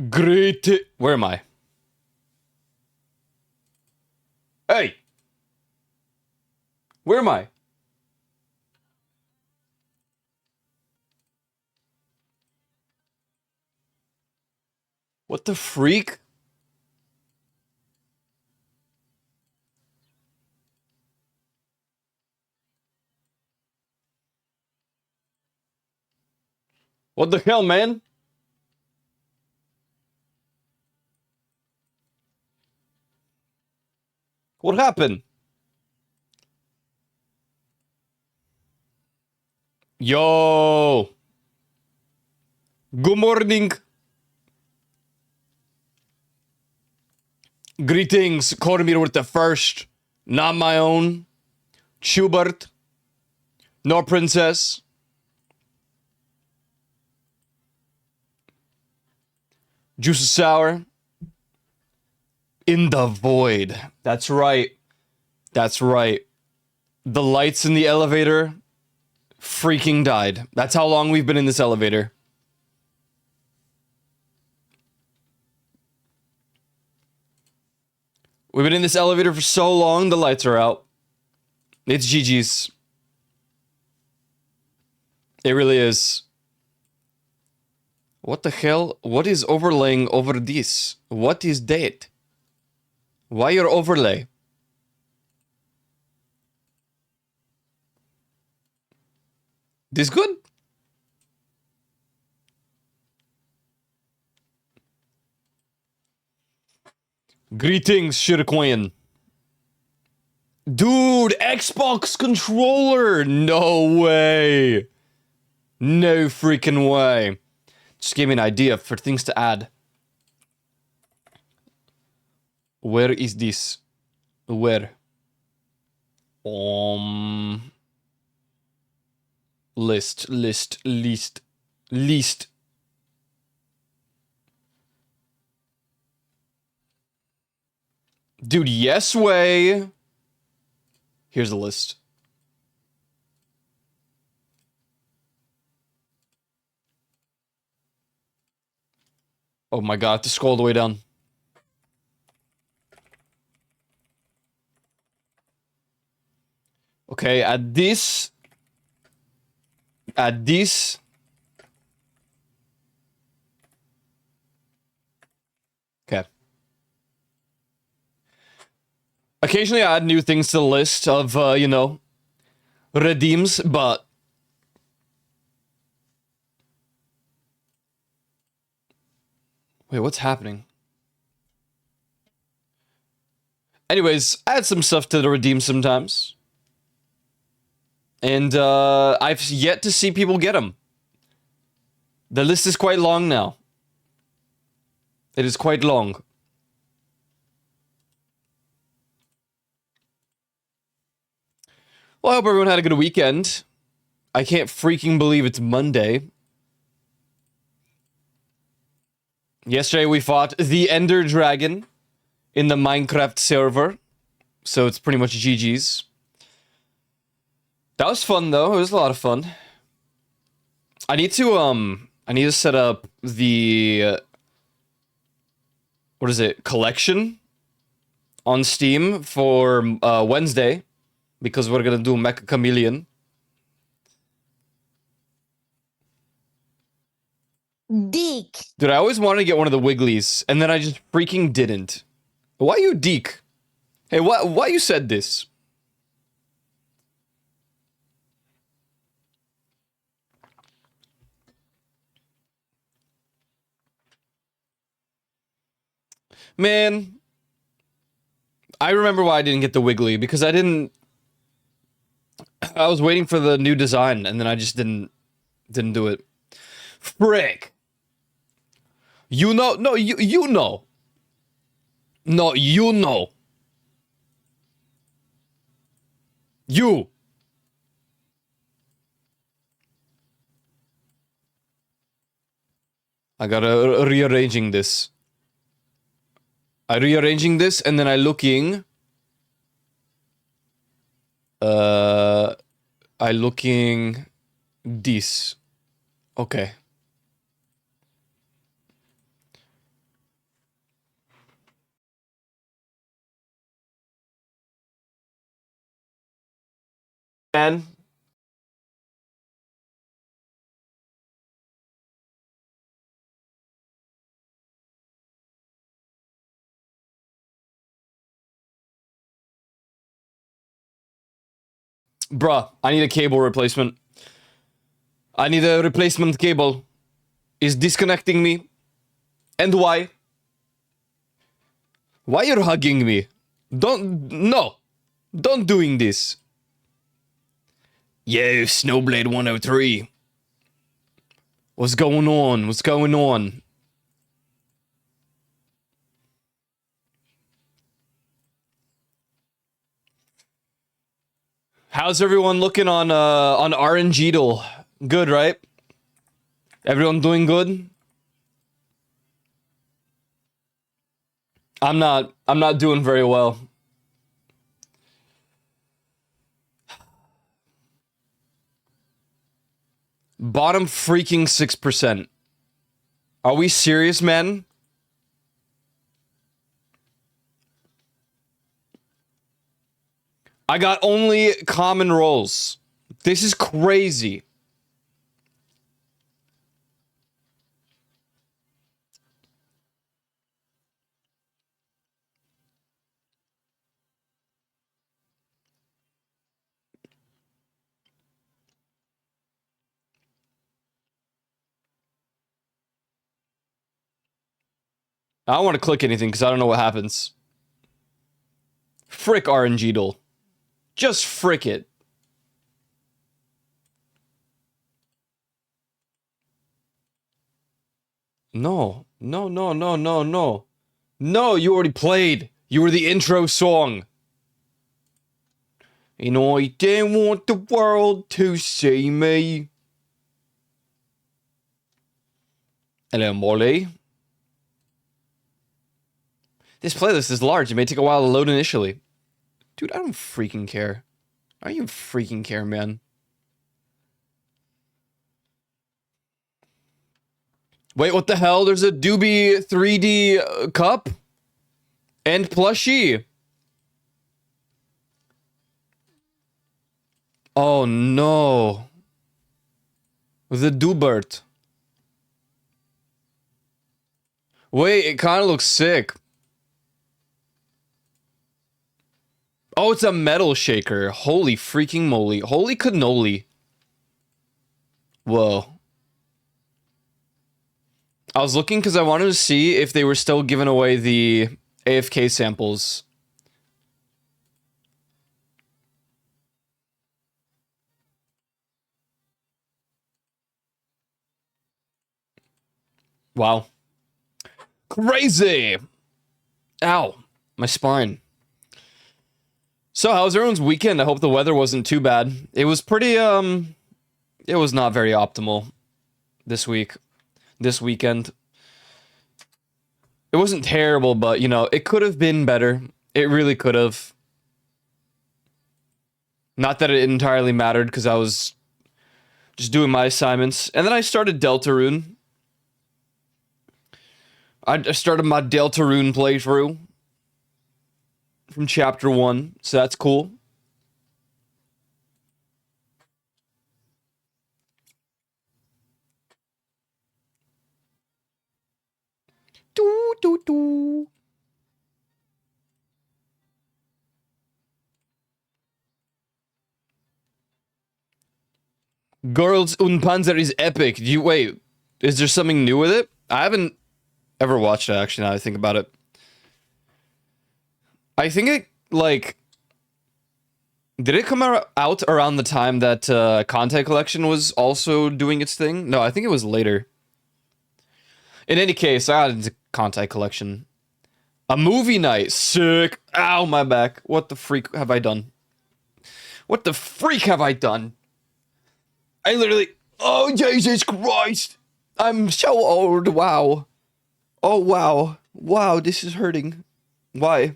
Great. Where am I? Hey! Where am I? What the freak? What the hell, man? What happened? Yo! Good morning. Greetings, Cormir with the first. Not my own. Schubert. No princess. Juice is sour. In the void. That's right. That's right. The lights in the elevator freaking died. That's how long we've been in this elevator. We've been in this elevator for so long, the lights are out. It's GG's. It really is. What the hell? What is overlaying over this? What is that? Why your overlay? This good? Greetings, Shirkoyan. Dude, Xbox controller! No way! No freaking way. Just gave me an idea for things to add. Where is this? Where? List. Dude, yes way. Here's the list. Oh my god, I have to scroll all the way down. Okay, add this. Add this. Okay. Occasionally I add new things to the list of, you know, redeems, but... Wait, what's happening? Anyways, I add some stuff to the redeem sometimes. And, I've yet to see people get them. The list is quite long now. It is quite long. Well, I hope everyone had a good weekend. I can't freaking believe it's Monday. Yesterday we fought the Ender Dragon in the Minecraft server. So it's pretty much GG's. That was fun though. It was a lot of fun. I need to set up the what is it? Collection on Steam for Wednesday because we're going to do Mecha Chameleon. Deek. Dude, I always wanted to get one of the Wigglies, and then I just freaking didn't. Why you Deek? Hey, why you said this? Man, I remember why I didn't get the Wiggly, because I was waiting for the new design, and then I just didn't do it. Frick. You know, no, you know. No, you know. You. I gotta rearranging this. I rearranging this, and then I looking. I looking this. Okay. Man. Bruh, I need a cable replacement. I need a replacement cable. is disconnecting me. And why? Why you're hugging me? No. Don't doing this. Yo, Snowblade 103. What's going on? What's going on? How's everyone looking on RNGeedle? Good, right? Everyone doing good? I'm not doing very well. Bottom freaking 6%. Are we serious, man? I got only common rolls. This is crazy. I don't want to click anything because I don't know what happens. Frick RNGeedle. Just frick it. No. No, no, no, no, no. No, you already played. You were the intro song. And I didn't want the world to see me. Hello, Molly. This playlist is large. It may take a while to load initially. Dude, I don't freaking care. I don't even freaking care, man. Wait, what the hell? There's a Doobie 3D cup? And plushie. Oh no. The Doobert. Wait, it kind of looks sick. Oh, it's a metal shaker. Holy freaking moly. Holy cannoli. Whoa. I was looking because I wanted to see if they were still giving away the AFK samples. Wow. Crazy! Ow. My spine. So, how was everyone's weekend? I hope the weather wasn't too bad. It was pretty, it was not very optimal this weekend. It wasn't terrible, but, you know, it could have been better. It really could have. Not that it entirely mattered, because I was just doing my assignments. And then I started Deltarune. I started my Deltarune playthrough from chapter 1, so that's cool. Doo, doo, doo. Girls und Panzer is epic. Wait, is there something new with it? I haven't ever watched it, actually, now that I think about it. I think it, like... Did it come out around the time that Content Collection was also doing its thing? No, I think it was later. In any case, I got into Content Collection. A movie night. Sick. Ow, my back. What the freak have I done? What the freak have I done? I literally... Oh, Jesus Christ! I'm so old. Wow. Oh, wow. Wow, this is hurting. Why?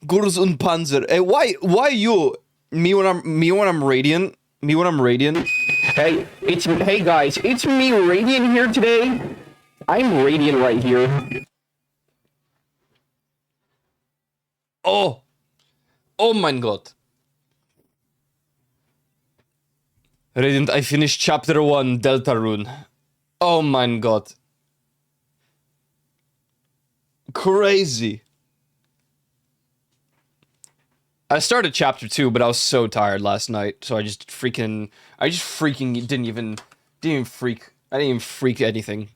Gurs und Panzer. Hey, why you? Me when I'm radiant? Me when I'm radiant? Hey guys, it's me Radiant here today. I'm Radiant right here. Oh. Oh mein Gott. Radiant, I finished chapter 1, Deltarune. Oh mein Gott. Crazy. I started chapter 2, but I was so tired last night, so I just freaking didn't even freak I didn't even freak anything.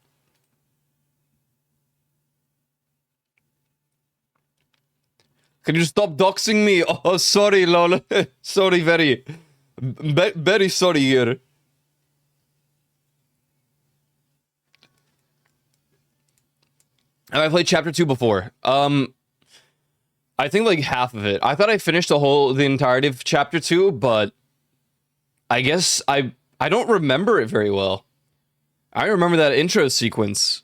Can you stop doxing me? Oh, sorry, lol. Sorry, very. Very sorry here. Have I played chapter 2 before? I think like half of it. I thought I finished the entirety of chapter 2, but I guess I don't remember it very well. I remember that intro sequence.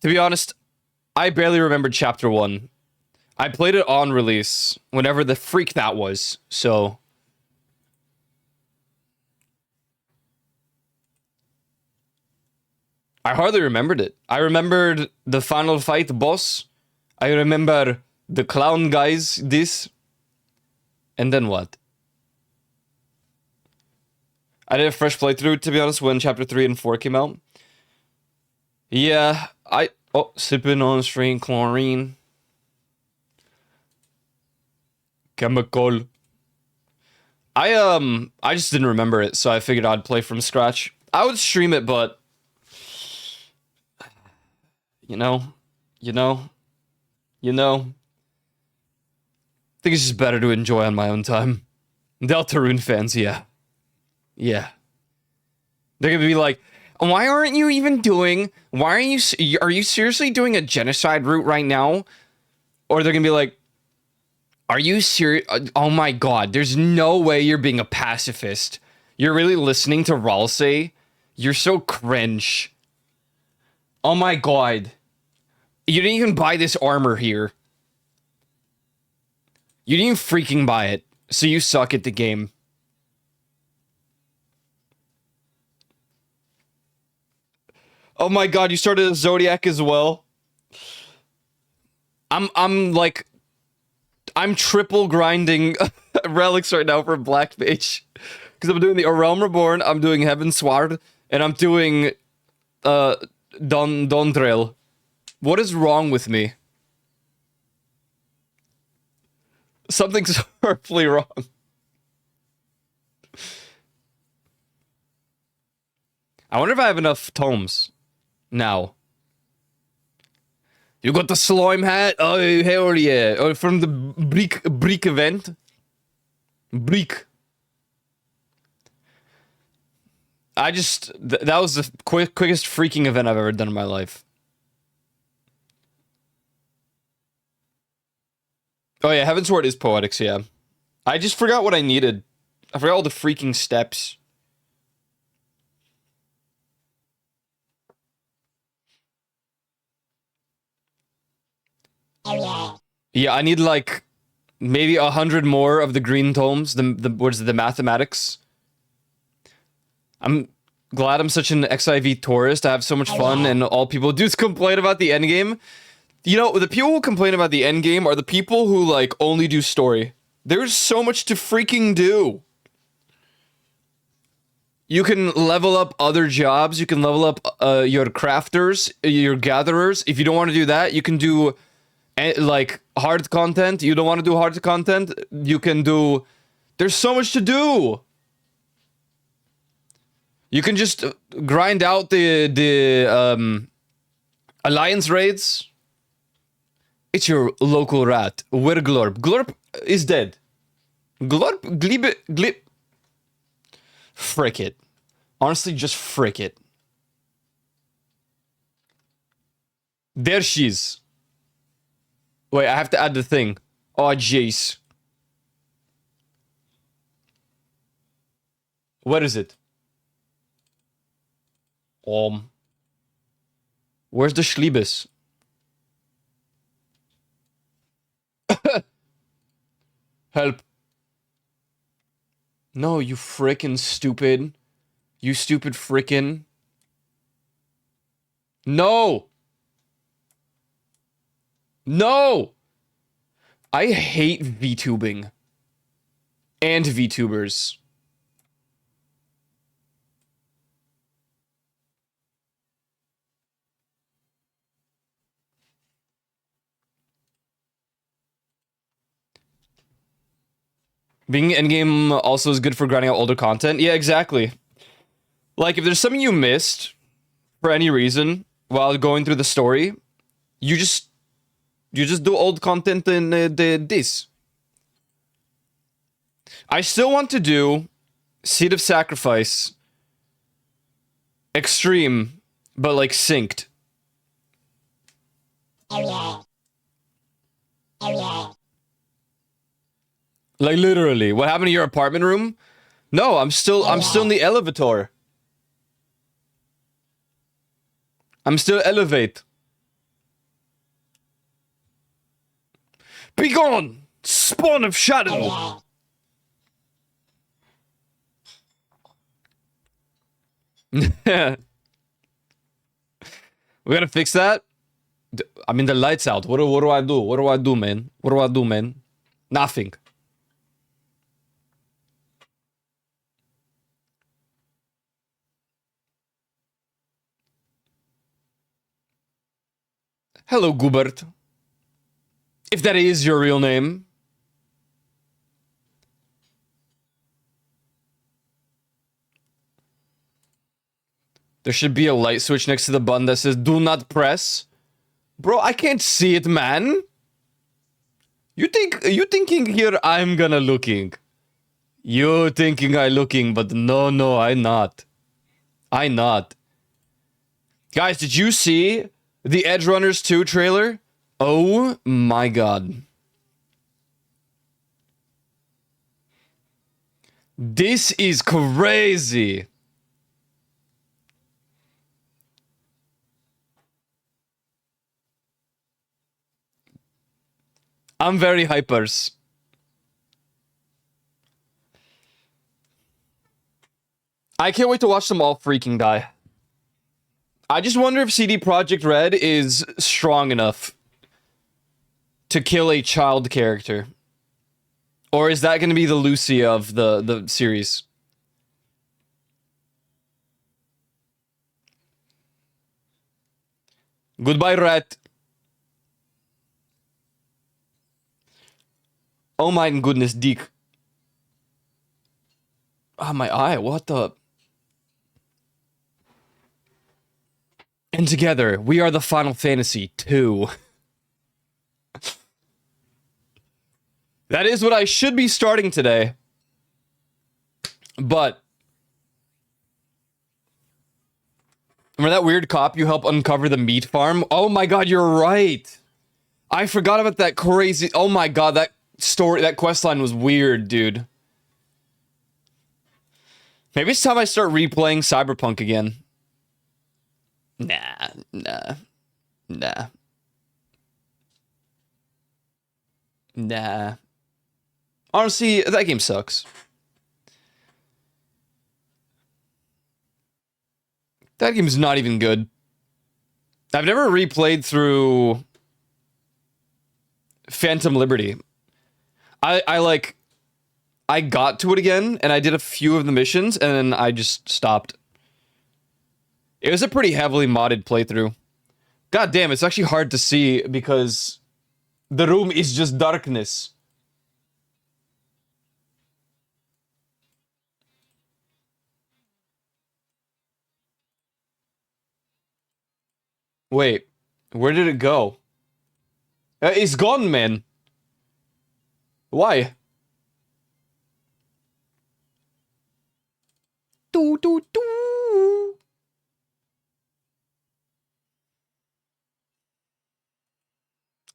To be honest, I barely remembered chapter 1. I played it on release, whenever the freak that was, so... I hardly remembered it. I remembered the final fight boss. I remember the clown guys, this. And then what? I did a fresh playthrough, to be honest, when chapter 3 and 4 came out. Yeah, Oh, sipping on stream chlorine. Chemical. I just didn't remember it, so I figured I'd play from scratch. I would stream it, but... You know? I think it's just better to enjoy on my own time. Deltarune fans, yeah. Yeah. They're gonna be like, why aren't you even doing... Are you seriously doing a genocide route right now? Or they're gonna be like, are you serious? Oh my god, there's no way you're being a pacifist. You're really listening to Ralsei? You're so cringe. Oh my god. You didn't even buy this armor here. You didn't even freaking buy it, so you suck at the game. Oh my god, you started a Zodiac as well? I'm triple grinding relics right now for Black Mage. Because I'm doing the Realm Reborn, I'm doing Heaven Sword, and I'm doing Dondrel. What is wrong with me? Something's horribly wrong. I wonder if I have enough tomes now. You got the slime hat? Oh, hell yeah. Oh, from the Breek event. Breek. That was the quickest freaking event I've ever done in my life. Oh yeah, Heaven's Word is Poetics, yeah. I just forgot what I needed. I forgot all the freaking steps. Yeah, I need like maybe 100 more of the green tomes. What is it, the mathematics? I'm glad I'm such an XIV tourist. I have so much fun, and all people do is complain about the endgame. You know, the people who complain about the endgame are the people who like only do story. There's so much to freaking do. You can level up other jobs. You can level up your crafters, your gatherers. If you don't want to do that, you can do like hard content. You don't want to do hard content, you can do... There's so much to do. You can just grind out the alliance raids. It's your local rat. Where Glorp? Glorp is dead. Glorp, glib. Frick it. Honestly, just frick it. There she is. Wait, I have to add the thing. Oh, jeez. Where is it? Where's the Schliebes? Help. No, you frickin' stupid. You stupid frickin'. No! No! I hate VTubing. And VTubers. Being endgame also is good for grinding out older content. Yeah, exactly. Like, if there's something you missed for any reason while going through the story, you just do old content in this. I still want to do Seed of Sacrifice Extreme, but like synced. Like literally, what happened to your apartment room? No, I'm still in the elevator. I'm still elevate. Begone, spawn of shadow. We gotta fix that. I mean, the light's out. What do I do? What do I do, man? What do I do, man? Nothing. Hello, Gubert. If that is your real name. There should be a light switch next to the button that says do not press. Bro, I can't see it, man. You thinking here I'm gonna looking. You thinking I looking, but no, I not. I not. Guys, did you see the Edge Runners 2 trailer? Oh my god. This is crazy. I'm very hypers. I can't wait to watch them all freaking die. I just wonder if CD Projekt Red is strong enough to kill a child character. Or is that going to be the Lucia of the series? Goodbye, rat. Oh my goodness, Dick. Ah, my eye, what the... And together, we are the Final Fantasy 2. That is what I should be starting today. But... remember that weird cop you help uncover the meat farm? Oh my god, you're right! I forgot about that crazy... oh my god, that story, that questline was weird, dude. Maybe it's time I start replaying Cyberpunk again. Nah. Honestly, that game sucks. That game's not even good. I've never replayed through Phantom Liberty. I got to it again, and I did a few of the missions, and then I just stopped. It was a pretty heavily modded playthrough. God damn, it's actually hard to see because the room is just darkness. Wait, where did it go? It's gone, man. Why? Do.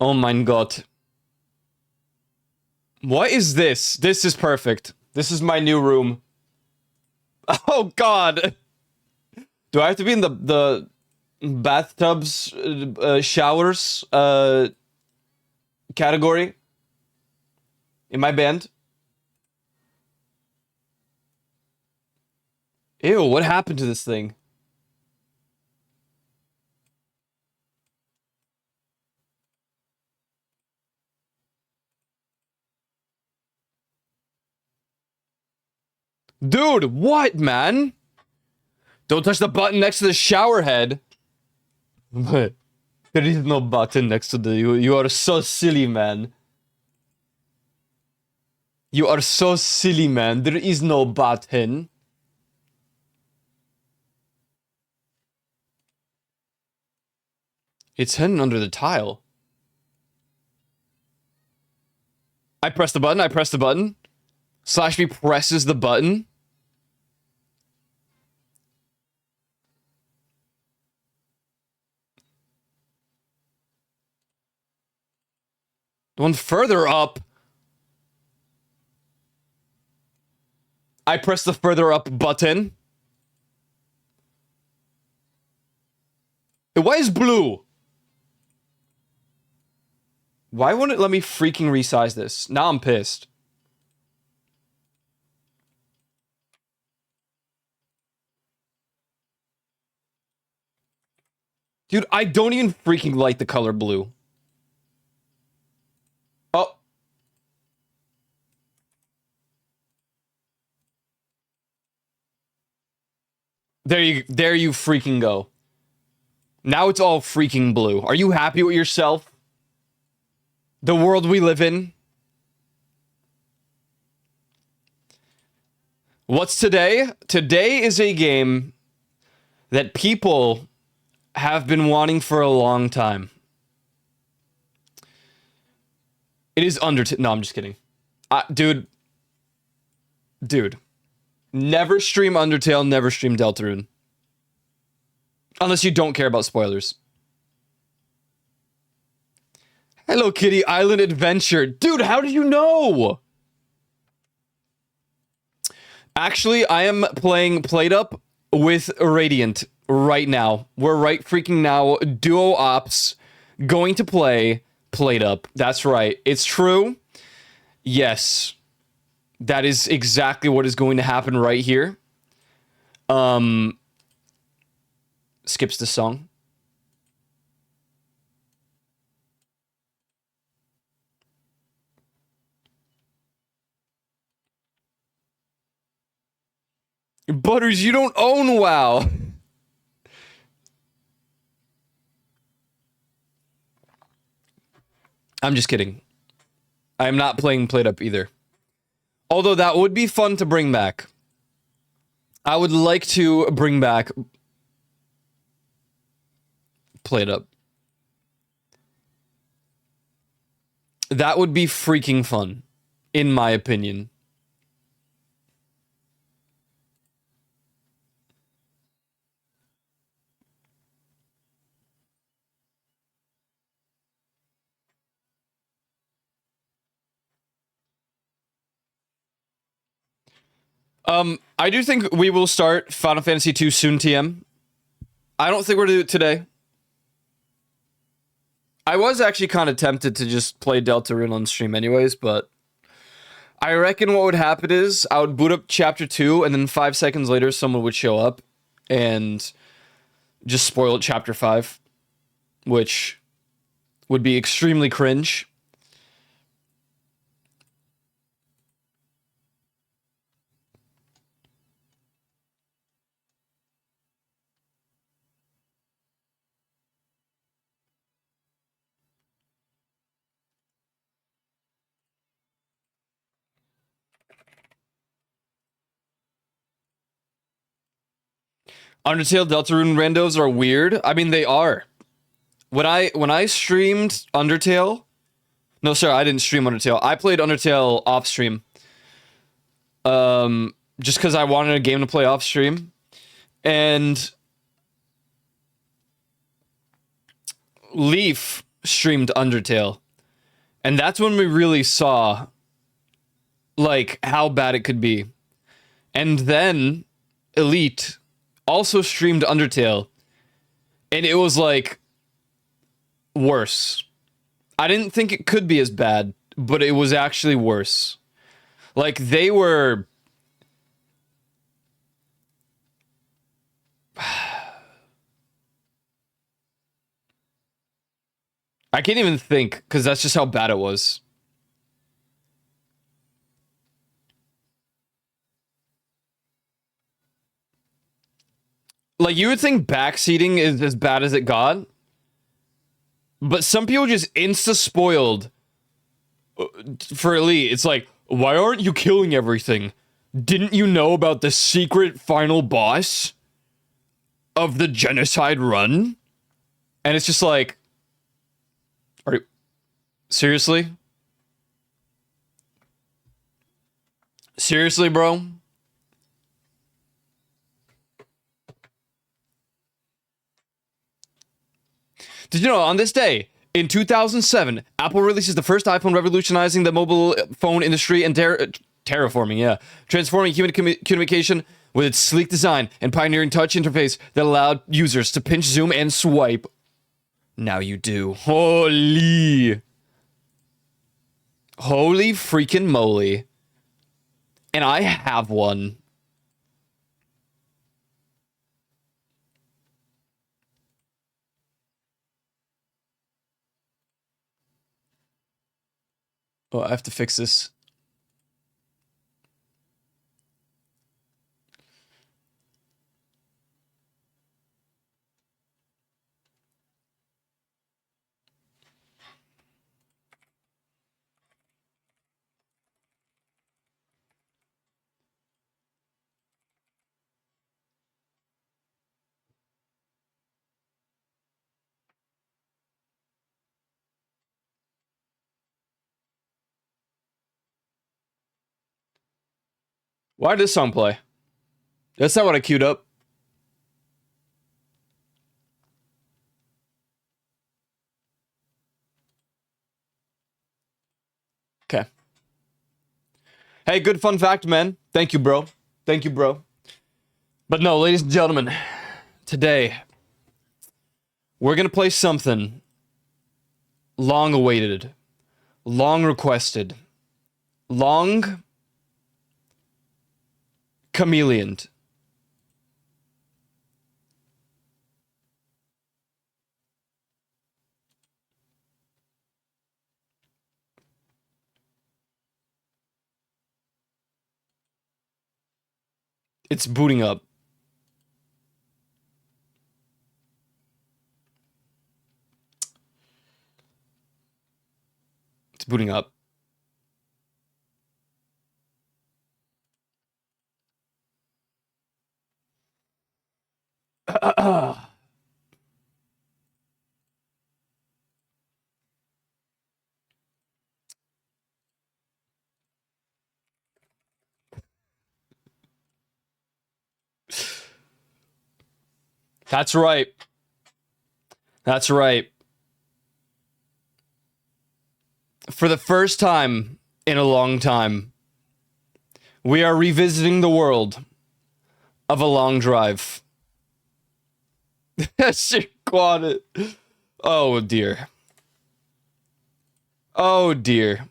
Oh my god. What is this? This is perfect. This is my new room. Oh god. Do I have to be in the bathtubs, showers, category? In my band? Ew, what happened to this thing? Dude, what, man? Don't touch the button next to the shower head. But there is no button next to the... You are so silly, man. You are so silly, man. There is no button. It's hidden under the tile. I press the button, I press the button. Slash B presses the button. The one further up. I press the further up button. Why is blue? Why won't it let me freaking resize this? Now I'm pissed. Dude, I don't even freaking like the color blue. Oh. There you freaking go. Now it's all freaking blue. Are you happy with yourself? The world we live in? What's today? Today is a game that people have been wanting for a long time. It is Undertale. No, I'm just kidding. Dude. Never stream Undertale, never stream Deltarune. Unless you don't care about spoilers. Hello Kitty Island Adventure. Dude, how did you know? Actually, I am playing PlateUp with Radiant right now. We're right freaking now. Duo Ops going to play PlateUp. That's right. It's true. Yes. That is exactly what is going to happen right here. Skips the song. Butters, you don't own WoW. I'm just kidding. I am not playing PlateUp either. Although that would be fun to bring back. I would like to bring back PlateUp. That would be freaking fun, in my opinion. I do think we will start Final Fantasy II soon, TM. I don't think we're gonna do it today. I was actually kind of tempted to just play Deltarune on stream anyways, but I reckon what would happen is I would boot up Chapter 2, and then 5 seconds later someone would show up and just spoil Chapter 5, which would be extremely cringe. Undertale Deltarune randos are weird. I mean, they are. When I streamed Undertale, no, sorry, I didn't stream Undertale. I played Undertale off stream. Just because I wanted a game to play off stream, and Leaf streamed Undertale, and that's when we really saw like how bad it could be. And then Elite also streamed Undertale, and it was like worse. I didn't think it could be as bad, but it was actually worse. Like they were I can't even think because that's just how bad it was. Like, you would think backseating is as bad as it got, but some people just insta-spoiled for Elite. It's like, why aren't you killing everything? Didn't you know about the secret final boss of the genocide run? And it's just like, Seriously? Seriously, bro? Did you know on this day, in 2007, Apple releases the first iPhone, revolutionizing the mobile phone industry and terraforming, yeah, transforming human communication with its sleek design and pioneering touch interface that allowed users to pinch, zoom, and swipe. Now you do. Holy freaking moly. And I have one. Oh, I have to fix this. Why did this song play? That's not what I queued up. Okay. Hey, good fun fact, man. Thank you, bro. Thank you, bro. But no, ladies and gentlemen, today we're gonna play something long awaited, long requested, long chameleoned. It's booting up. It's booting up. That's right. That's right. For the first time in a long time, we are revisiting the world of a long drive. Shit, quad. Oh dear. Oh dear.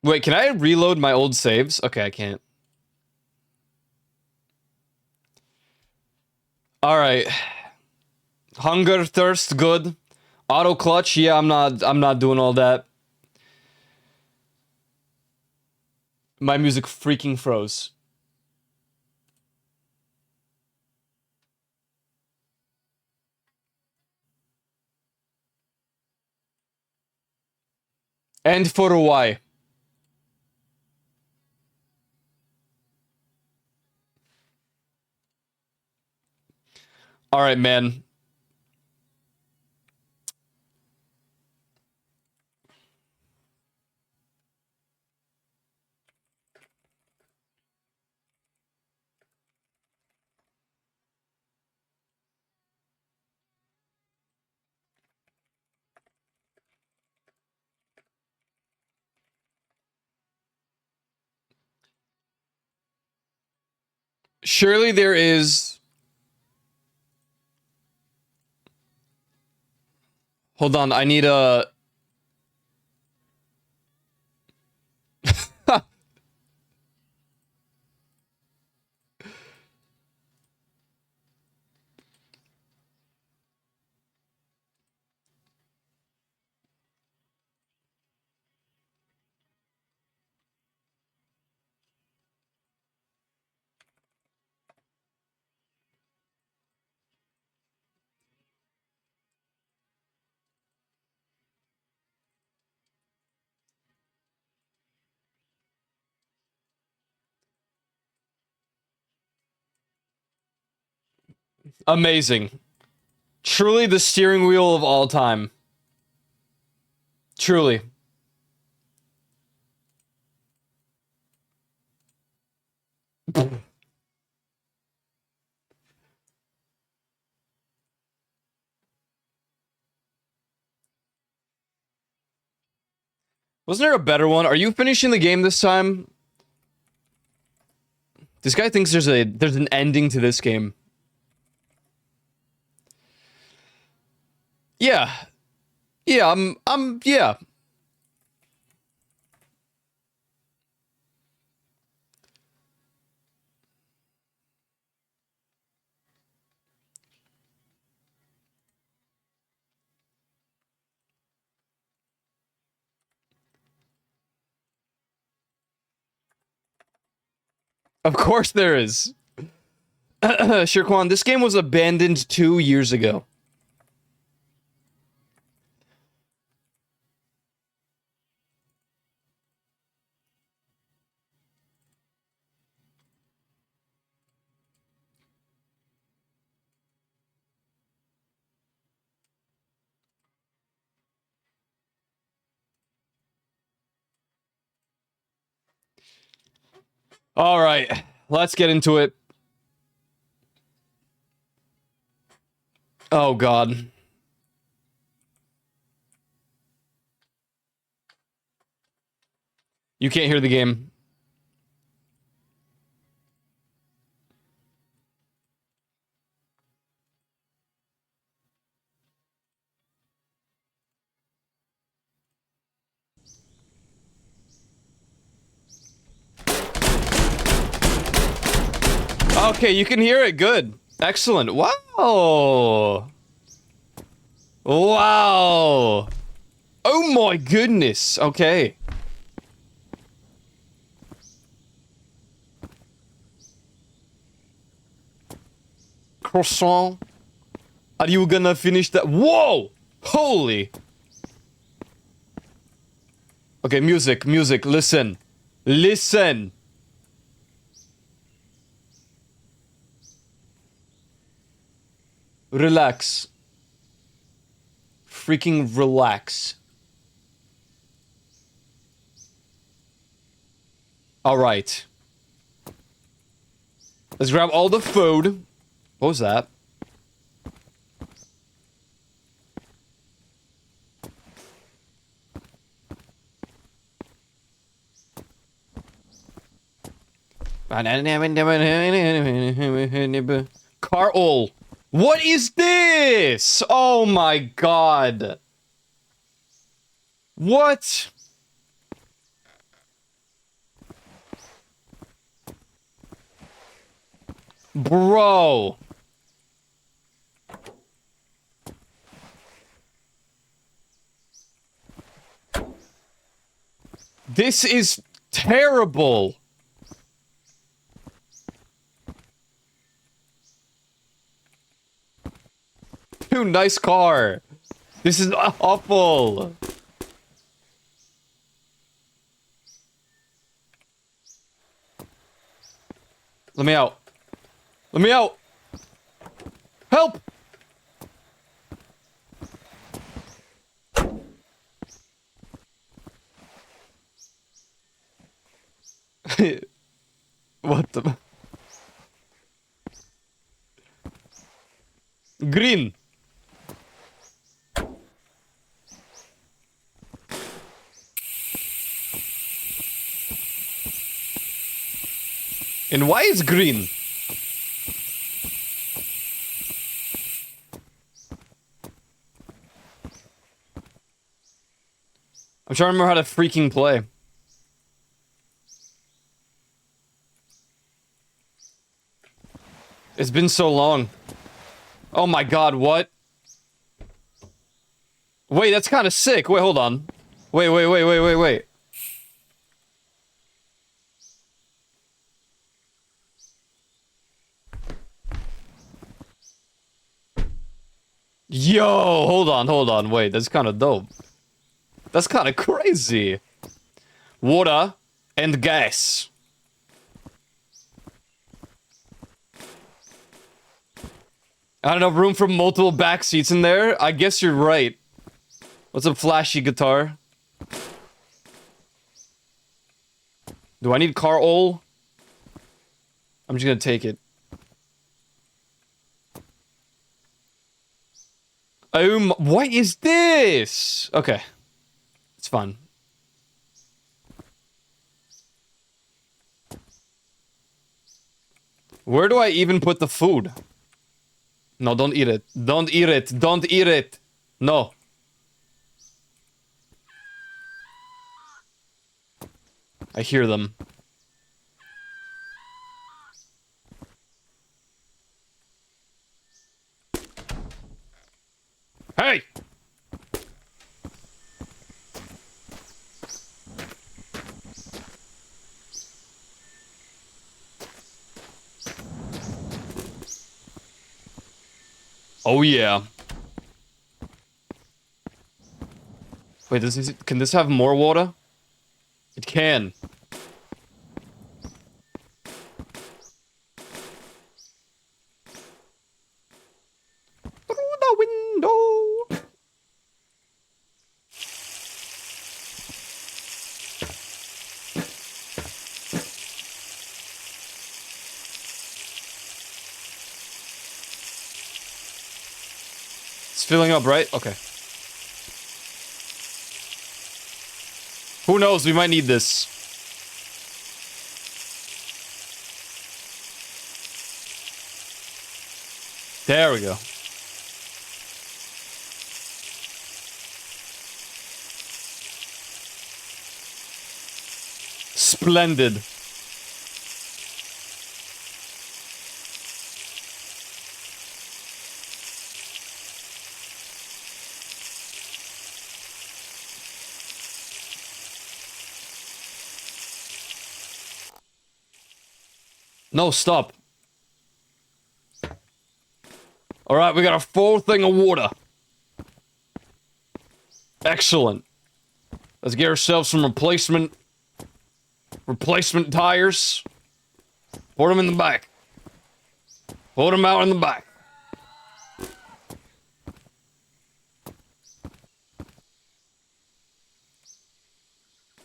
Wait, can I reload my old saves? Okay, I can't. All right. Hunger, thirst, good. Auto clutch, yeah, I'm not doing all that. My music freaking froze. And for a why. All right, man. Surely there is. Hold on, I need a. Amazing. Truly the steering wheel of all time. Truly. Wasn't there a better one? Are you finishing the game this time? This guy thinks there's an ending to this game. Yeah. Yeah, yeah. Of course there is. Shirkwan, this game was abandoned 2 years ago. All right, let's get into it. Oh, God. You can't hear the game. Okay, you can hear it. Good. Excellent. Wow. Wow. Oh my goodness. Okay. Croissant. Are you gonna finish that? Whoa! Holy. Okay, music, listen. Listen. Relax. Freaking relax. Alright. Let's grab all the food. What was that? Carl. What is this? Oh my god. What? Bro. This is terrible. Dude, nice car. This is awful. Let me out. Let me out. Help! What the... Green. And why is green? I'm trying to remember how to freaking play. It's been so long. Oh my god, what? Wait, that's kind of sick. Wait, hold on. Wait. Yo, hold on. Wait, that's kind of dope. That's kind of crazy. Water and gas. Not enough room for multiple back seats in there? I guess you're right. What's a flashy guitar? Do I need car oil? I'm just gonna take it. What is this? Okay. It's fine. Where do I even put the food? No, don't eat it. Don't eat it. Don't eat it. No. I hear them. Hey! Oh yeah. Wait, can this have more water? It can. Through the window. It's filling up, right? Okay. Who knows? We might need this. There we go. Splendid. No, stop. Alright, we got a full thing of water. Excellent. Let's get ourselves some replacement tires. Put them in the back. Put them out in the back.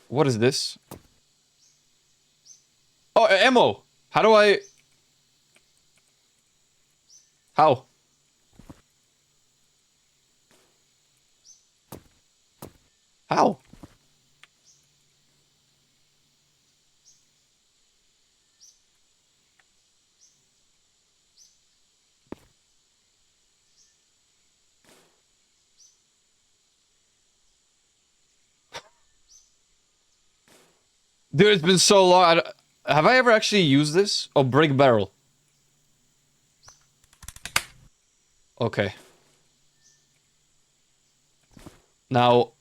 What is this? Oh, ammo. How do I... How? How? Dude, it's been so long. Have I ever actually used this? Oh, break barrel. Okay. Now...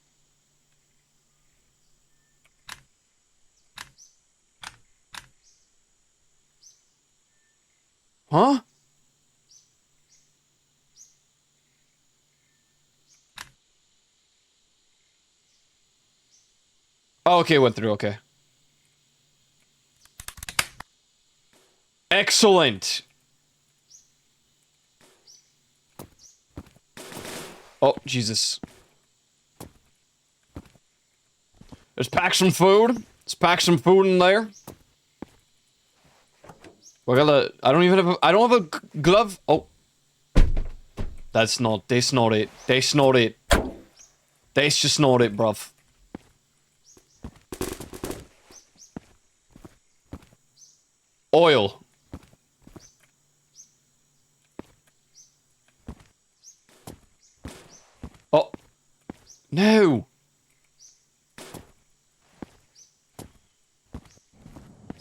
Huh? Oh, okay, went through, okay. Excellent! Oh, Jesus. Let's pack some food. Let's pack some food in there. I don't even have a... I don't have a glove. Oh. That's not... That's not it. That's not it. That's just not it, bruv. Oil. Oh. No.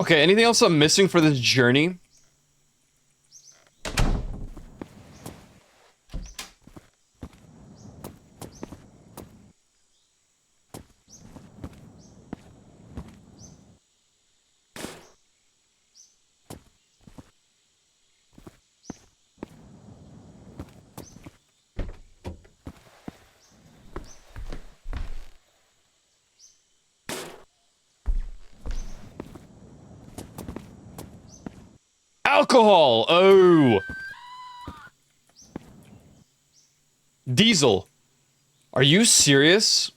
Okay, anything else I'm missing for this journey? Alcohol! Oh! Diesel. Are you serious?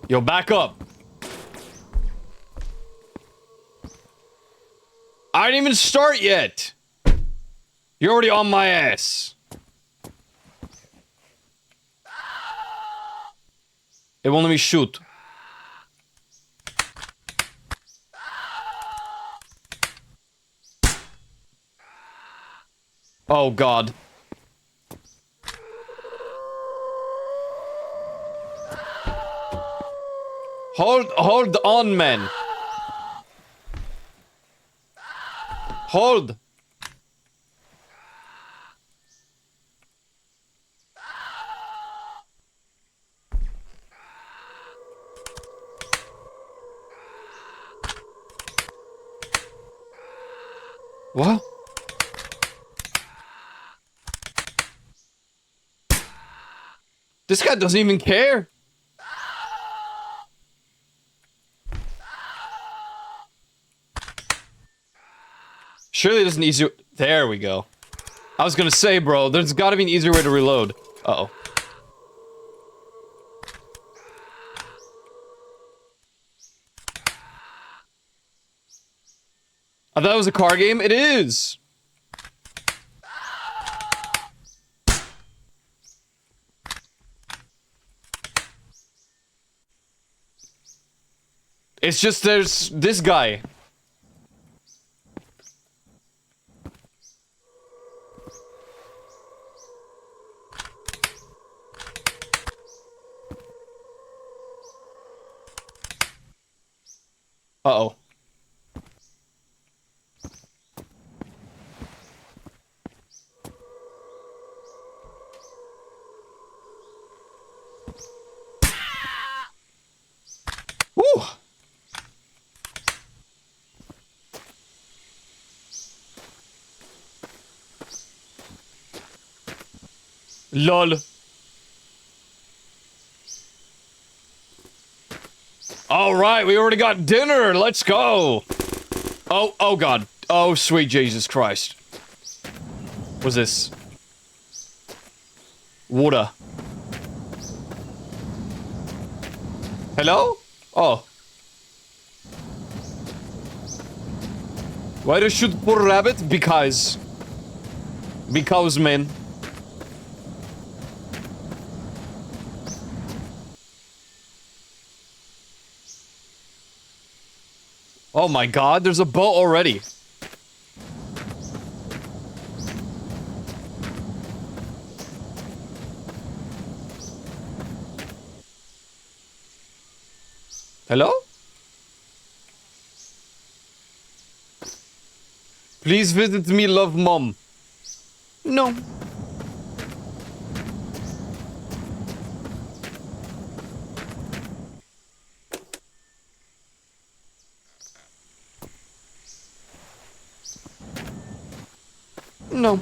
Yo, back up. I didn't even start yet. You're already on my ass. It won't let me shoot. Oh God. Hold on, man. Hold. What? This guy doesn't even care. Surely there's an easier... There we go. I was gonna say, bro, there's gotta be an easier way to reload. Uh-oh. I thought it was a car game. It is! It's just there's this guy. Uh-oh. Woo! LOL. All right, we already got dinner. Let's go. Oh God. Oh, sweet Jesus Christ. What's this? Water. Hello? Oh. Why do you shoot poor rabbit? Because. Because, man. Oh my God, there's a boat already. Hello? Please visit me, love mom. No. No.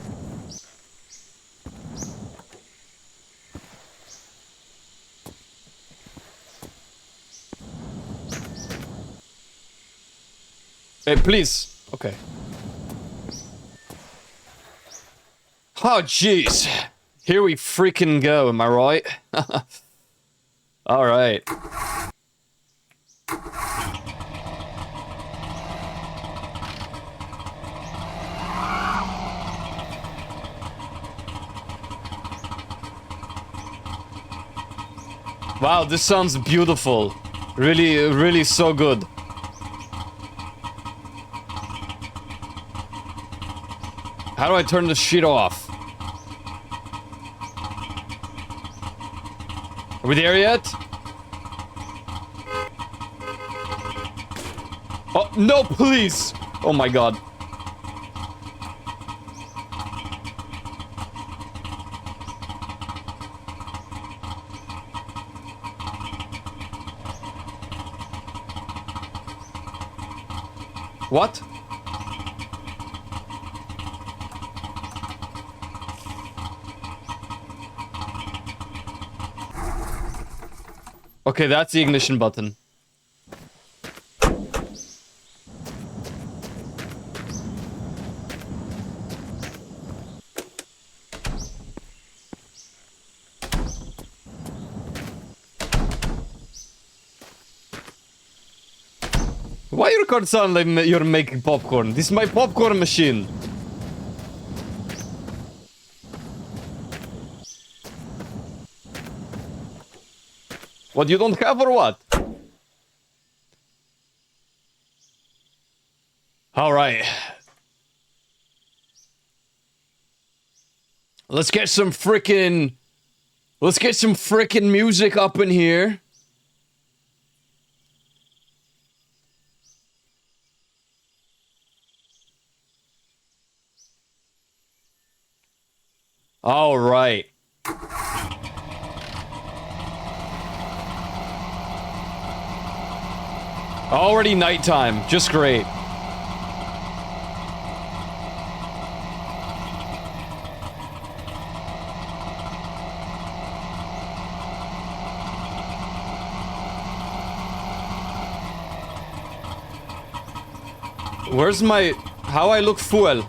Hey, please. Okay. Oh, jeez. Here we freaking go, am I right? All right. Wow, this sounds beautiful. Really, really so good. How do I turn this shit off? Are we there yet? Oh, no, please! Oh my God. What? Okay, that's the ignition button. Why you record sound like you're making popcorn? This is my popcorn machine. What, you don't have or what? Alright. Let's get some frickin' music up in here. Alright. Already nighttime. Just great. Where's my... How I look full?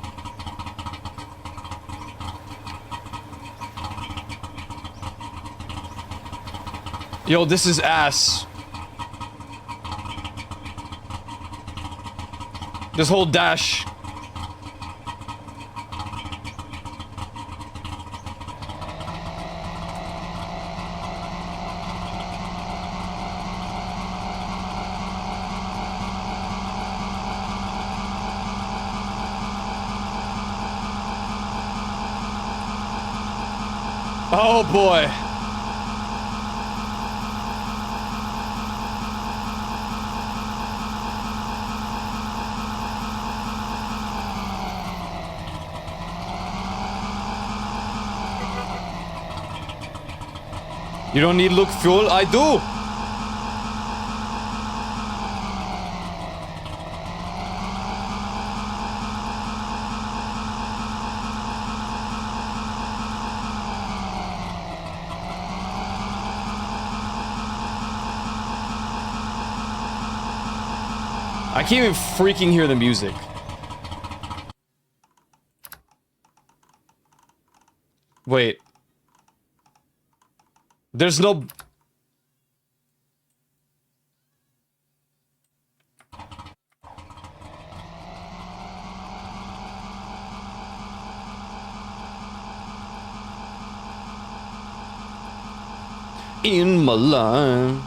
Yo, this is ass. This whole dash. Oh boy. You don't need look fuel? I do! I can't even freaking hear the music. Wait. There's no... In my life.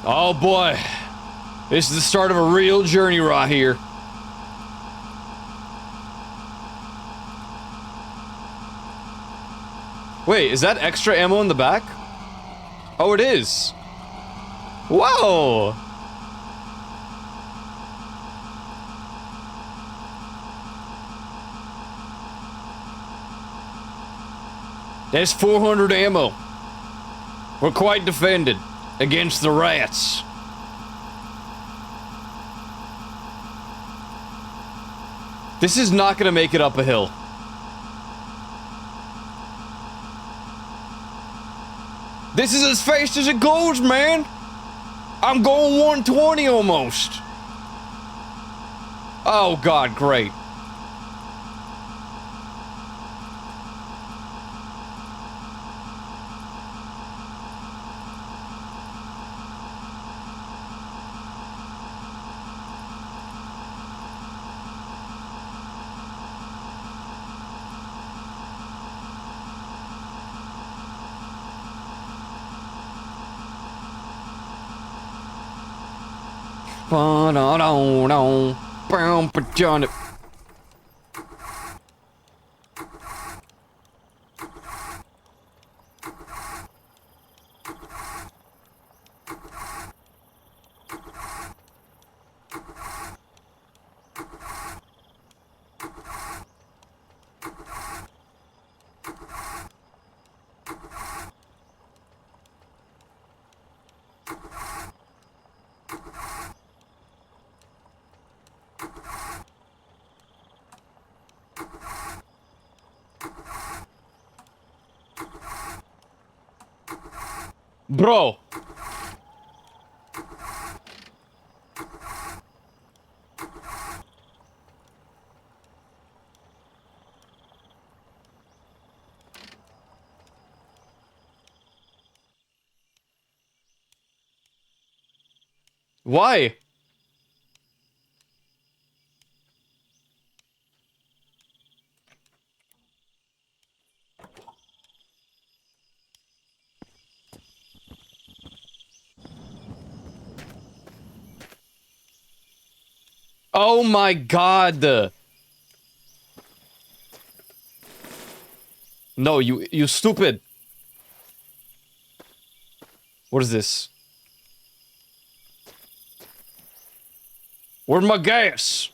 Oh boy. This is the start of a real journey right here. Wait, is that extra ammo in the back? Oh, it is. Whoa! That's 400 ammo. We're quite defended against the rats. This is not gonna make it up a hill. This is as fast as it goes, man. I'm going 120 almost. Oh God, great. John. Bro. Why? Oh my god! No, you stupid. What is this? Where's my gas?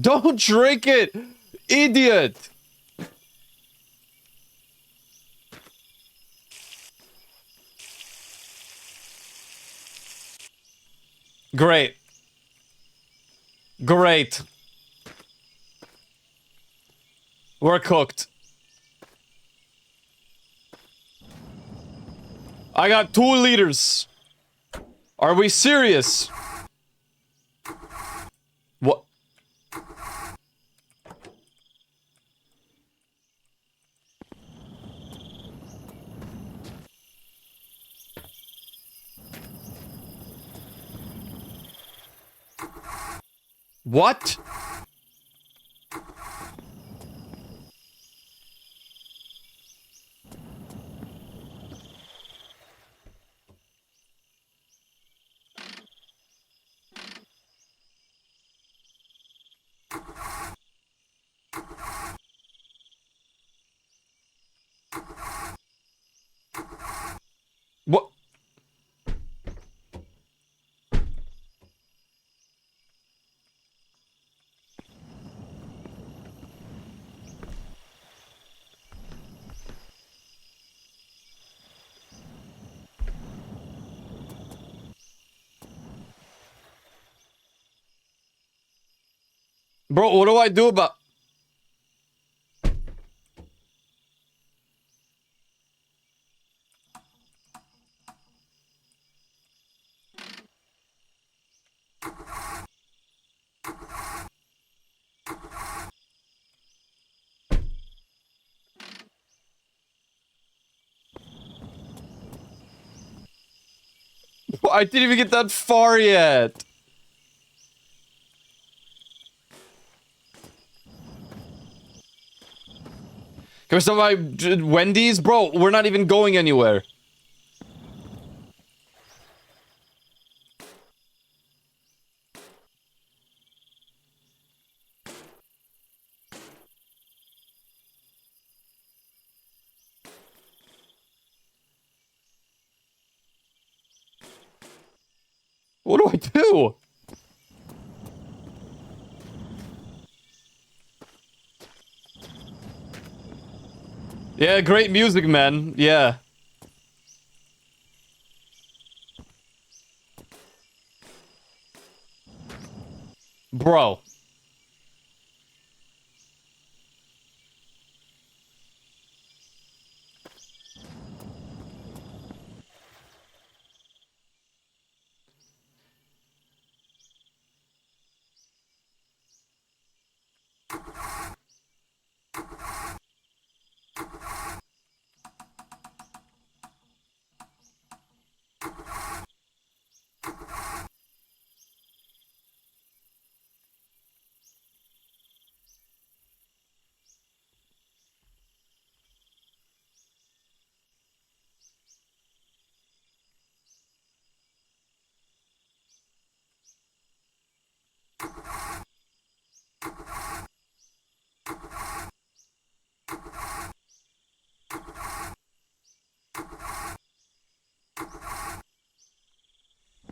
Don't drink it, idiot! Great. Great. We're cooked. I got 2 liters. Are we serious? What? What? What? Bro, what do I do about... I didn't even get that far yet. Can we stop by Wendy's? Bro, we're not even going anywhere. What do I do? Yeah, great music, man. Yeah. Bro.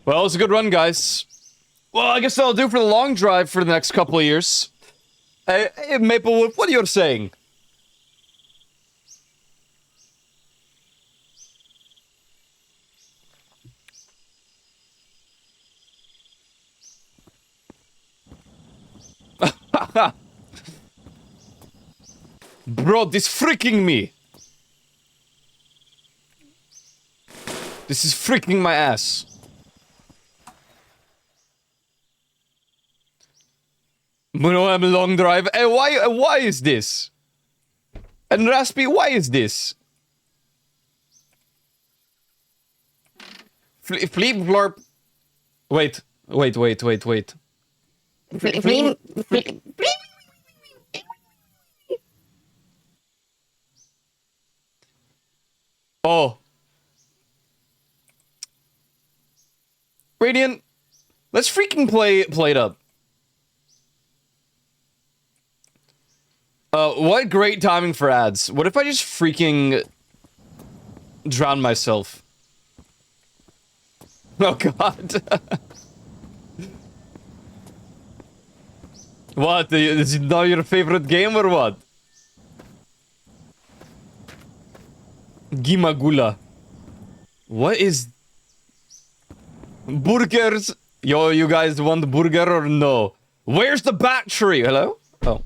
Well, it's a good run, guys. Well, I guess that'll do for the long drive for the next couple of years. Hey, Maplewood, what are you saying? Bro, this freaking me. This is freaking my ass. Monoam long drive. Hey, why is this? And Raspy, why is this? Fleep florp. Wait. Oh. Radiant, let's freaking play it up. What great timing for ads. What if I just freaking drown myself? Oh god. What? Is it now your favorite game or what? Gimagula. What is... Burgers? Yo, you guys want burger or no? Where's the battery? Hello? Oh.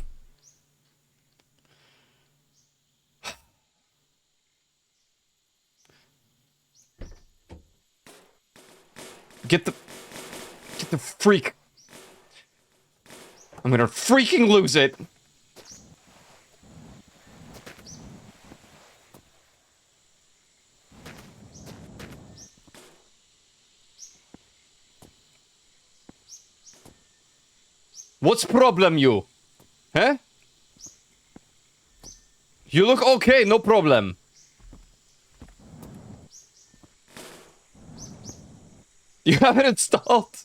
Get the freak. I'm gonna freaking lose it. What's problem you? Huh? You look okay, no problem. You have it installed?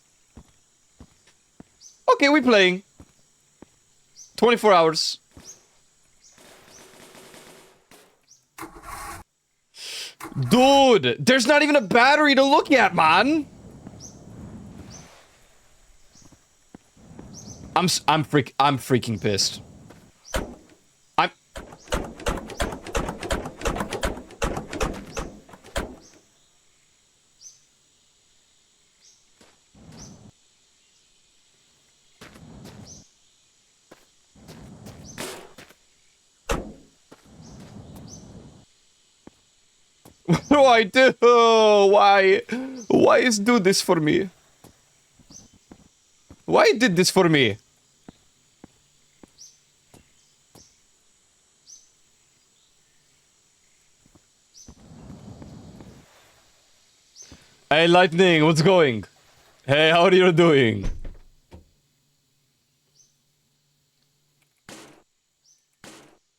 Okay, we playing. 24 hours. Dude, there's not even a battery to look at, man. I'm freaking pissed. What do I do? Why is do this for me? Why did this for me? Hey, Lightning, what's going? Hey, how are you doing?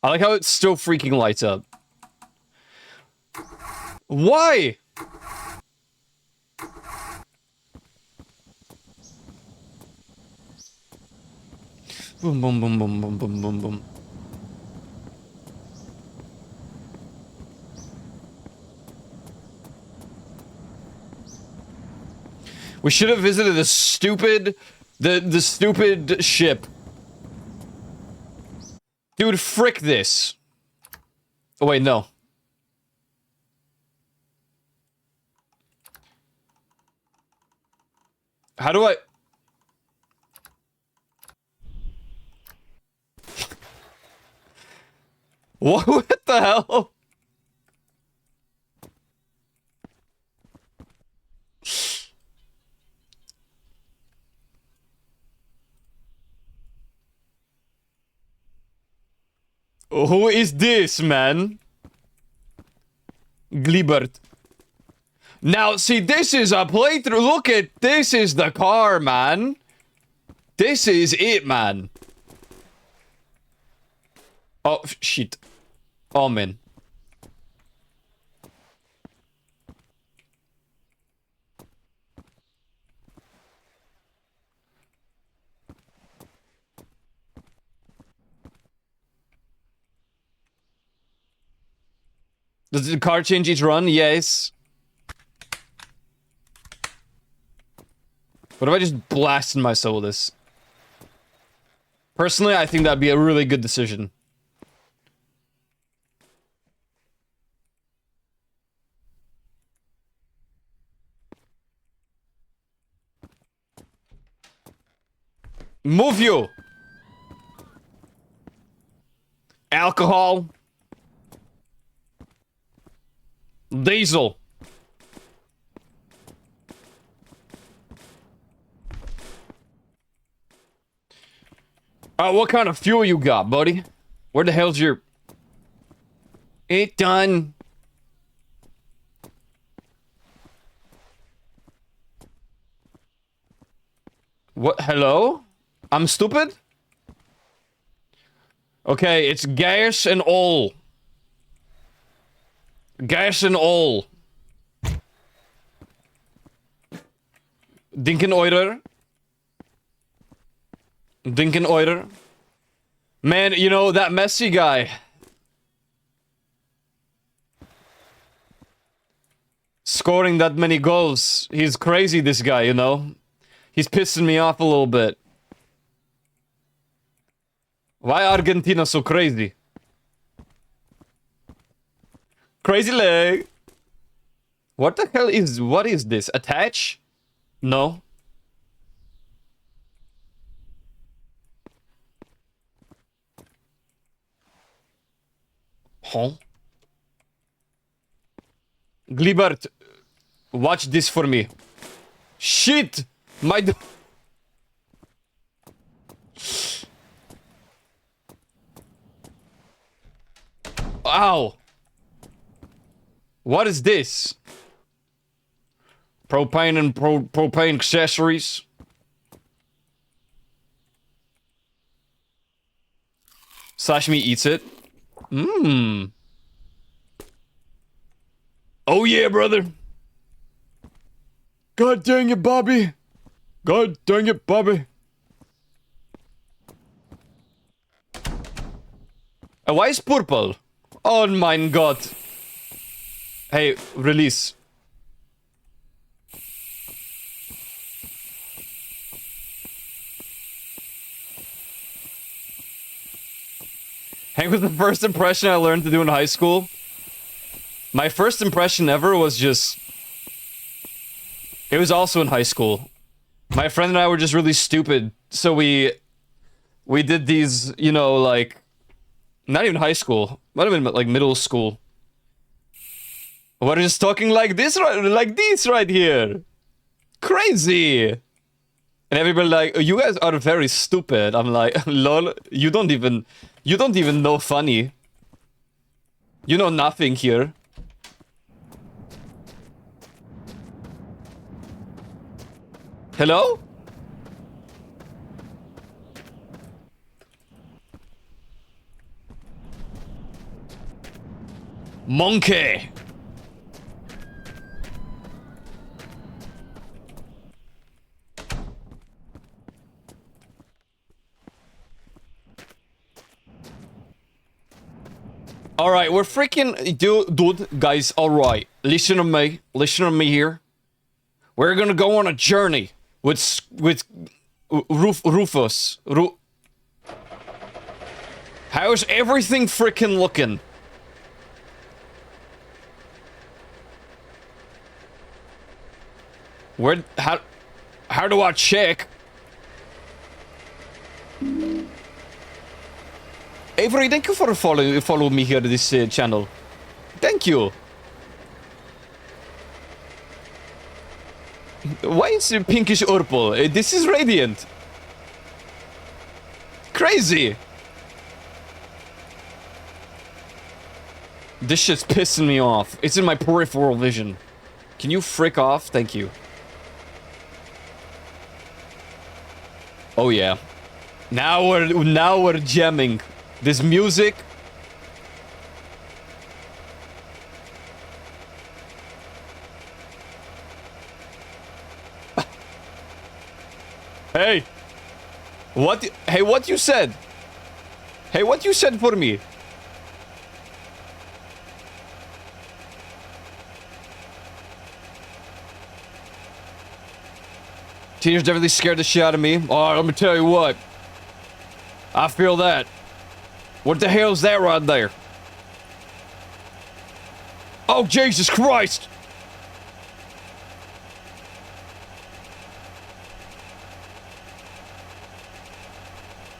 I like how it still freaking lights up. Why? Boom, boom, boom, boom, boom, boom, boom, boom. We should have visited the stupid ship. Dude, frick this. Oh wait, no. How do I... What the hell? Who is this, man? Glibert. Now, see, this is a playthrough. Look at this is the car, man. This is it, man. Oh, shit. Oh, man. Does the car change each run? Yes. What if I just blasted myself with this? Personally, I think that'd be a really good decision. Move you! Alcohol. Diesel. What kind of fuel you got, buddy? Where the hell's your... It done. What? Hello? I'm stupid? Okay, it's gas and oil. Gas and oil. Dinken Dinken. Man, you know, that Messi guy. Scoring that many goals. He's crazy, this guy, you know? He's pissing me off a little bit. Why Argentina so crazy? Crazy leg. What the hell is... What is this? Attach? No. Huh? Glibert, watch this for me. Shit! My... Ow! What is this? Propane and propane accessories. Sashimi eats it. Mmm. Oh yeah, brother. God dang it, Bobby. God dang it, Bobby. Why is purple? Oh my god. Hey, release. Hank was the first impression I learned to do in high school. My first impression ever was just... It was also in high school. My friend and I were just really stupid, so we did these, you know, like... Not even high school. Might have been like middle school. We're just talking like this right here. Crazy. And everybody like, oh, you guys are very stupid. I'm like, lol, you don't even know funny. You know nothing here. Hello? Monkey. Alright, we're freaking... Dude, guys, alright. Listen to me here. We're gonna go on a journey with Rufus. How's everything freaking looking? Where... How do I check? Avery, thank you for follow me here to this channel. Thank you. Why is it pinkish purple? This is radiant. Crazy. This shit's pissing me off. It's in my peripheral vision. Can you frick off? Thank you. Oh yeah. Now we're jamming. This music. Hey. What? Hey, what you said? Hey, what you said for me? Teenagers definitely scared the shit out of me. Oh, let me tell you what. I feel that. What the hell is that right there? Oh, Jesus Christ!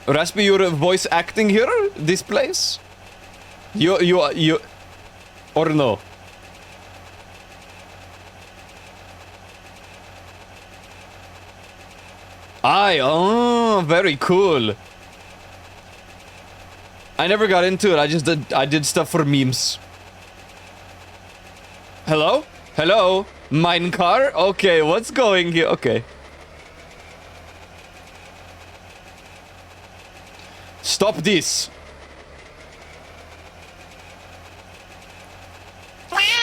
Raspy, your voice acting here? This place? You... Or no? Oh, very cool. I never got into it. I did stuff for memes. Hello? Hello? Mine car? Okay, what's going here? Okay. Stop this.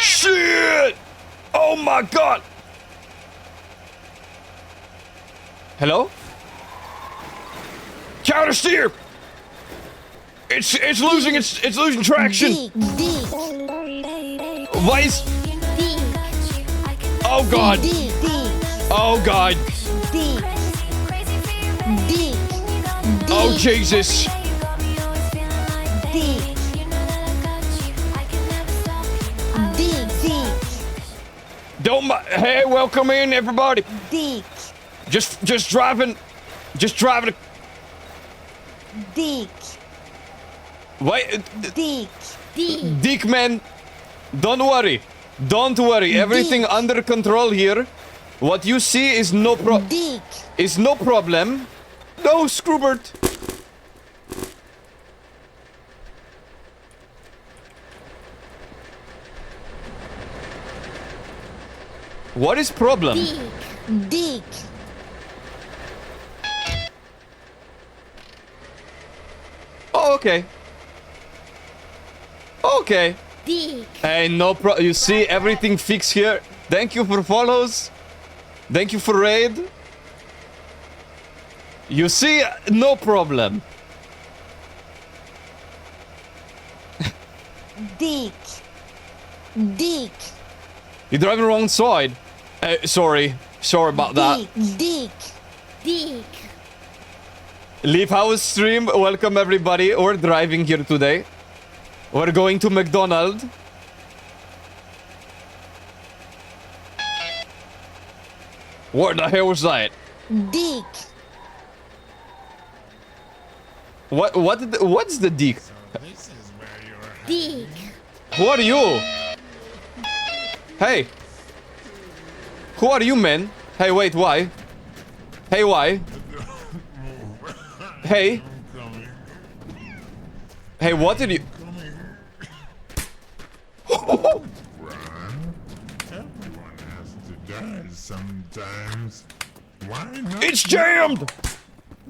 Shit! Oh my god! Hello? Counter steer! It's losing traction! Dick. Why is... Oh god! Dick. Oh god! Dick. Dick. Oh Jesus! Dick. Dick. Don't hey, welcome in everybody! Dick. Just driving... Just driving... Dick. Wait... Dick. Dick man, don't worry. Don't worry. Everything Dick. under control here. What you see is no Dick. problem. No, Scroobert. What is problem? Dick. Oh, okay. Okay. Dick. Hey, no pro. You see everything fixed here. Thank you for follows. Thank you for raid. You see, no problem. Dick. Dick. You're driving the wrong side. Sorry. Sorry about that. Dick. Dick. Leaf House stream. Welcome everybody. We're driving here today. We're going to McDonald's. What the hell was that? Dick. What's the dick? Dick. Who are you? Hey. Who are you, man? Hey, wait, why? Hey, why? Hey. Hey, what did you... Everyone has to die sometimes. Why not? It's jammed!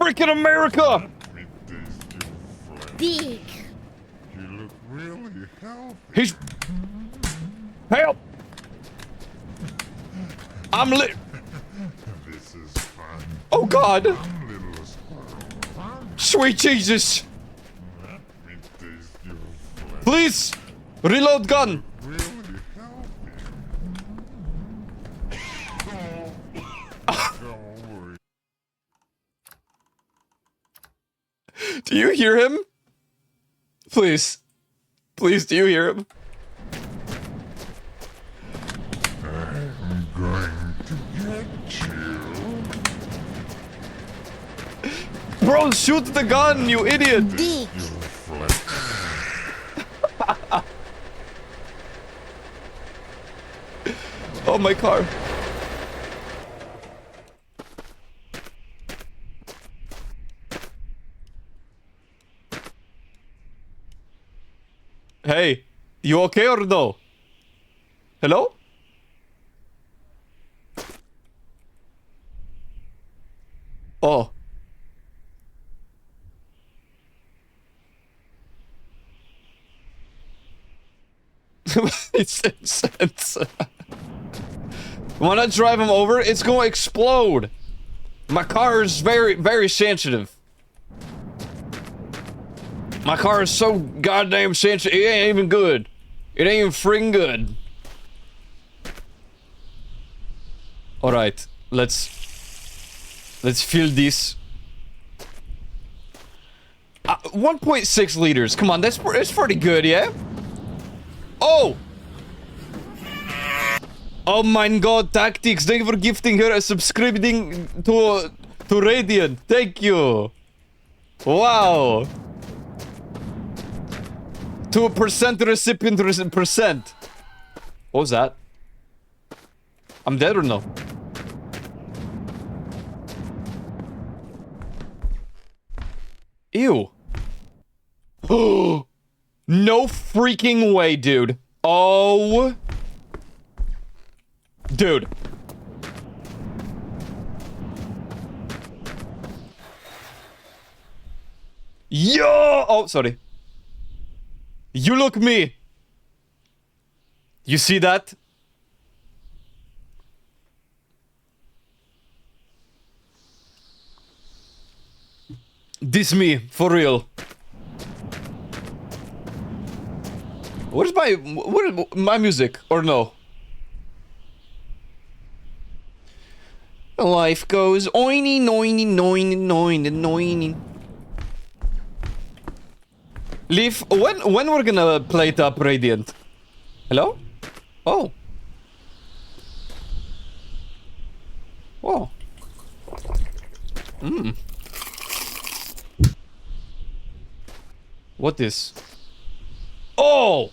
Freaking America! It tastes you flesh. Dick. You look really healthy. He's... Help! I'm lit... This is fun. Oh, God! Fun little squirrel. Fun. Sweet Jesus! Let me taste your flesh. Please! Reload gun! Really healthy. Don't worry. Do you hear him? Please. Please, do you hear him? I'm going to get you. Bro, shoot the gun, you idiot! Dick. Your flesh. Oh, my car. Hey, you okay or no? Hello? Oh. It's incense. When I drive him over, it's gonna explode. My car is very, very sensitive. My car is so goddamn sensitive. It ain't even good. It ain't even freaking good. All right, let's fill this. 1.6 liters. Come on, that's pretty good, yeah. Oh. Oh my God, Tactics! Thank you for gifting her a subscribing to Radiant. Thank you. Wow. 2% recipient percent. What was that? I'm dead or no? Ew. No freaking way, dude. Oh. Dude. Yo! Oh, sorry. You look me. You see that? This me, for real. What is my music, or no? Life goes oiny noiny noiny noiny noiny. Leaf, when we're gonna play it up, Radiant? Hello? Oh. Whoa. What is? Oh!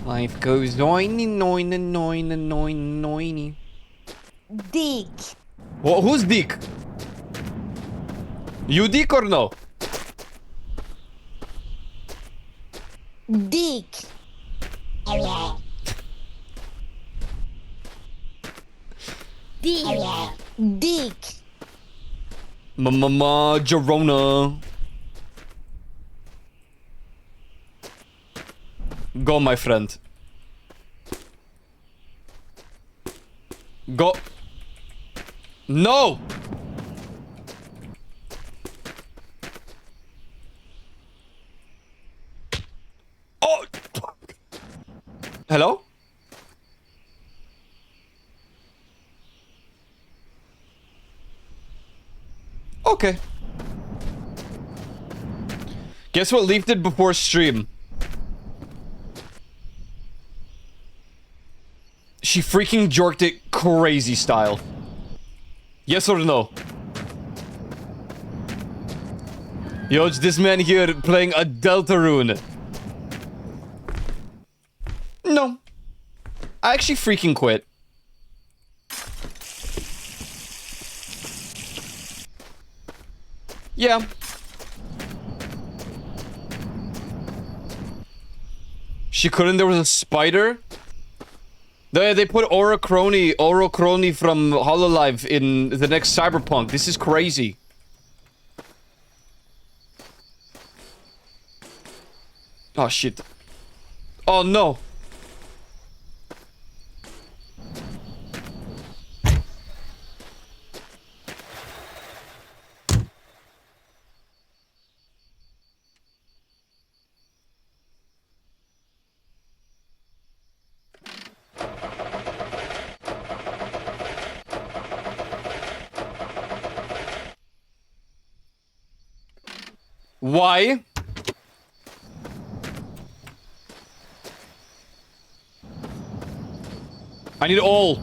Life goes noiny noiny noiny noiny noiny. Dick. Who's Dick? You Dick or no? Dick. Dick. Dick. Mama Jerona. Go, my friend. Go. No! Oh! Hello? Okay. Guess what Leaf did before stream? She freaking jorked it crazy style. Yes or no? Yo, it's this man here playing a Deltarune. No. I actually freaking quit. Yeah. She couldn't, there was a spider? They put Oro Crony from Hololive in the next Cyberpunk. This is crazy. Oh shit. Oh no. Why? I need all.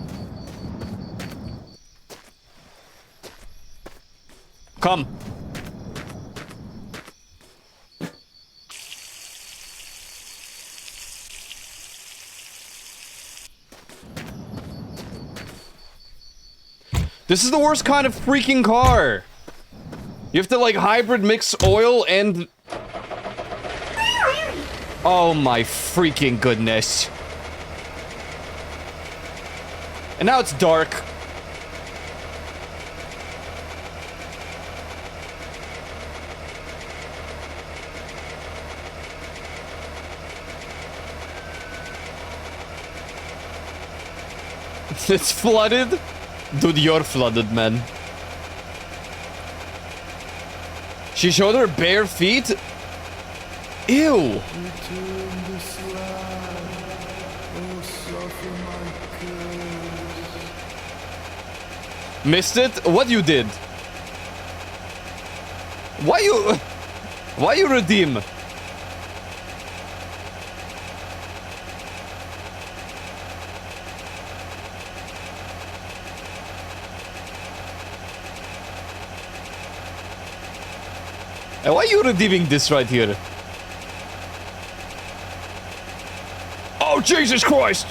Come. This is the worst kind of freaking car. You have to like hybrid mix oil and... Oh my freaking goodness. And now it's dark. It's flooded? Dude, you're flooded, man. She showed her bare feet? Ew. Missed it? What you did? Why you redeem? And why are you redeeming this right here? Oh, Jesus Christ!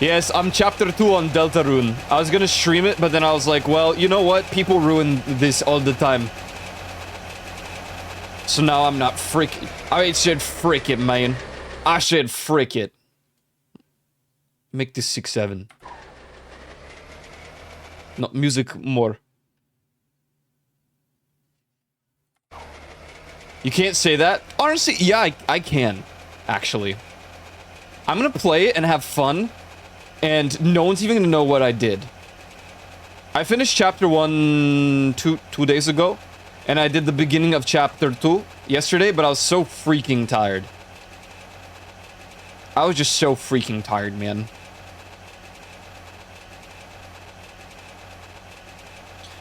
Yes, I'm chapter 2 on Deltarune. I was gonna stream it, but then I was like, well, you know what? People ruin this all the time. So now I'm not freaking. I said frick it, man. I said frick it. Make this 6-7. No, music more. You can't say that? Honestly, yeah, I can. Actually. I'm gonna play it and have fun. And no one's even gonna know what I did. I finished chapter 1 two days ago. And I did the beginning of chapter 2 yesterday, but I was so freaking tired. I was just so freaking tired, man.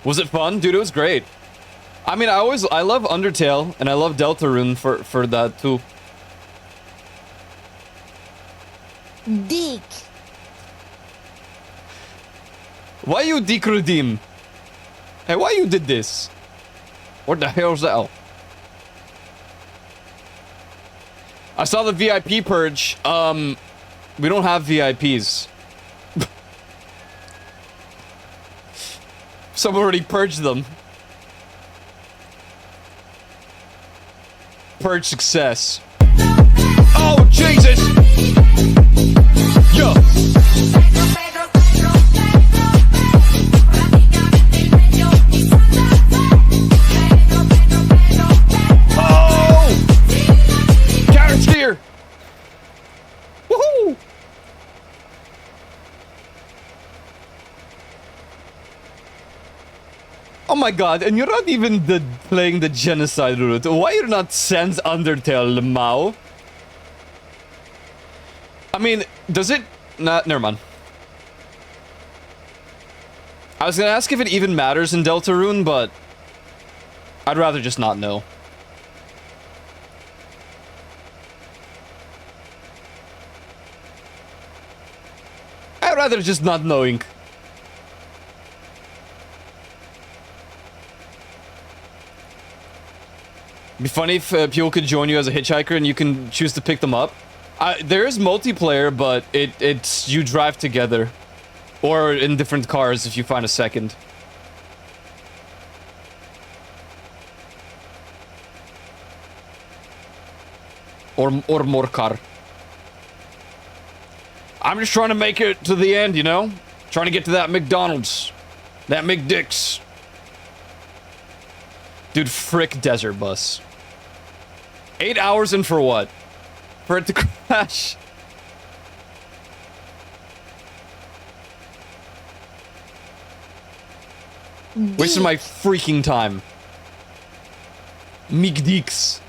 Was it fun? Dude, it was great. I mean, I love Undertale, and I love Deltarune for that too. Dick. Why you dick redeem? Hey, why you did this? What the hell's that? I saw the VIP purge. We don't have VIPs. Someone already purged them. Purge success. Oh, Jesus! Yo! Oh! Counter steer! Woohoo! Oh my god, and you're not even playing the genocide route. Why you're not Sans Undertale, Mao? I mean, does it... Nah, never mind. I was gonna ask if it even matters in Deltarune, but... I'd rather just not know. I'd rather just not knowing. It'd be funny if people could join you as a hitchhiker and you can choose to pick them up. There is multiplayer, but it's you drive together. Or in different cars if you find a second. Or more car. I'm just trying to make it to the end, you know? Trying to get to that McDonald's. That McDick's. Dude, frick Desert Bus. 8 hours in for what? For it to crash. Wasting my freaking time. McDick's.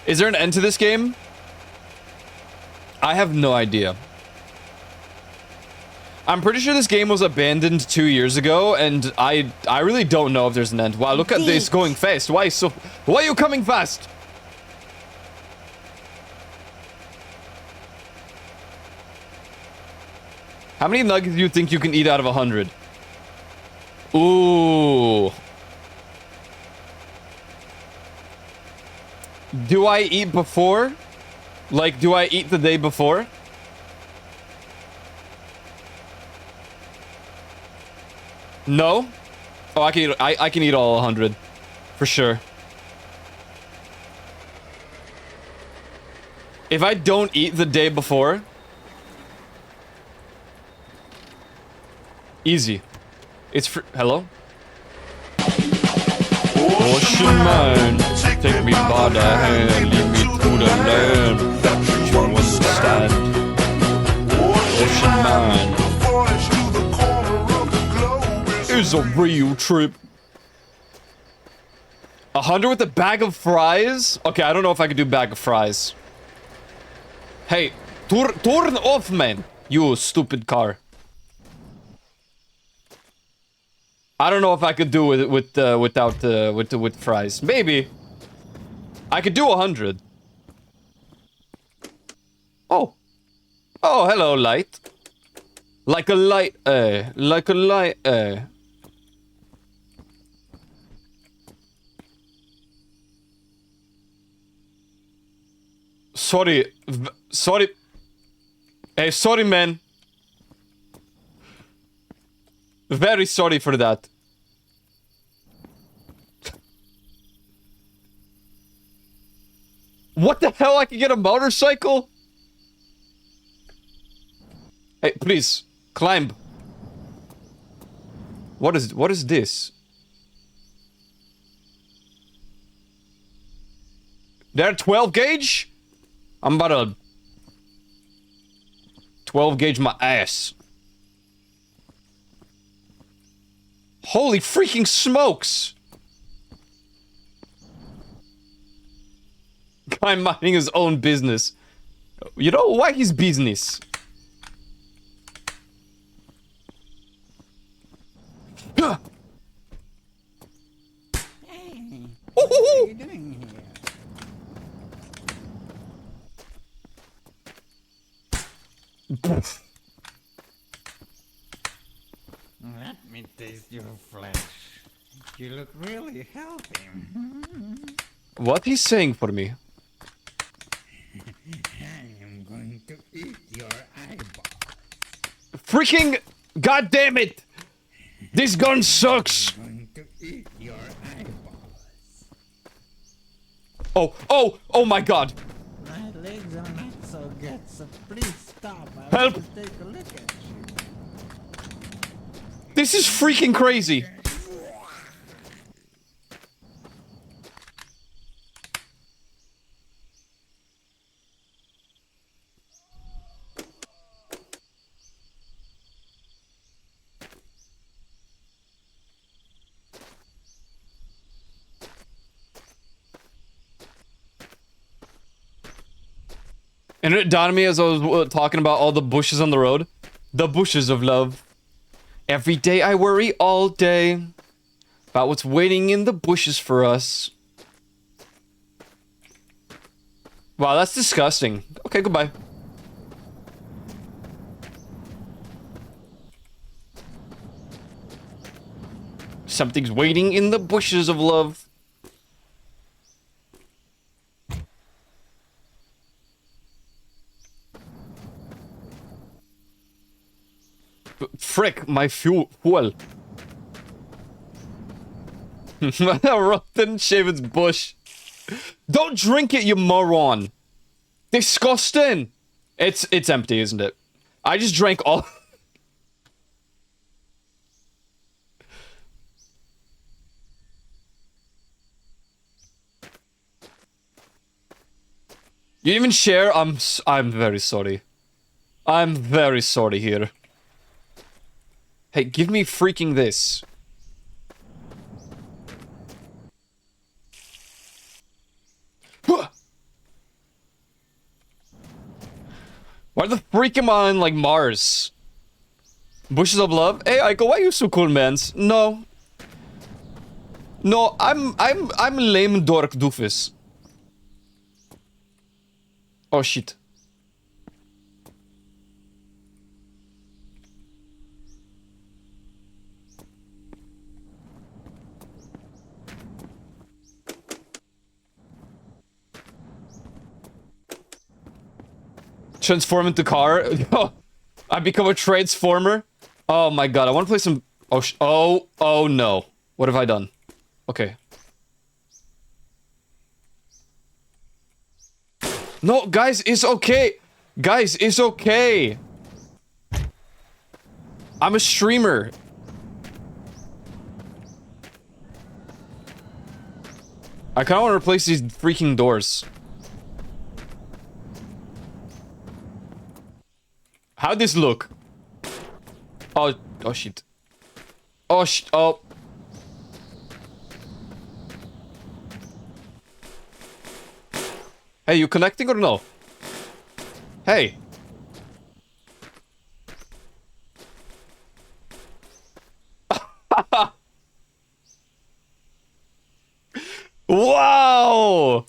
Is there an end to this game? I have no idea. I'm pretty sure this game was abandoned 2 years ago, and I really don't know if there's an end. Wow, look at this going fast. Why are you coming fast? How many nuggets do you think you can eat out of 100? Ooh. Do I eat before? Like, do I eat the day before? No? Oh, I can eat all 100. For sure. If I don't eat the day before... Easy. It's for... Hello? Ocean man, take me by the hand, lead me to the land that you understand. Ocean man. It's a real trip. 100 with a bag of fries? Okay, I don't know if I could do bag of fries. Hey, turn off, man. You stupid car. I don't know if I could do it with fries. Maybe. I could do 100. Oh. Oh, hello, light. Like a light, like a light, Sorry. Sorry. Hey, sorry, man. Very sorry for that. What the hell? I can get a motorcycle? Hey, please. Climb. What is this? They're 12 gauge? I'm about to 12 gauge my ass. Holy freaking smokes! Guy minding his own business. You know why he's business? Hey, what are you doing here? Let me taste your flesh. You look really healthy. What he's saying for me? I am going to eat your eyeball. Freaking god damn it! This gun sucks! Going to eat your eyeballs. Oh my god! My legs are not so good, so please stop. I Help. want to take a look at you. This is freaking crazy! And it dawned on me as I was talking about all the bushes on the road. The bushes of love. Every day I worry all day about what's waiting in the bushes for us. Wow, that's disgusting. Okay, goodbye. Something's waiting in the bushes of love. Frick, my fuel. Rotten shaven's bush. Don't drink it, you moron. Disgusting. It's empty, isn't it? I just drank all. You didn't even share? I'm very sorry. I'm very sorry here. Hey, give me freaking this. Why the freak am I on, like, Mars? Bushes of love? Hey, Aiko, why are you so cool, mans? No. No, I'm lame dork doofus. Oh, shit. Transform into car. I become a transformer. Oh my god, I want to play some. Oh no. What have I done? Okay. No, guys, it's okay. Guys, it's okay. I'm a streamer. I kind of want to replace these freaking doors. How'd this look? Oh shit. Oh. Hey, you connecting or no? Hey. Wow!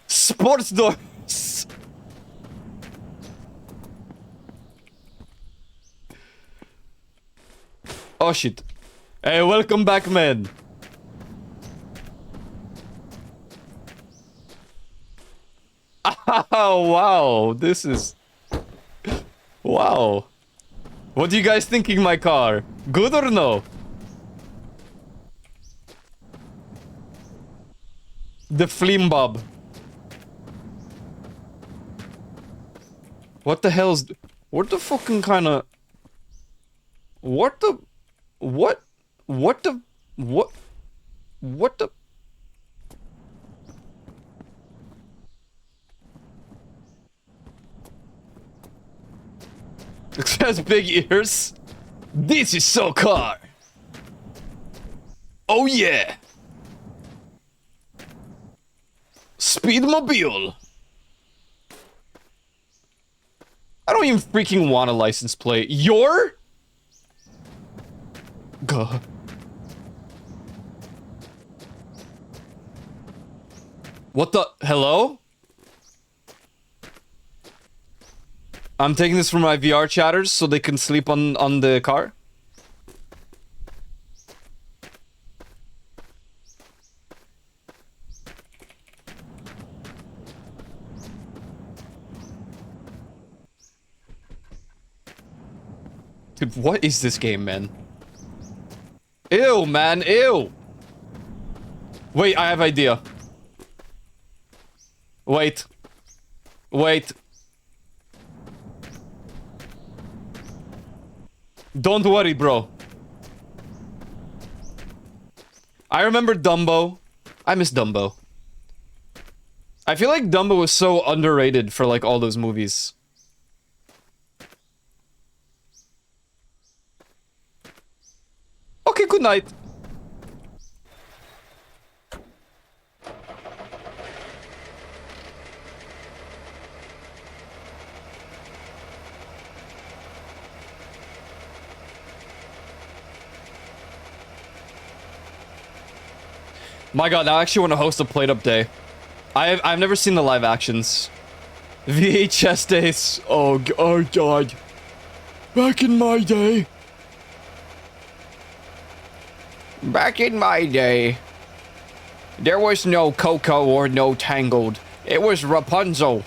Sports doors. Oh shit. Hey, welcome back, man. Oh, wow. This is... Wow. What do you guys thinking my car? Good or no? The Flimbob. What the hell's... What the fucking kind of... What the... What? What the... What? What the... It has big ears. This is so car. Oh yeah. Speedmobile. I don't even freaking want a license plate. Your? Gah. What the? Hello? I'm taking this from my VR chatters so they can sleep on the car. Dude, what is this game, man? Ew, man, ew! Wait, I have idea. Wait. Wait. Don't worry, bro. I remember Dumbo. I miss Dumbo. I feel like Dumbo was so underrated for, like, all those movies. Okay, good night. My god, I actually want to host a Plate Up Day. I've never seen the live actions. VHS days. Oh god. Back in my day. Back in my day. There was no Coco or no Tangled. It was Rapunzel.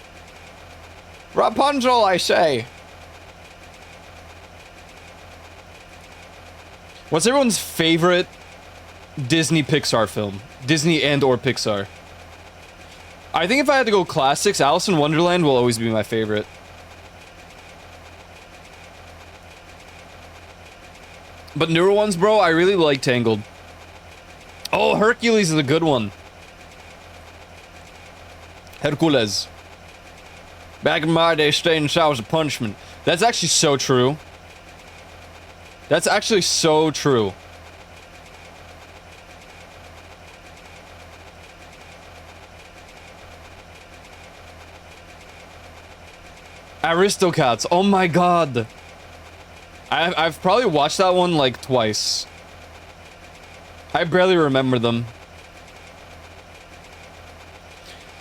Rapunzel, I say. What's everyone's favorite Disney Pixar film? Disney and or Pixar. I think if I had to go classics, Alice in Wonderland will always be my favorite. But newer ones, bro, I really like Tangled. Oh, Hercules is a good one. Hercules. Back in my day, staying inside was a punishment. That's actually so true. That's actually so true. Aristocats. Oh my god. I've probably watched that one like twice. I barely remember them.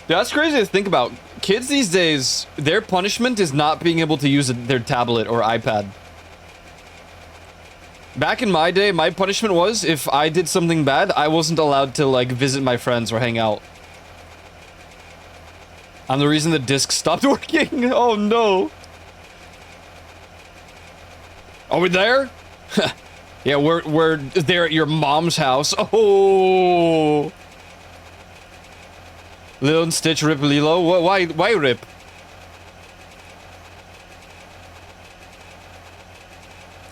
Yeah, that's crazy to think about. Kids these days, their punishment is not being able to use their tablet or iPad. Back in my day, my punishment was if I did something bad, I wasn't allowed to like visit my friends or hang out. I'm the reason the disc stopped working. Oh no. Are we there? Yeah, we're there at your mom's house. Oh. Lilo and Stitch rip Lilo. Why rip?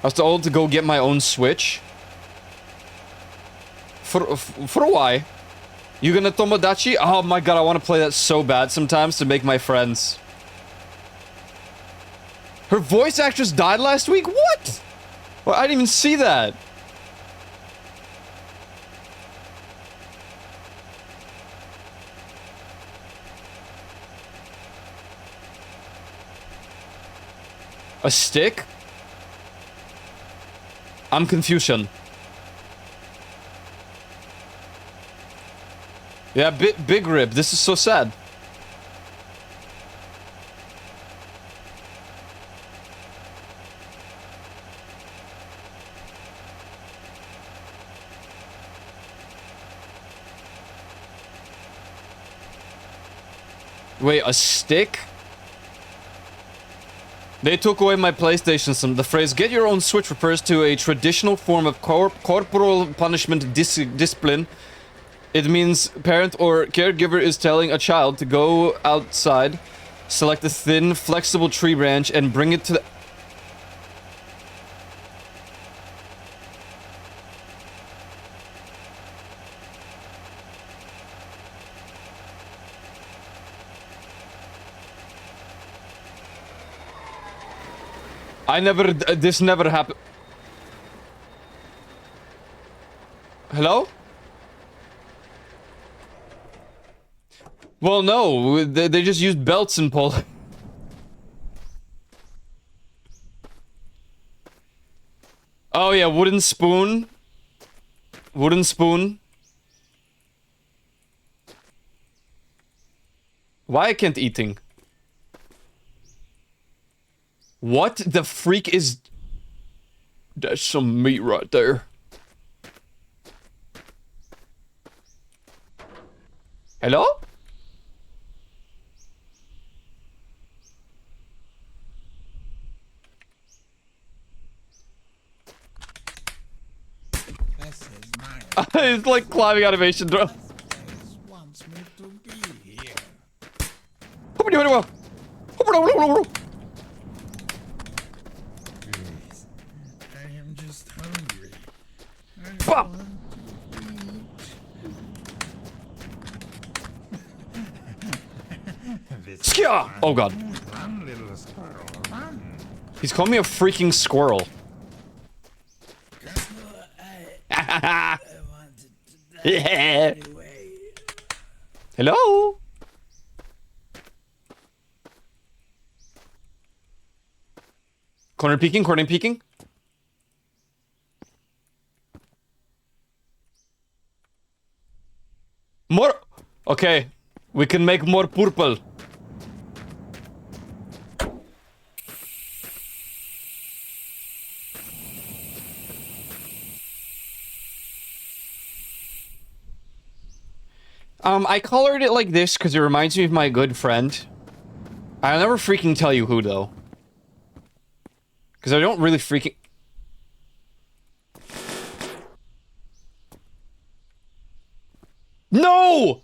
I was too old to go get my own Switch. For why? You gonna Tomodachi? Oh my god, I want to play that so bad sometimes to make my friends. Her voice actress died last week? What? Well, I didn't even see that. A stick? I'm Confucian. Yeah, big rib. This is so sad. Wait, a stick? They took away my PlayStation. The phrase "get your own Switch" refers to a traditional form of corporal punishment discipline. It means parent or caregiver is telling a child to go outside, select a thin, flexible tree branch, and bring it to the... this never happened. Hello? Well, no, they just used belts in Poland. Oh yeah, wooden spoon. Wooden spoon. Why I can't eating? What the freak is... That's some meat right there. Hello? This is mine. It's like climbing animation, bro. This wants me to be here. Please. I am just hungry. I Bop. want to eat. This Skia! Oh god. Run, little squirrel, run. He's calling me a freaking squirrel. Hello? Corner peeking, corner peeking. More. Okay, we can make more purple. I colored it like this because it reminds me of my good friend. I'll never freaking tell you who, though. Because I don't really freaking... No!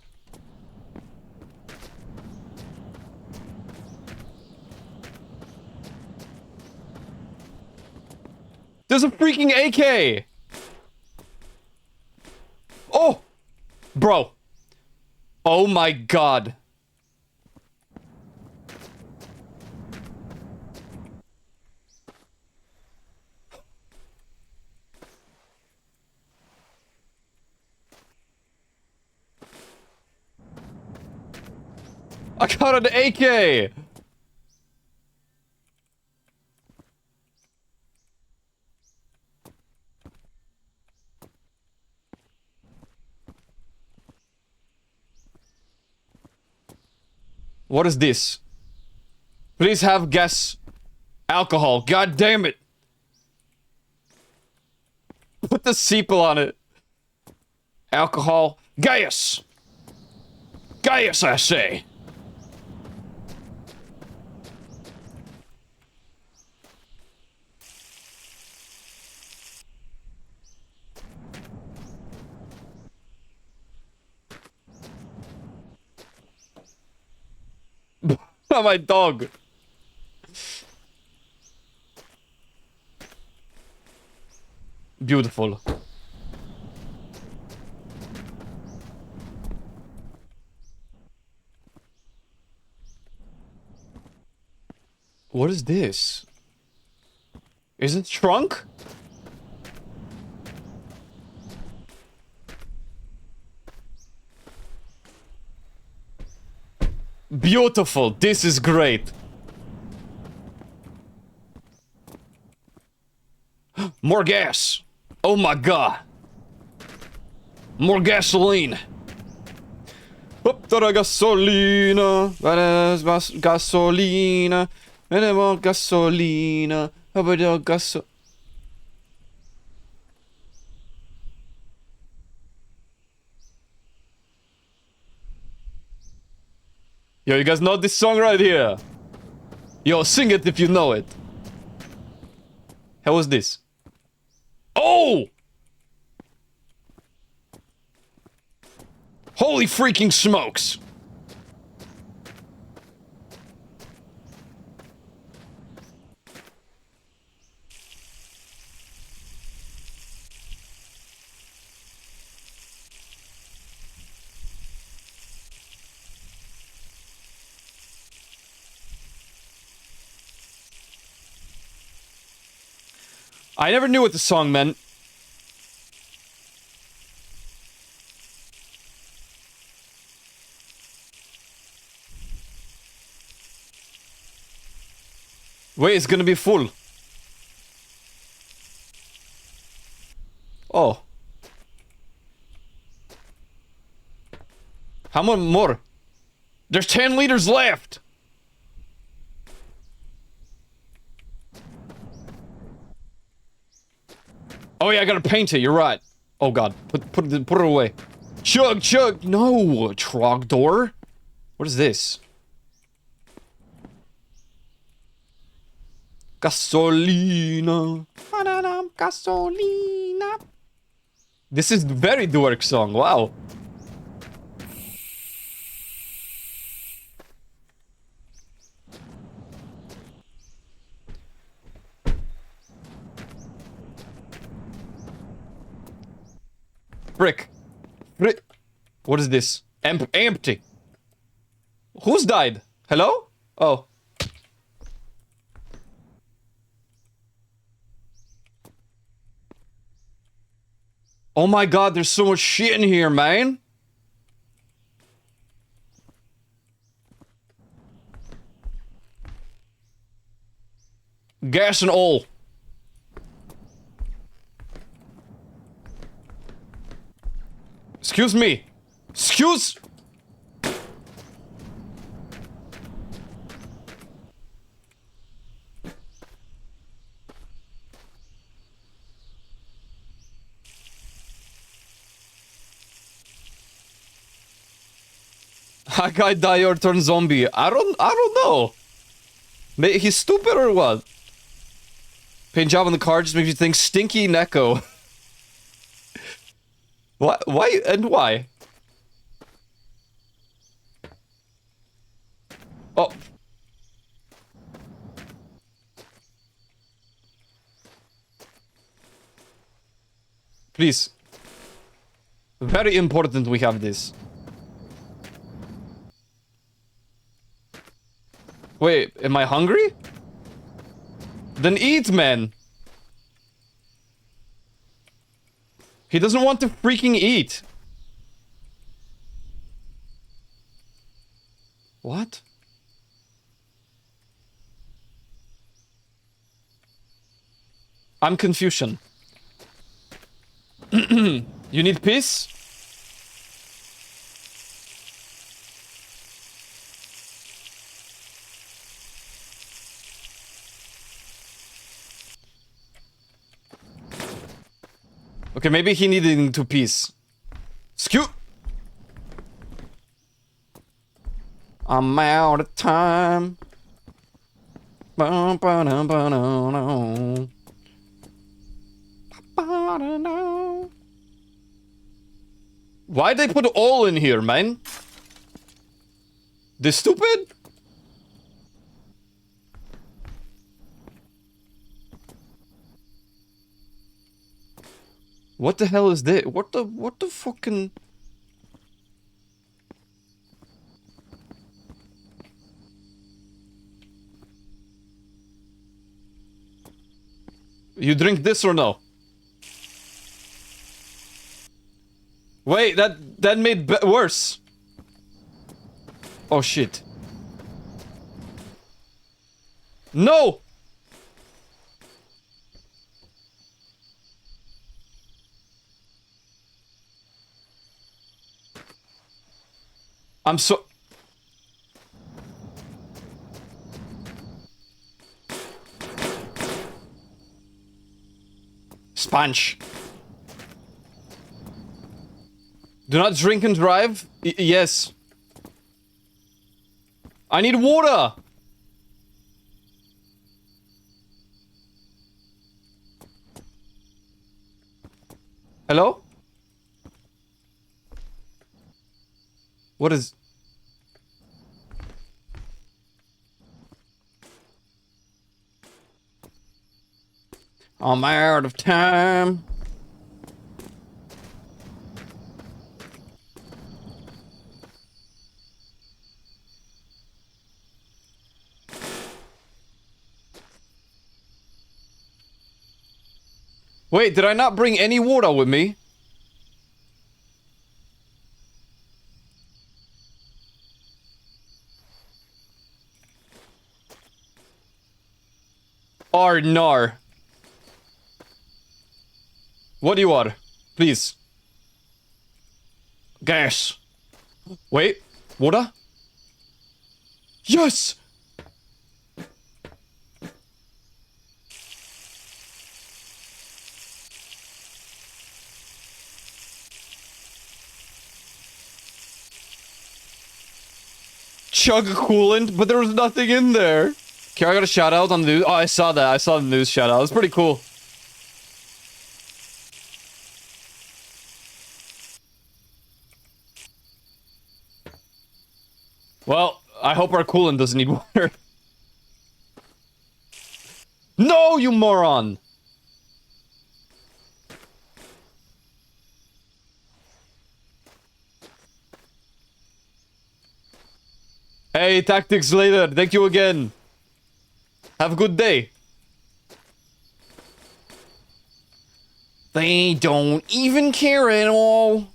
There's a freaking AK! Oh! Bro. Oh my god. I got an AK! What is this? Please have gas. Alcohol. God damn it. Put the sequel on it. Alcohol. Gas. Gas, I say. My dog. Beautiful. What is this? Is it trunk? Beautiful. This is great. More gas. Oh my god. More gasoline. Optara gasolina. Gasolina. More gasolina. Gaso. Yo, you guys know this song right here? Yo, sing it if you know it. How was this? Oh! Holy freaking smokes! I never knew what the song meant. Wait, it's gonna be full. Oh. How much more? There's 10 liters left. Oh yeah, I gotta paint it. You're right. Oh god, put it away. Chug, chug. No, Trogdor. What is this? Gasolina. Gasolina. This is very Dwerg song. Wow. Frick. Frick. What is this? Empty. Who's died? Hello? Oh. Oh my god, there's so much shit in here, man. Gas and all. Excuse me. Excuse. That guy die or turn zombie. I don't know. He's stupid or what? Paint job on the car just makes you think Stinky Neko. What? Why? And why? Oh. Please. Very important we have this. Wait, am I hungry? Then eat, man. He doesn't want to freaking eat. What? I'm Confucian. You need peace? Okay, maybe he needed to peace. Scoot! I'm out of time. Why'd they put all in here, man? They stupid? What the hell is this? What the fucking... You drink this or no? Wait, that made worse. Oh shit. No! I'm so... Sponge. Do not drink and drive? Yes. I need water! Hello? What is... I'm out of time. Wait, did I not bring any water with me? Nar. What do you want? Please. Gas. Wait. Water? Yes! Chug coolant, but there was nothing in there. Okay, I got a shout out on the news. Oh, I saw that. I saw the news shout out. It was pretty cool. Well, I hope our coolant doesn't need water. No, you moron! Hey, Tactics later. Thank you again. Have a good day. They don't even care at all.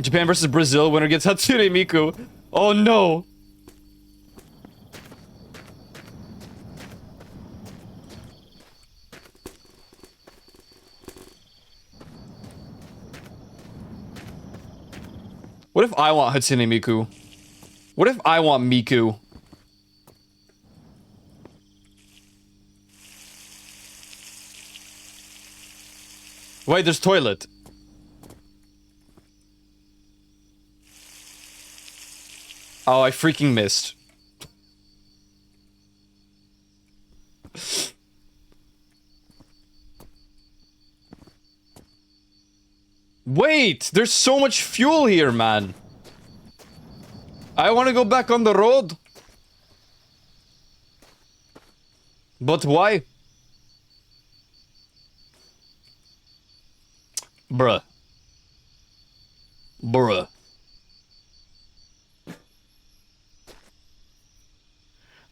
Japan versus Brazil. Winner gets Hatsune Miku. Oh no. What if I want Hatsune Miku? What if I want Miku? Wait, there's toilet. Oh, I freaking missed. Wait, there's so much fuel here, man. I want to go back on the road. But why? Bruh. Bruh.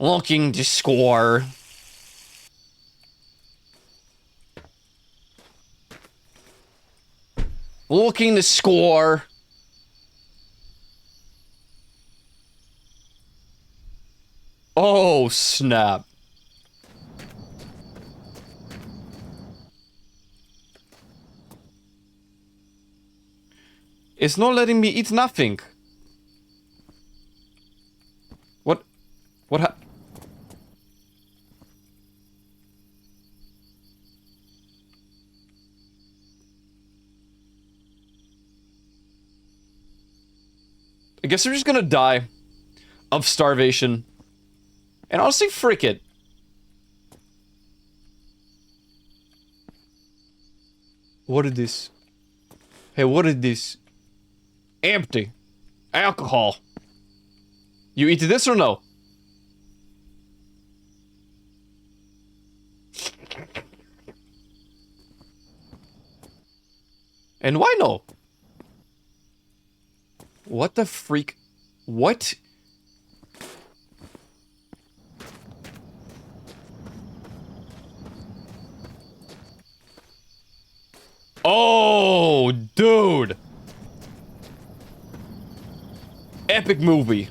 Looking to score. Looking to score. Oh, snap. It's not letting me eat nothing. What happened? I guess we're just gonna die of starvation. And honestly, frick it. What is this? Hey, what is this? Empty. Alcohol. You eat this or no? And why no? What the freak? What? Oh, dude. Epic movie.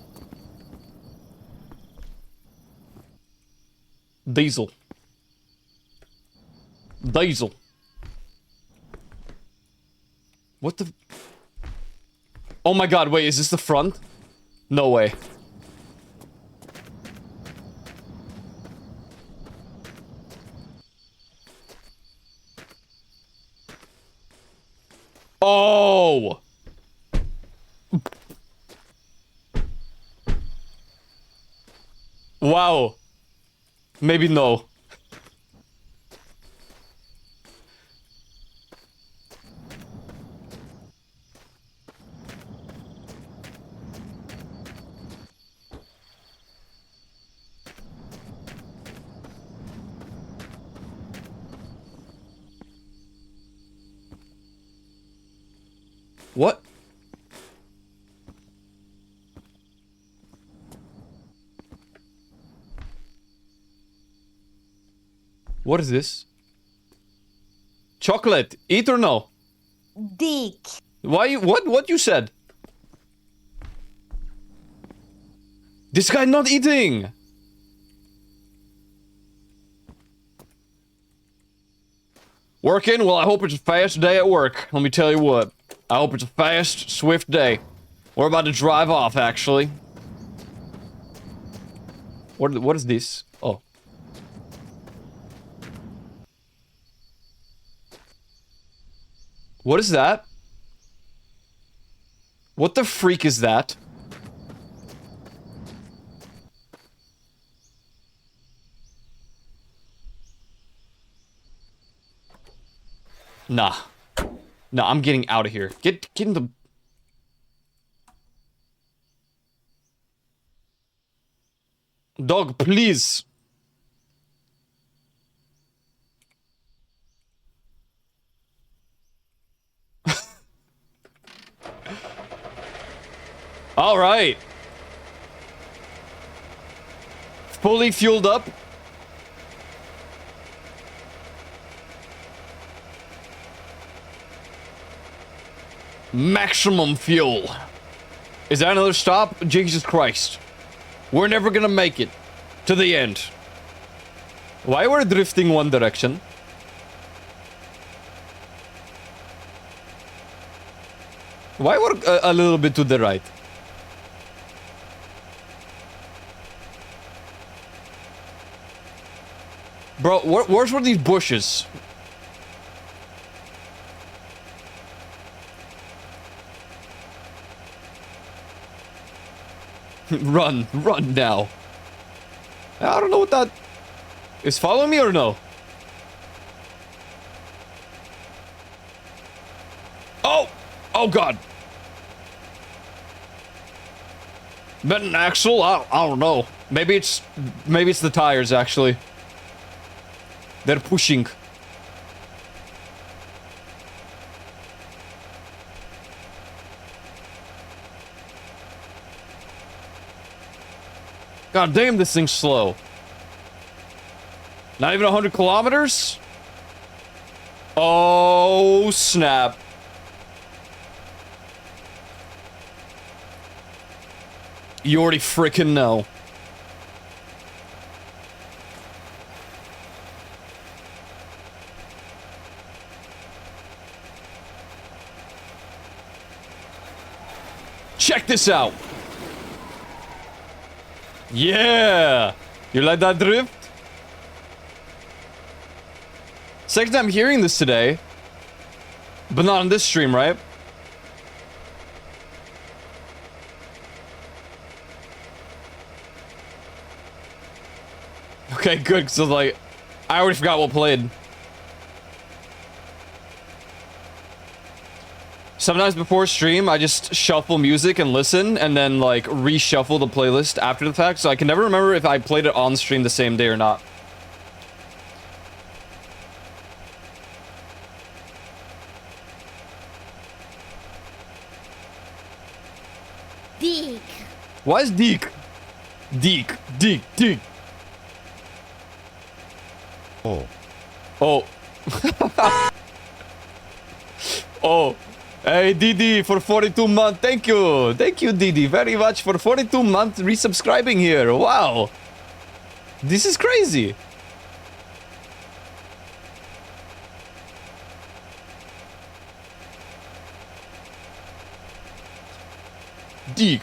Diesel. Diesel. What the... Oh my god, wait, is this the front? No way. Oh! Wow. Maybe no. What? What is this? Chocolate. Eat or no? Dick. Why you, what you said? This guy not eating. Working? Well, I hope it's a fast day at work. Let me tell you what. I hope it's a fast, swift day. We're about to drive off, actually. What is this? Oh. What is that? What the freak is that? Nah. Nah, I'm getting out of here. Get in the... Dog, please. All right. Fully fueled up. Maximum fuel. Is that another stop? Jesus Christ. We're never gonna make it to the end. Why we're drifting one direction? Why we're a little bit to the right? Bro, where's these bushes? Run now. I don't know what that is. Following me or no? Oh God. But an axle? I don't know. Maybe it's the tires actually. They're pushing. God damn, this thing's slow. Not even 100 kilometers? Oh, snap. You already frickin' know. Check this out. Yeah. You like that drift? Second time hearing this today. But not on this stream, right? Okay, good, so like, I already forgot what played. Sometimes before stream, I just shuffle music and listen, and then like, reshuffle the playlist after the fact, so I can never remember if I played it on stream the same day or not. Dick. Why is Deek? Deek. Oh. Oh. Oh. Hey, Didi, for 42 months. Thank you. Thank you, Didi, very much for 42 months resubscribing here. Wow. This is crazy. Deek.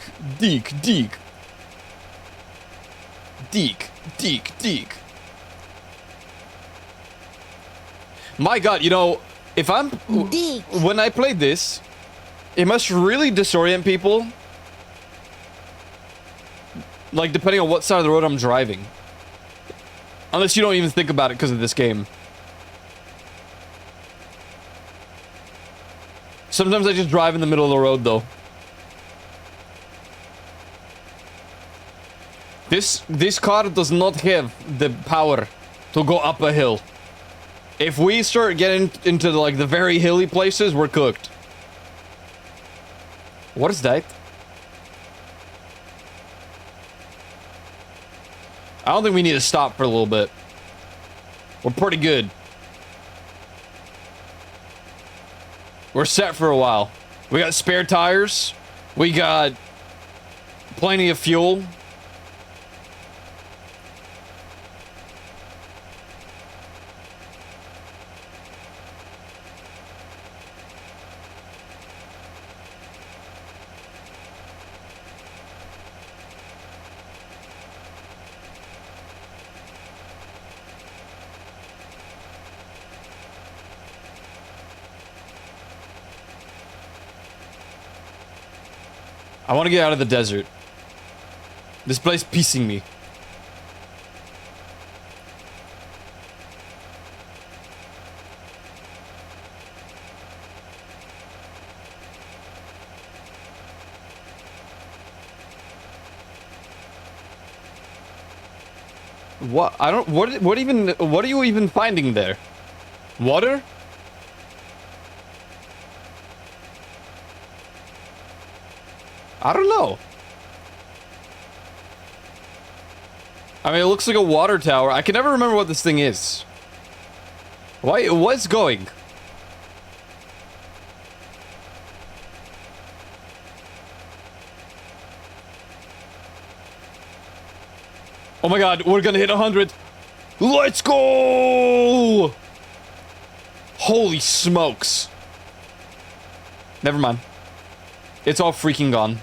My God, you know, If I'm... Dig. When I played this, it must really disorient people. Like, depending on what side of the road I'm driving. Unless you don't even think about it because of this game. Sometimes I just drive in the middle of the road, though. This car does not have the power to go up a hill. If we start getting into like the very hilly places, we're cooked. What is that? I don't think we need to stop for a little bit. We're pretty good. We're set for a while. We got spare tires. We got plenty of fuel. I want to get out of the desert. This place piecing me. What? I don't... What even... What are you even finding there? Water? I don't know. I mean, it looks like a water tower. I can never remember what this thing is. Why? What's going? Oh my god, we're gonna hit 100. Let's go! Holy smokes. Never mind. It's all freaking gone.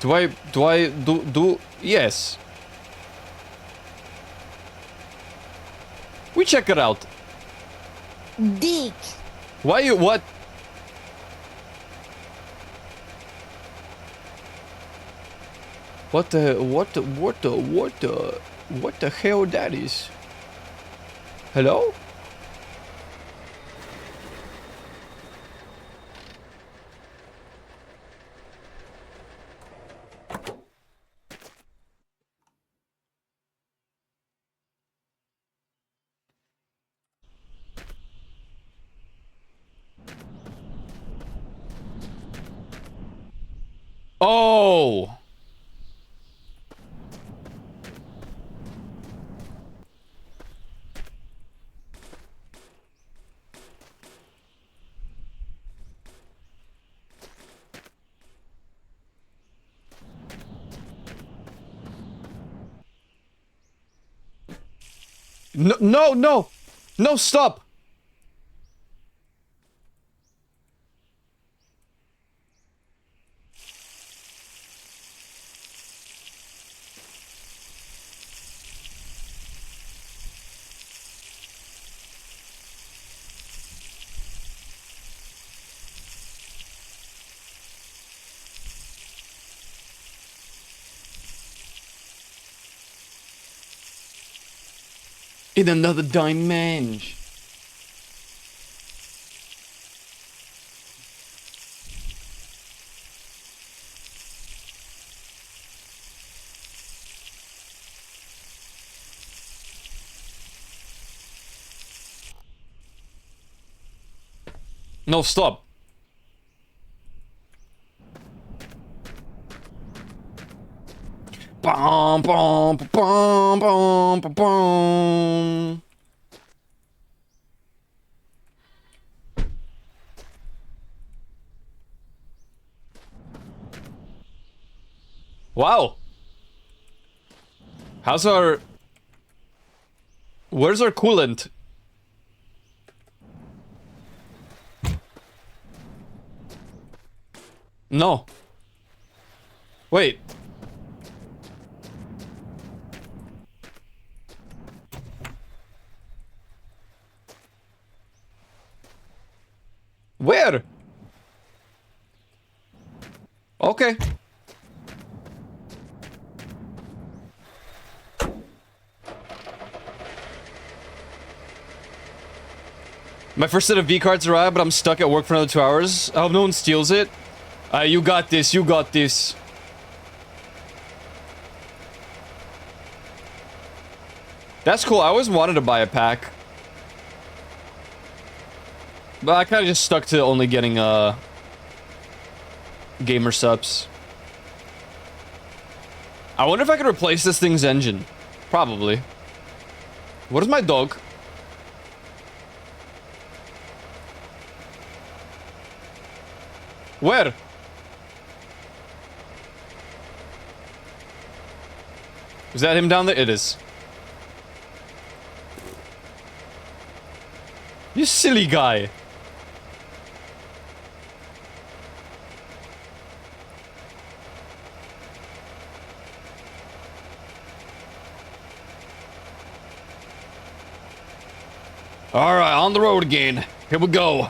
Do yes. We check it out. Dig. Why you what? What the hell that is? Hello? Oh! No, no, no! No, stop! In another dimension. No, stop. Bum, bum, bum, bum, bum, bum. Wow. How's our... Where's our coolant? No. Wait. Where? Okay. My first set of V cards arrived, but I'm stuck at work for another 2 hours. I hope no one steals it. You got this, you got this. That's cool. I always wanted to buy a pack. But I kind of just stuck to only getting, gamer subs. I wonder if I could replace this thing's engine. Probably. What is my dog? Where? Is that him down there? It is. You silly guy. Alright, on the road again. Here we go.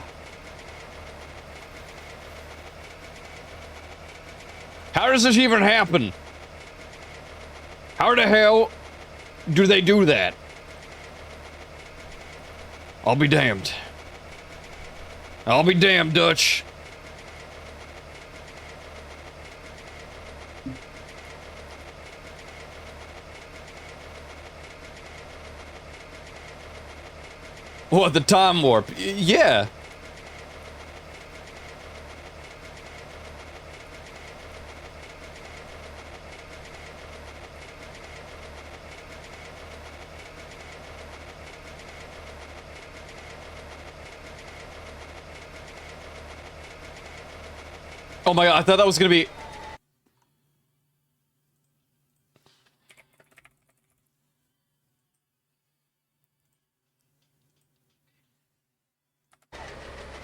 How does this even happen? How the hell do they do that? I'll be damned. I'll be damned, Dutch. What, the time warp? Yeah. Oh my god, I thought that was gonna be...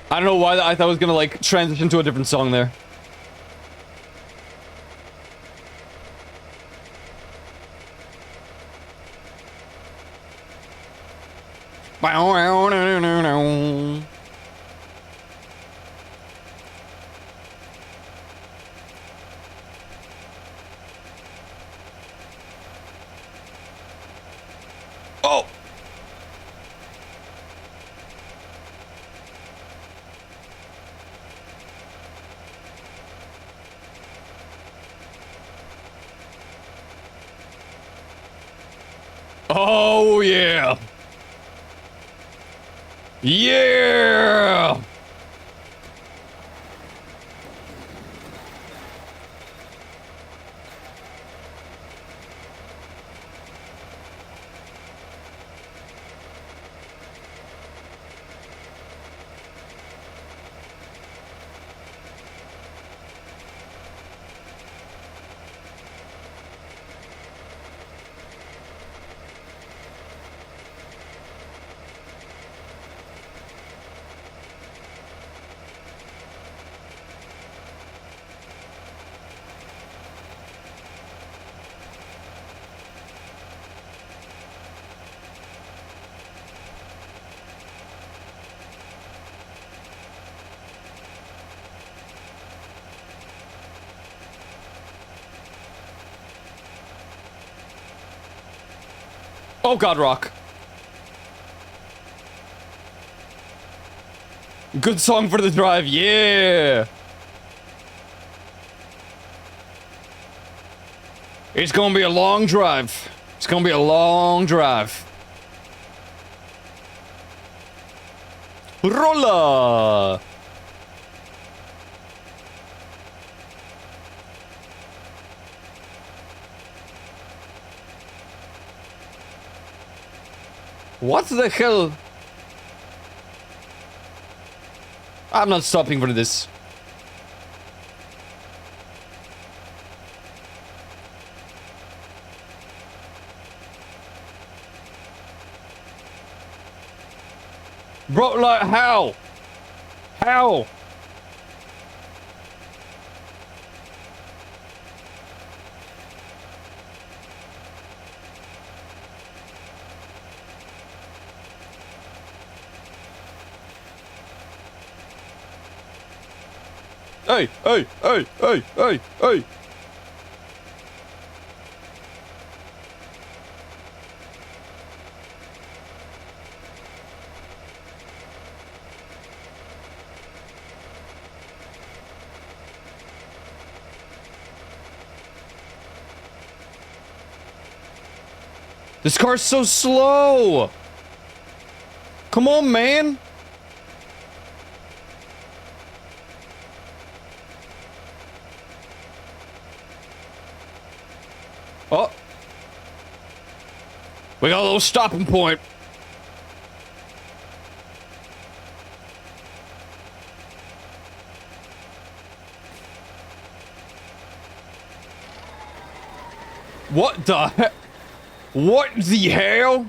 I don't know why I thought I was gonna, like, transition to a different song there. Oh! Oh, yeah! Yeah! Oh god, Rock. Good song for the drive, yeah! It's gonna be a long drive. It's gonna be a long drive. Rolla! What the hell? I'm not stopping for this. Bro, like, how? How? Hey, hey, hey, hey, hey, hey. This car's so slow. Come on, man. Oh. We got a little stopping point. What the heck? What the hell?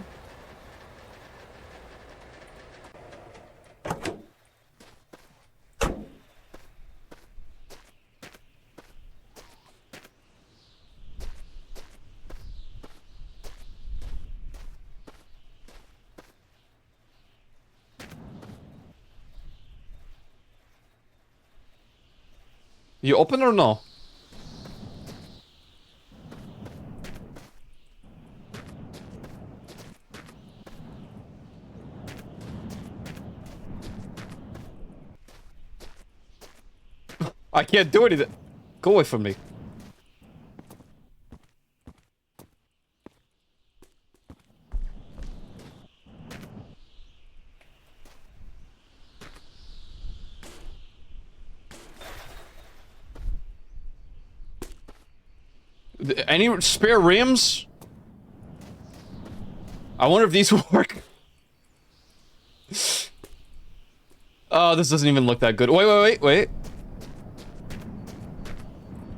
You open or no? I can't do anything. Go away from me. Any spare rims? I wonder if these will work. Oh, this doesn't even look that good. Wait, wait, wait, wait.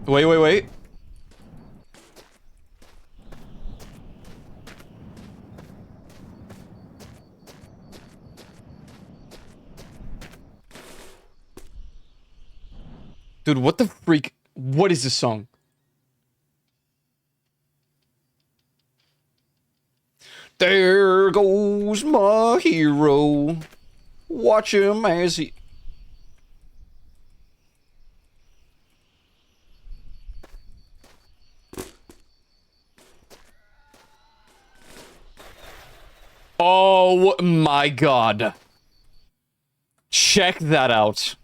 Wait, wait, wait. Dude, what the freak? What is this song? There goes my hero. Watch him as he... Oh my god. Check that out.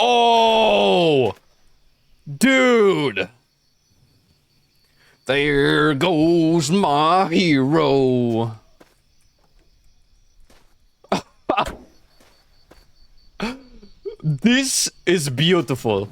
Oh! Dude! There goes my hero. This is beautiful.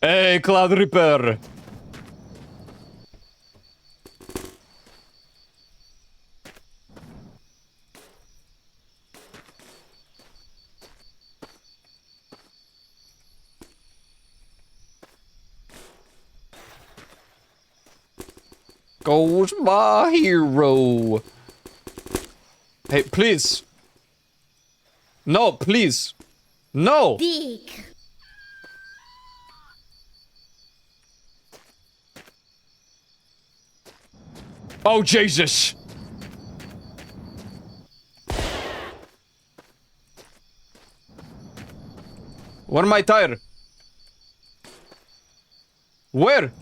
Hey, Cloud Reaper. Goes my hero. Hey, please. No, please. No. Dick. Oh, Jesus. What am I tired? Where?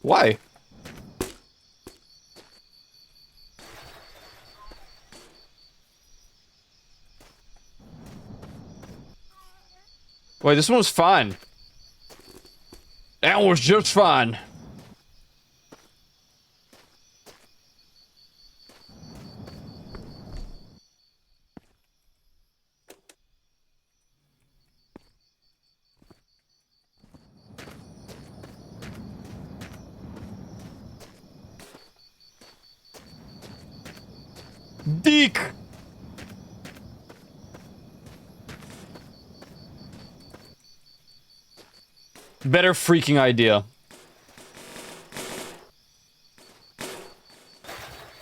Why? Wait, this one was fine. That was just fine. Dick! Better freaking idea.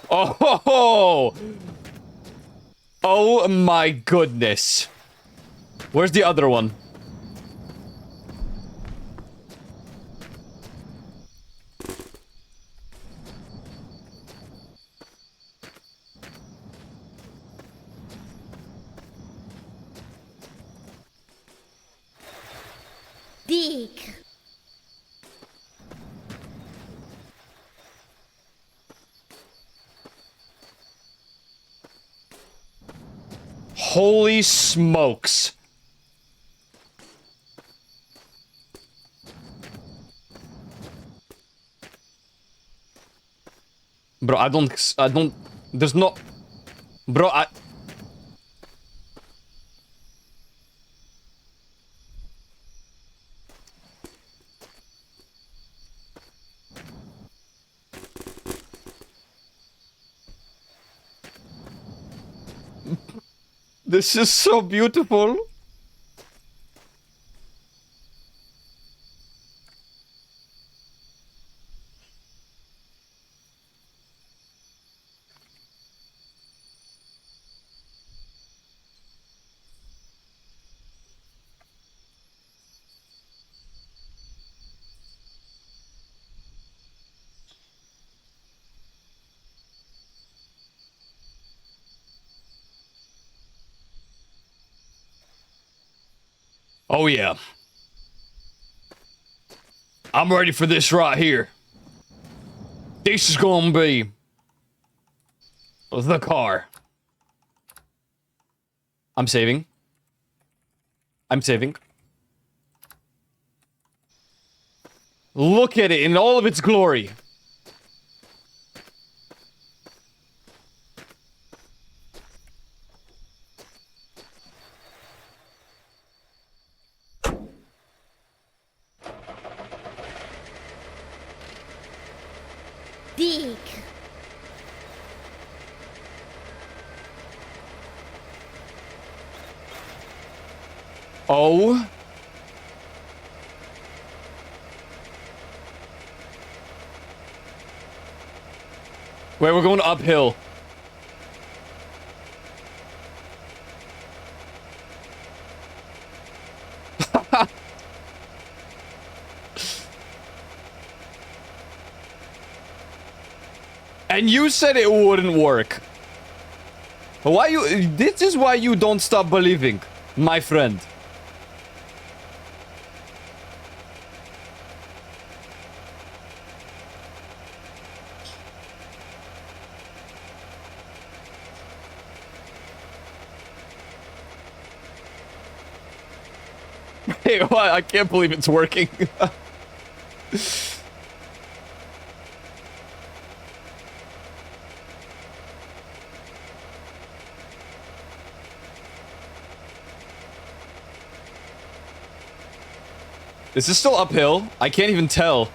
Oh ho ho! Oh my goodness. Where's the other one? Dick. Holy smokes. Bro, I don't, there's no, bro, this is so beautiful. Oh yeah. I'm ready for this right here. This is gonna be the car. I'm saving. I'm saving. Look at it in all of its glory. Dick. Oh. Wait, we're going uphill. And you said it wouldn't work. Why you? This is why you don't stop believing, my friend. Hey, what? I can't believe it's working. Is this still uphill? I can't even tell.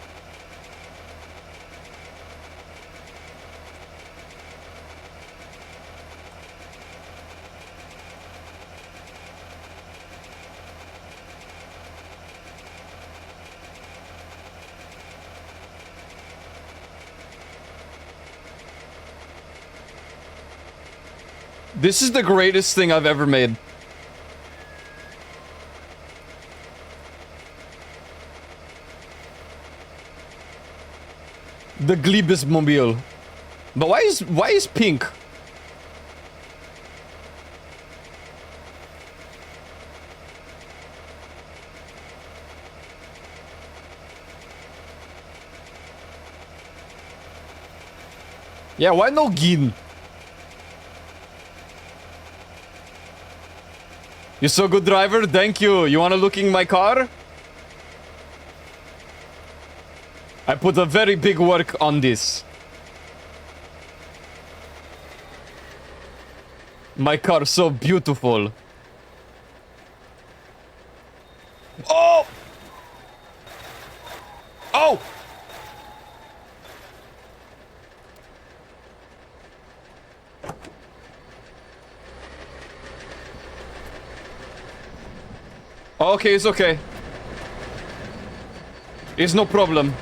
This is the greatest thing I've ever made. The Glebesmobile. But why is pink? Yeah, why no Gin? You're so good, driver. Thank you. You wanna look in my car? I put a very big work on this. My car so beautiful. Oh! Oh! Okay, it's okay. It's no problem.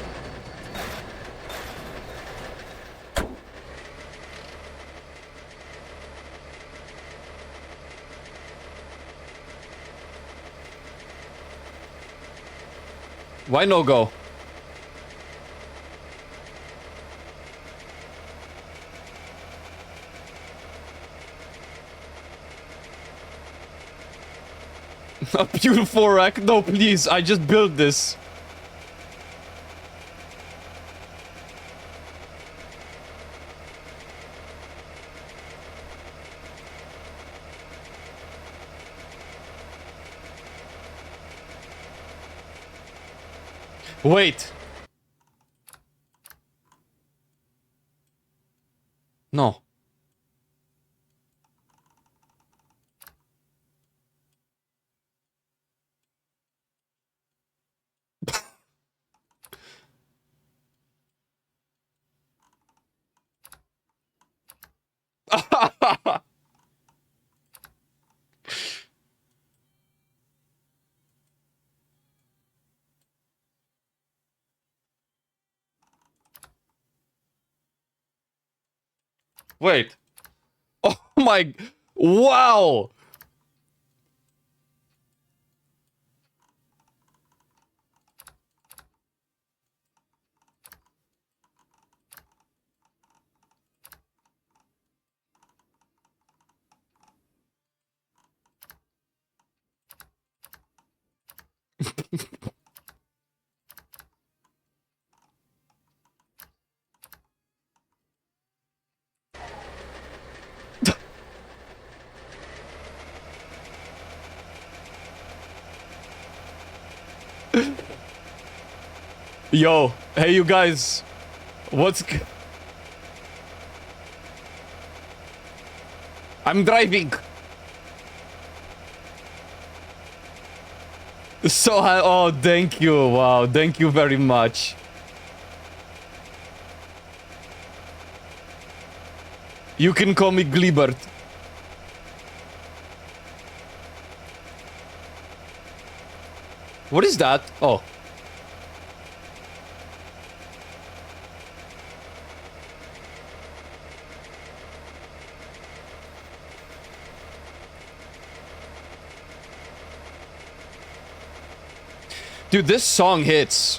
Why no go? A beautiful rack? No, please. I just built this. Wait. No. Wait. Oh my... Wow! Yo, hey you guys. I'm driving. So high. Oh, thank you. Wow, thank you very much. You can call me Glibert. What is that? Oh. Dude, this song hits.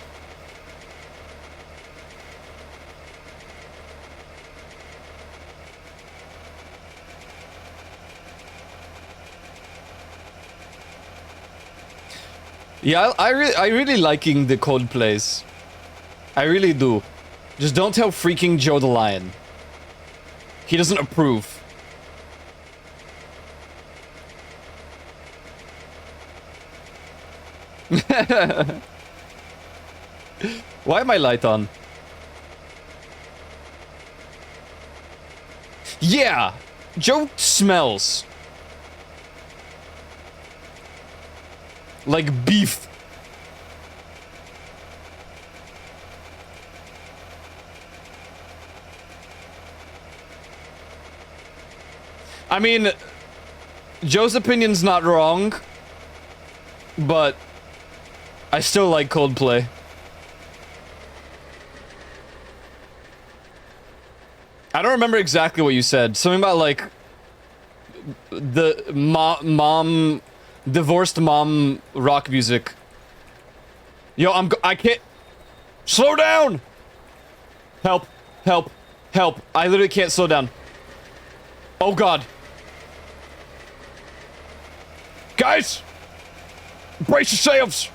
Yeah, I really liking the Coldplays. I really do. Just don't tell freaking Joe the Lion. He doesn't approve. Why am my light on? Yeah! Joe smells. Like beef. I mean, Joe's opinion's not wrong, but I still like Coldplay. I don't remember exactly what you said. Something about like the mom divorced mom rock music. Yo, I can't slow down. Help, help, help. I literally can't slow down. Oh god. Guys, brace yourselves.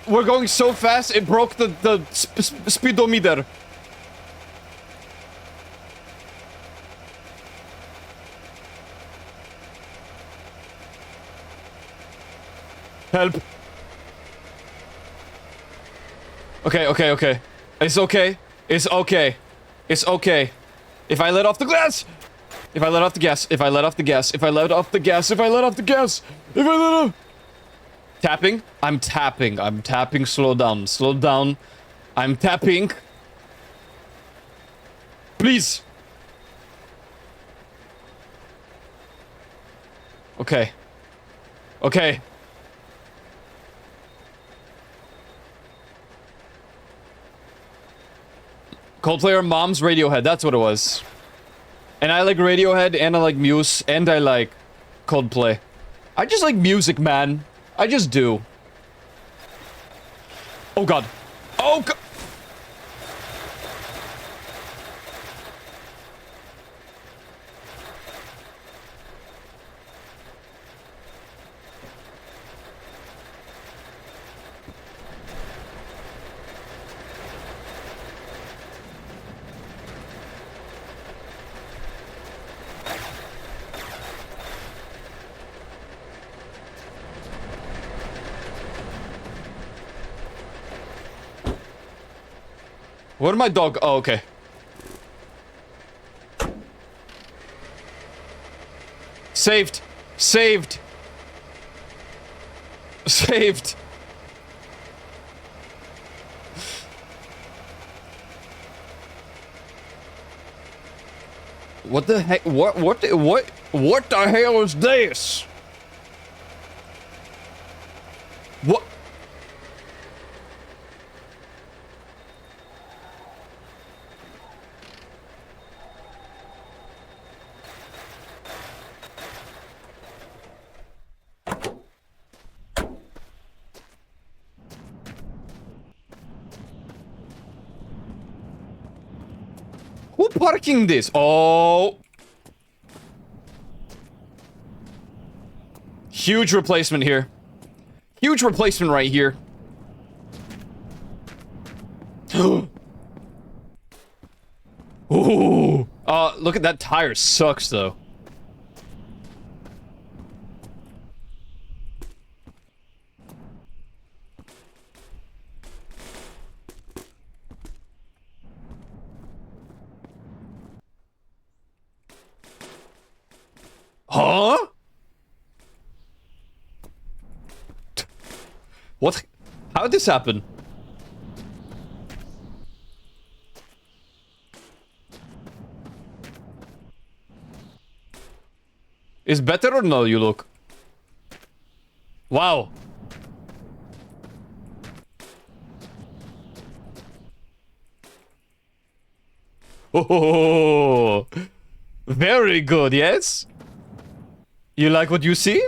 We're going so fast, it broke the speedometer. Help. Okay. It's okay. It's okay. It's okay. If I let off the gas! If I let off the gas. If I let off the gas. If I let off the gas. If I let off the gas. If I let off... Tapping? I'm tapping. I'm tapping. Slow down. Slow down. I'm tapping. Please. Okay. Okay. Coldplay or Mom's Radiohead, that's what it was. And I like Radiohead, and I like Muse, and I like Coldplay. I just like music, man. I just do. Oh god. Oh god. What did my dog? Oh, okay. Saved. Saved. Saved. What the heck? What the hell is this? What? Who parking this? Oh. Huge replacement here. Huge replacement right here. Ooh. Look at that tire. Sucks, though. Huh? What? How did this happen? Is better or no, you look? Wow. Oh, very good, yes? You like what you see?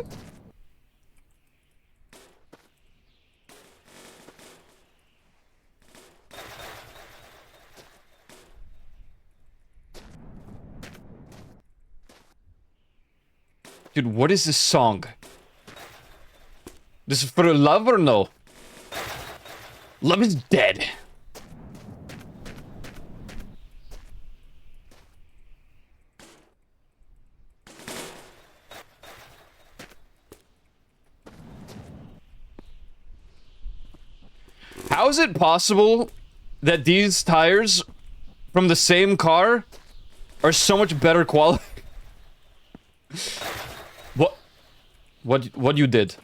Dude, what is this song? This is for love or no? Love is dead. How is it possible that these tires from the same car are so much better quality? What you did?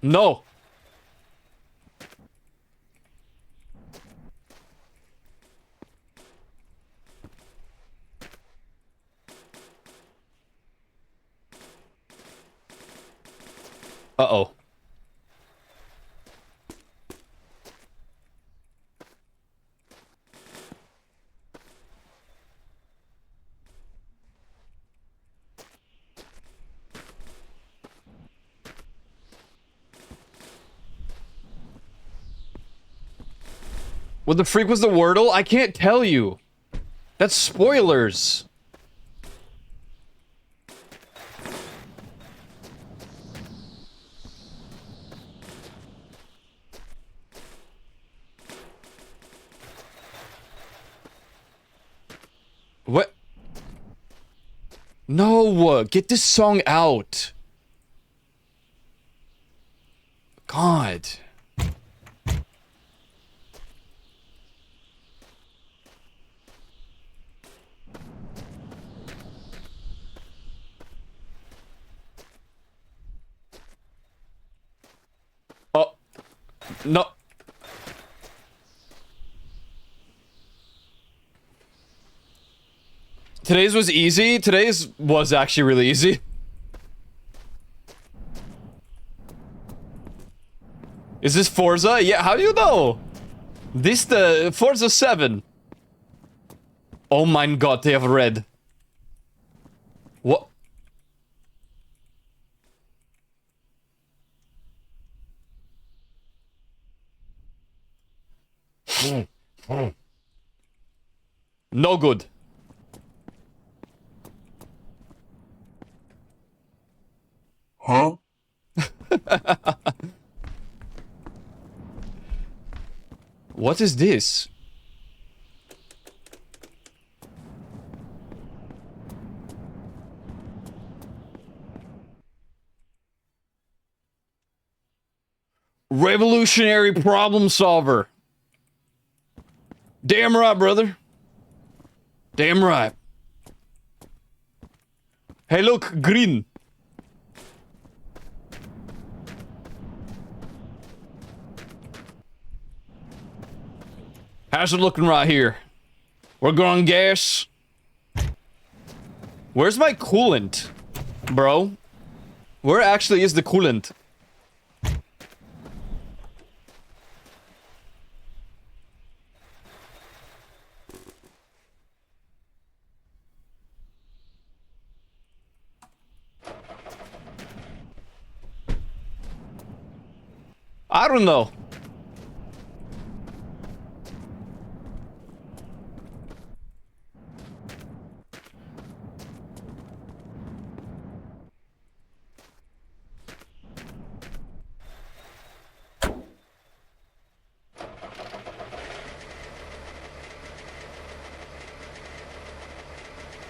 No. Uh-oh. What the freak was the Wordle? I can't tell you. That's spoilers. What? No, get this song out. God. Oh. No. Today's was easy. Today's was actually really easy. Is this Forza? Yeah, how do you know? This the Forza 7. Oh my god, they have red. What? No good. Huh? What is this? Revolutionary problem solver. Damn right, brother. Damn right. Hey, look, green. How's it looking right here? We're going gas. Where's my coolant, bro? Where actually is the coolant? I don't know.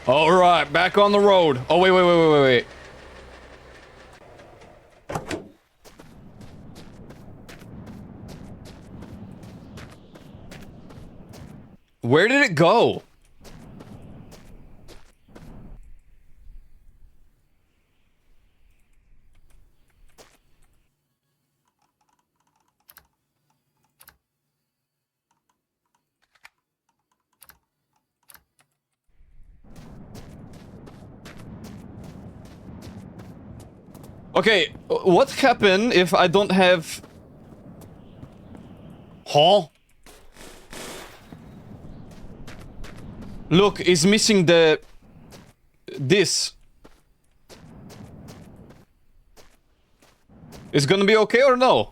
All right, back on the road. Oh, wait. Where did it go? Okay, what happen if I don't have... Huh? Look, it's missing the... This. Is gonna be okay or no?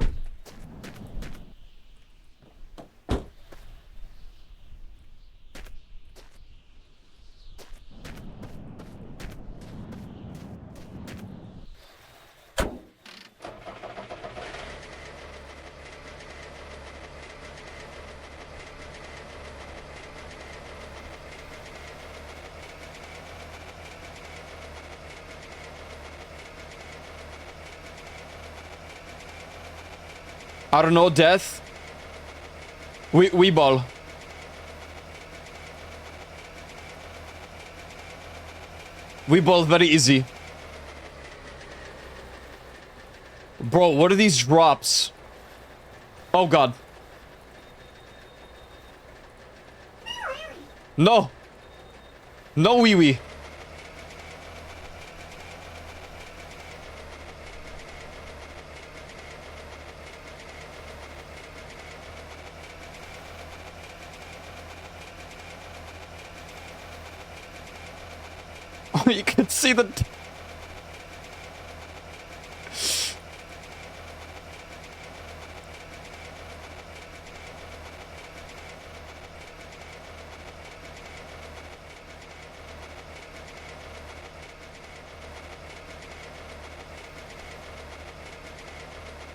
I don't know, death. We ball. We ball very easy. Bro, what are these drops? Oh god. No. No wee wee. Oh, you can see the...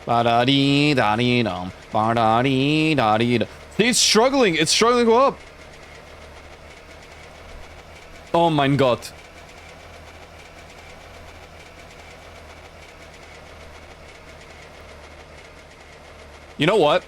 Ba-da-dee-da-dee-dum. Ba-da-dee-da-dee-dum. See, it's struggling. It's struggling to go up. Oh my god. You know what?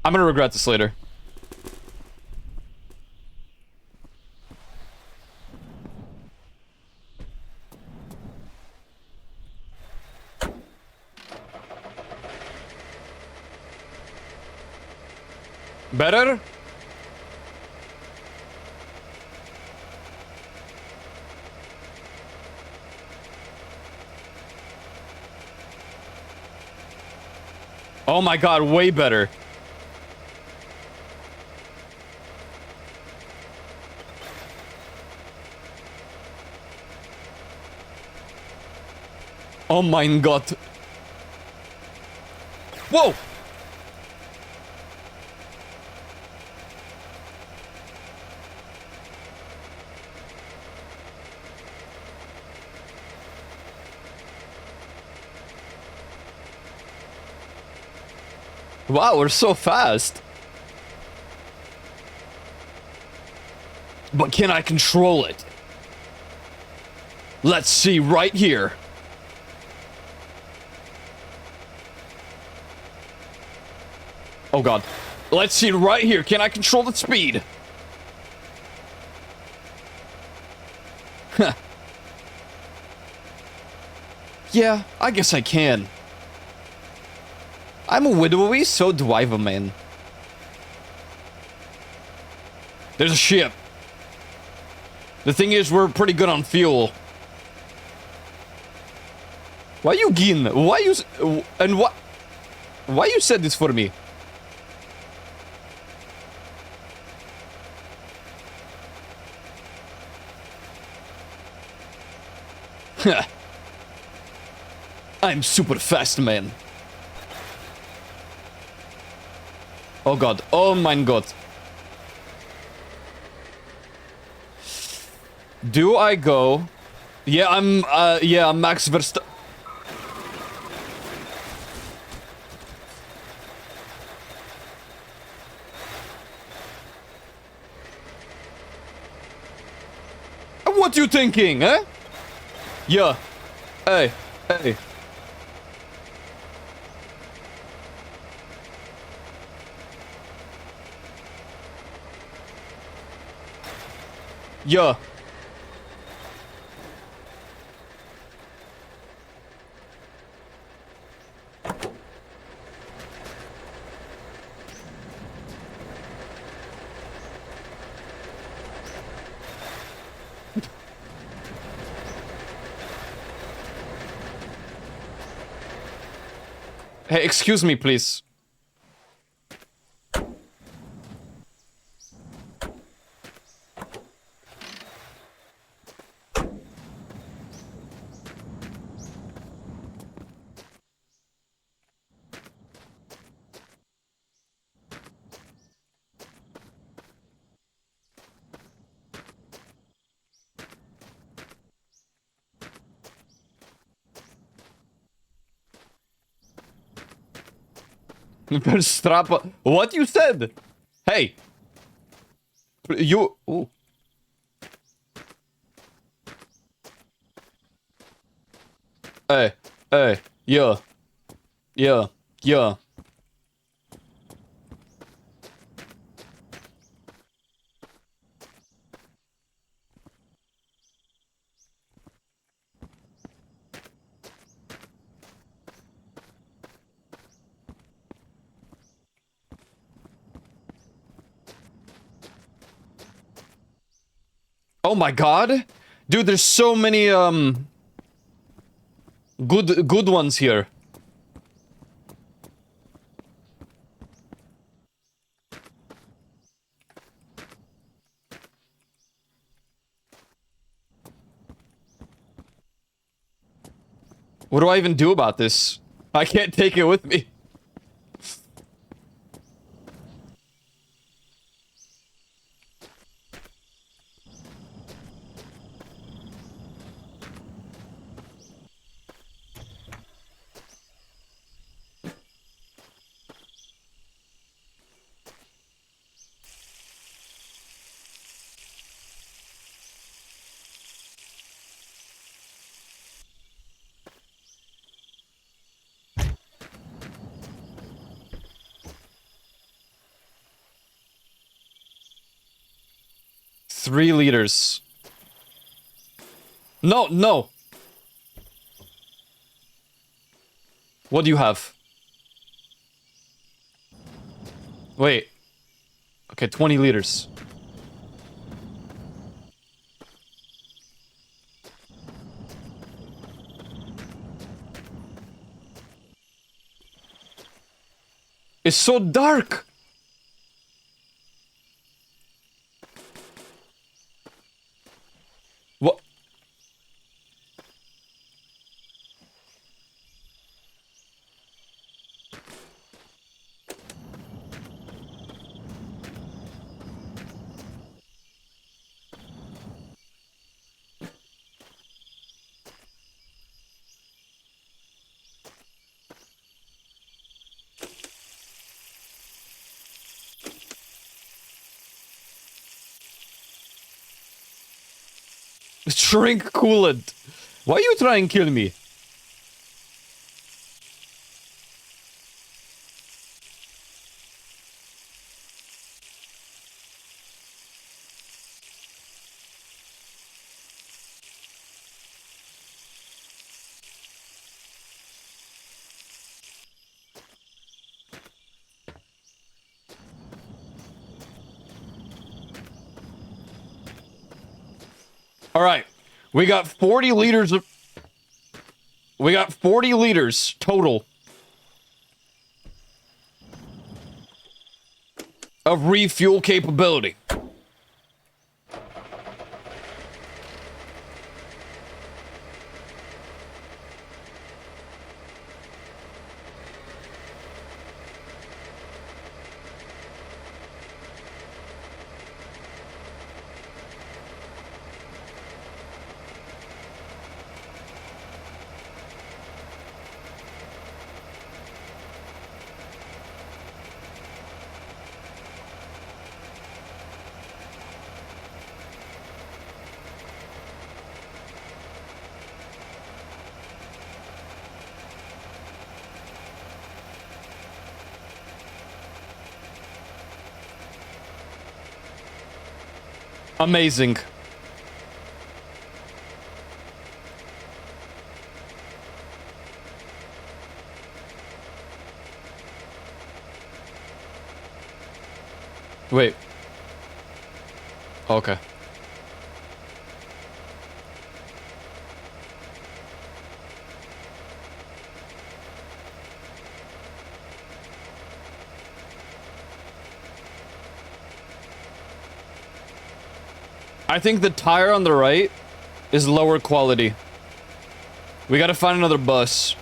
I'm gonna regret this later. Better? Oh my god, way better. Oh mein Gott. Whoa! Wow, we're so fast. But can I control it? Let's see right here. Oh god. Let's see right here. Can I control the speed? Huh. Yeah, I guess I can. I'm a widowy, so do I, man. There's a ship. The thing is, we're pretty good on fuel. Why you gin? Why you... And what... Why you said this for me? I'm super fast, man. Oh god. Oh mein Gott. Do I go? Yeah, I'm Max Verstappen. What you thinking, eh? Yeah. Hey. Hey. Yeah. Hey, excuse me, please. Verstappen. What you said? Hey. You. Ooh. Hey. Hey. Yeah. Yeah. Yeah. Oh my god. Dude, there's so many, good ones here. What do I even do about this? I can't take it with me. 3 liters. No, no. What do you have? Wait. Okay, 20 liters. It's so dark. What? Shrink coolant. Why you try and kill me? All right. We got 40 liters of... We got 40 liters total of refuel capability. Amazing. Wait. Okay. I think the tire on the right is lower quality. We gotta find another bus.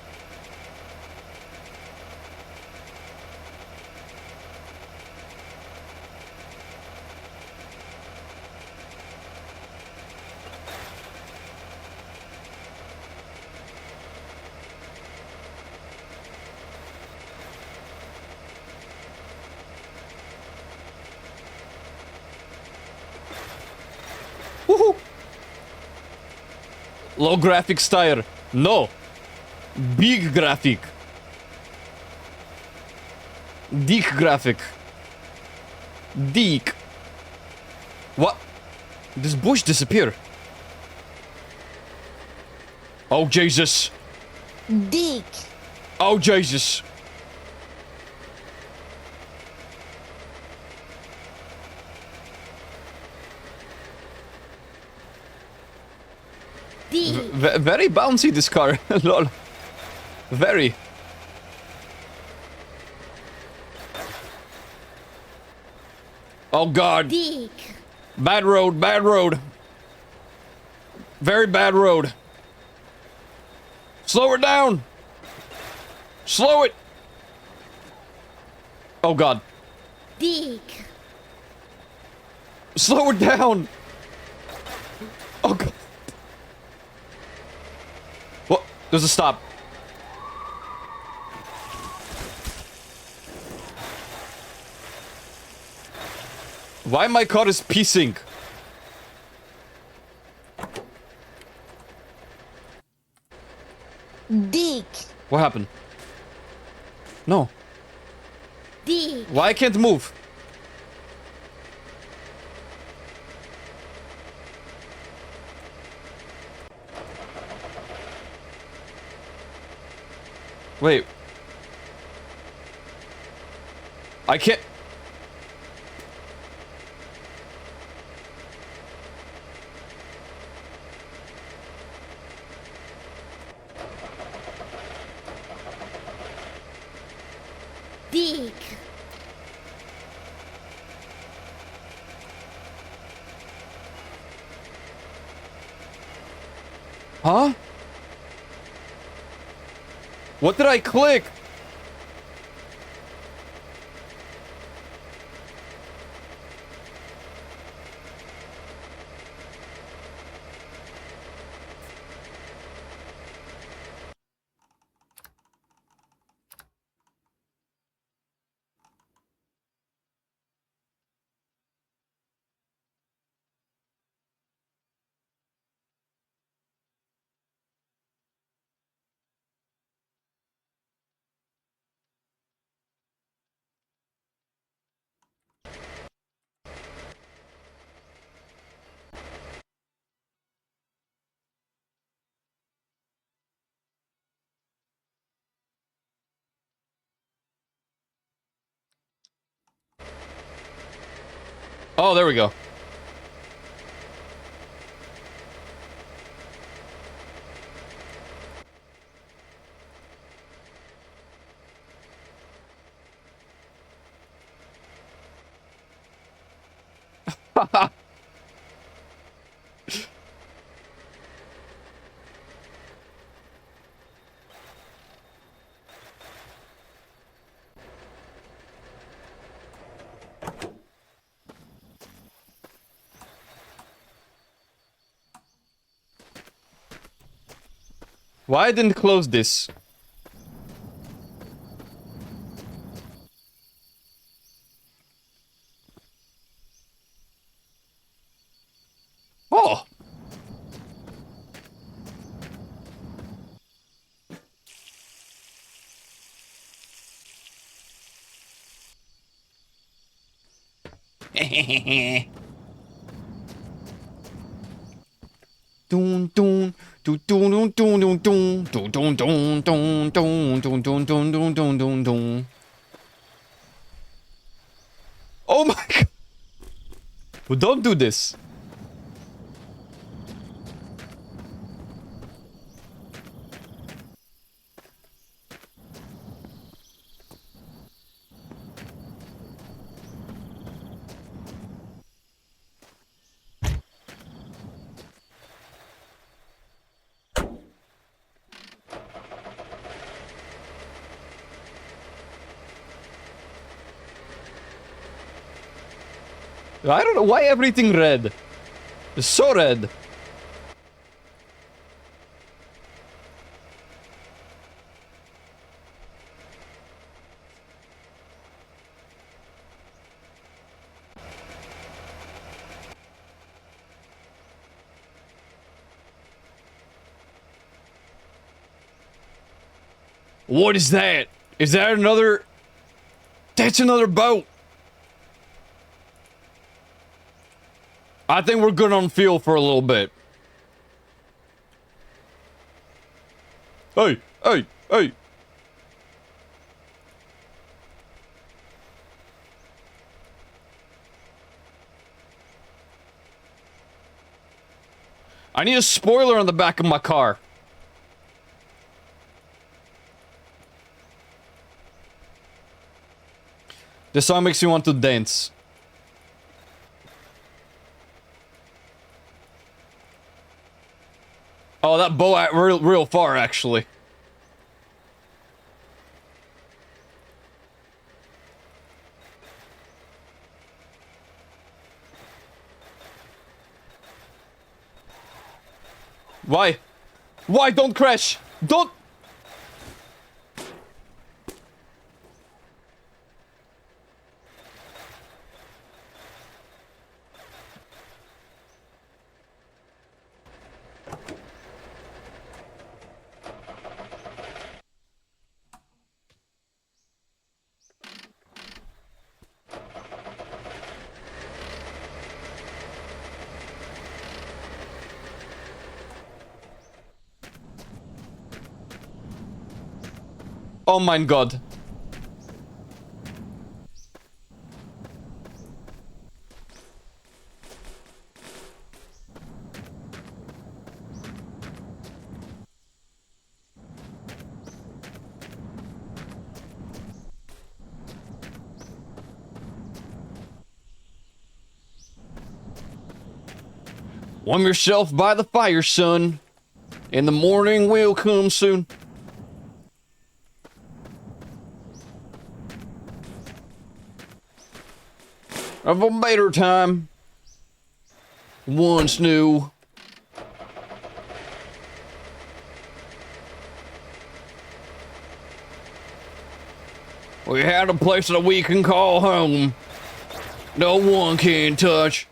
Woohoo! Low graphics tire. No. Big graphic. Dick graphic. Dick. What? This bush disappeared. Oh Jesus. Dick. Oh Jesus. Very bouncy, this car. Lol. Very. Oh god. Dick. Bad road, bad road. Very bad road. Slow her down. Slow it. Oh god. Dick. Slow her down. Oh god. What? There's a stop. Why my car is piecing? Dick. What happened? No. Dick. Why I can't move? Wait. I can't... Dig. Huh? What did I click? Oh, there we go. Why I didn't close this? Oh! Dun dun dun dun dun dun dun dun dun dun dun dun dun dun dun dun dun dun dun. Oh my god! Well, don't do this. I don't know why everything red. It's so red. What is that? Is that another... That's another boat. I think we're good on fuel for a little bit. Hey, hey, hey. I need a spoiler on the back of my car. This song makes me want to dance. Oh, that bow at real far, actually. Why? Why? Don't crash! Don't... Oh mein Gott. Warm yourself by the fire, son. And the morning will come soon. Of a better time. Once new. We had a place that we can call home. No one can touch.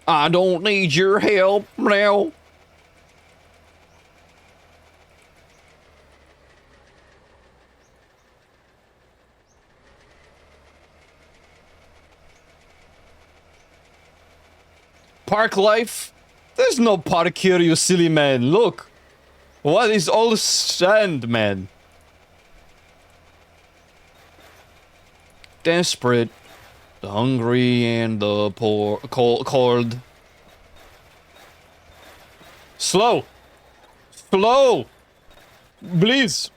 I don't need your help now. Park life? There's no park here, you silly man. Look. What is all the sand, man? Desperate. The hungry and the poor, cold. Slow. Slow. Please.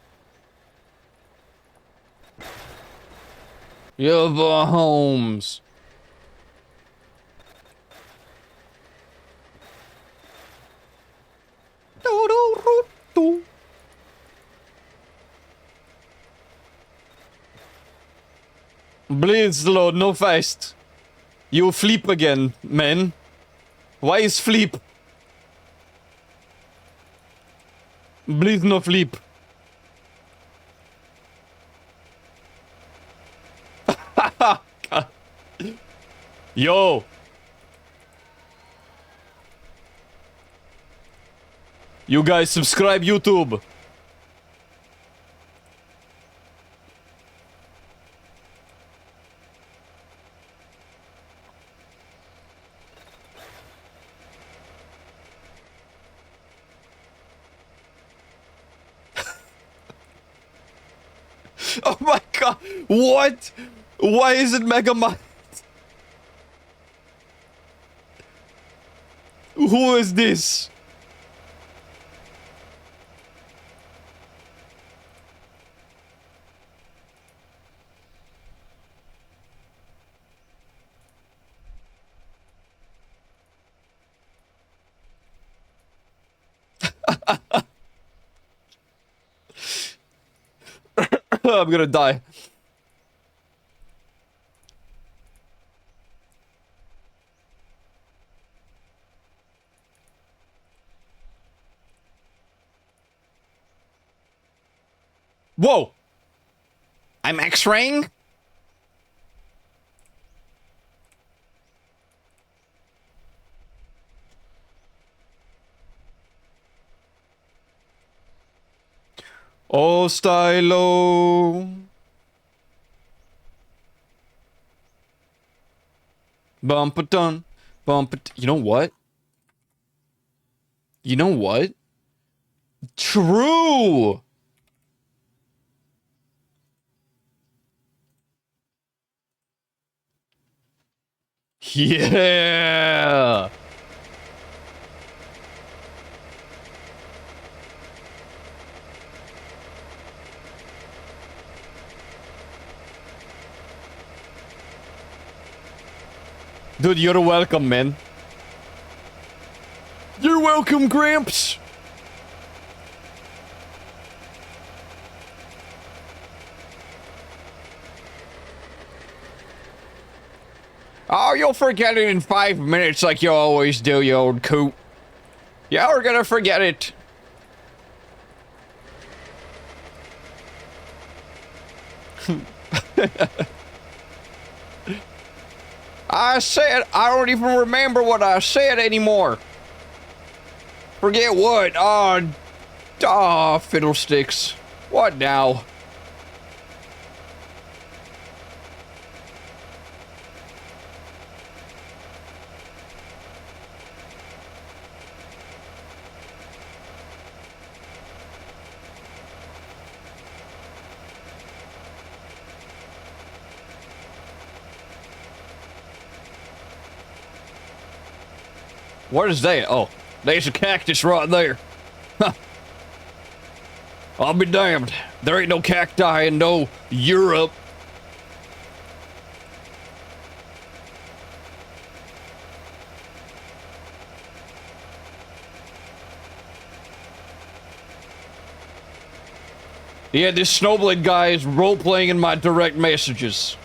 Your homes. Please, Lord, no fast. You flip again, man. Why is flip? Please, no flip. Yo. You guys subscribe YouTube. Oh my god, what? Why is it Megamind? Who is this? I'm gonna die. Whoa! I'm X-raying? Oh, stylo. Bump it done. Bump it. You know what? You know what? True! Yeah! Dude, you're welcome, man. You're welcome, Gramps! Oh, you'll forget it in 5 minutes like you always do, you old coot. Yeah, we're gonna forget it. I said, I don't even remember what I said anymore. Forget what? Fiddlesticks. What now? What is that? Oh, there's a cactus right there. Huh. I'll be damned. There ain't no cacti in no Europe. Yeah, this Snowblade guy is role-playing in my direct messages.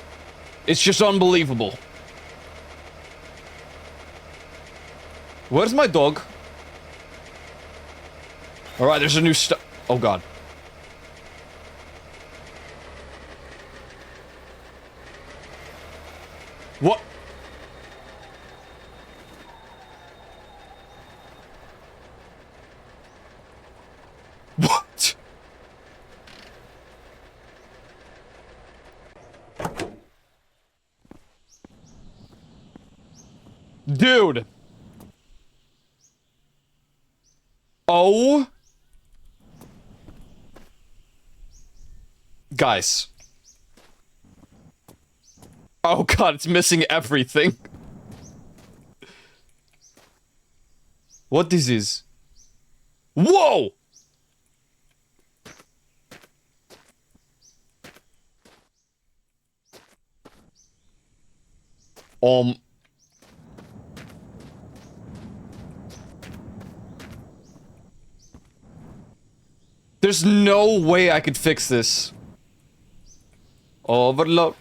It's just unbelievable. Where's my dog? Alright, there's a new oh god. What? What? Dude. Oh. Guys. Oh god, it's missing everything. What this is? Whoa! There's no way I could fix this. Overload.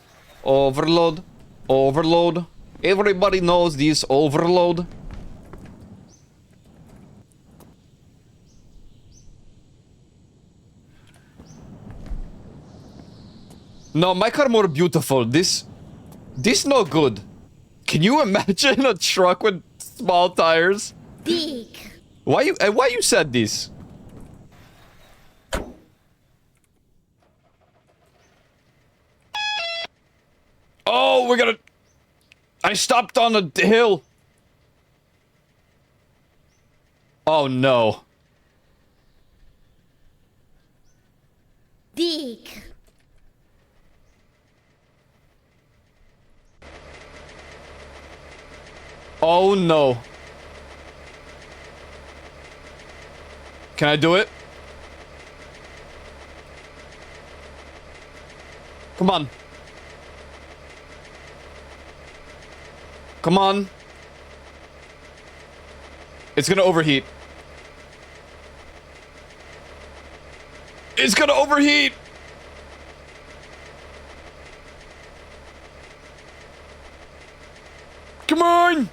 Overload. Overload. Everybody knows this overload. No, my car more beautiful. This no good. Can you imagine a truck with small tires? Big. Why you said this? Oh, we're gonna... I stopped on a hill. Oh, no. Big. Oh, no. Can I do it? Come on. Come on. It's gonna overheat. It's gonna overheat! Come on!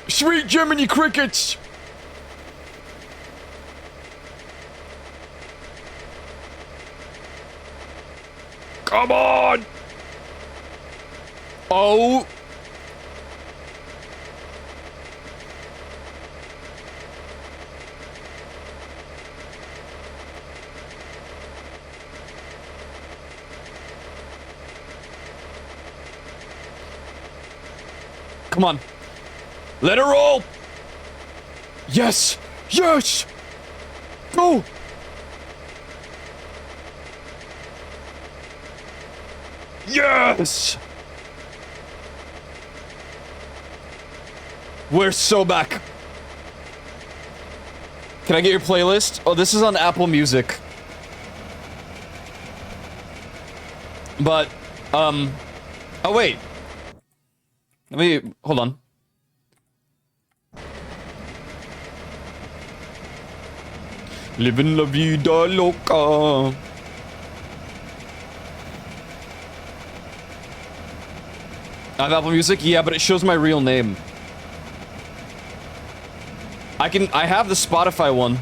Sweet Jiminy Crickets! Come on! Oh! Come on. Let her roll! Yes! Yes! Go! Yes! We're so back. Can I get your playlist? Oh, this is on Apple Music. But, oh wait. Let me, hold on. Living la vida loca. I have Apple Music? Yeah, but it shows my real name. I have the Spotify one.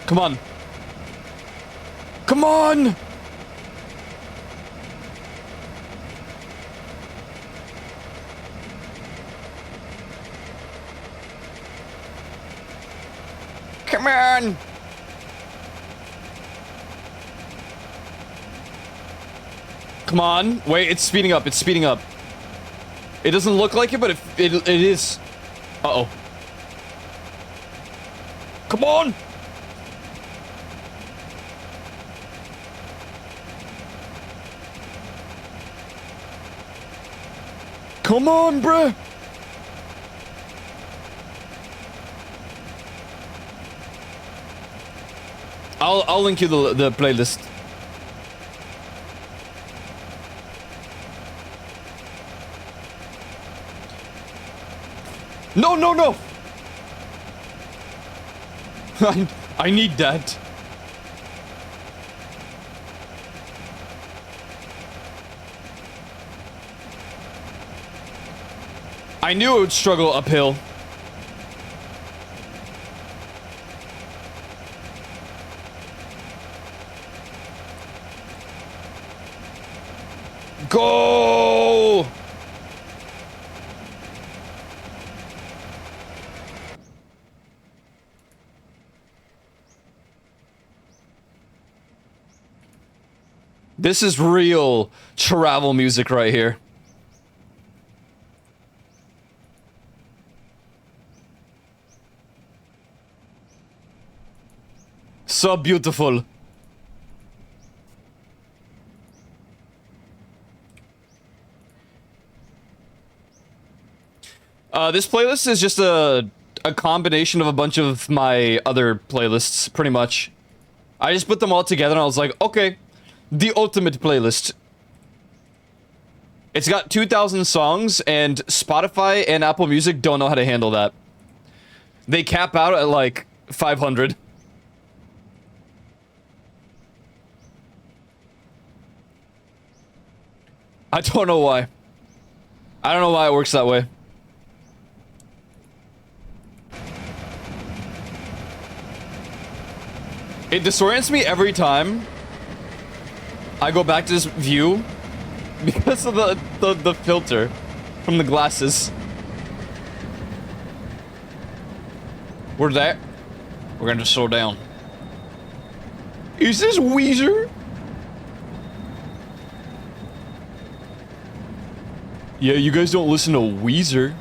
Come on. Come on! Come on! Come on. Wait, it's speeding up. It's speeding up. It doesn't look like it, but it is. Uh-oh. Come on! Come on, bruh! I'll link you the playlist. No, no, no! I need that. I knew it would struggle uphill. Go! This is real travel music right here. So beautiful. This playlist is just a combination of a bunch of my other playlists, pretty much. I just put them all together and I was like, okay, the ultimate playlist. It's got 2,000 songs and Spotify and Apple Music don't know how to handle that. They cap out at like 500. I don't know why. I don't know why it works that way. It disorients me every time I go back to this view because of the filter from the glasses. We're there. We're gonna just slow down. Is this Weezer? Yeah, you guys don't listen to Weezer.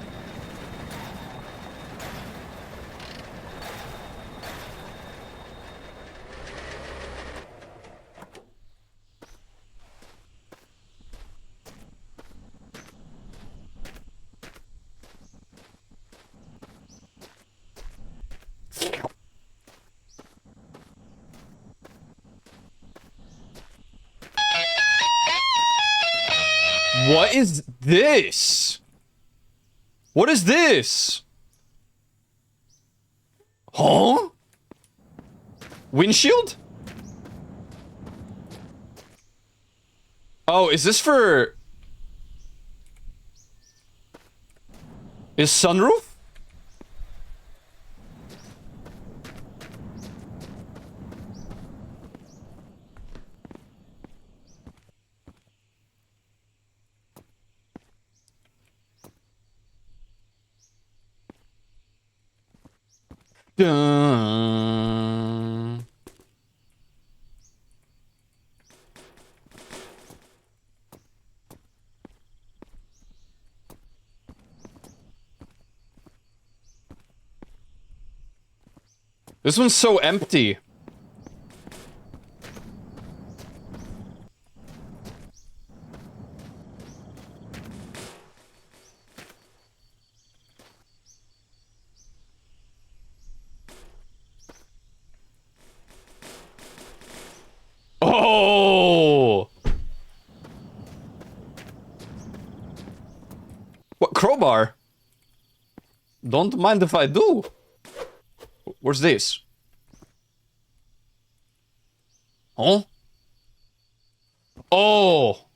What is this? What is this? Huh? Windshield? Oh, is this for... Is sunroof? Dun. This one's so empty. Oh! What, crowbar? Don't mind if I do. Where's this? Huh? Oh!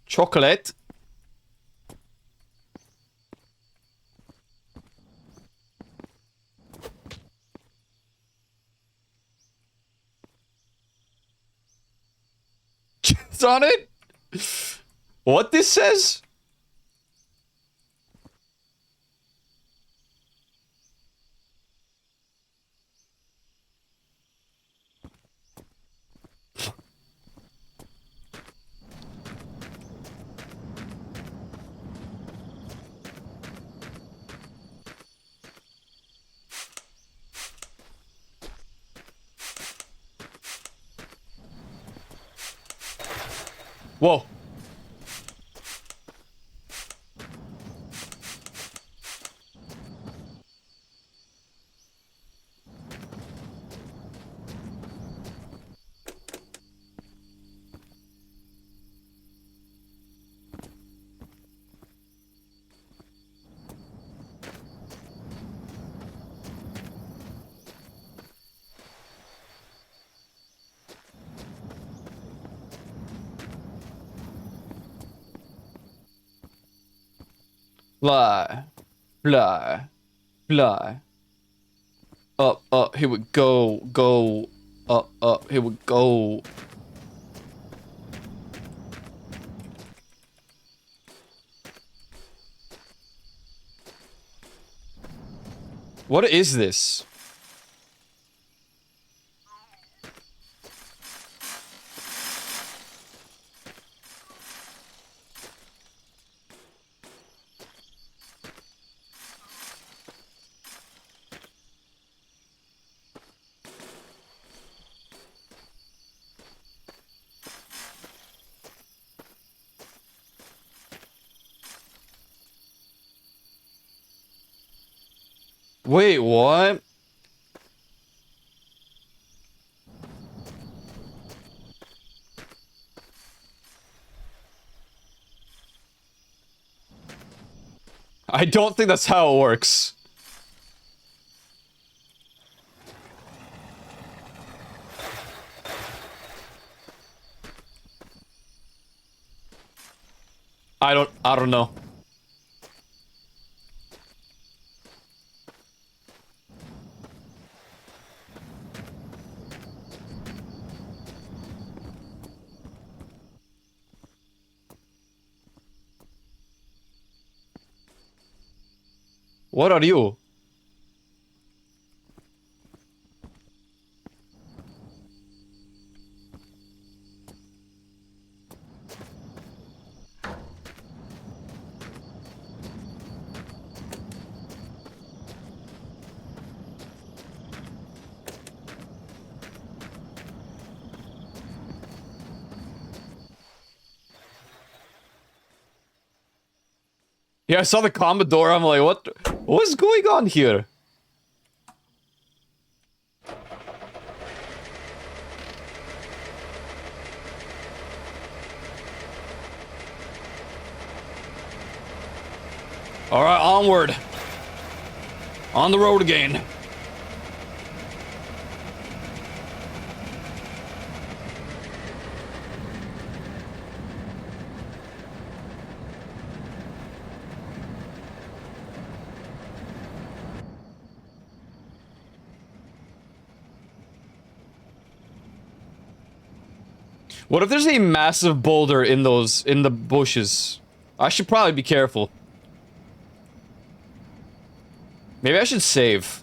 Chocolate? It's on it? What this says? Whoa. Fly. Fly. Fly. Up, up, here we go. Go. Up, up, here we go. What is this? Wait, what? I don't think that's how it works. I don't know. What are you? Yeah, I saw the Commodore. I'm like, what's going on here? All right, onward. On the road again. What if there's a massive boulder in the bushes? I should probably be careful. Maybe I should save.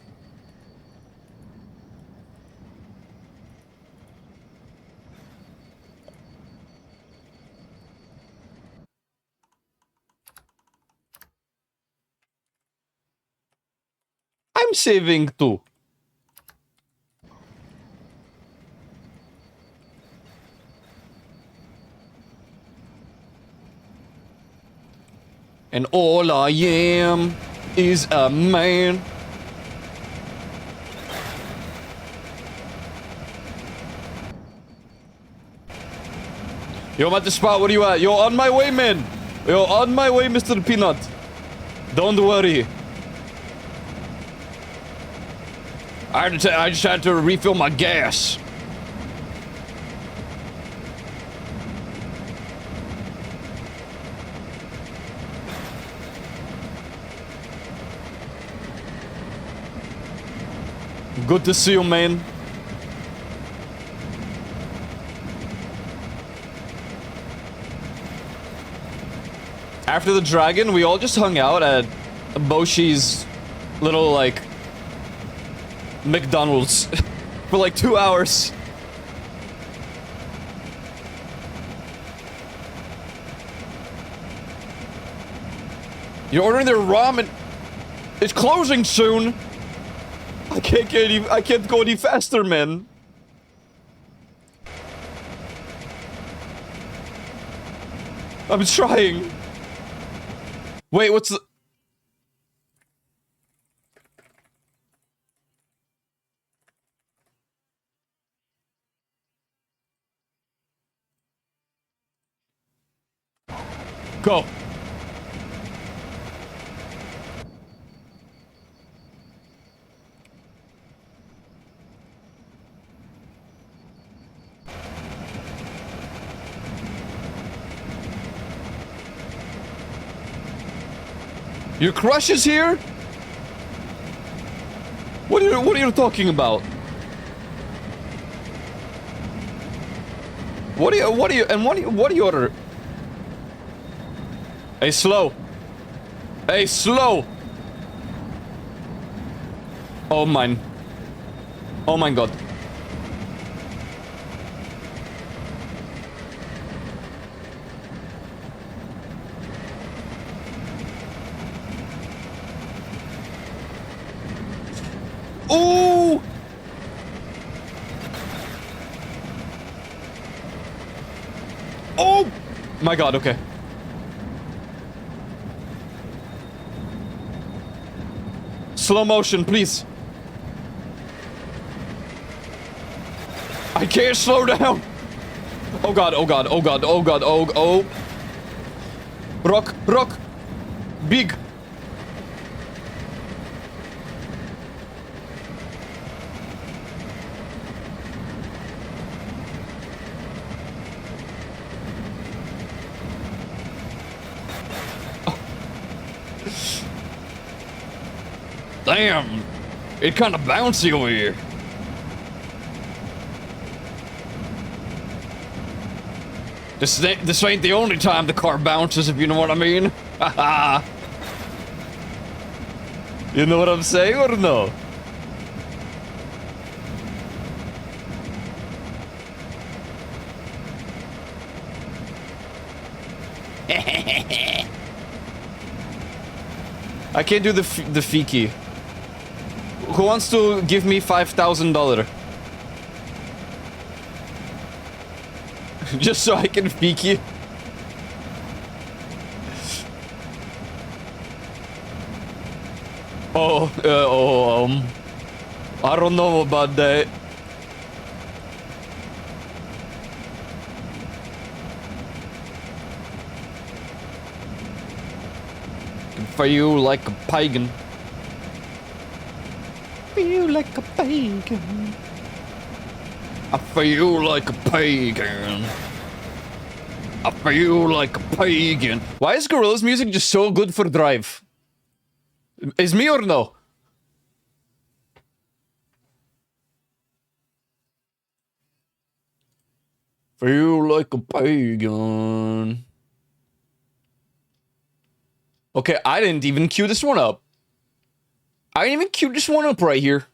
I'm saving too. And all I am is a man. Yo, I'm at the spot. Where you at? Yo, on my way, man. Yo, on my way, Mr. Peanut. Don't worry. I just had to refill my gas. Good to see you, man. After the dragon, we all just hung out at Boshi's little, like, McDonald's for like 2 hours. You're ordering their ramen. It's closing soon. I can't go any faster, man. I'm trying. Wait, what's the... Go. Your crush is here? What are you talking about? What do you order? Hey, slow. Hey, slow. Oh mine. Oh my god. Ooh! Oh! My god, okay. Slow motion, please. I can't slow down. Oh god, oh god, oh god, oh god, oh. Rock, rock. Big. Damn, it's kind of bouncy over here. This ain't the only time the car bounces, if you know what I mean. Haha. You know what I'm saying or no? I can't do the Fiki. Who wants to give me $5,000? Just so I can Fiki. I don't know about that. Feel like a pagan. Feel like a pagan. I feel like a pagan. I feel like a pagan. Why is Gorillaz music just so good for Drive? Is me or no? Feel like a pagan. Okay, I didn't even queue this one up. I didn't even queue this one up right here.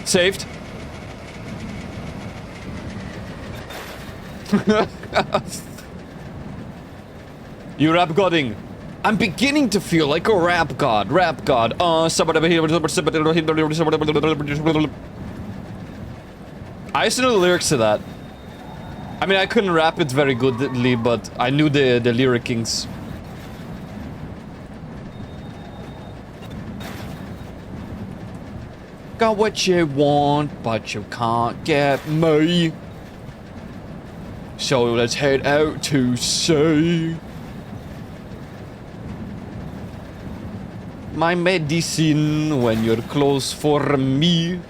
Saved. You rap godding. I'm beginning to feel like a rap god. Rap god. I used to know the lyrics to that. I mean, I couldn't rap it very goodly, but I knew the lyricings. Got what you want, but you can't get me. So let's head out to sea. My medicine when you're close for me.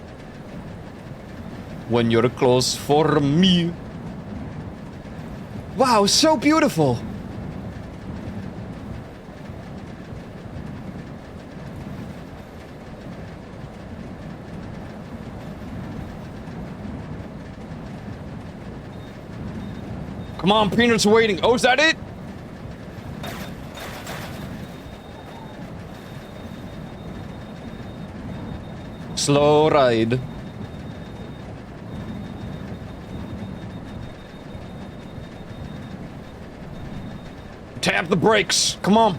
When you're close for me. Wow, so beautiful. Come on, Peanut's waiting. Oh, is that it? Slow ride. Tap the brakes. Come on.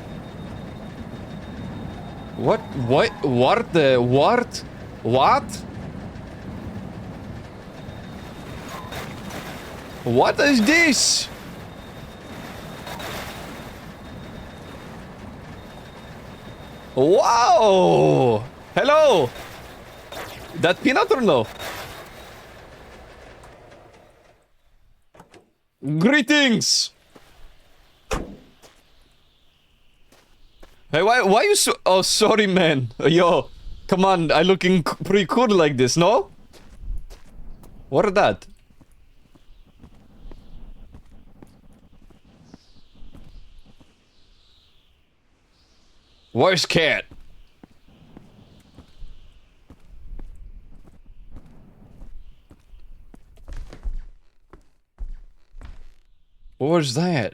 What? What? What the? What? What? What is this? Wow! Hello! That peanut or no? Greetings! Hey, why you so... Oh, sorry, man. Yo, come on, I looking pretty cool like this, no? What is that? Where's cat? What was that?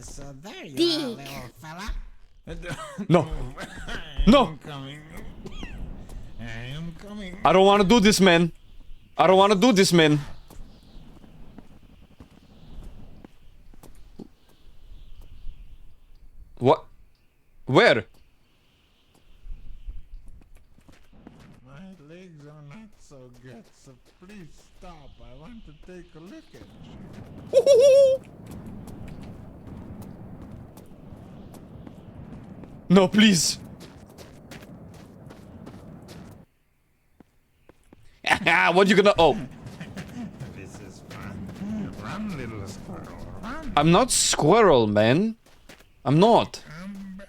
So there you Dick. are, little fella. No. No. Coming. I am coming. I don't want to do this, man. I don't want to do this, man. What? Where? My legs are not so good, so please stop. I want to take a look at you. No, please. What you gonna... Oh. This is fun. Run, little squirrel, run. I'm not squirrel, man. I'm not. Come back.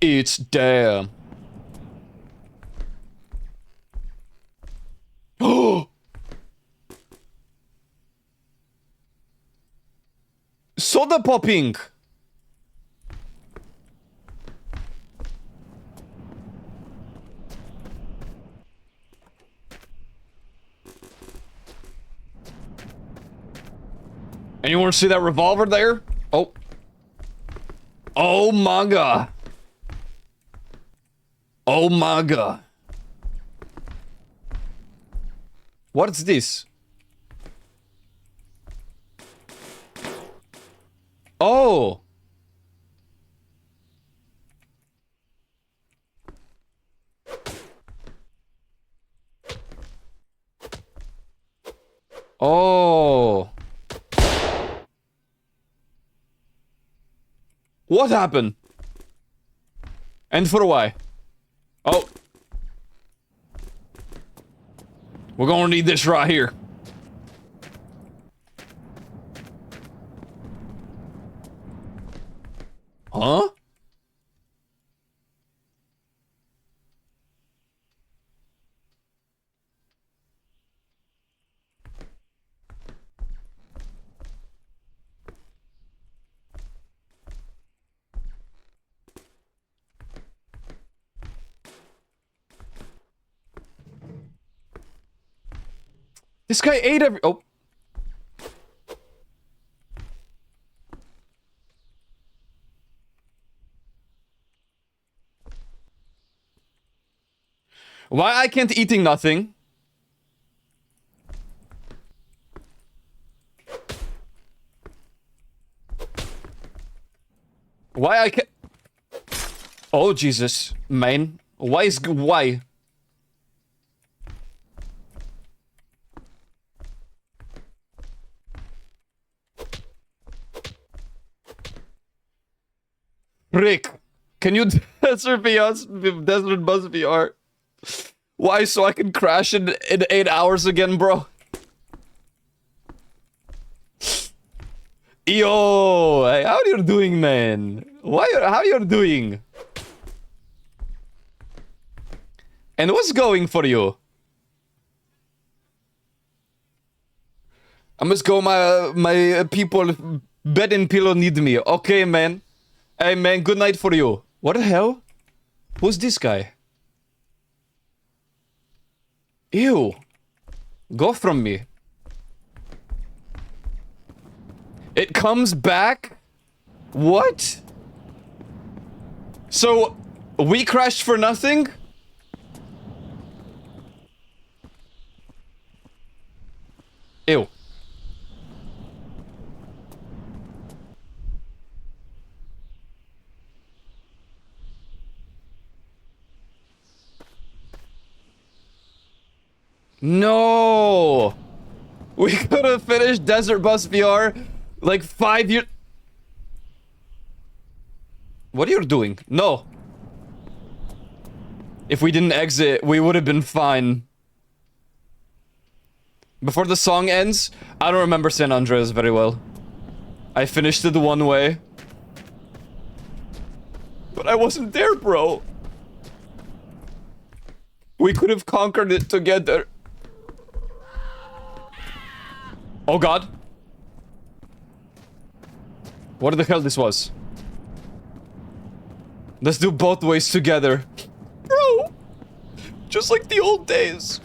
It's there. Oh! Soda popping! Anyone see that revolver there? Oh. Oh my god. Oh my god. What's this? Oh. Oh. What happened? And for why? Oh. We're gonna need this right here. Huh? This guy ate every... Oh. Why I can't eating nothing? Why I can't... Oh, Jesus. Man. Why is... Why? Rick, can you Desert Bus VR? Why? So I can crash in 8 hours again, bro? Yo, hey, how you doing, man? How you doing? And what's going for you? I must go. My people, bed and pillow need me. Okay, man. Hey, man. Good night for you. What the hell? Who's this guy? Ew. Go from me. It comes back? What? So, we crashed for nothing? Ew. No! We could have finished Desert Bus VR like 5 years. What are you doing? No. If we didn't exit, we would have been fine. Before the song ends, I don't remember San Andreas very well. I finished it the one way. But I wasn't there, bro. We could have conquered it together. Oh god. What the hell this was? Let's do both ways together. Bro! Just like the old days.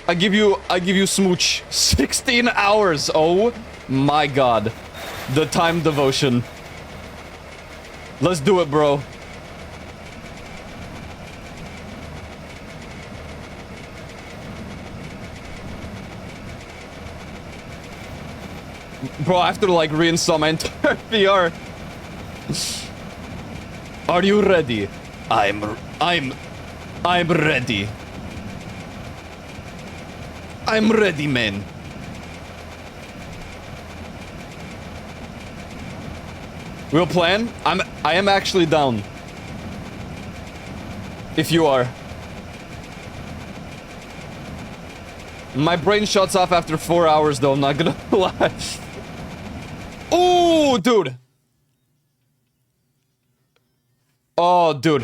I give you smooch. 16 hours. Oh my god. The time devotion. Let's do it, bro. Bro, I have to like reinstall my entire VR. Are you ready? I'm ready. I'm ready, man. We'll plan? I am actually down. If you are. My brain shuts off after 4 hours though, I'm not gonna lie. Oh, dude. Oh, dude.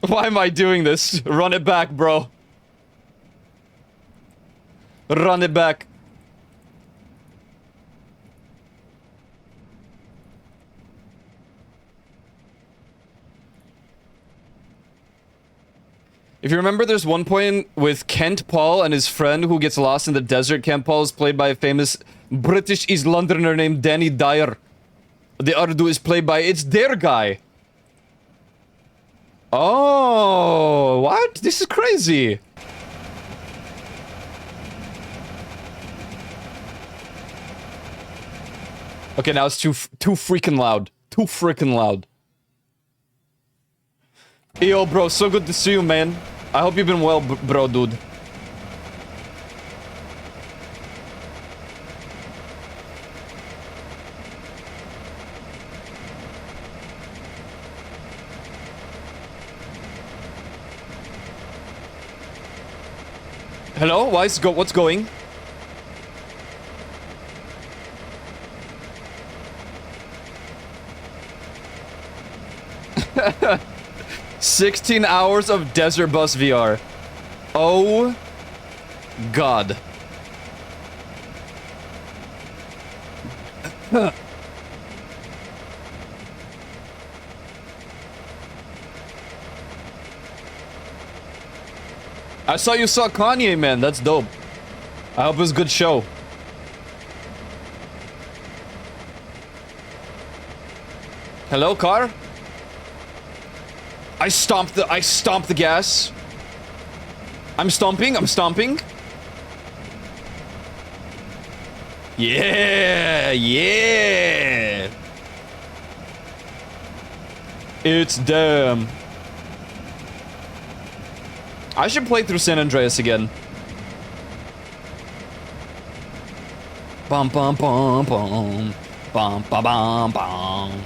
Why am I doing this? Run it back, bro. Run it back. If you remember, there's one point with Kent Paul and his friend who gets lost in the desert. Kent Paul is played by a famous British East Londoner named Danny Dyer. The other dude is played by... It's their guy. Oh, what? This is crazy. Okay, now it's too freaking loud. Too freaking loud. Yo, bro, so good to see you, man. I hope you've been well, bro, dude. Hello? What's going? Haha. 16 hours of Desert Bus VR. Oh god. I saw you saw Kanye, man. That's dope. I hope it was a good show. Hello, car? I stomped the gas. I'm stomping. Yeah, yeah. It's damn. I should play through San Andreas again. Bum bum bum bum. Bum bum bum bum.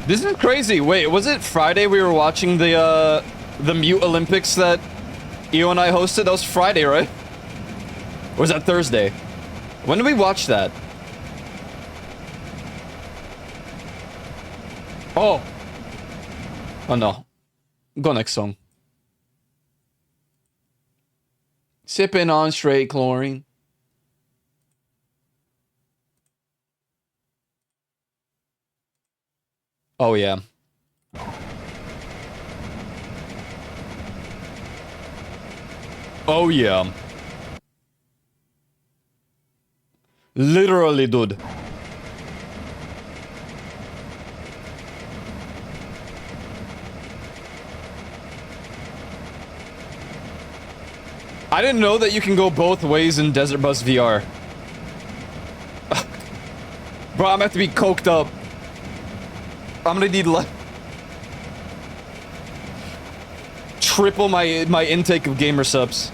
This is crazy. Wait, was it Friday we were watching the Mute Olympics that Io and I hosted? That was Friday, right? Or was that Thursday? When did we watch that? Oh. Oh no. Go next song. Sipping on straight chlorine. Oh yeah. Oh yeah. Literally, dude. I didn't know that you can go both ways in Desert Bus VR. Bro, I'm gonna have to be coked up. I'm gonna need triple my intake of gamer subs.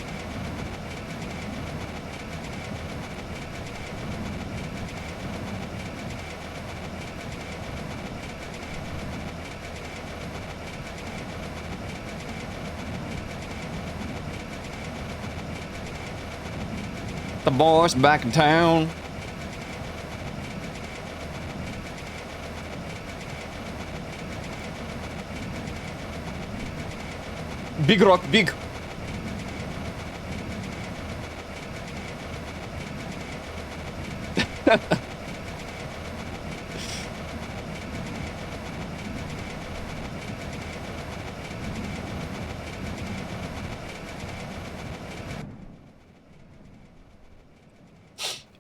The boys back in town. Big rock, big.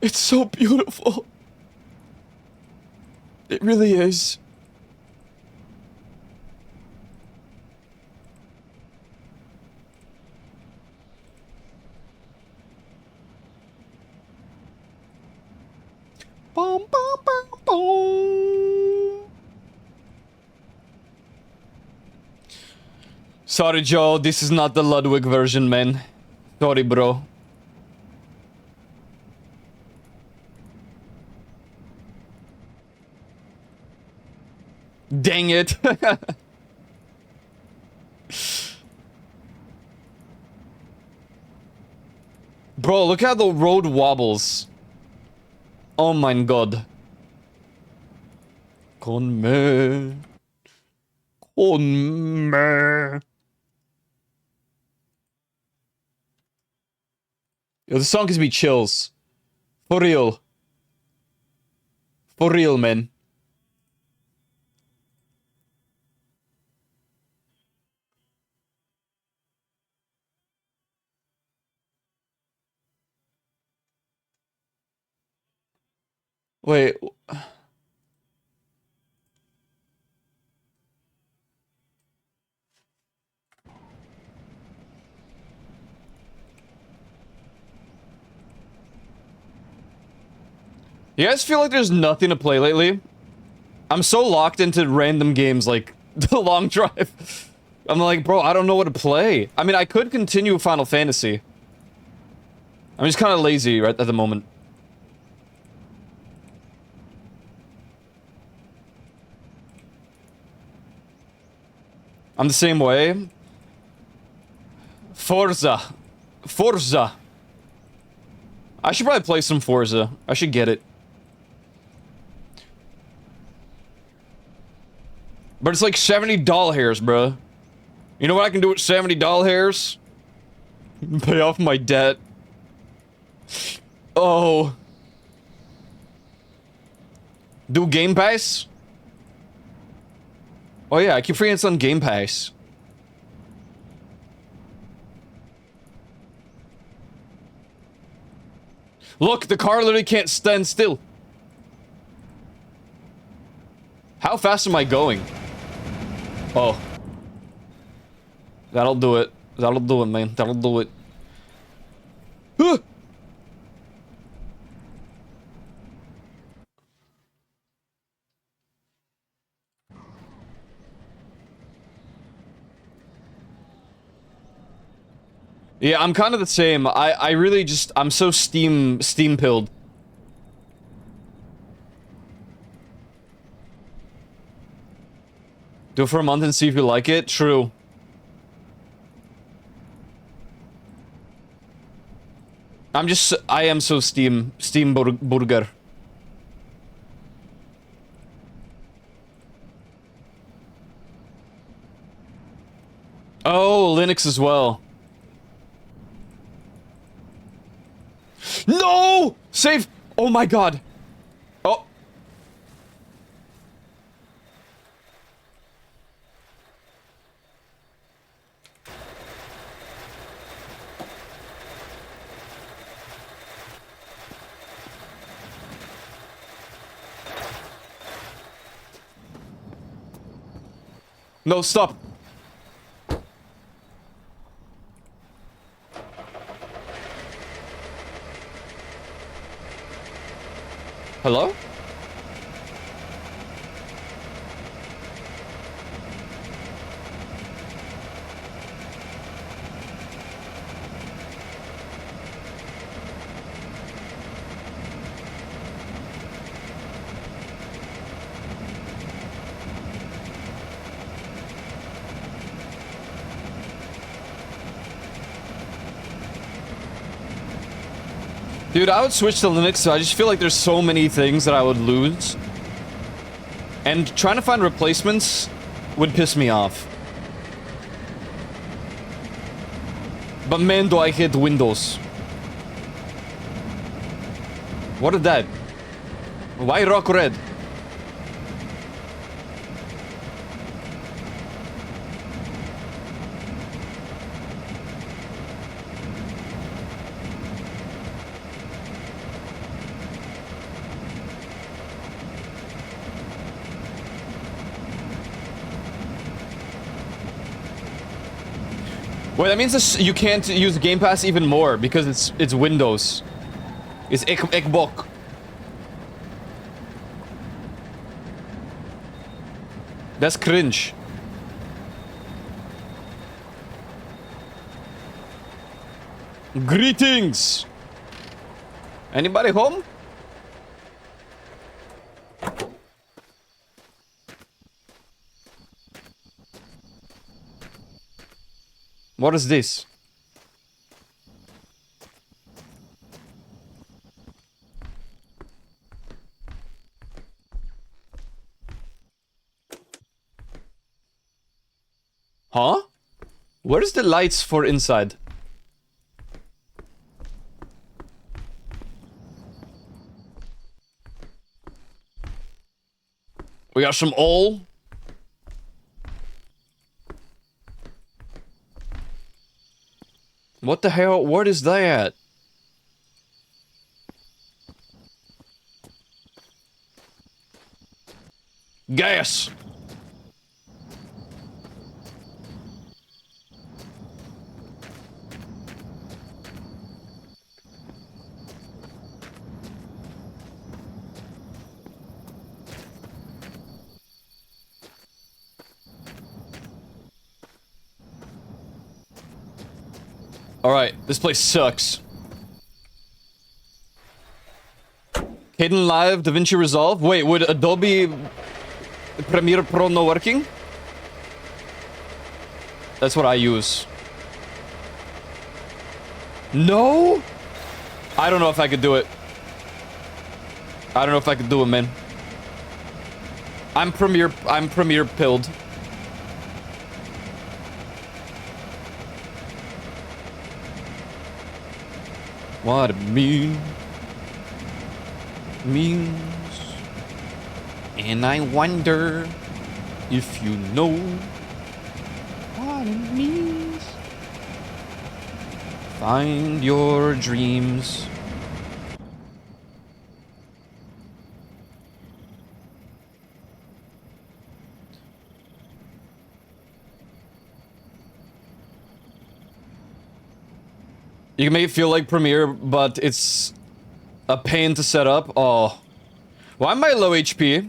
It's so beautiful. It really is. Boom, boom, boom, boom. Sorry, Joe. This is not the Ludwig version, man. Sorry, bro. Dang it. Bro, look how the road wobbles. Oh my god. Con me. Con me. Yo, the song gives me chills. For real. For real, man. Wait. You guys feel like there's nothing to play lately? I'm so locked into random games like The Long Drive. I'm like, bro, I don't know what to play. I mean, I could continue Final Fantasy. I'm just kind of lazy right at the moment. I'm the same way. Forza. Forza. I should probably play some Forza. I should get it. But it's like 70 doll hairs, bro. You know what I can do with 70 doll hairs? Pay off my debt. Oh. Do Game Pass? Oh yeah, I keep forgetting it's on Game Pass. Look, the car literally can't stand still. How fast am I going? Oh. That'll do it. That'll do it, man. That'll do it. Yeah, I'm kind of the same. I really just, I'm so steam-pilled. Do it for a month and see if you like it. True. I am so Steam burger. Oh, Linux as well. No! Save! Oh my god. Oh. No, stop. Hello? Dude, I would switch to Linux, so I just feel like there's so many things that I would lose. And trying to find replacements would piss me off. But man, do I hate Windows. What is that? Why rock red? Wait, that means this, you can't use Game Pass even more because it's Windows. It's Xbox. That's cringe. Greetings. Anybody home? What is this? Huh? Where's the lights for inside? We got some oil. What the hell? What is that? Gas! Alright, this place sucks. Hidden Live, DaVinci Resolve. Wait, would Adobe Premiere Pro not working? That's what I use. No? I don't know if I could do it. I don't know if I could do it, man. I'm Premiere pilled. What it means, and I wonder if you know what it means. Find your dreams. You can make it feel like Premiere, but it's a pain to set up. Oh. Why am I low HP?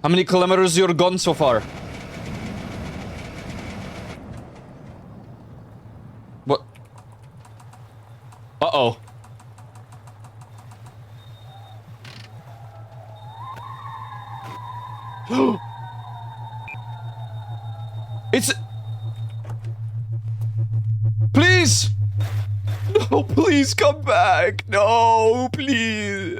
How many kilometers you're gone so far? What? Uh-oh. It's... Please! No, please come back. No, please.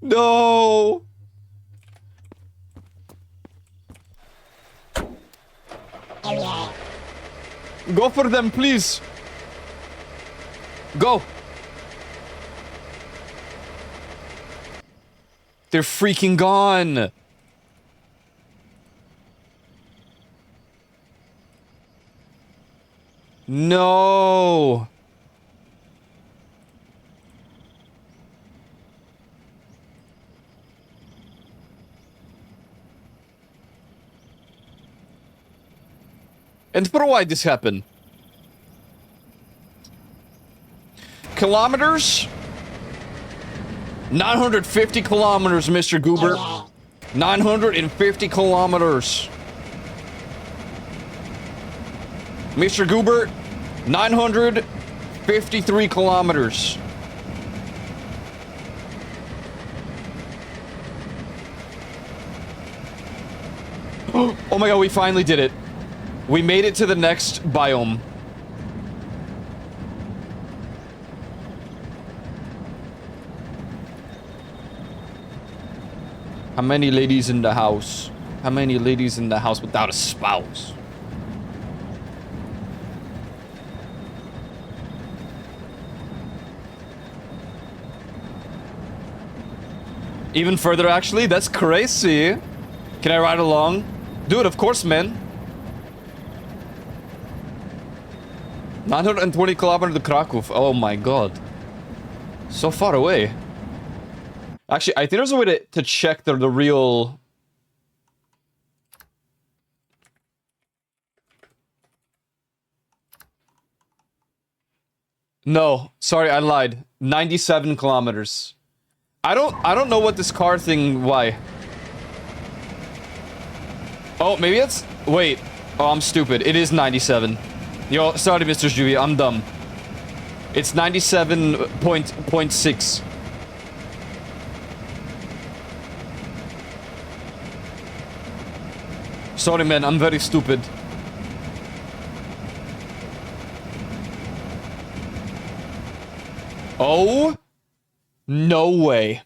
No. Go for them, please. Go. They're freaking gone. No. And for why this happened? Kilometers? 950 kilometers, Mr. Goober. 950 kilometers. Mr. Goober, 953 kilometers. Oh my god, we finally did it. We made it to the next biome. How many ladies in the house? How many ladies in the house without a spouse? Even further, actually? That's crazy. Can I ride along? Dude, of course, man. 920 kilometers to Krakow. Oh my god. So far away. Actually, I think there's a way to check the real... No, sorry, I lied. 97 kilometers. I don't know what this car thing, why. Oh, maybe it's... Wait. Oh, I'm stupid. It is 97. Yo, sorry, Mr. Juvie, I'm dumb. It's 97.6. Sorry, man, I'm very stupid. Oh? No way.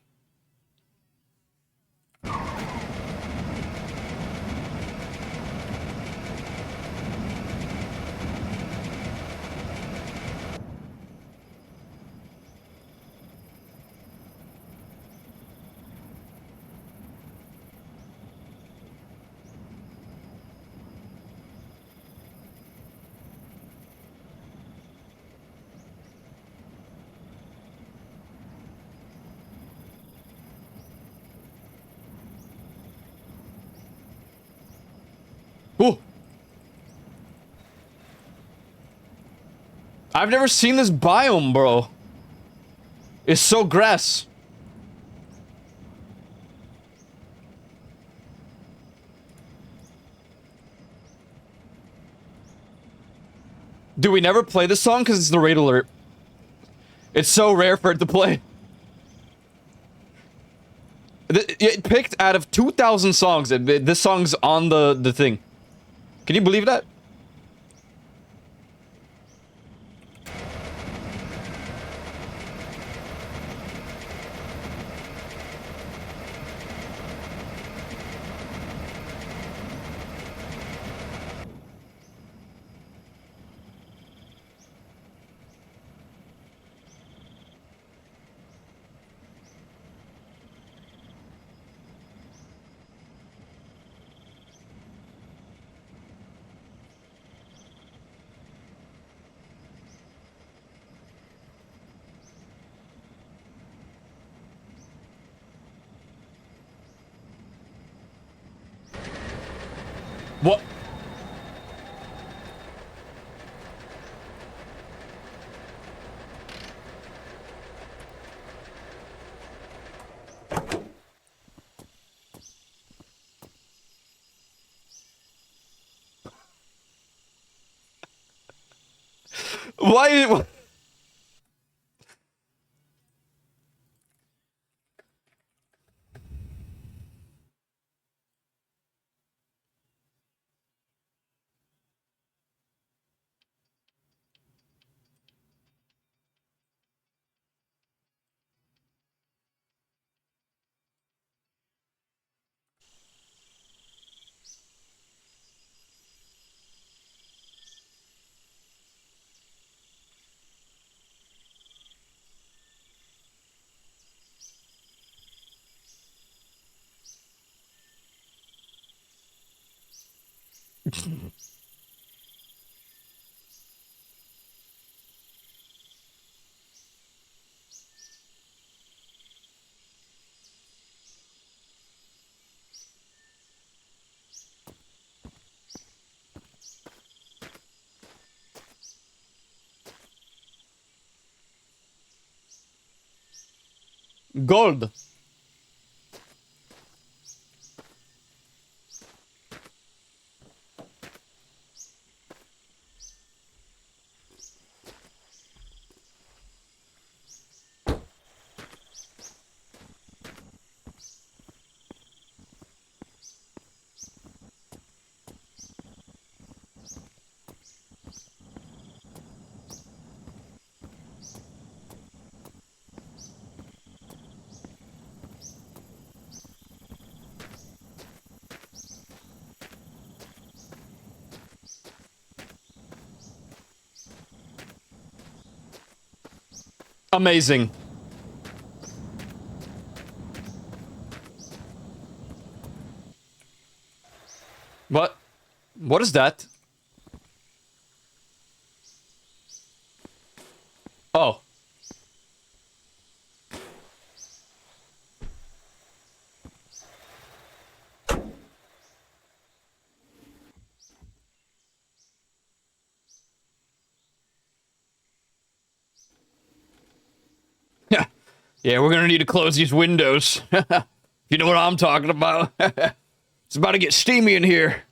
Ooh. I've never seen this biome, bro. It's so grass. Do we never play this song because it's the raid alert? It's so rare for it to play. It picked out of 2,000 songs, this song's on the thing. Can you believe that? What? Why? Gold. Amazing. What? What is that? Oh. Yeah. Yeah, we're gonna need to close these windows. You know what I'm talking about? It's about to get steamy in here.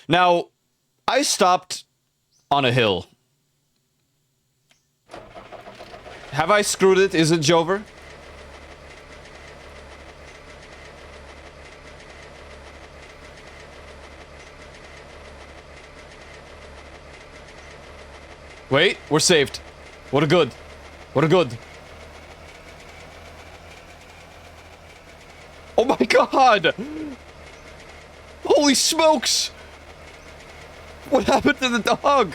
Now, I stopped on a hill. Have I screwed it? Is it Jover? Wait, we're saved. What a good. What a good. Oh my god! Holy smokes! What happened to the dog?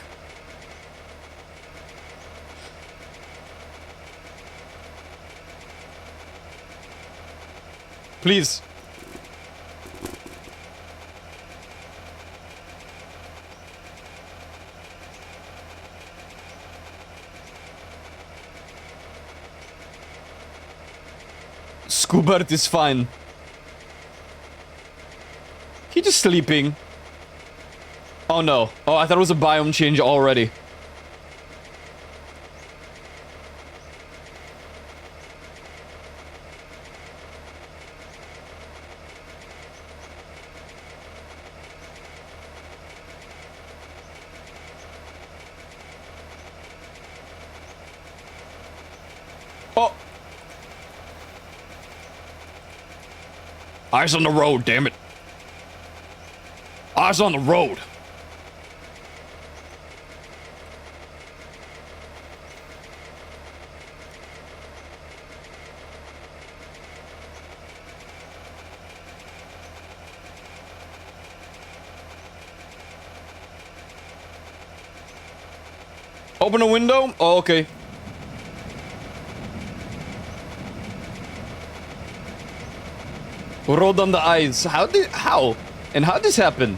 Please. Scoobert is fine. He just sleeping. Oh no. Oh, I thought it was a biome change already. Oh. Eyes on the road, damn it. Eyes on the road. Open a window? Oh, okay. Roll down the eyes. How? And how did this happen?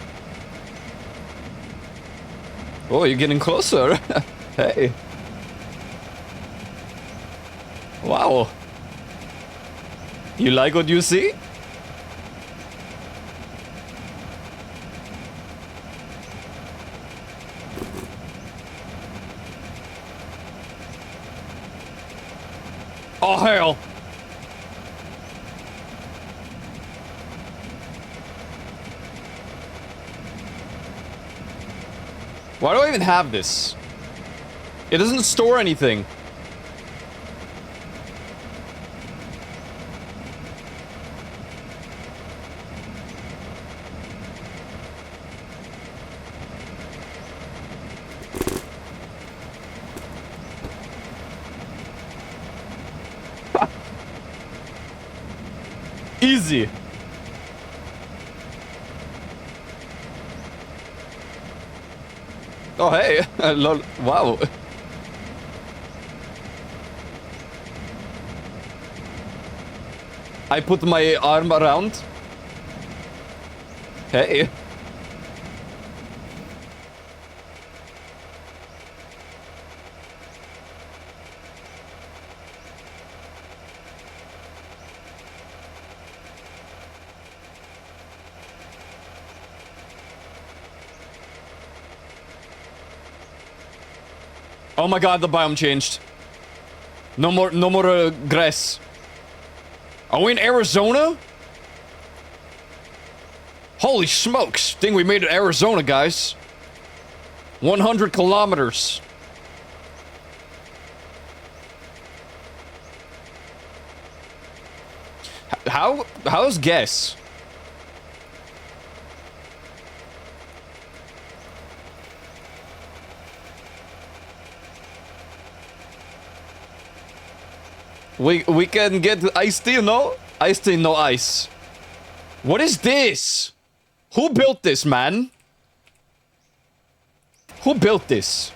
Oh, you're getting closer. Hey. Wow. You like what you see? Oh, hell. Why do I even have this? It doesn't store anything. Easy. Oh, hey. Lol. Wow. I put my arm around. Hey. Oh my god, the biome changed. No more grass. Are we in Arizona? Holy smokes. Think we made it to Arizona, guys. 100 kilometers. How's guess? We can get iced tea, no? Iced tea, no ice. What is this? Who built this, man? Who built this?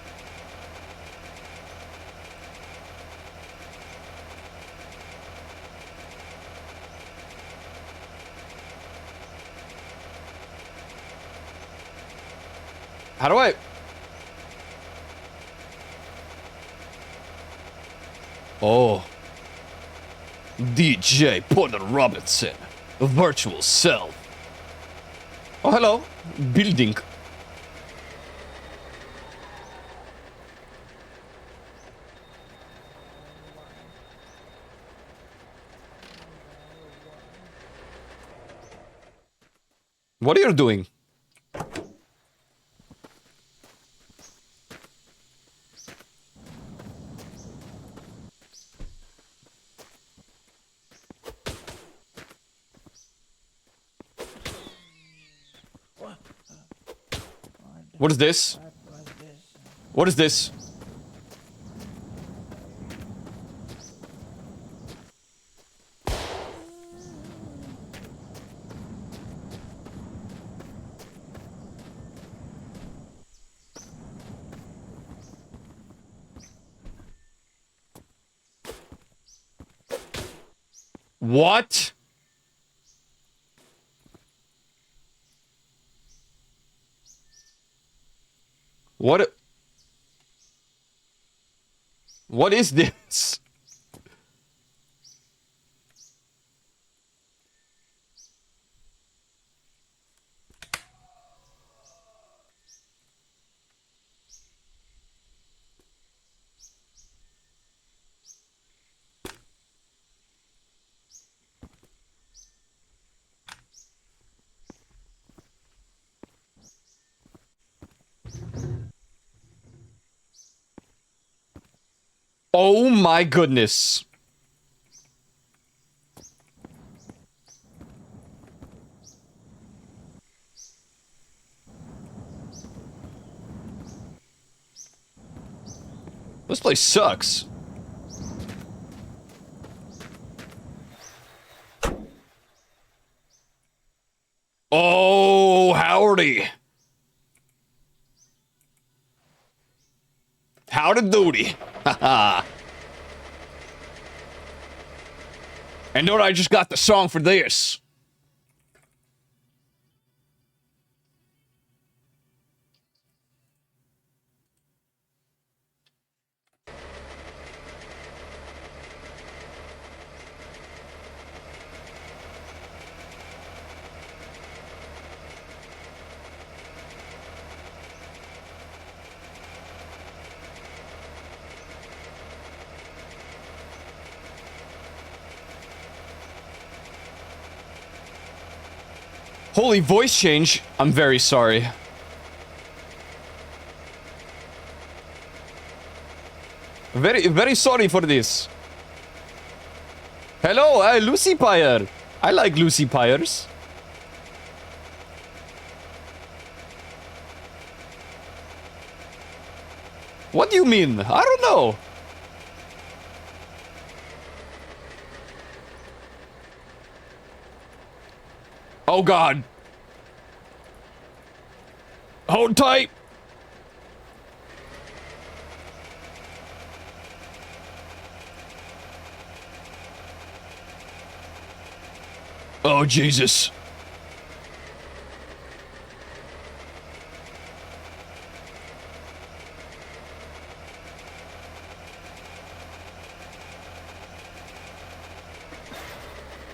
How do I... Oh. DJ Porter Robinson, virtual self. Oh, hello. Building. What are you doing? What is this? What is this? What? What is this? Oh my goodness. This place sucks. Oh, howdy. Howdy doody. Haha. And know I just got the song for this. Holy voice change. I'm very sorry. Very sorry for this. Hello, Lucy Pyre. I like Lucy Pyres. What do you mean? I don't know. Oh God. Hold tight. Oh, Jesus.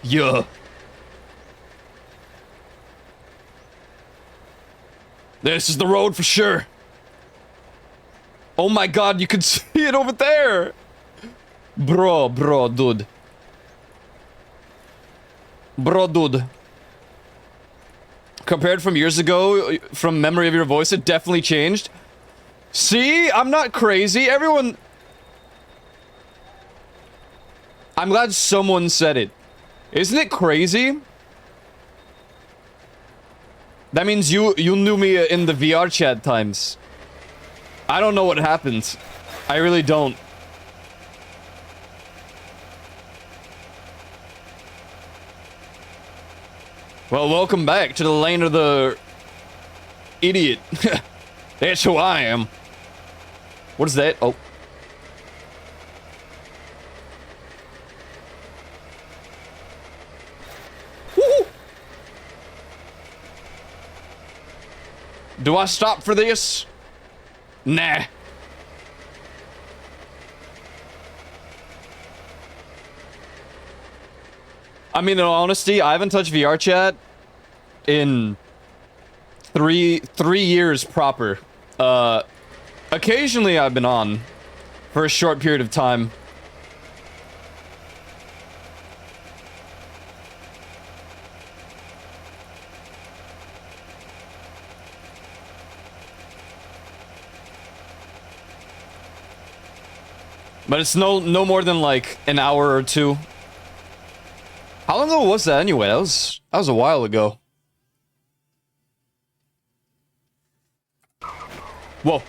Yeah. This is the road for sure. Oh my God, you can see it over there. Bro, dude. Bro, dude. Compared from years ago, from memory of your voice, it definitely changed. See? I'm not crazy. Everyone... I'm glad someone said it. Isn't it crazy? That means you knew me in the VR chat times. I don't know what happened. I really don't. Well, welcome back to the lane of the idiot. That's who I am. What is that? Oh. Woo! Do I stop for this? Nah. I mean, in all honesty, I haven't touched VR chat in three years proper. Occasionally I've been on for a short period of time. But it's no more than like an hour or two. How long ago was that anyway? That was a while ago. Whoa.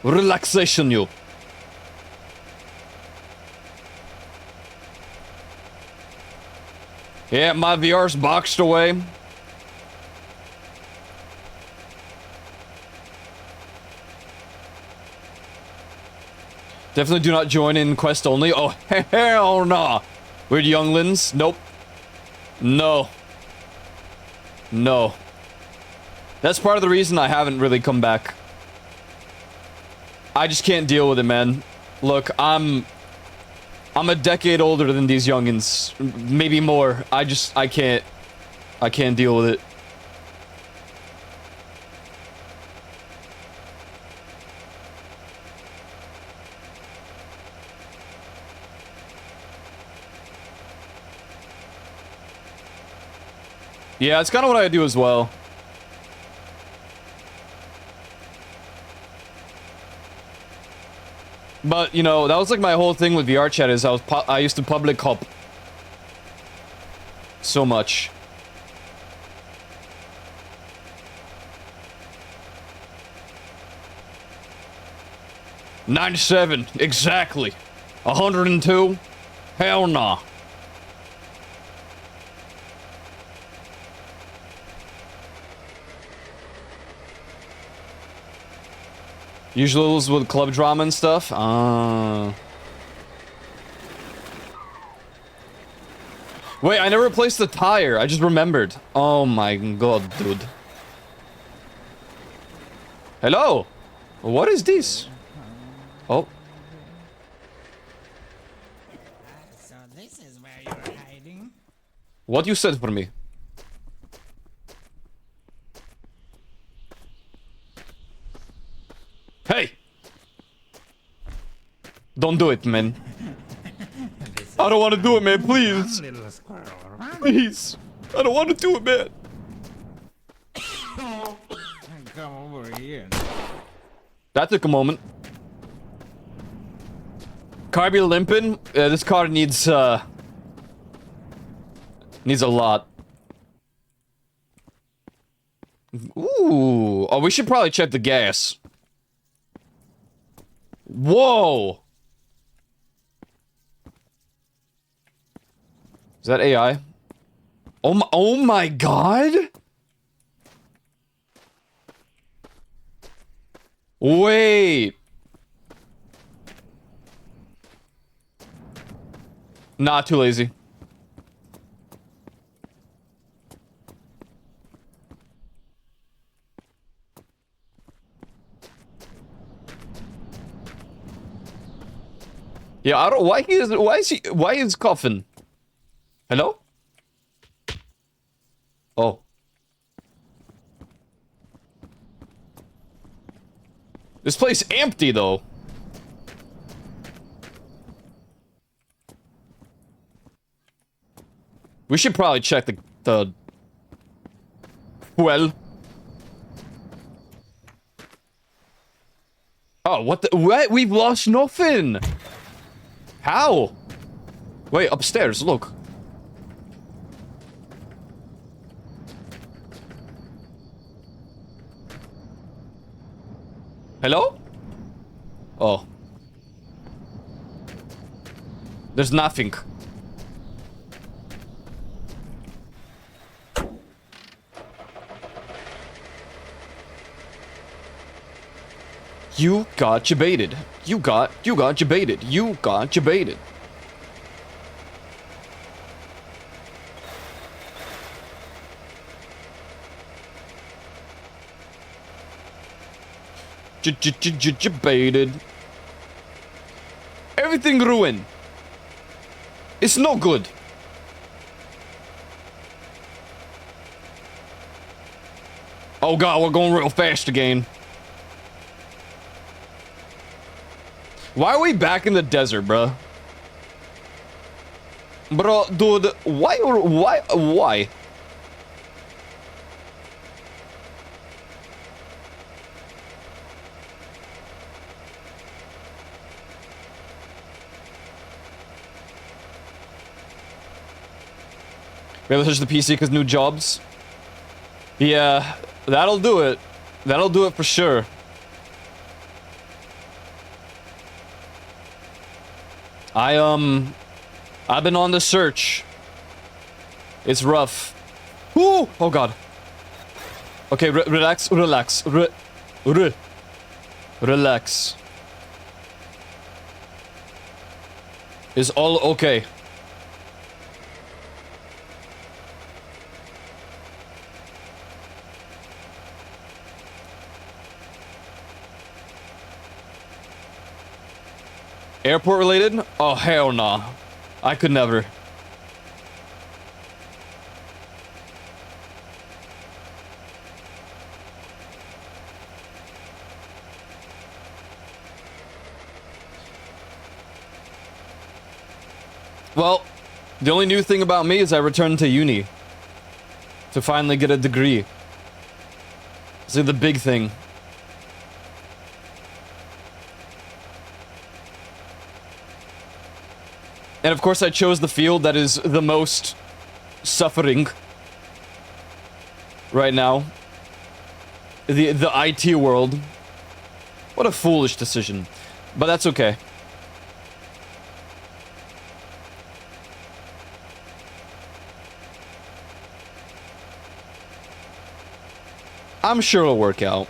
Relaxation, you. Yeah, my VR's boxed away. Definitely do not join in quest only. Oh, hell nah. Weird younglings? Nope. No. No. That's part of the reason I haven't really come back. I just can't deal with it, man. Look, I'm a decade older than these youngins. Maybe more. I can't deal with it. Yeah, it's kind of what I do as well. But, you know, that was like my whole thing with VR chat is I used to public hop so much. $97, exactly. 102, hell nah. Usuals with club drama and stuff? Wait, I never replaced the tire. I just remembered. Oh my god, dude. Hello? What is this? Oh. So this is where you're hiding? What you said for me? Hey! Don't do it, man. I don't want to do it, man, please. Little squirrel, run. Please. I don't want to do it, man. That took a moment. Car be limping? This car needs a lot. Ooh. Oh, we should probably check the gas. Whoa! Is that AI? Oh my god? Wait. Not too lazy. Yeah, I don't. Why is coughing? Hello? Oh. This place empty though. We should probably check the well. Oh, what the what? We've lost nothing. How? Wait, upstairs, look. Hello? Oh. There's nothing. You got jebaited. You got jebaited. You got jebaited. Jebaited. Everything ruined. It's no good. Oh god, we're going real fast again. Why are we back in the desert, bro? Bro, dude, why? Maybe let's switch the PC because new jobs. Yeah, that'll do it. That'll do it for sure. I've been on the search. It's rough. Ooh! Oh god. Okay, relax. Relax. Is all okay? Airport related? Oh, hell nah. I could never. Well, the only new thing about me is I returned to uni. To finally get a degree. It's like the big thing. And of course I chose the field that is the most suffering right now. The IT world. What a foolish decision. But that's okay. I'm sure it'll work out.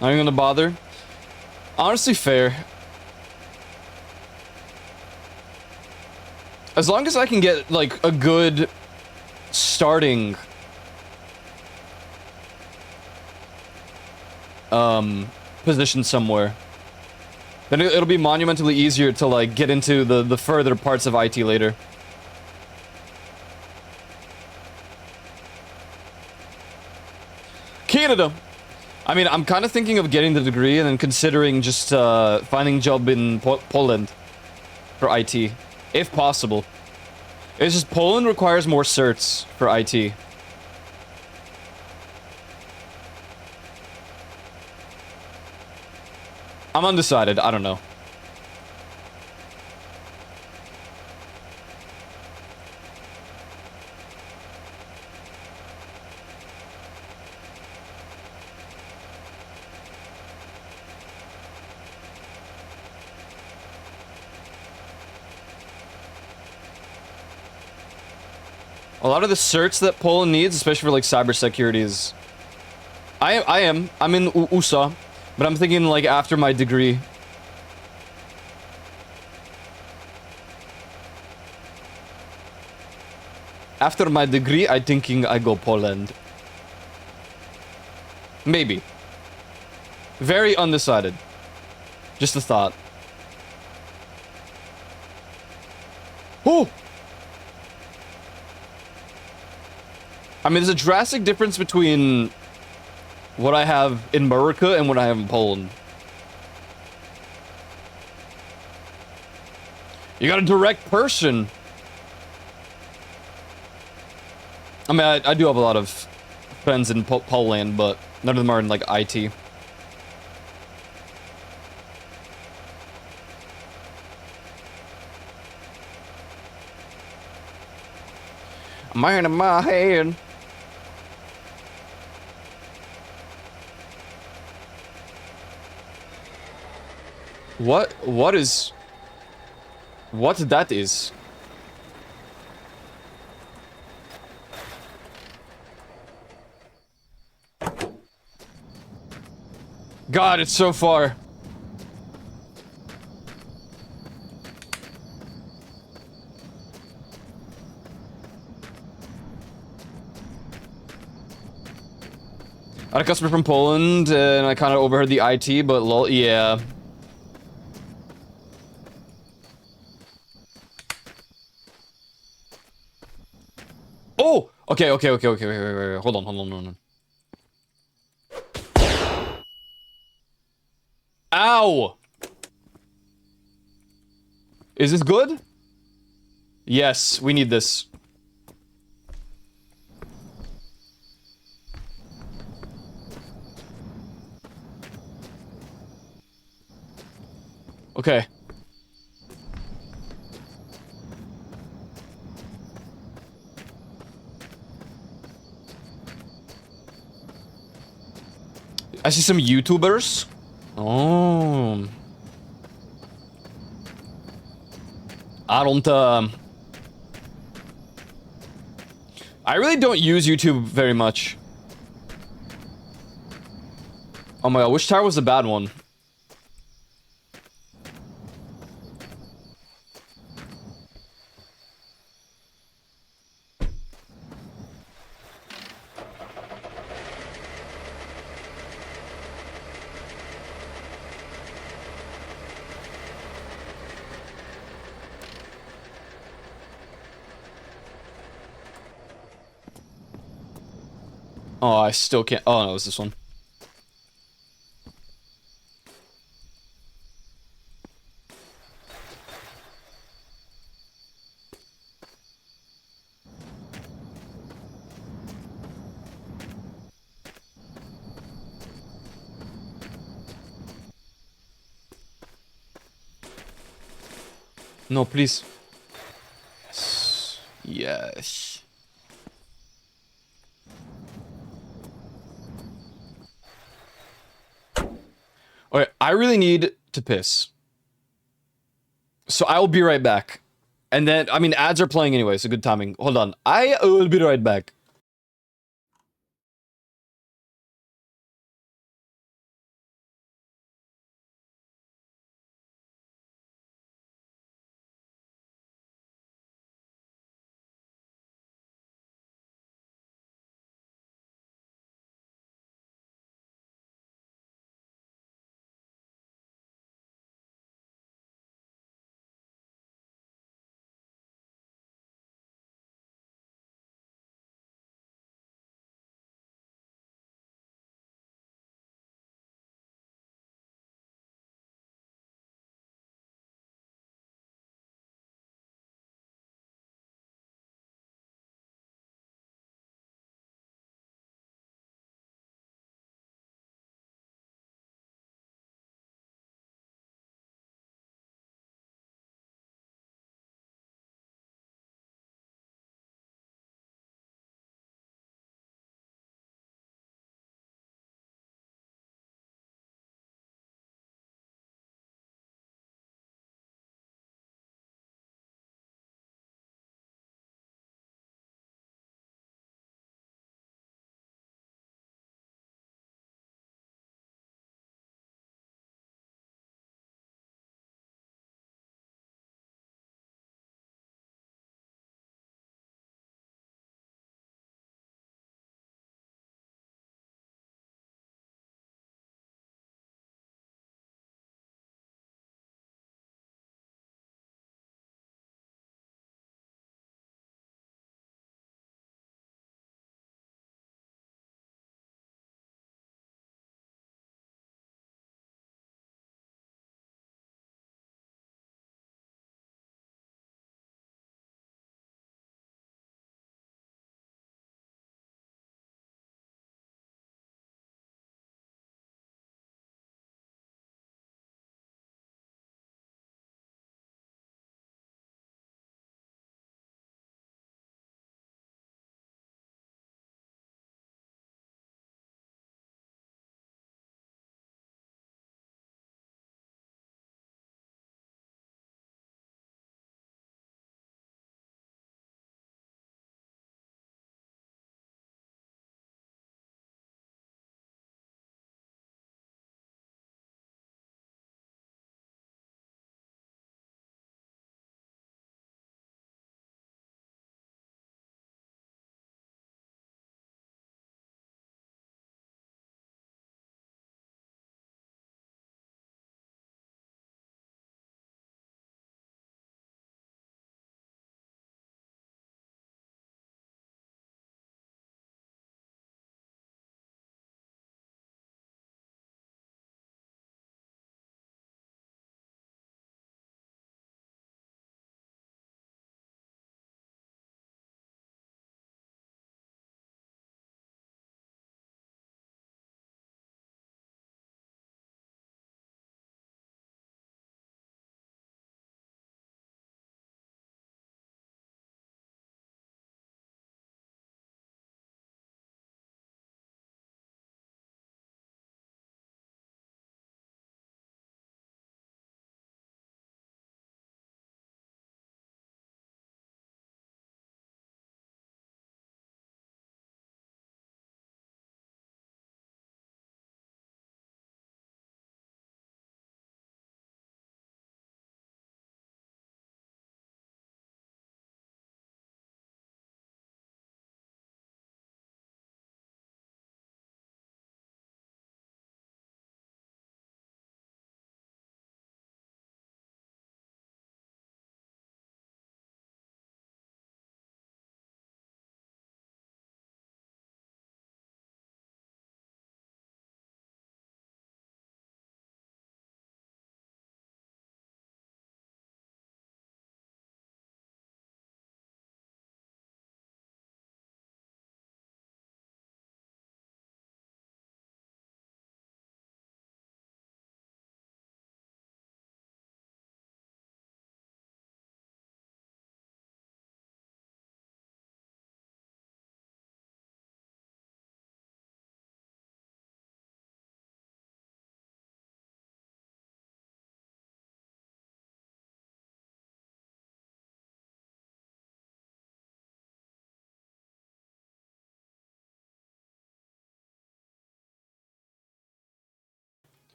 Not even gonna bother. Honestly, fair. As long as I can get, like, a good starting position somewhere, then it'll be monumentally easier to, like, get into the further parts of IT later. Canada. I mean, I'm kind of thinking of getting the degree and then considering just finding job in Poland for IT, if possible. It's just Poland requires more certs for IT. I'm undecided. I don't know. A lot of the certs that Poland needs, especially for like cybersecurity, is I'm in USA, but I'm thinking like after my degree. After my degree, I'm thinking I go Poland. Maybe. Very undecided. Just a thought. Oh! I mean, there's a drastic difference between what I have in America and what I have in Poland. You got a direct person. I mean, I do have a lot of friends in Poland, but none of them are in, like, IT. Man in my head. What is... What that is? God, it's so far. I had a customer from Poland, and I kind of overheard the IT, but lol, yeah. Oh! Okay, wait. Hold on. Ow! Is this good? Yes, we need this. Okay. I see some YouTubers. Oh. I don't, I really don't use YouTube very much. Oh my god, which tower was the bad one? Oh, I still can't. Oh no, it was this one. No, please. Yes. Okay, I really need to piss. So I will be right back. And then, I mean, ads are playing anyway, so good timing. Hold on. I will be right back.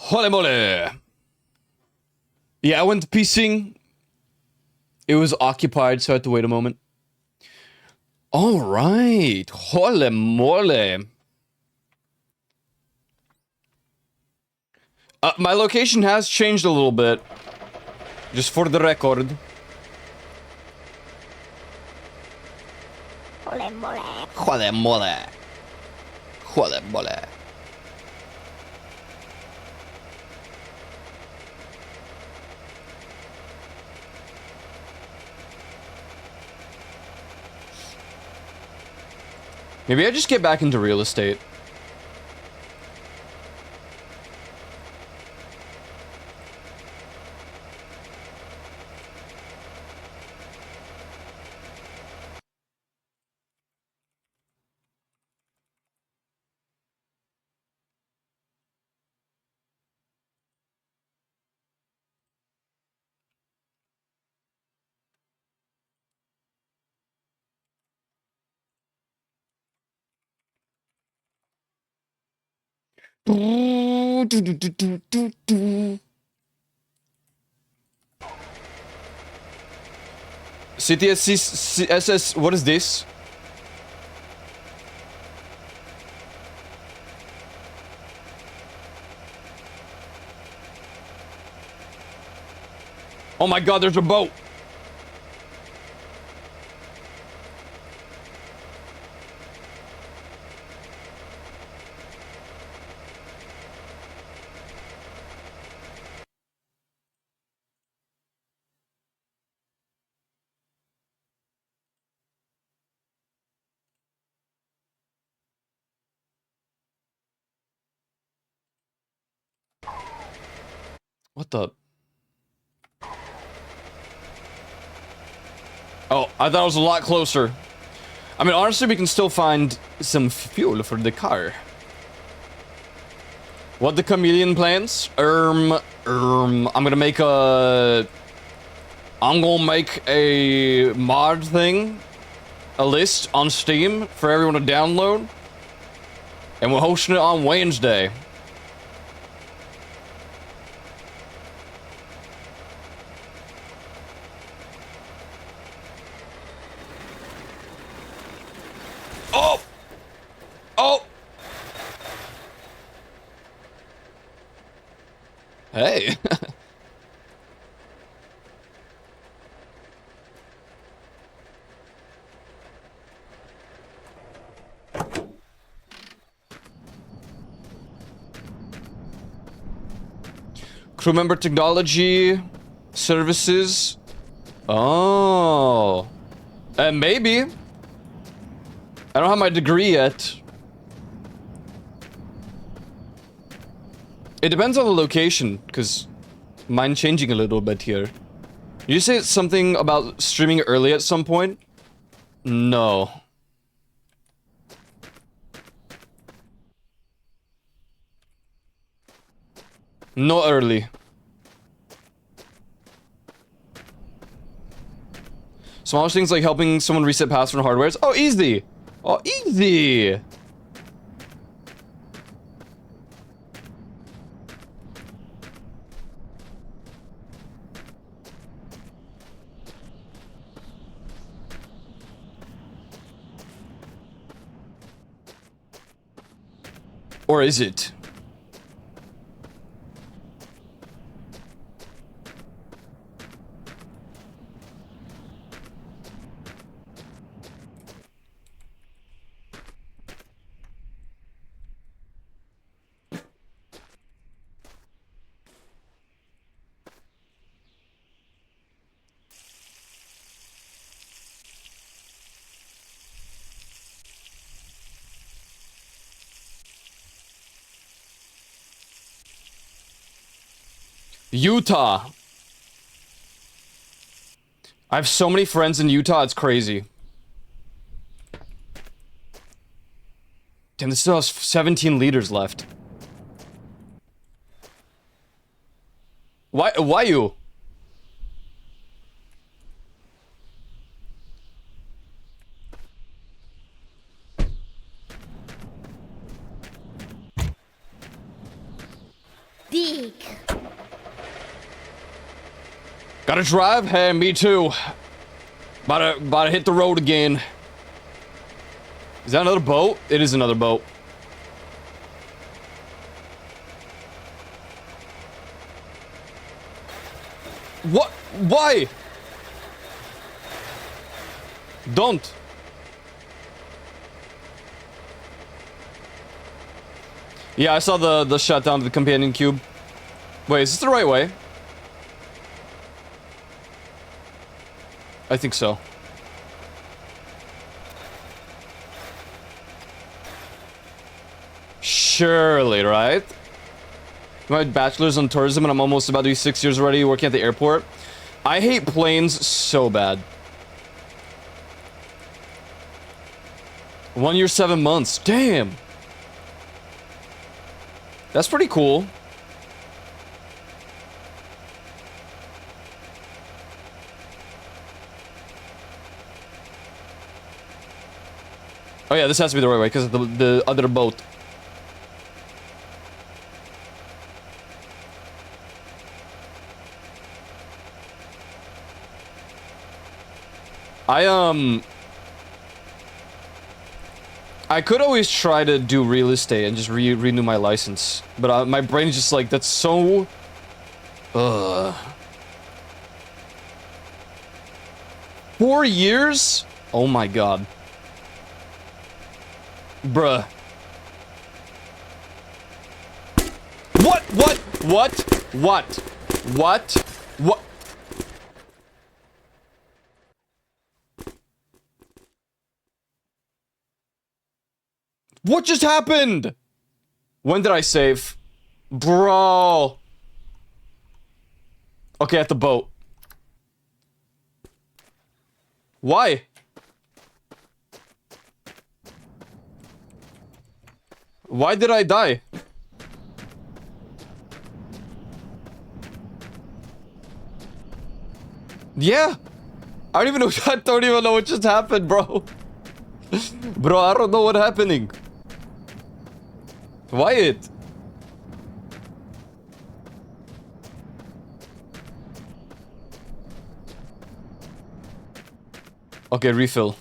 Holy moly. Yeah, I went piecing. It was occupied, so I had to wait a moment. All right. Holy moly. My location has changed a little bit. Just for the record. Ole mole. Holy moly. Holy moly. Maybe I just get back into real estate. CTSC, what is this? Oh my god, there's a boat! What the? Oh, I thought it was a lot closer. I mean, honestly, we can still find some fuel for the car. What the chameleon plans? I'm gonna make a... I'm gonna make a mod thing. A list on Steam for everyone to download. And we're hosting it on Wednesday. Oh! Oh! Hey. Crew member technology services. Oh. Maybe. I don't have my degree yet. It depends on the location, because mine changing a little bit here. You say it's something about streaming early at some point? No. Not early. Small things like helping someone reset password and hardwares. Oh, easy! Oh, easy! Or is it? Utah. I have so many friends in Utah, it's crazy. Damn, this still has 17 liters left. Why you? Dig. Gotta drive? Hey, me too. About to hit the road again. Is that another boat? It is another boat. What? Why? Don't. Yeah, I saw the shot down to the companion cube. Wait, is this the right way? I think so. Surely, right? My bachelor's in tourism and I'm almost about to be 6 years already working at the airport. I hate planes so bad. 1 year, 7 months. Damn. That's pretty cool. Oh yeah, this has to be the right way because of the other boat. I could always try to do real estate and just renew my license, but my brain is just like, that's so... 4 years? Oh my god. Bruh. What? What just happened? When did I save? Bro. Okay, at the boat. Why? Why did I die? Yeah. I don't even know. I don't even know what just happened, bro. Bro, I don't know what's happening. Wyatt. Okay, refill.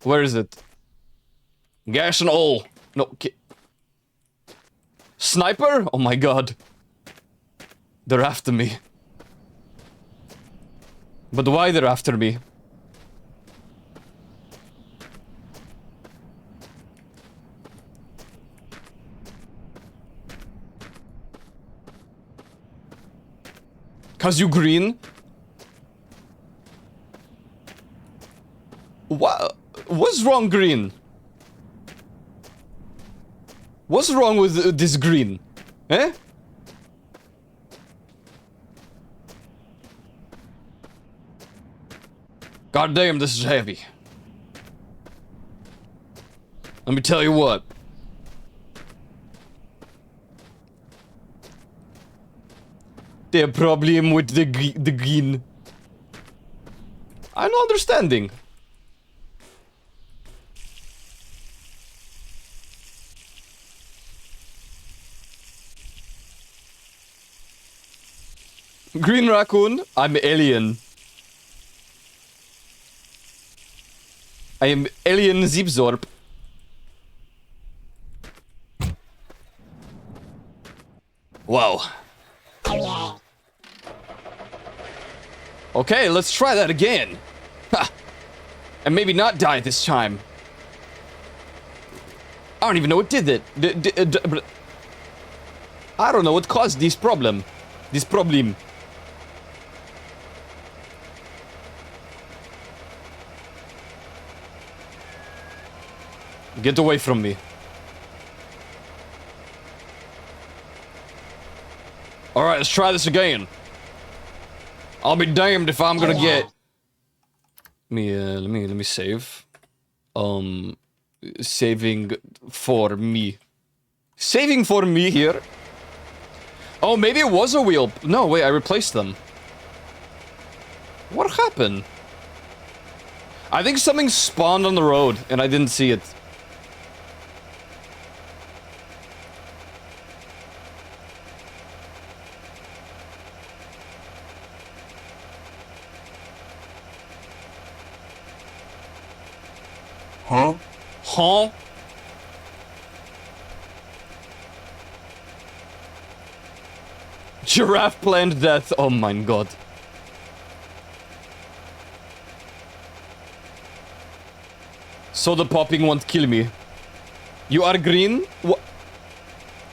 Where is it? Gas and oil. No, okay. Sniper? Oh my god. They're after me. But why they're after me? Cause you green? What? What's wrong, green? What's wrong with this green? Eh? God damn, this is heavy. Let me tell you what. The problem with the green. I'm not understanding. Green raccoon, I'm alien. I am alien Zipzorp. Wow. Okay, let's try that again. Ha! And maybe not die this time. I don't even know what did it. I don't know what caused this problem. This problem. Get away from me. Alright, let's try this again. I'll be damned if I'm gonna get... let me save. Saving for me. Saving for me here? Oh, maybe it was a wheel. No, wait, I replaced them. What happened? I think something spawned on the road, and I didn't see it. Huh? Huh? Giraffe planned death. Oh my god. So the popping won't kill me. You are green?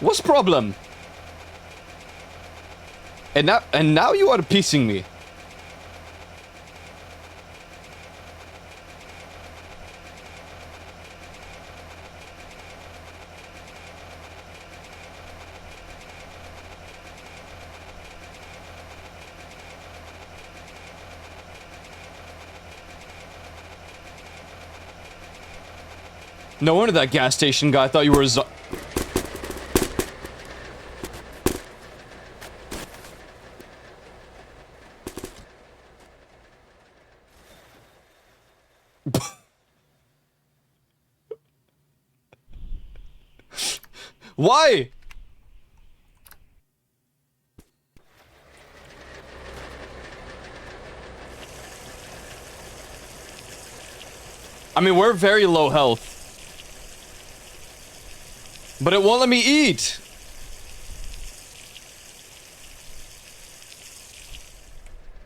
What's problem? And now you are pissing me. No wonder that gas station guy thought you were a Why? I mean, we're very low health. But it won't let me eat.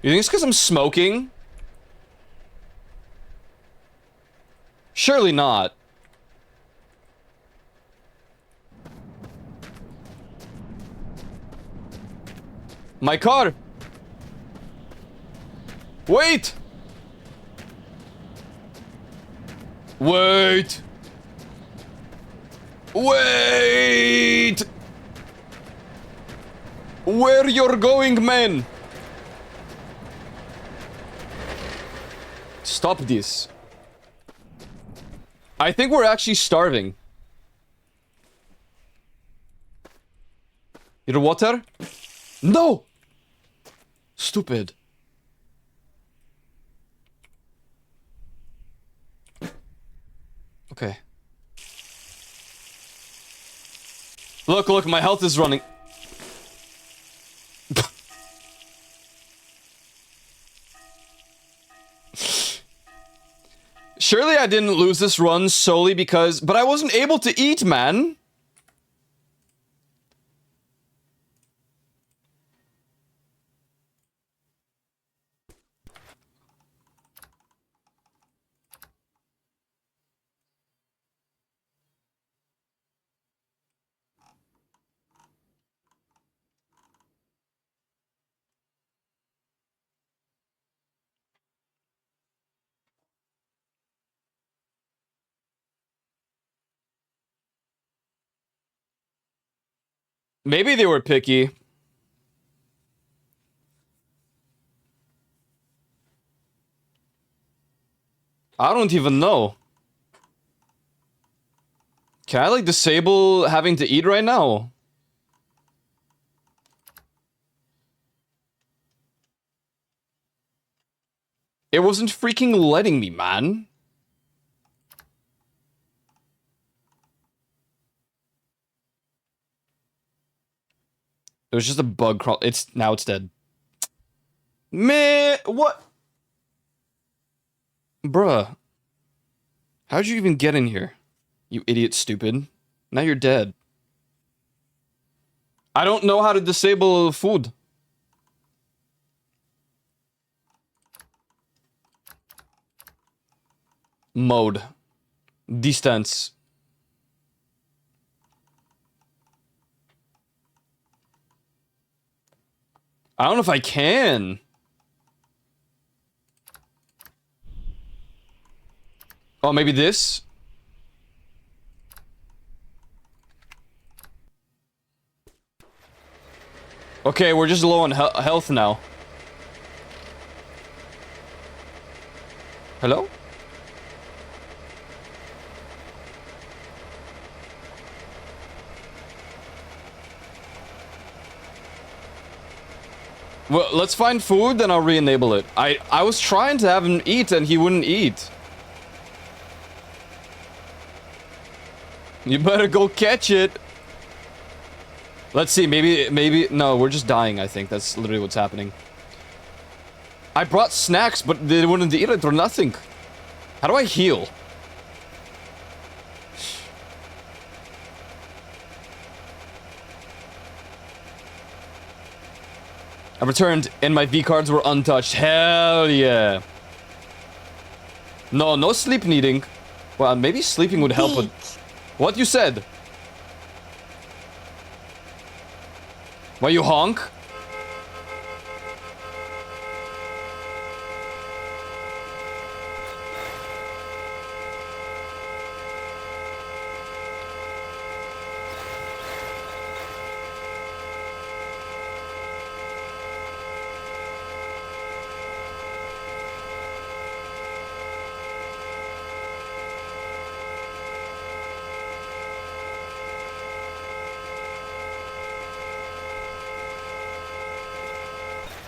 You think it's because I'm smoking? Surely not. My car! Wait! Wait! Wait! Where you're going, man? Stop this. I think we're actually starving. Your water? No! Stupid. Okay. Look, my health is running. Surely I didn't lose this run solely because... But I wasn't able to eat, man! Maybe they were picky. I don't even know. Can I, like, disable having to eat right now? It wasn't freaking letting me, man. It was just a bug crawl. Now it's dead. Meh, what? Bruh. How'd you even get in here? You idiot stupid. Now you're dead. I don't know how to disable food. Mode. Distance. I don't know if I can. Oh, maybe this? Okay, we're just low on health now. Hello? Well, let's find food, then I'll re-enable it. I was trying to have him eat, and he wouldn't eat. You better go catch it. Let's see, maybe... No, we're just dying, I think. That's literally what's happening. I brought snacks, but they wouldn't eat it or nothing. How do I heal? I returned and my V cards were untouched. Hell yeah. No, no sleep needing. Well, maybe sleeping would help with... What you said? Why you honk?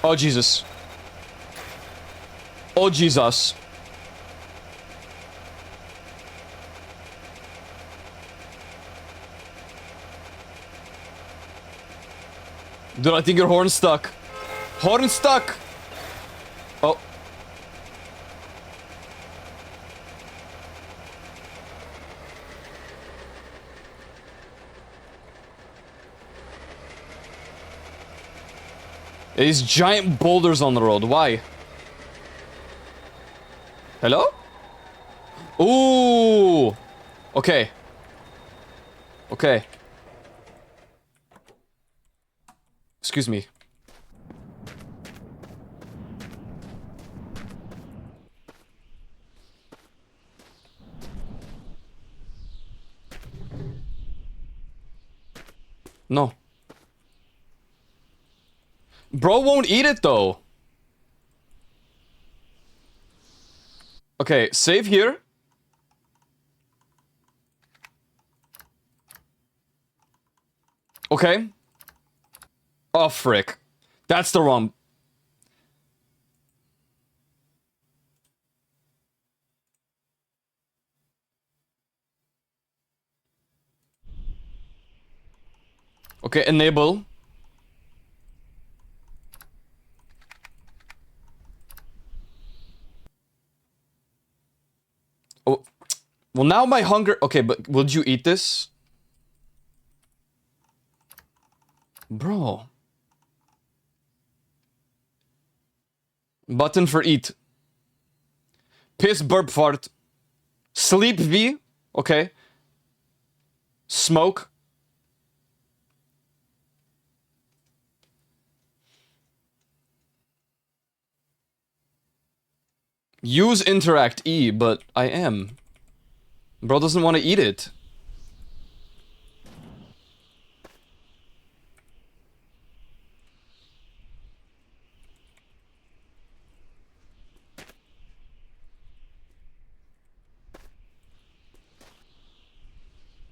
Oh, Jesus. Oh, Jesus. Dude, I think your horn's stuck. Horn stuck! Oh. These giant boulders on the road. Why? Hello? Ooh. Okay. Okay. Excuse me. No. Bro won't eat it though. Okay, save here. Okay. Oh, frick. That's the wrong... Okay, enable. Oh, well now my hunger... Okay, but would you eat this? Bro. Button for eat. Piss, burp, fart. Sleep V. Okay. Smoke. Use interact E, but I am. Bro doesn't want to eat it.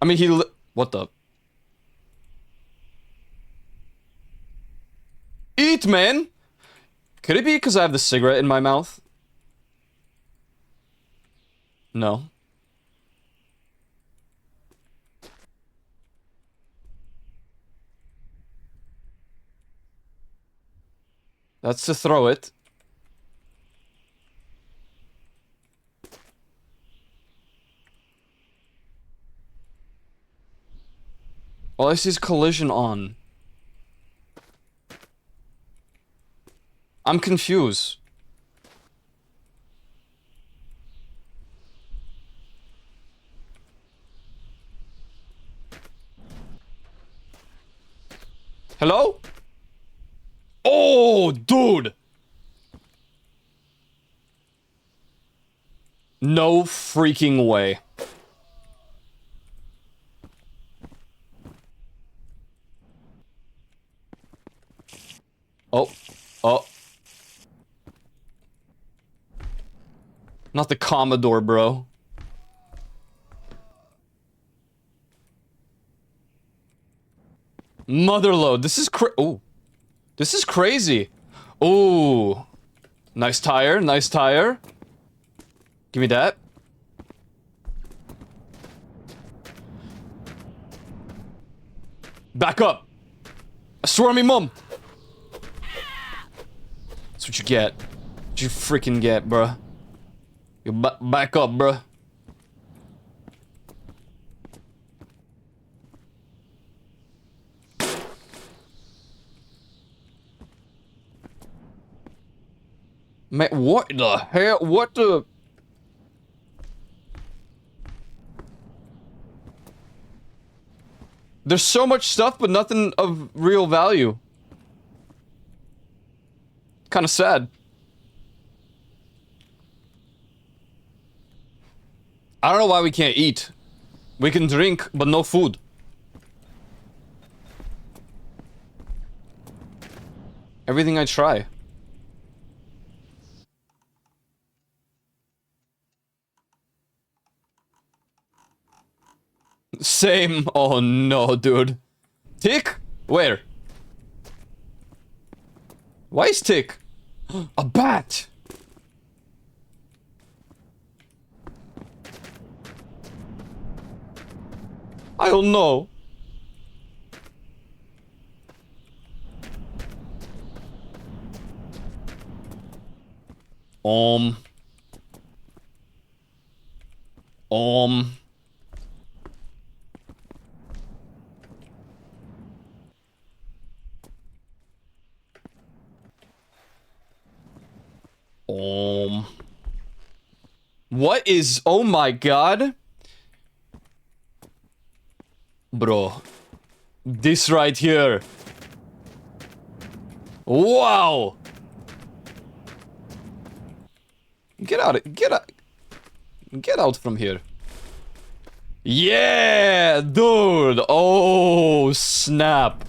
I mean, what the? Eat, man! Could it be because I have the cigarette in my mouth? No. That's to throw it. All I see is collision on. I'm confused. Hello? Oh, dude! No freaking way. Oh. Oh. Not the Commodore, bro. Motherload. This is oh. This is crazy. Ooh. Nice tire. Nice tire. Give me that. Back up. I swear on me, mum. That's what you get. What you freaking get, bruh. You back up, bruh. Man, what the hell? What the? There's so much stuff, but nothing of real value. Kind of sad. I don't know why we can't eat. We can drink, but no food. Everything I try. Same. Oh no, dude. Tick? Where? Why is Tick? A bat! I don't know. Um. What is... Oh my god. Bro. This right here. Wow. Get out. Get out from here. Yeah, dude. Oh, snap.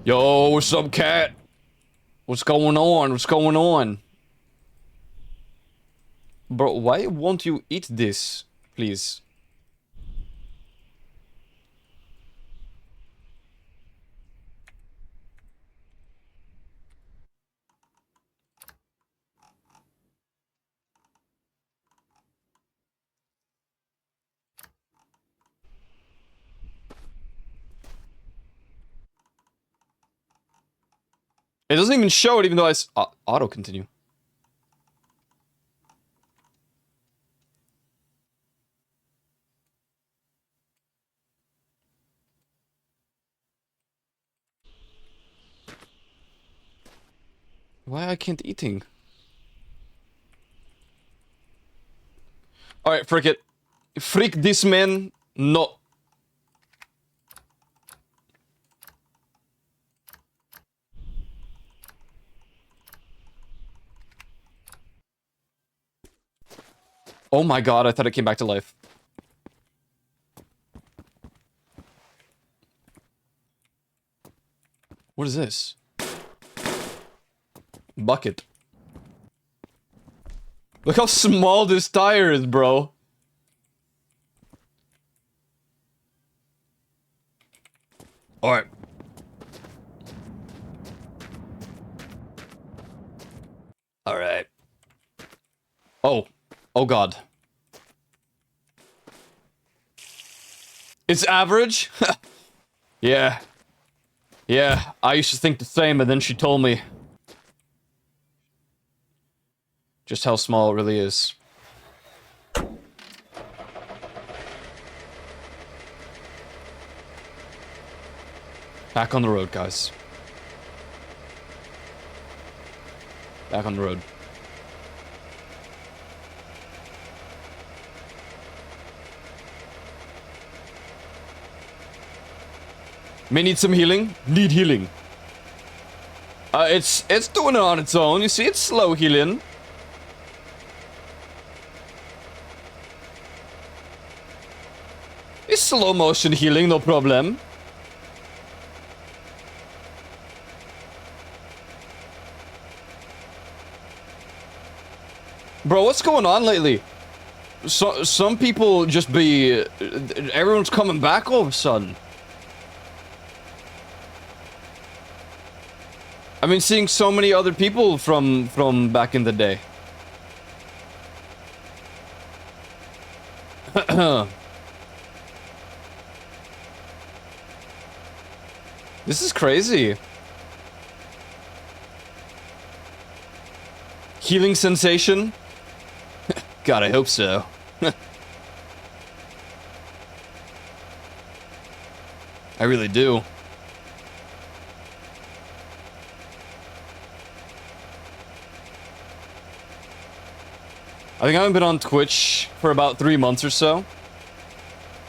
Yo, what's up, cat? What's going on? What's going on? Bro, why won't you eat this, please? It doesn't even show it, even though auto continue. Why I can't eating? Alright, frick it. Frick this man. No. Oh my god, I thought it came back to life. What is this? Bucket. Look how small this tire is, bro. Alright. Alright. Oh. Oh god. It's average? Yeah. Yeah, I used to think the same, and then she told me just how small it really is. Back on the road, guys. Back on the road. May need some healing. Need healing. It's doing it on its own. You see, it's slow healing. It's slow motion healing, no problem. Bro, what's going on lately? Some people just be... Everyone's coming back all of a sudden. I've been seeing so many other people from back in the day. This is crazy. Healing sensation? God, I hope so. I really do. I think I haven't been on Twitch for about 3 months or so.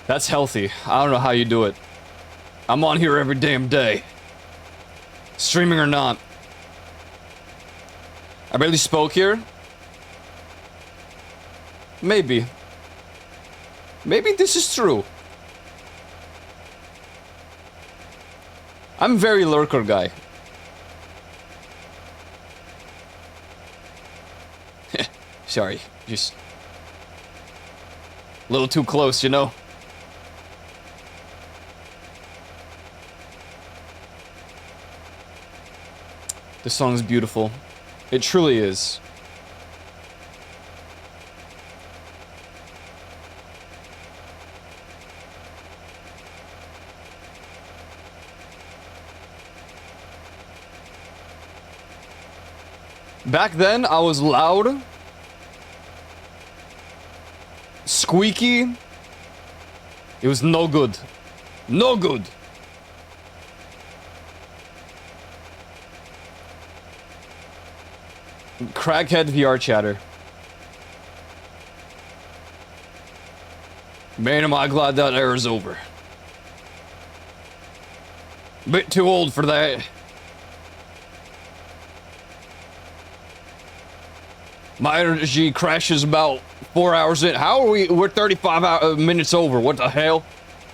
That's healthy. I don't know how you do it. I'm on here every damn day. Streaming or not. I barely spoke here. Maybe. Maybe this is true. I'm very lurker guy. Sorry, just a little too close, you know? This song is beautiful. It truly is. Back then, I was loud, squeaky. It was no good. No good. Crackhead VR chatter. Man, am I glad that era's over. Bit too old for that. My energy crashes about 4 hours in. How are we? We're 35 minutes over. What the hell?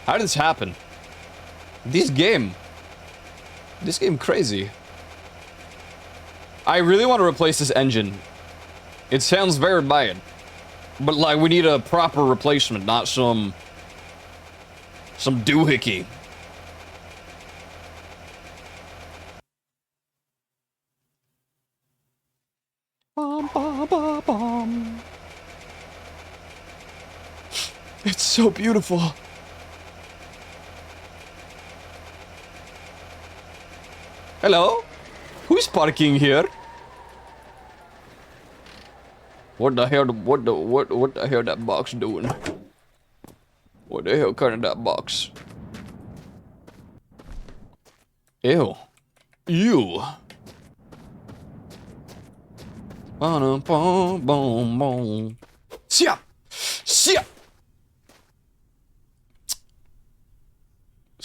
How did this happen? This game crazy. I really want to replace this engine. It sounds very bad. But like, we need a proper replacement, not some doohickey. Bum, bum, bum, bum. It's so beautiful. Hello? Who's parking here? What the hell? What the hell that box doing? What the hell kind of that box? Ew. Ew. Boom, boom, boom, boom. Sia! Sia!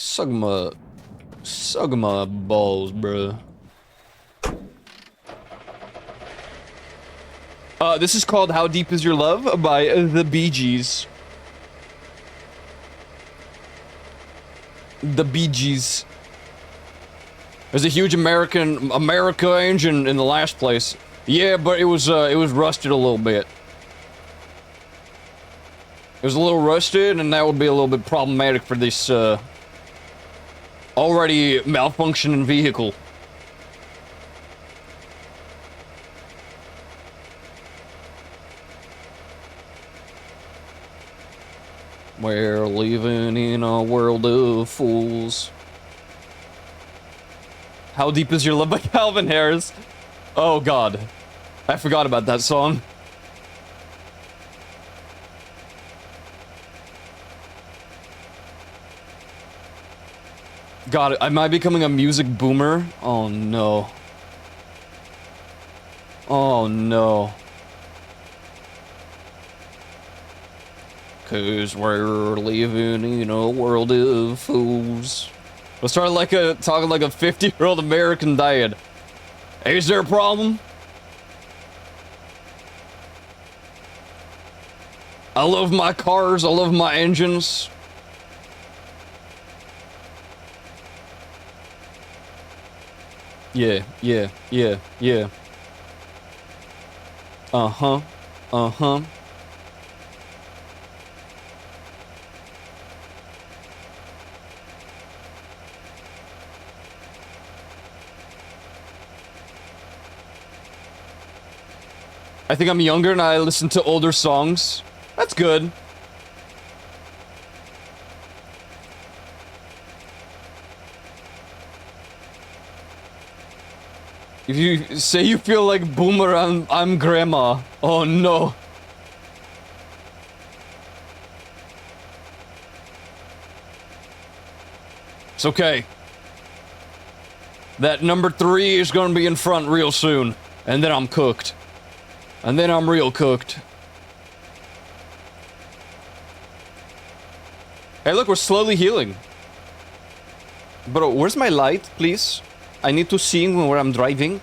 Suck my balls, bruh. This is called How Deep Is Your Love by the Bee Gees. The Bee Gees. There's a huge America engine in the last place. Yeah, but it was rusted a little bit. It was a little rusted, and that would be a little bit problematic for this, already malfunctioning vehicle. We're living in a world of fools. How Deep Is Your Love by Calvin Harris? Oh god. I forgot about that song. God, am I becoming a music boomer? Oh no. Oh no. 'Cause we're living in a world of fools. Let's start like talking like a 50-year-old American dad. Hey, is there a problem? I love my cars, I love my engines. Yeah. Uh-huh. I think I'm younger and I listen to older songs. That's good. If you say you feel like boomer, I'm grandma. Oh no. It's okay. That number 3 is gonna be in front real soon. And then I'm cooked. And then I'm real cooked. Hey, look, we're slowly healing. Bro, where's my light, please? I need to see where I'm driving.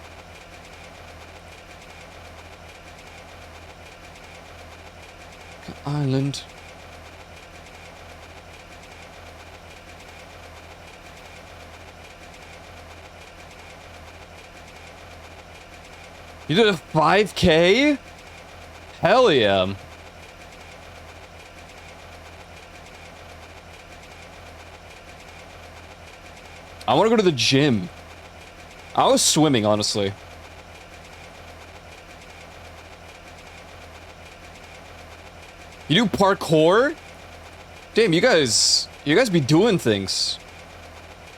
Island. You did a 5K? Hell yeah. I want to go to the gym. I was swimming, honestly. You do parkour? Damn, you guys be doing things.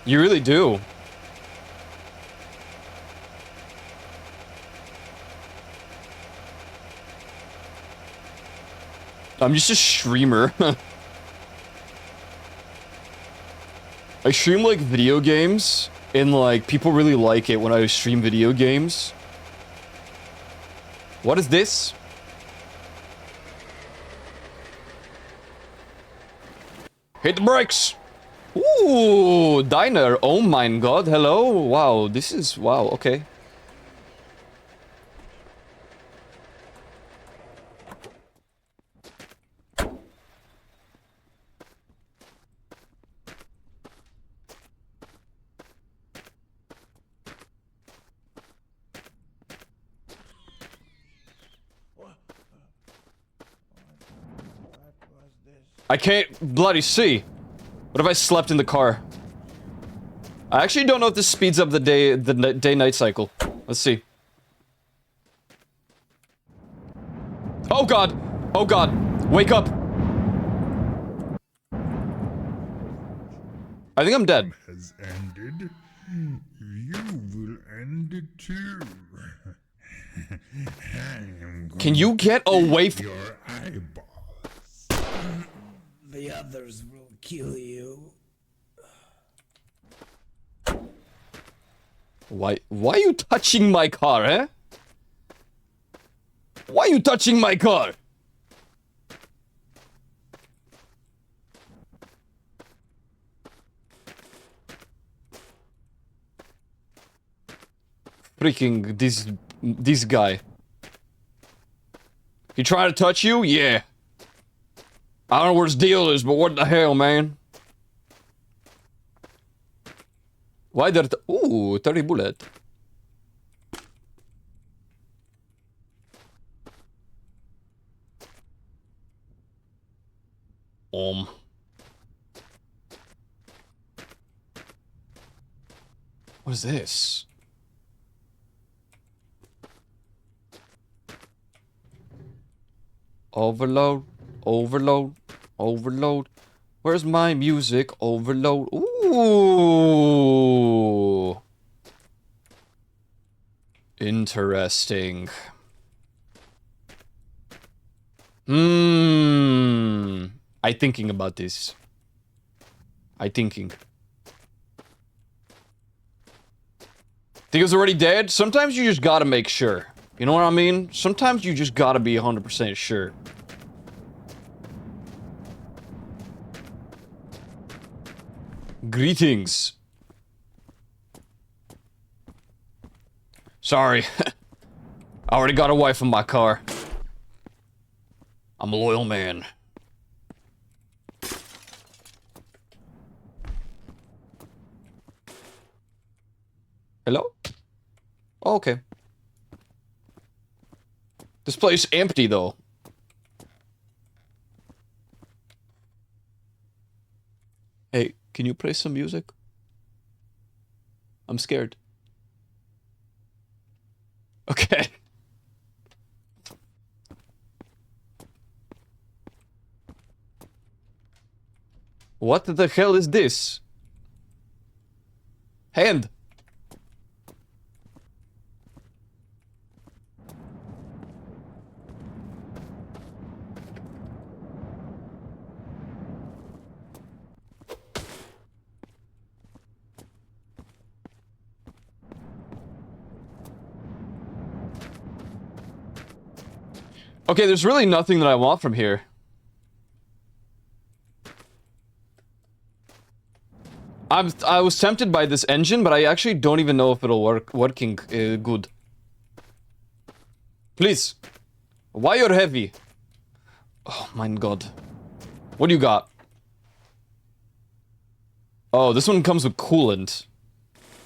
You really do. I'm just a streamer. I stream like video games, and like people really like it when I stream video games. What is this? Hit the brakes! Ooh, diner. Oh my god, hello. Wow, this is wow, okay. I can't bloody see. What if I slept in the car? I actually don't know if this speeds up the day-night cycle. Let's see. Oh god! Oh god! Wake up! I think I'm dead. Has ended. You will end it too. Can you get away from— Your eyeball. The others will kill you. Why are you touching my car, eh? Why are you touching my car? Freaking this guy. He trying to touch you? Yeah. I don't know where his deal is, but what the hell, man? Why there? Ooh, 30 bullet. What is this? Overload, overload, overload. Where's my music? Overload. Ooh. Interesting. I thinking about this. I thinking. Think it's already dead? Sometimes you just gotta make sure. You know what I mean? Sometimes you just gotta be 100% sure. Greetings. Sorry. I already got a wife in my car. I'm a loyal man. Hello? Oh, okay. This place empty though. Hey, can you play some music? I'm scared. Okay. What the hell is this? Hand. Okay, there's really nothing that I want from here. I was tempted by this engine, but I actually don't even know if it'll working good. Please. Why you're heavy? Oh my god. What do you got? Oh, this one comes with coolant.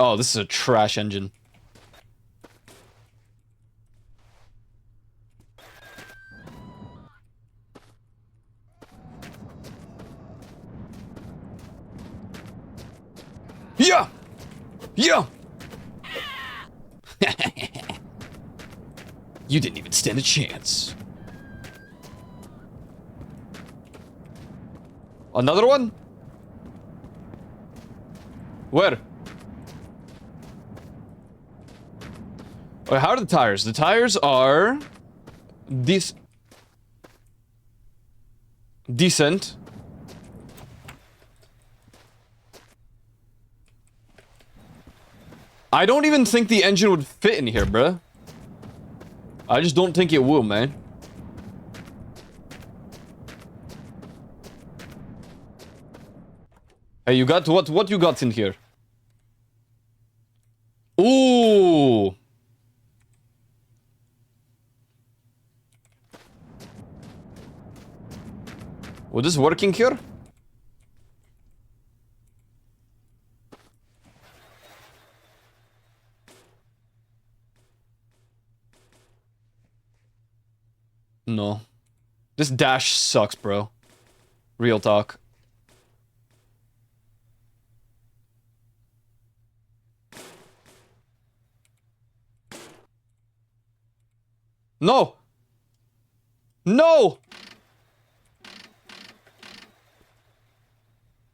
Oh, this is a trash engine. Yeah! Yeah! You didn't even stand a chance. Another one? Where? Wait, how are the tires? The tires are... decent. I don't even think the engine would fit in here, bruh. I just don't think it will, man. Hey, you got what you got in here? Ooh. Was this working here? No. This dash sucks, bro. Real talk. No! No!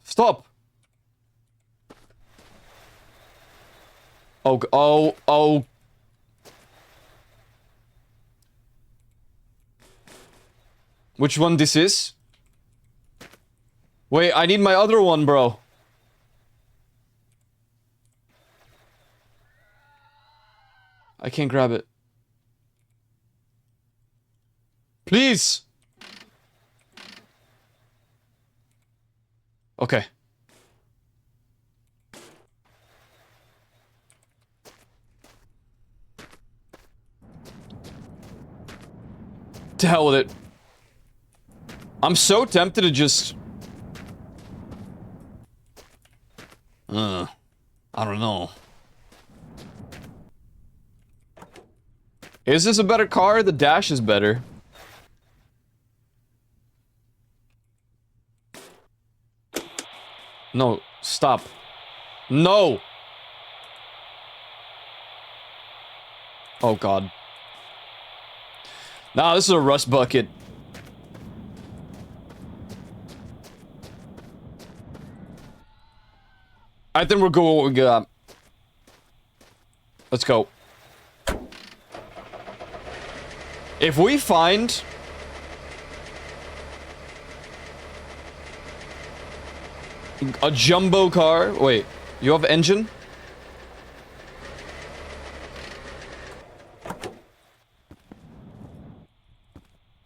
Stop! Oh. Which one this is? Wait, I need my other one, bro. I can't grab it. Please! Okay. To hell with it. I'm so tempted to just... I don't know. Is this a better car? The dash is better. No, stop. No! Oh god. Nah, this is a rust bucket. I think we're good with what we got. Let's go. If we find... a jumbo car... Wait, you have engine?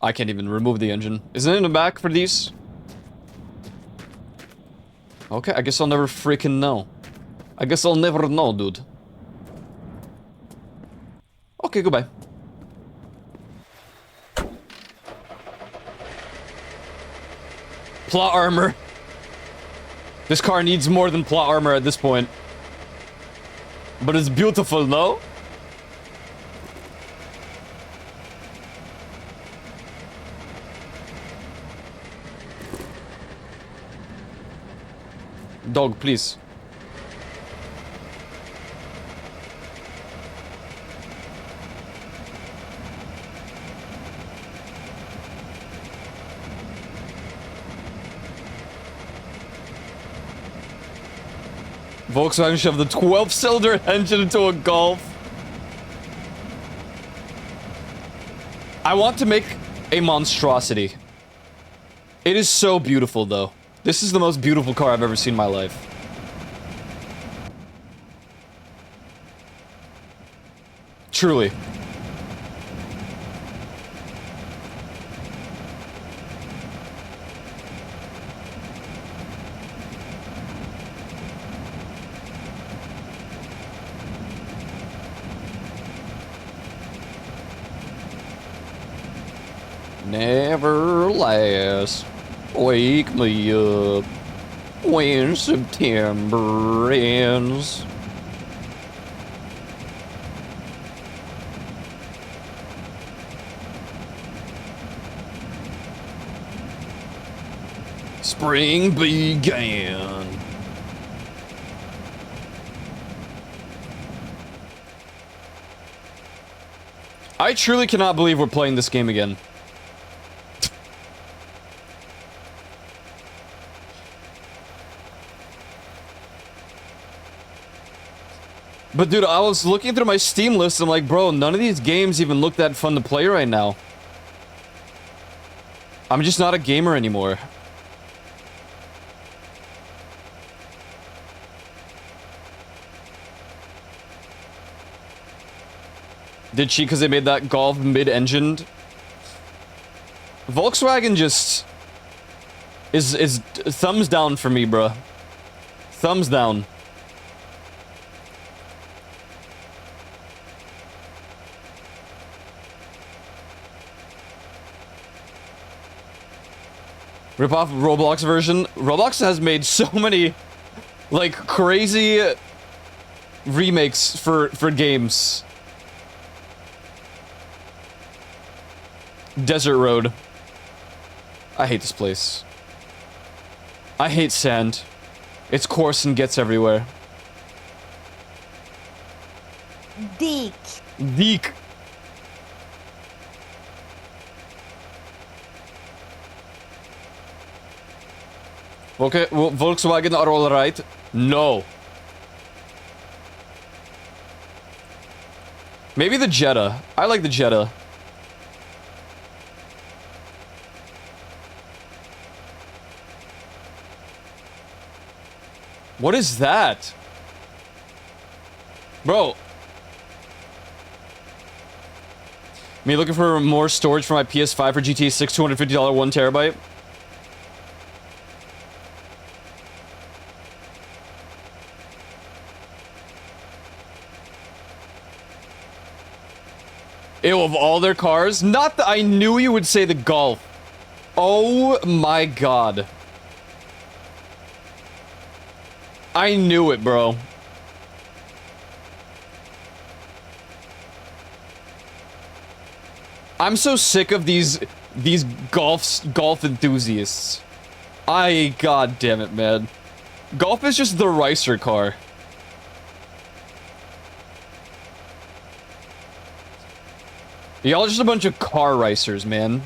I can't even remove the engine. Isn't it in the back for these? Okay, I guess I'll never freaking know. I guess I'll never know, dude. Okay, goodbye. Plot armor. This car needs more than plot armor at this point. But it's beautiful, no? Dog, please. Volkswagen shoved the 12-cylinder engine into a Golf. I want to make a monstrosity. It is so beautiful, though. This is the most beautiful car I've ever seen in my life. Truly. Never last. Wake me up when September ends. Spring began. I truly cannot believe we're playing this game again. But dude, I was looking through my Steam list, I'm like, bro, none of these games even look that fun to play right now. I'm just not a gamer anymore. Did she, because they made that Golf mid-engined? Volkswagen just is thumbs down for me, bruh. Thumbs down. Rip off Roblox version. Roblox has made so many, like, crazy remakes for games. Desert Road. I hate this place. I hate sand. It's coarse and gets everywhere. Dick. Dick. Okay, well, Volkswagen are alright. No. Maybe the Jetta. I like the Jetta. What is that? Bro. Me looking for more storage for my PS5 for GTA 6, $250 1 terabyte. Ew, of all their cars? Not that I knew you would say the Golf. Oh my god. I knew it, bro. I'm so sick of these golf enthusiasts. God damn it, man. Golf is just the racer car. Y'all just a bunch of car racers, man.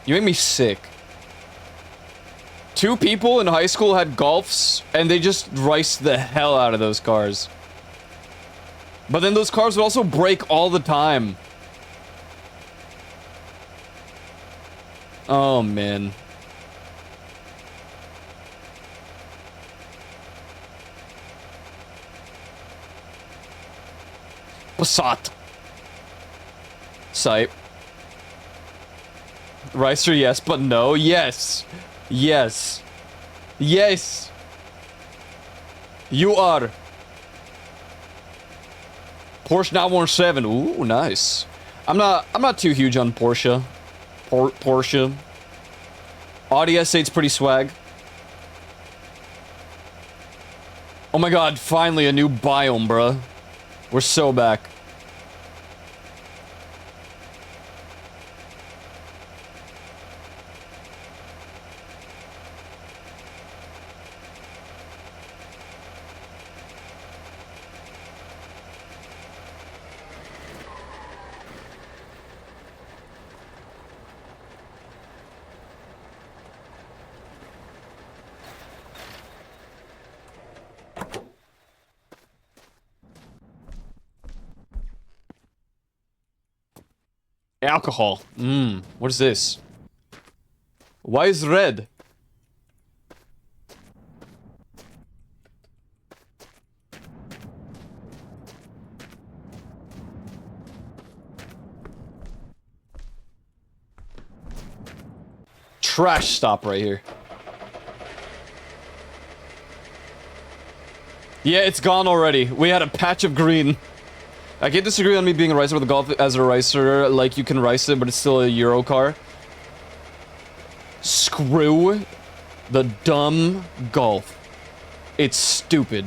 You make me sick. 2 people in high school had Golfs, and they just raced the hell out of those cars. But then those cars would also break all the time. Oh, man. Passat. Sight. Ricer, yes, but no. Yes. Yes. Yes. You are. Porsche 917. Ooh, nice. I'm not too huge on Porsche. Porsche. Audi S8's pretty swag. Oh my god, finally a new biome, bruh. We're so back. Alcohol. What is this? Why is red? Trash stop right here. Yeah, it's gone already. We had a patch of green. I can't disagree on me being a racer with a Golf as a racer, like you can race it, but it's still a Euro car. Screw the dumb Golf. It's stupid.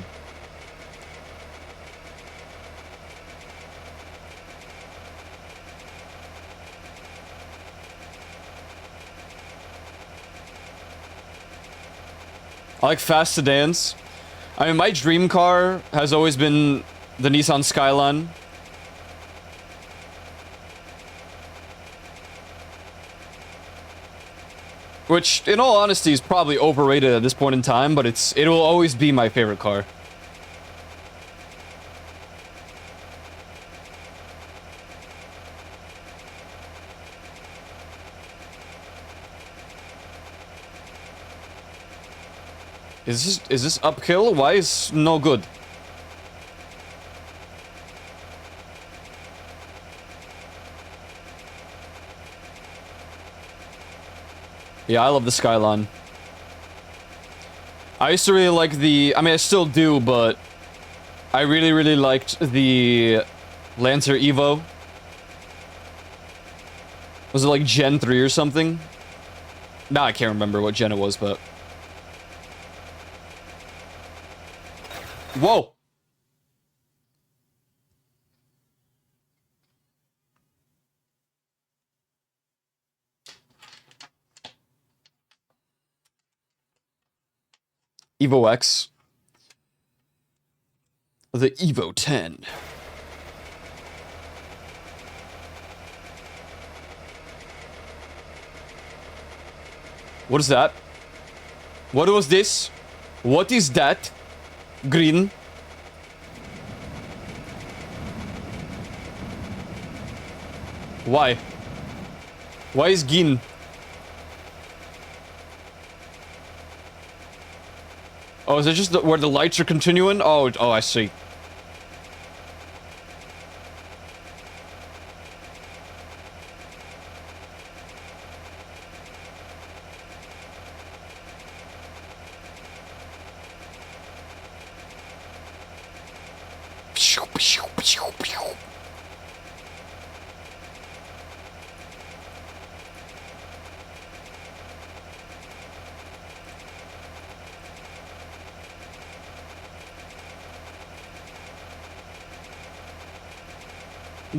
I like fast sedans. I mean, my dream car has always been the Nissan Skyline. Which, in all honesty, is probably overrated at this point in time, but it will always be my favorite car. Is this uphill? Why is no good? Yeah, I love the Skyline. I used to really like the... I mean, I still do, but... I really, really liked the Lancer Evo. Was it like Gen 3 or something? Nah, I can't remember what gen it was, but... Whoa! Evo X. The Evo 10. What is that? What was this? What is that? Green. Why? Why is green? Oh, is it just where the lights are continuing? Oh, I see.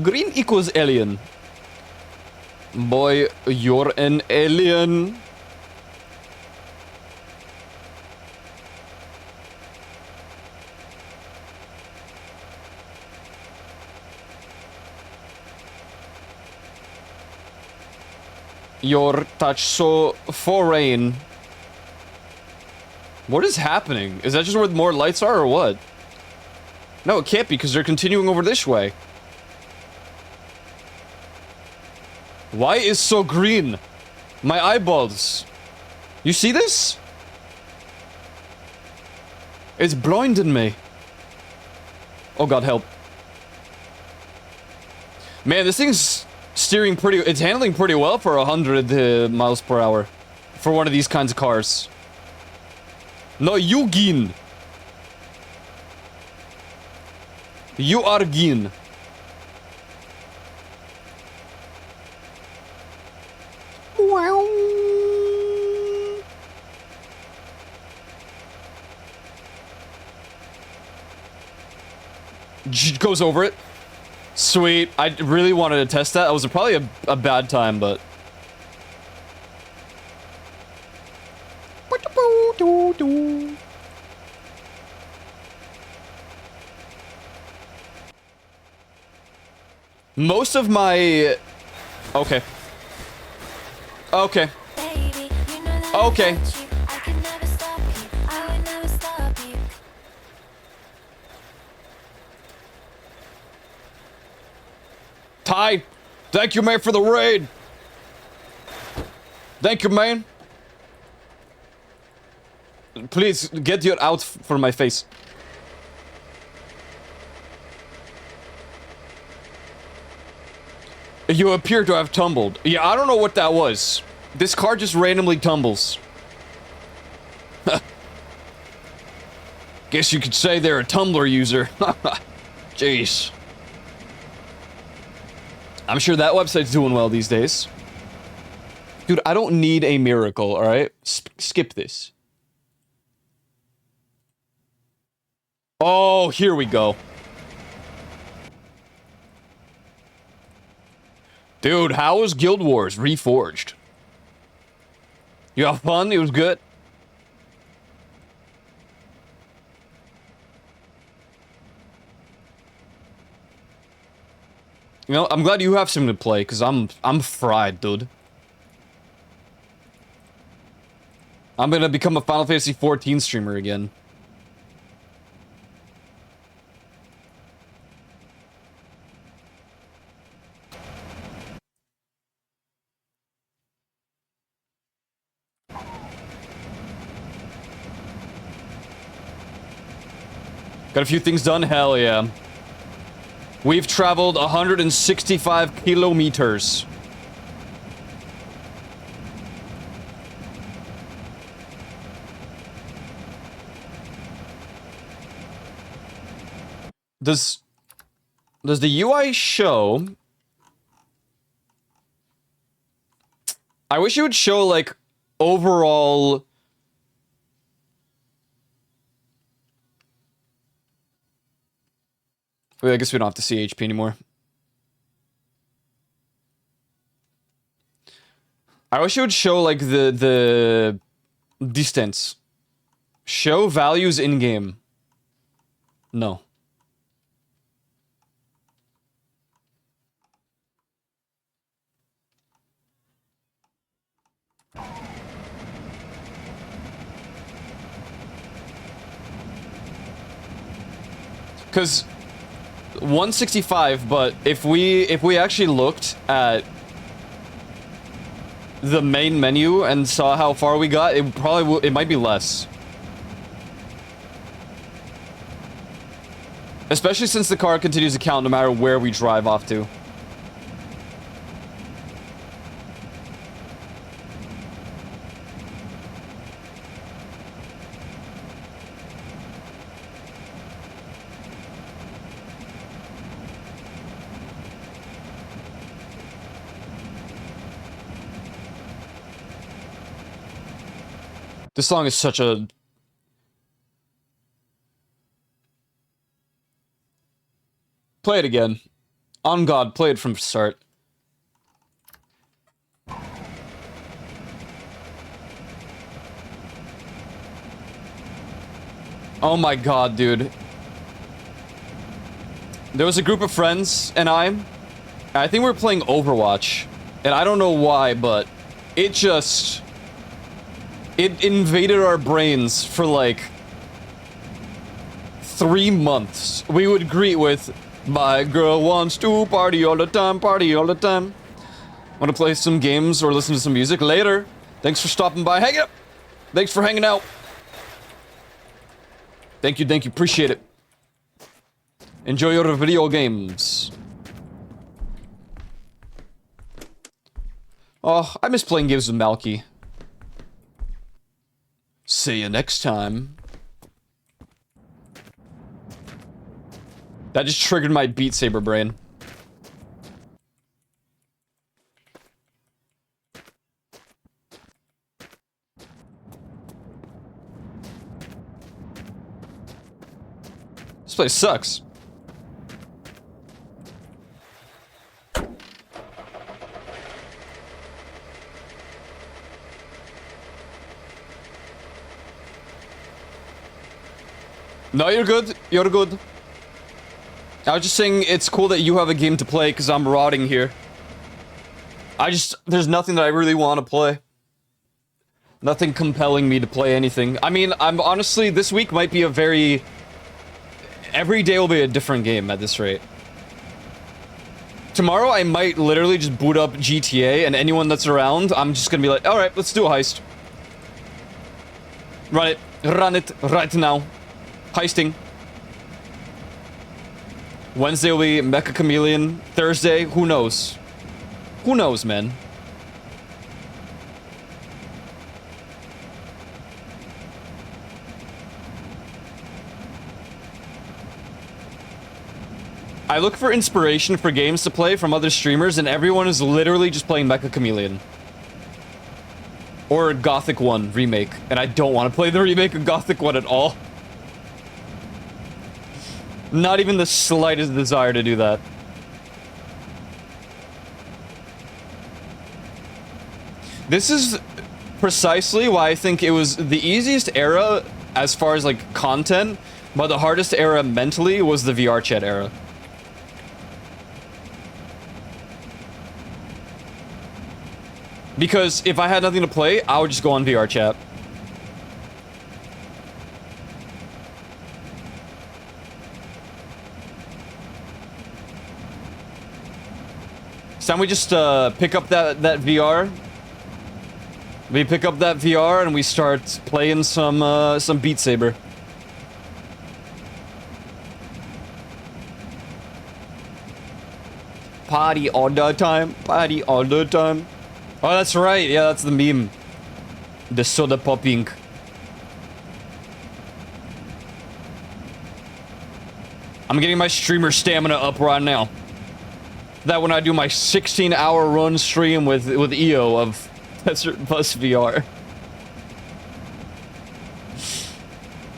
Green equals alien. Boy, you're an alien. Your touch so foreign. What is happening? Is that just where more lights are or what? No, it can't be because they're continuing over this way. Why is so green? My eyeballs. You see this? It's blinding me. Oh god, help. Man, this thing's steering pretty... It's handling pretty well for 100 miles per hour. For one of these kinds of cars. No, you green. You are green. Goes over it. Sweet. I really wanted to test that. It was probably a bad time, but... Most of my... Okay. Okay. Okay. Ty, thank you, man, for the raid. Thank you, man. Please, get your out for my face. You appear to have tumbled. Yeah, I don't know what that was. This car just randomly tumbles. Guess you could say they're a Tumblr user. Jeez. I'm sure that website's doing well these days. Dude, I don't need a miracle, alright? Skip this. Oh, here we go. Dude, how was Guild Wars Reforged? You have fun? It was good? You know, I'm glad you have something to play, because I'm fried, dude. I'm gonna become a Final Fantasy XIV streamer again. Got a few things done? Hell yeah. We've traveled 165 kilometers. Does the UI show? I wish it would show, like, overall... Wait, I guess we don't have to see HP anymore. I wish it would show, like, the distance. Show values in-game. No. Because 165, but if we actually looked at the main menu and saw how far we got, it probably it might be less. Especially since the car continues to count no matter where we drive off to. This song is such a... Play it again. On God, play it from start. Oh my God, dude. There was a group of friends and I think we were playing Overwatch. And I don't know why, but it just... It invaded our brains for like 3 months. We would greet with, "My girl wants to party all the time, party all the time." Want to play some games or listen to some music later? Thanks for stopping by. Hang up. Thanks for hanging out. Thank you, appreciate it. Enjoy your video games. Oh, I miss playing games with Malky. See you next time. That just triggered my Beat Saber brain. This place sucks. No, you're good. You're good. I was just saying it's cool that you have a game to play because I'm rotting here. There's nothing that I really want to play. Nothing compelling me to play anything. I mean, I'm honestly, this week might be a very... Every day will be a different game at this rate. Tomorrow I might literally just boot up GTA and anyone that's around, I'm just gonna be like, alright, let's do a heist. Run it right now. Heisting. Wednesday will be Mecha Chameleon. Thursday, who knows? Who knows, man? I look for inspiration for games to play from other streamers, and everyone is literally just playing Mecha Chameleon. Or Gothic 1 remake, and I don't want to play the remake of Gothic 1 at all. Not even the slightest desire to do that. This is precisely why I think it was the easiest era as far as like content, but the hardest era mentally was the VR chat era. Because if I had nothing to play, I would just go on VR chat. It's time we just pick up that VR. We pick up that VR and we start playing some Beat Saber. Party all the time, party all the time. Oh, that's right. Yeah, that's the meme. The soda popping. I'm getting my streamer stamina up right now. That when I do my 16-hour run stream with EO of Desert Bus VR.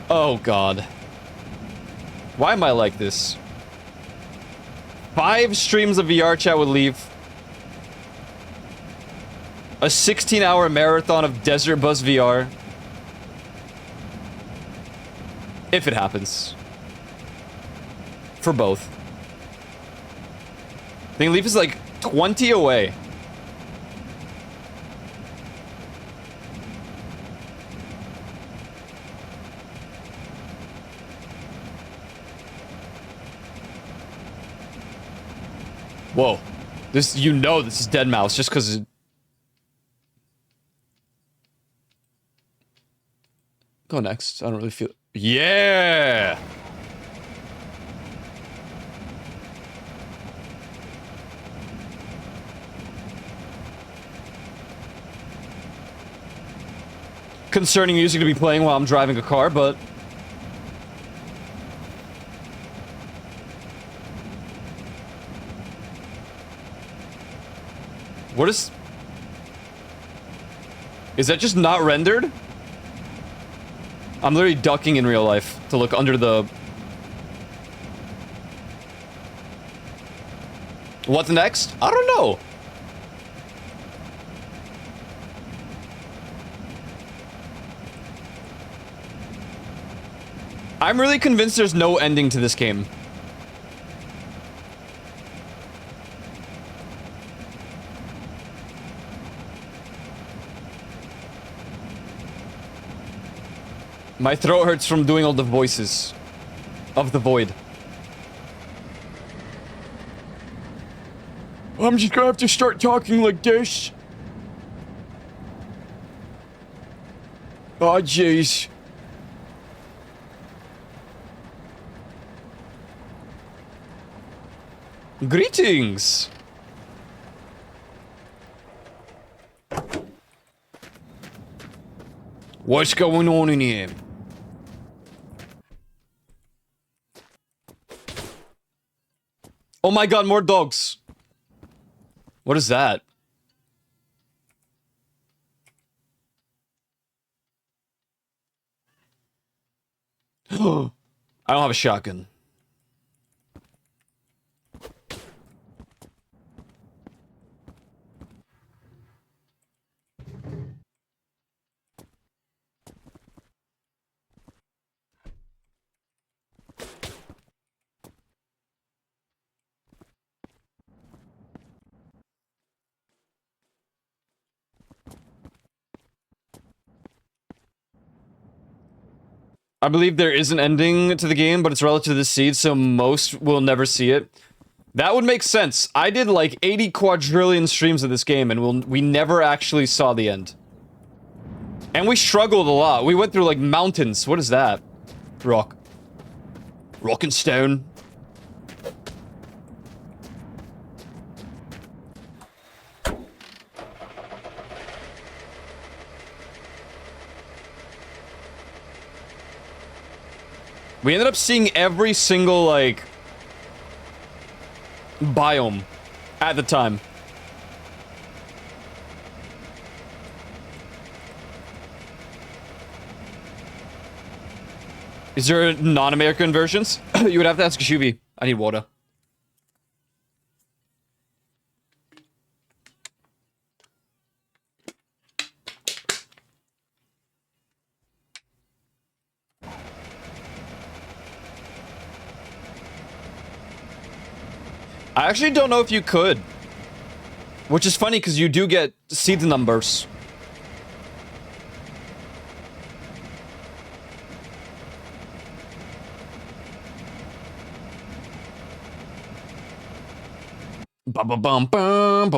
Oh god. Why am I like this? 5 streams of VR chat would leave. A 16-hour marathon of Desert Bus VR. If it happens. For both. I think Leaf is like 20 away. Whoa. This, you know this is Deadmau5 just because it... Go next. I don't really feel... Yeah! Concerning music to be playing while I'm driving a car, but... What is... Is that just not rendered? I'm literally ducking in real life to look under the... What's next? I don't know. I'm really convinced there's no ending to this game. My throat hurts from doing all the voices of the void. I'm just gonna have to start talking like this. Oh, jeez. Greetings. What's going on in here? Oh my god, more dogs. What is that? I don't have a shotgun. I believe there is an ending to the game, but it's relative to the seed, so most will never see it. That would make sense. I did like 80 quadrillion streams of this game, and we never actually saw the end. And we struggled a lot. We went through like mountains. What is that? Rock. Rock and stone. We ended up seeing every single, like, biome at the time. Is there non-American versions? You would have to ask Shubi. I need water. I actually don't know if you could. Which is funny because you do get seed numbers. Ba-ba-bum-bum,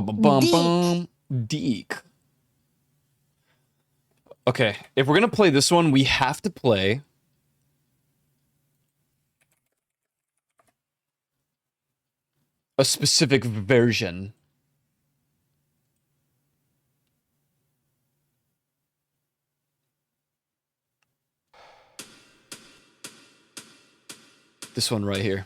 Deke. Okay, if we're gonna play this one, we have to play a specific version. This one right here.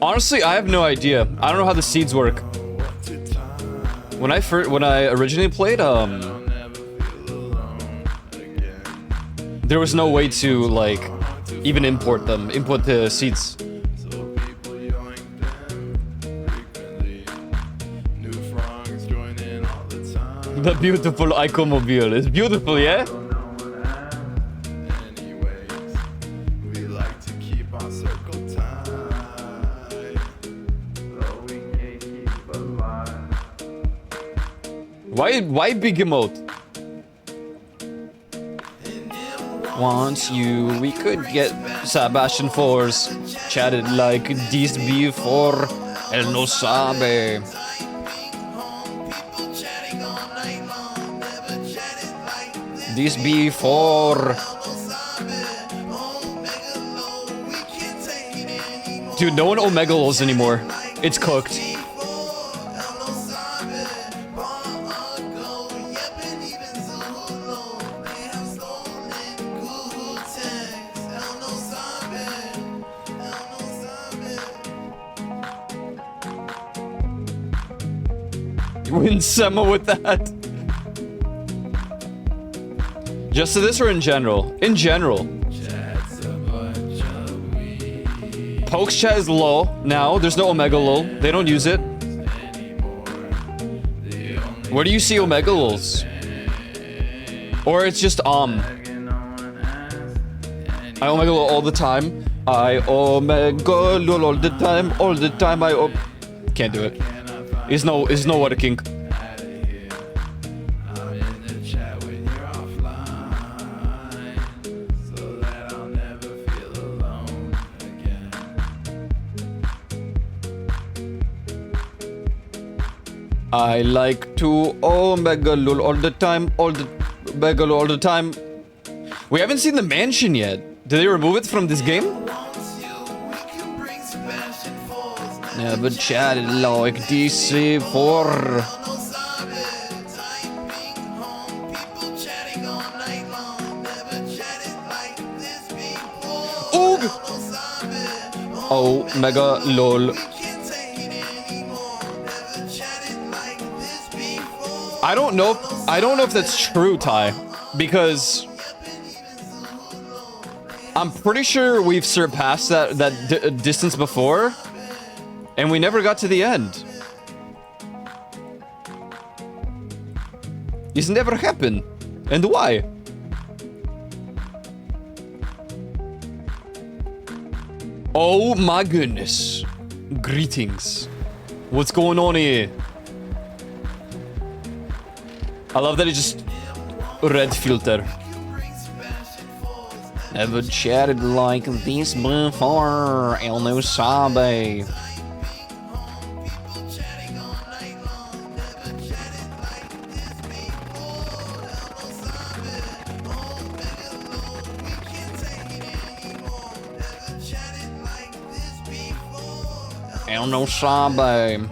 Honestly, I have no idea. I don't know how the seeds work. When I originally played, there was no way to like even import the seeds. The beautiful Icomobile is beautiful, yeah? Why big emote? Once we could get Sebastian Force chatted like this before. El no sabe. This before. Dude, no one Omega Lows anymore. It's cooked. Win Sema with that. Just to this or in general? In general. Pokes chat is low now. There's no Omega Lol. They don't use it. Where do you see Omega Lols? Or it's just I Omega Lol all the time. I Omega Lol all the time. All the time I can't do it. It's no water king. I like to Omega Lol all the time, Omega Lol all the time. We haven't seen the mansion yet. Did they remove it from this game? Never chatted like DC before. Oog! Oh, Mega Lol. I don't know if that's true, Ty, because I'm pretty sure we've surpassed that distance before. And we never got to the end. This never happened. And why? Oh my goodness. Greetings. What's going on here? I love that it's just red filter. Never chatted like this before. El no sabe. El no sabe.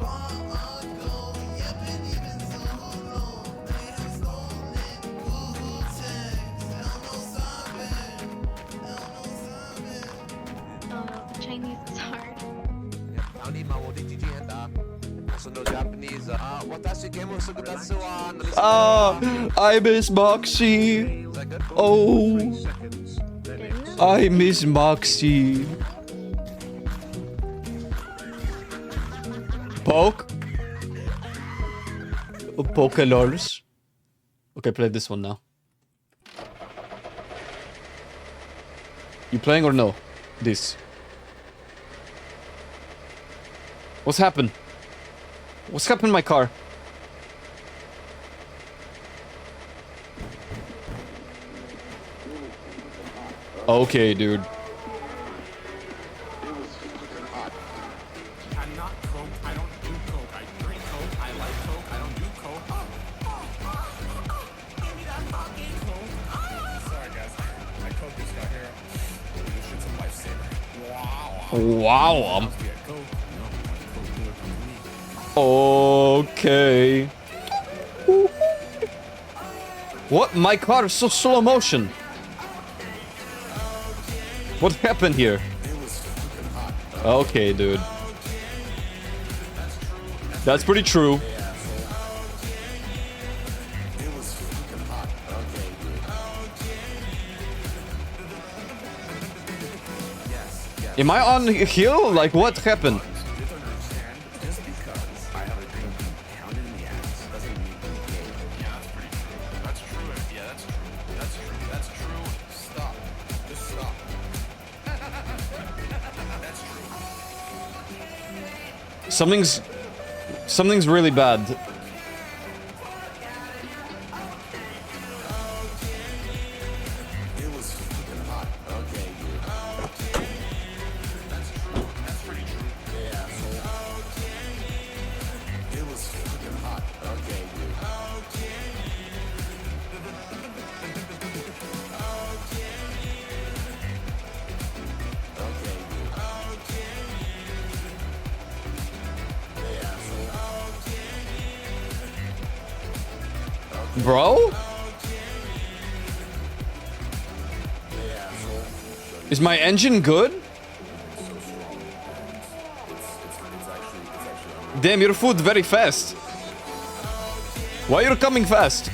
Ah, I miss Moxie. Oh, I miss Moxie. Poke. Pokelors. Okay, play this one now. You playing or no? This. What's happened? What's happened in my car? Okay, dude. I'm not coke. I don't do coke. I drink coke. I like coke. I don't do coke. Give me that fucking coke. Sorry guys, my coke just got here. This shit's a lifesaver. Wow. Wow. Yeah, coke. No, coke do it for me. Okay. What? My car is so slow motion. What happened here? Okay, dude. That's pretty true. Am I on a hill? Like, what happened? Something's really bad. Bro? Is my engine good? Damn, your food very fast. Why you're coming fast?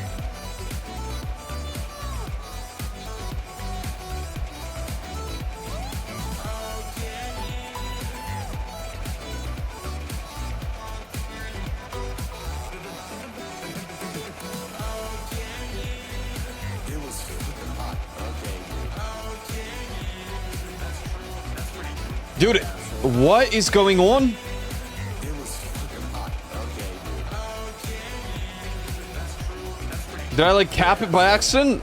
Dude, what is going on? Did I like cap it by accident?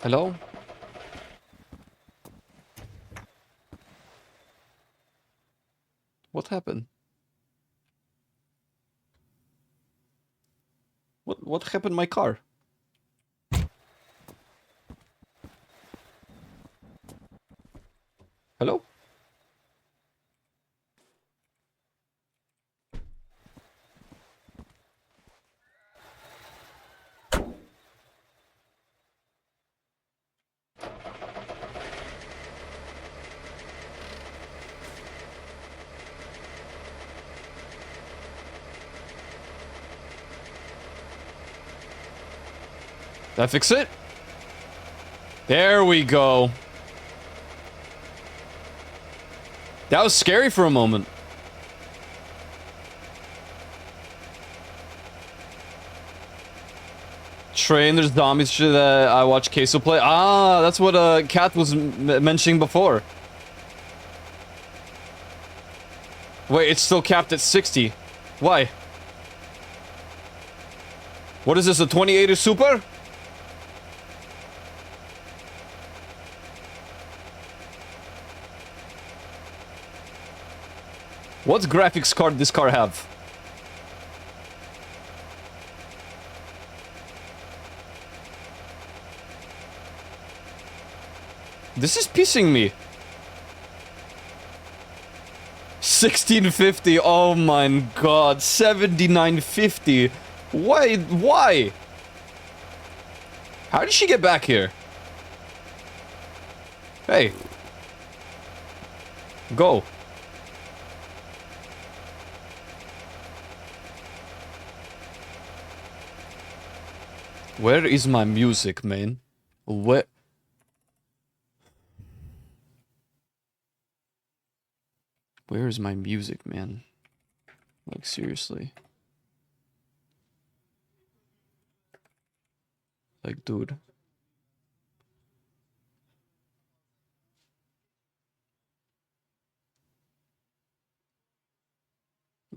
Hello? What happened? What happened to my car? Hello? Did I fix it? There we go. That was scary for a moment. Train, there's zombies shit that I watch Queso play. Ah, that's what Kat was mentioning before. Wait, it's still capped at 60. Why? What is this, a 2080 Super? What graphics card this car have? This is pissing me. 1650. Oh my god. 7950. Why? Why? How did she get back here? Hey. Go. Where is my music, man? Where? Where is my music, man? Like, seriously. Like, dude.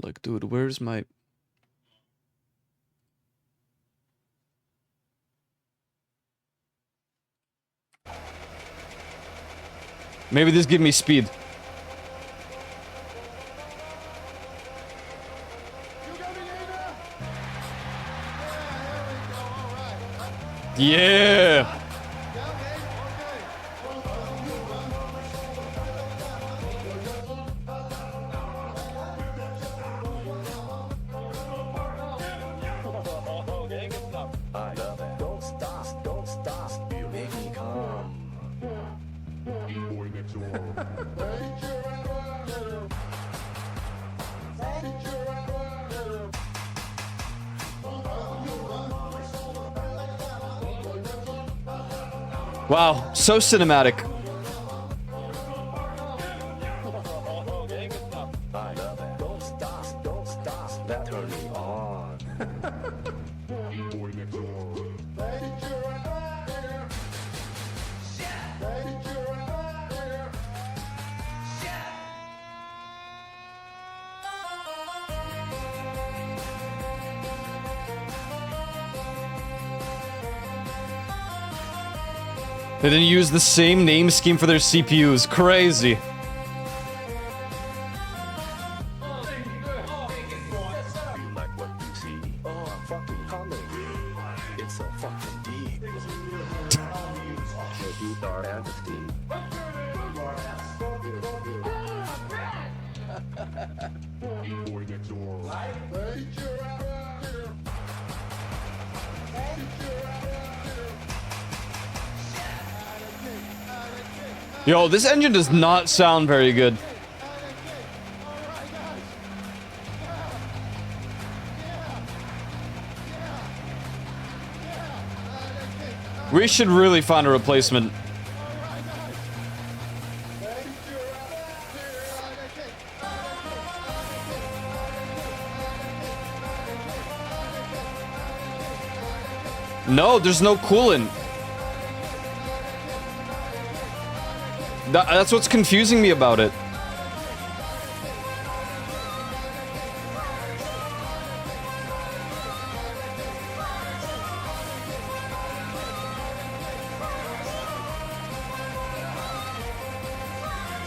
Like, dude, where's my... Maybe this give me speed. Yeah! Wow, so cinematic. They didn't use the same name scheme for their CPUs. Crazy. Yo, this engine does not sound very good. We should really find a replacement. No, there's no coolant. That's what's confusing me about it.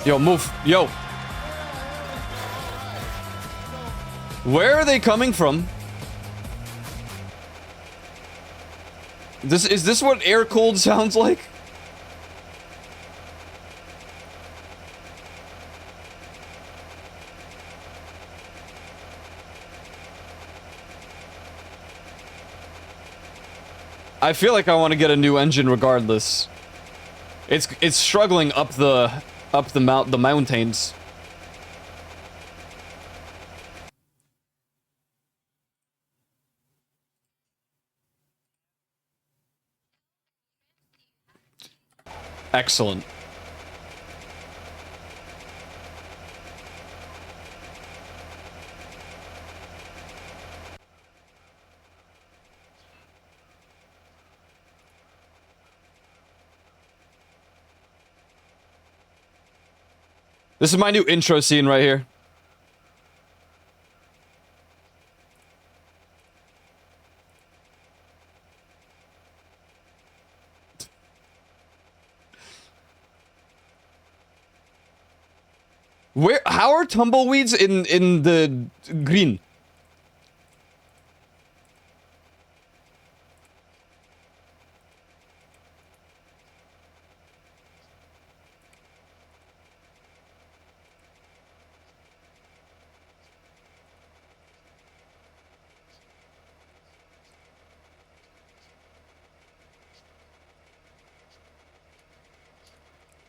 Yo, move. Yo. Where are they coming from? Is this what air cooled sounds like? I feel like I want to get a new engine regardless. It's struggling up the mountains. Excellent. This is my new intro scene right here. How are tumbleweeds in the green?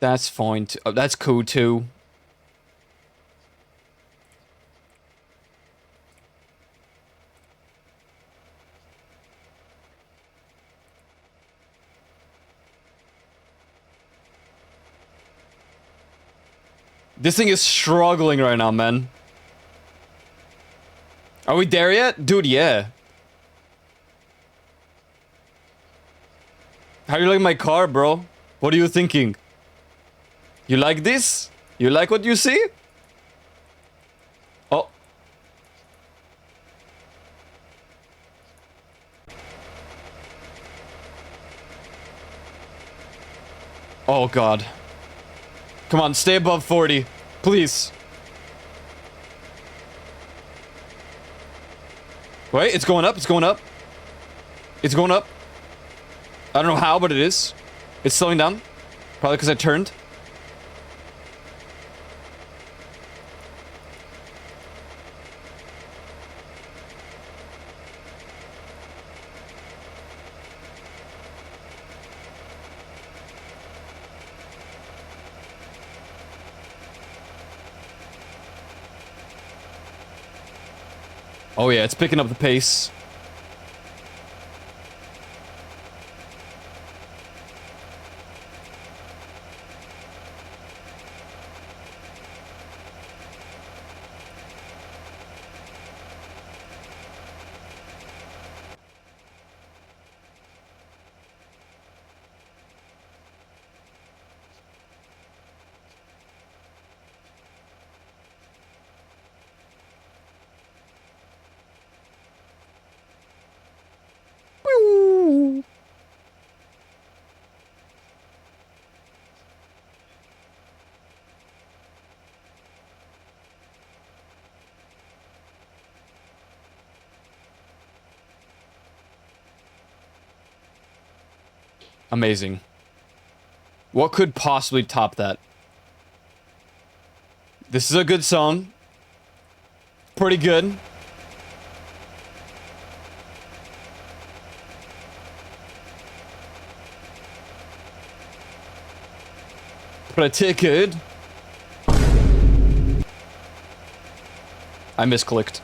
That's fine. That's cool too. This thing is struggling right now, man. Are we there yet? Dude, yeah. How you like my car, bro? What are you thinking? You like this? You like what you see? Oh. Oh, God. Come on, stay above 40. Please. Wait, it's going up, it's going up. It's going up. I don't know how, but it is. It's slowing down. Probably because I turned. Oh yeah, it's picking up the pace. Amazing. What could possibly top that? This is a good song. Pretty good. Pretty good. I misclicked.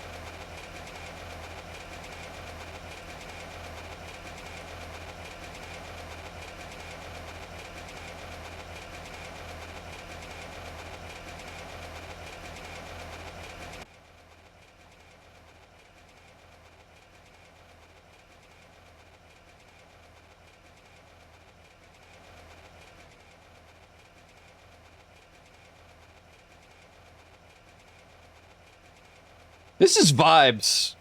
This is vibes.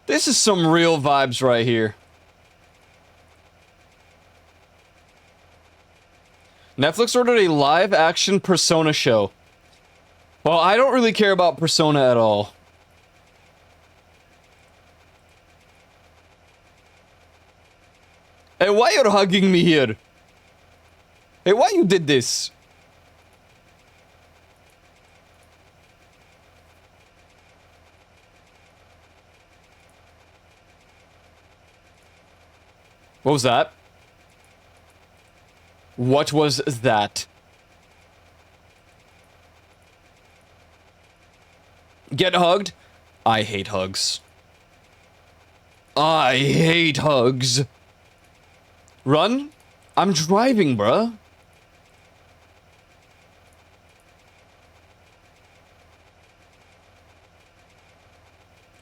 This is some real vibes right here. Netflix ordered a live-action Persona show. Well, I don't really care about Persona at all. Hey, why you're hugging me here? Hey, why you did this? What was that? What was that? Get hugged? I hate hugs. I hate hugs. Run? I'm driving, bruh.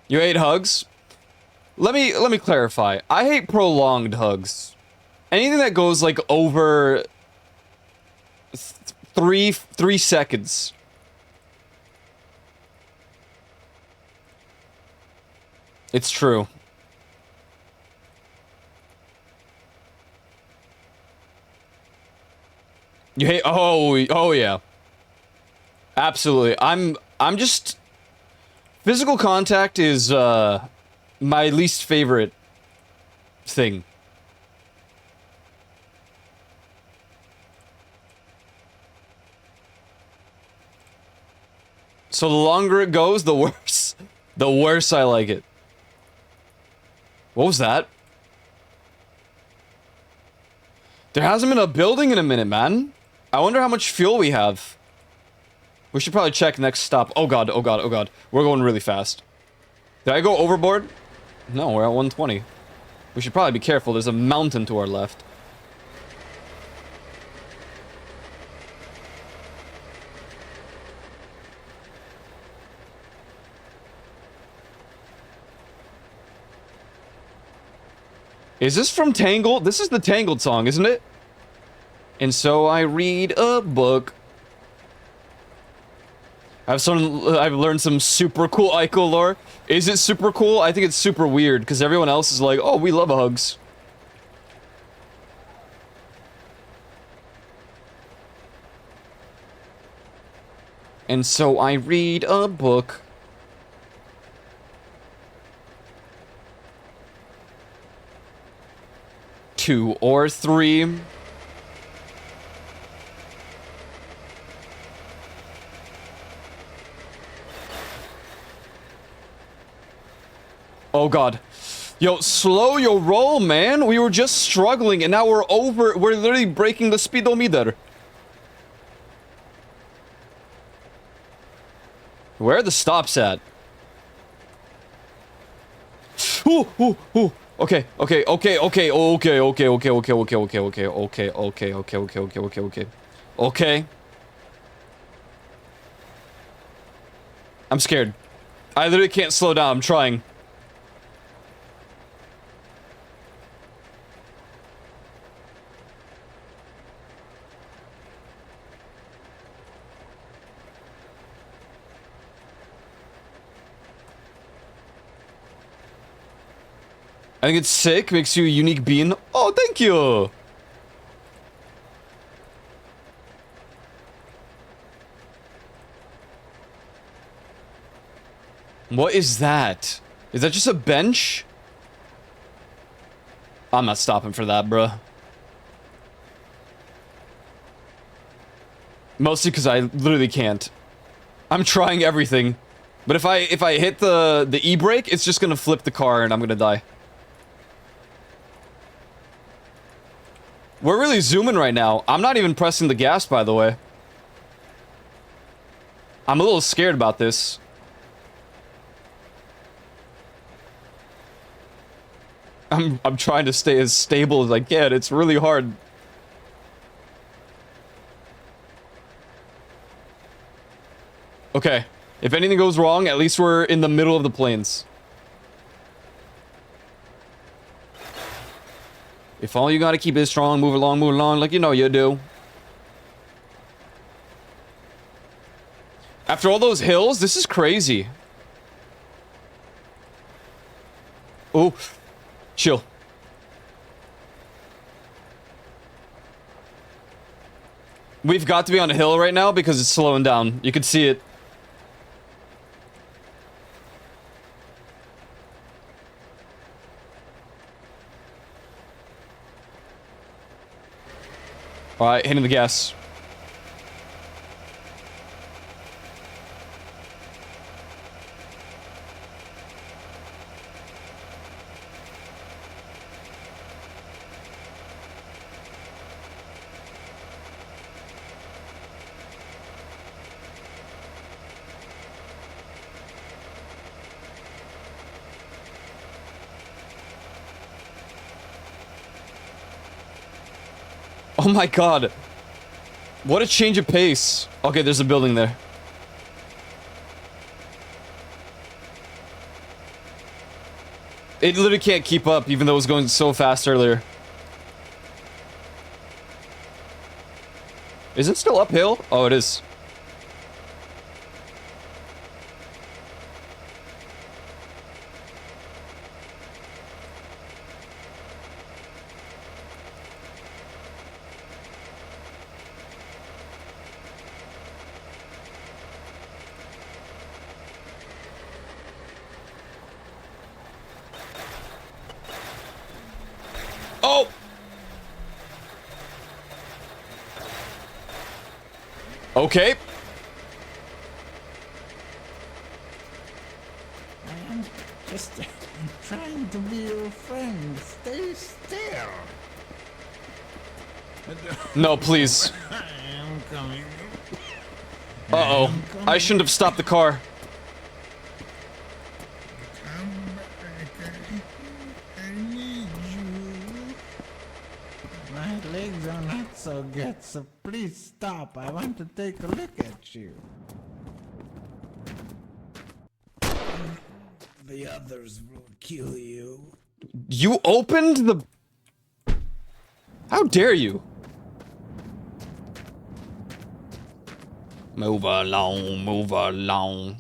You hate hugs? Let me clarify. I hate prolonged hugs. Anything that goes like over three seconds. It's true. You hate oh yeah. Absolutely. I'm just physical contact is my least favorite thing. So the longer it goes, the worse. The worse I like it. What was that? There hasn't been a building in a minute, man. I wonder how much fuel we have. We should probably check next stop. Oh god, oh god, oh god. We're going really fast. Did I go overboard? No, we're at 120. We should probably be careful. There's a mountain to our left. Is this from Tangled? This is the Tangled song, isn't it? And so I read a book. I've learned some super cool Ico lore. Is it super cool? I think it's super weird, because everyone else is like, oh, we love hugs. And so I read a book. Two or three. Oh god. Yo, slow your roll, man. We were just struggling and now we're literally breaking the speedometer. Where are the stops at? Ooh, ooh, ooh. Okay, okay, okay, okay, okay, okay, okay, okay, okay, okay, okay, okay, okay, okay, okay, okay, okay, okay. Okay. I'm scared. I literally can't slow down. I'm trying. I think it's sick, makes you a unique being. Oh, thank you! What is that? Is that just a bench? I'm not stopping for that, bruh. Mostly because I literally can't. I'm trying everything. But if I hit the e-brake, it's just gonna flip the car and I'm gonna die. We're really zooming right now. I'm not even pressing the gas, by the way. I'm a little scared about this. I'm trying to stay as stable as I can. It's really hard. Okay. If anything goes wrong, at least we're in the middle of the plains. If all you gotta keep is strong, move along, like you know you do. After all those hills, this is crazy. Oh, chill. We've got to be on a hill right now because it's slowing down. You can see it. Alright, hitting the gas. Oh my god. What a change of pace. Okay, there's a building there. It literally can't keep up, even though it was going so fast earlier. Is it still uphill? Oh, it is. Oh! Okay. I am just trying to be your friend. Stay still. No, please. I am coming. Uh-oh. I shouldn't have stopped the car. Come back. I need you. My legs are not so good, so please stop. I want to take a look at you. The others will kill you. You opened the... How dare you? Move along, move along.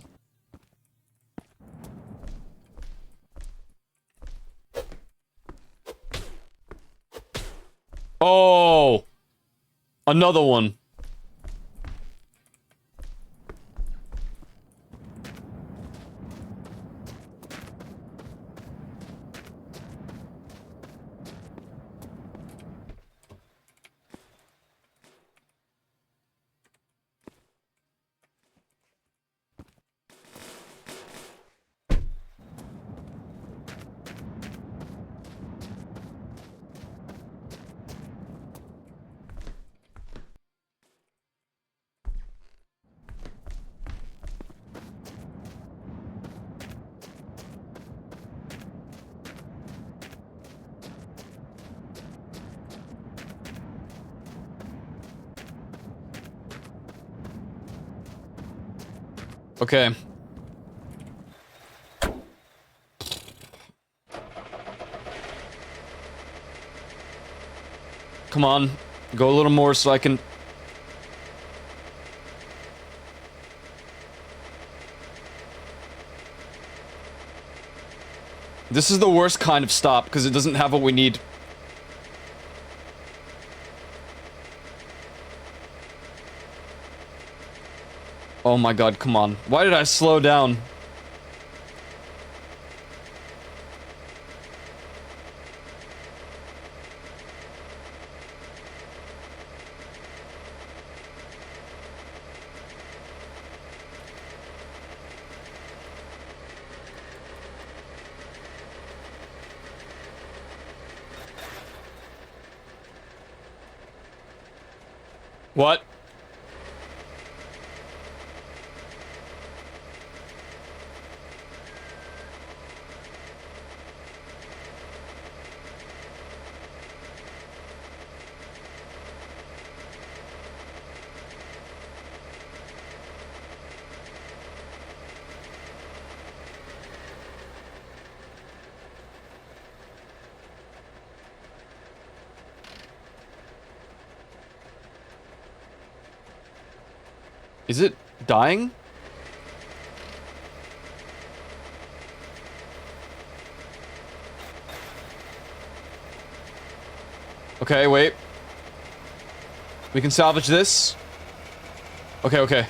Oh! Another one. Okay. Come on. Go a little more so I can... This is the worst kind of stop, because it doesn't have what we need. Oh my god, come on. Why did I slow down? What? Is it dying? Okay, wait. We can salvage this. Okay, okay.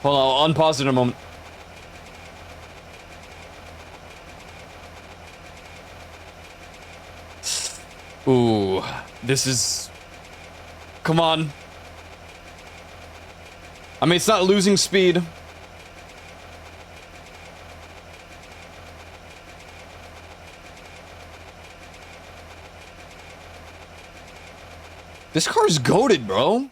Hold on, I'll unpause it in a moment. Ooh, this is... Come on. I mean, it's not losing speed. This car's goated, bro.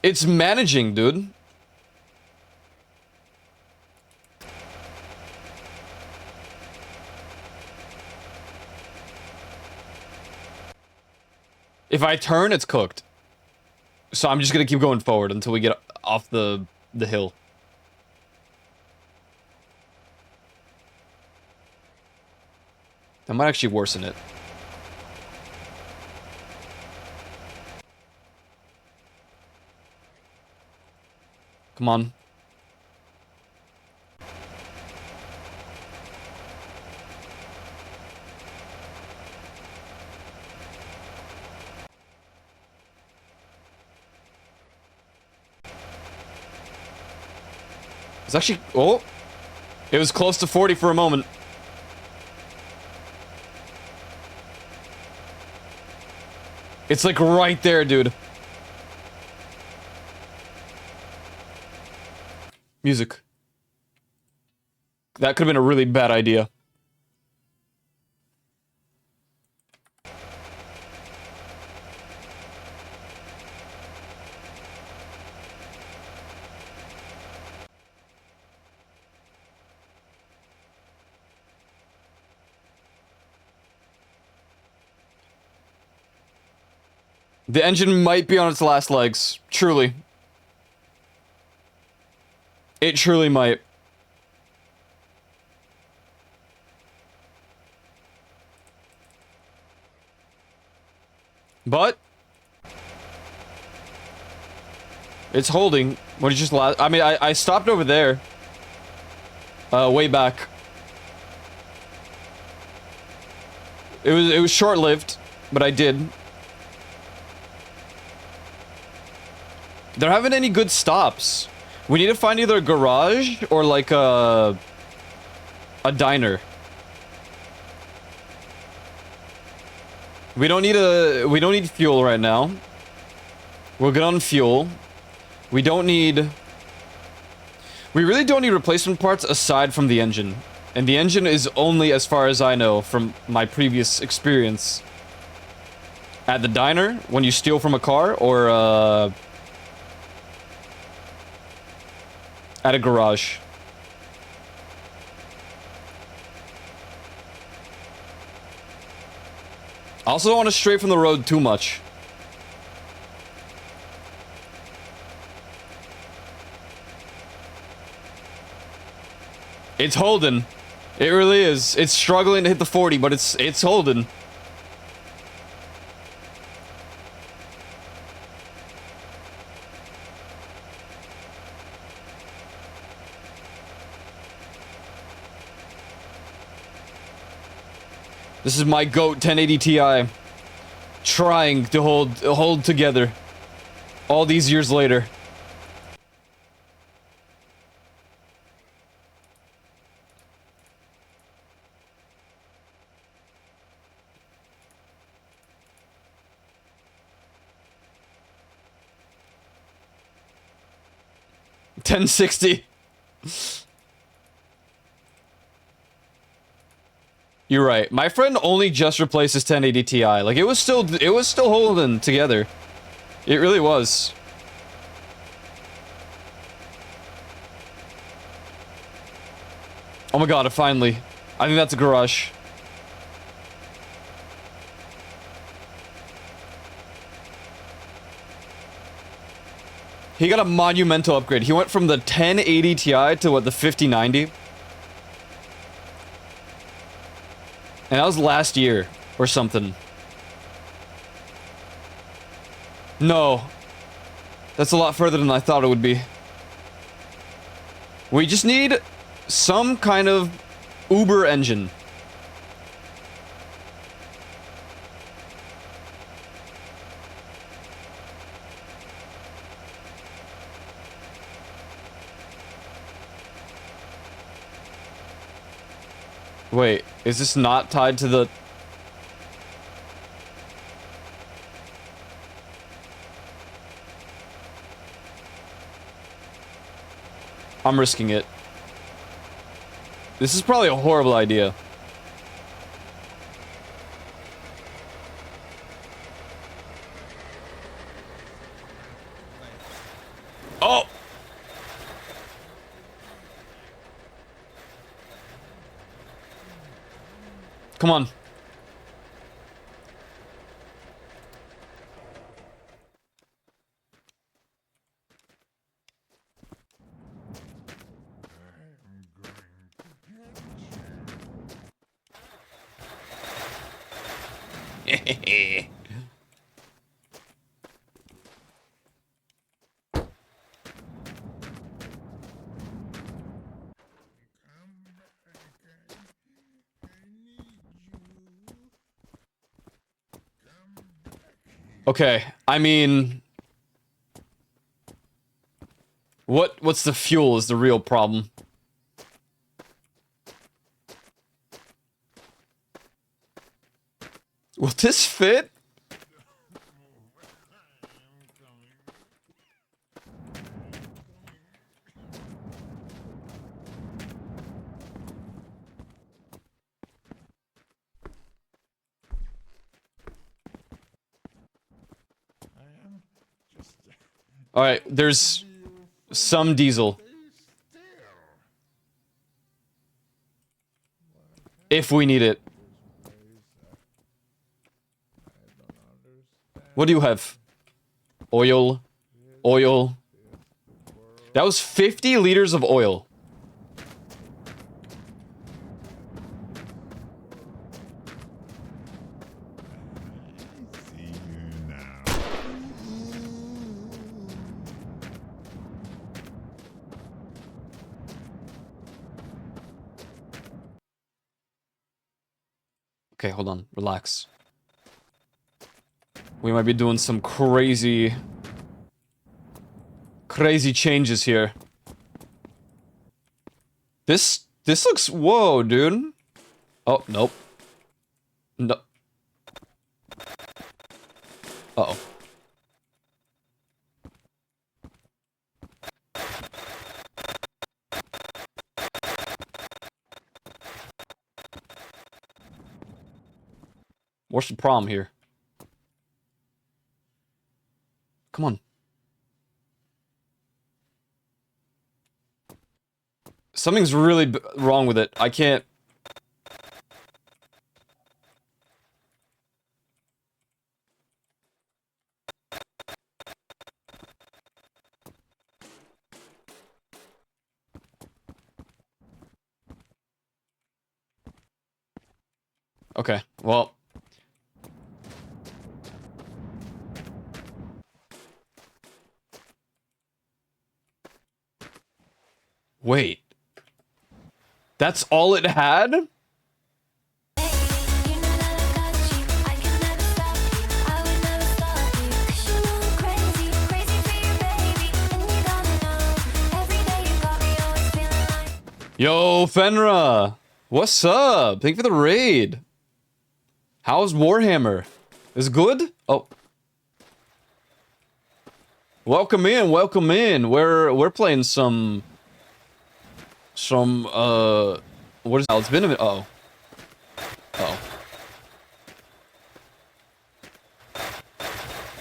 It's managing, dude. If I turn, it's cooked. So I'm just gonna keep going forward until we get off the hill. That might actually worsen it. Come on. It's actually... Oh! It was close to 40 for a moment. It's like right there, dude. Music. That could have been a really bad idea. The engine might be on its last legs. Truly. It truly might. But it's holding. What did you just last? I mean, I stopped over there. Way back. It was short-lived, but I did. There haven't any good stops. We need to find either a garage or like a diner. We don't need fuel right now. We're good on fuel. We really don't need replacement parts aside from the engine. And the engine is only, as far as I know, from my previous experience, at the diner, when you steal from a car, or at a garage. I also don't want to stray from the road too much. It's holding. It really is. It's struggling to hit the 40, but it's holding. This is my GOAT 1080 Ti. Trying to hold together. All these years later. $1060. You're right. My friend only just replaced his 1080 Ti. Like it was still holding together. It really was. Oh my god, finally. I think that's a garage. He got a monumental upgrade. He went from the 1080 Ti to what, the 5090? And that was last year, or something. No. That's a lot further than I thought it would be. We just need some kind of Uber engine. Wait, is this not tied to the... I'm risking it. This is probably a horrible idea. Oh! Come on. Okay, I mean... What's the fuel is the real problem. Will this fit? Alright, there's some diesel. If we need it. What do you have? Oil. Oil. That was 50 liters of oil. See you now. Okay, hold on. Relax. We might be doing some crazy changes here. This looks... Whoa, dude. Oh, nope. No. Uh-oh. What's the problem here? Come on. Something's really wrong with it. I can't... Okay, well... Wait. That's all it had? Yo, Fenra! What's up? Thank you for the raid. How's Warhammer? Is good? Oh. Welcome in, welcome in. We're playing some what is it? It's been a minute. Uh-oh. Uh-oh.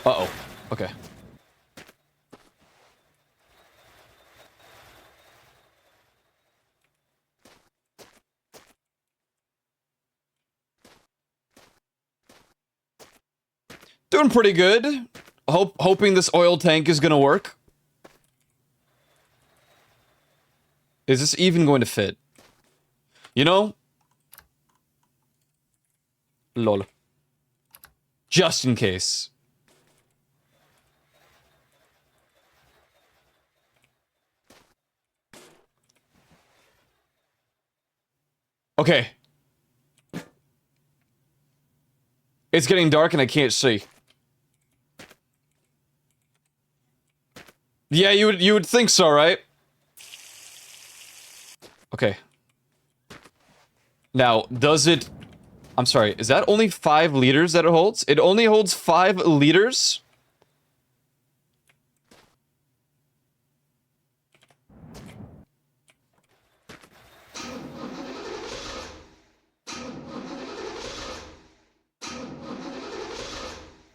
Uh-oh. Okay. Doing pretty good. Hoping this oil tank is gonna work. Is this even going to fit? You know? Lol. Just in case. Okay. It's getting dark and I can't see. Yeah, you would think so, right? Okay. Now, does it... I'm sorry, is that only 5 liters that it holds? It only holds 5 liters?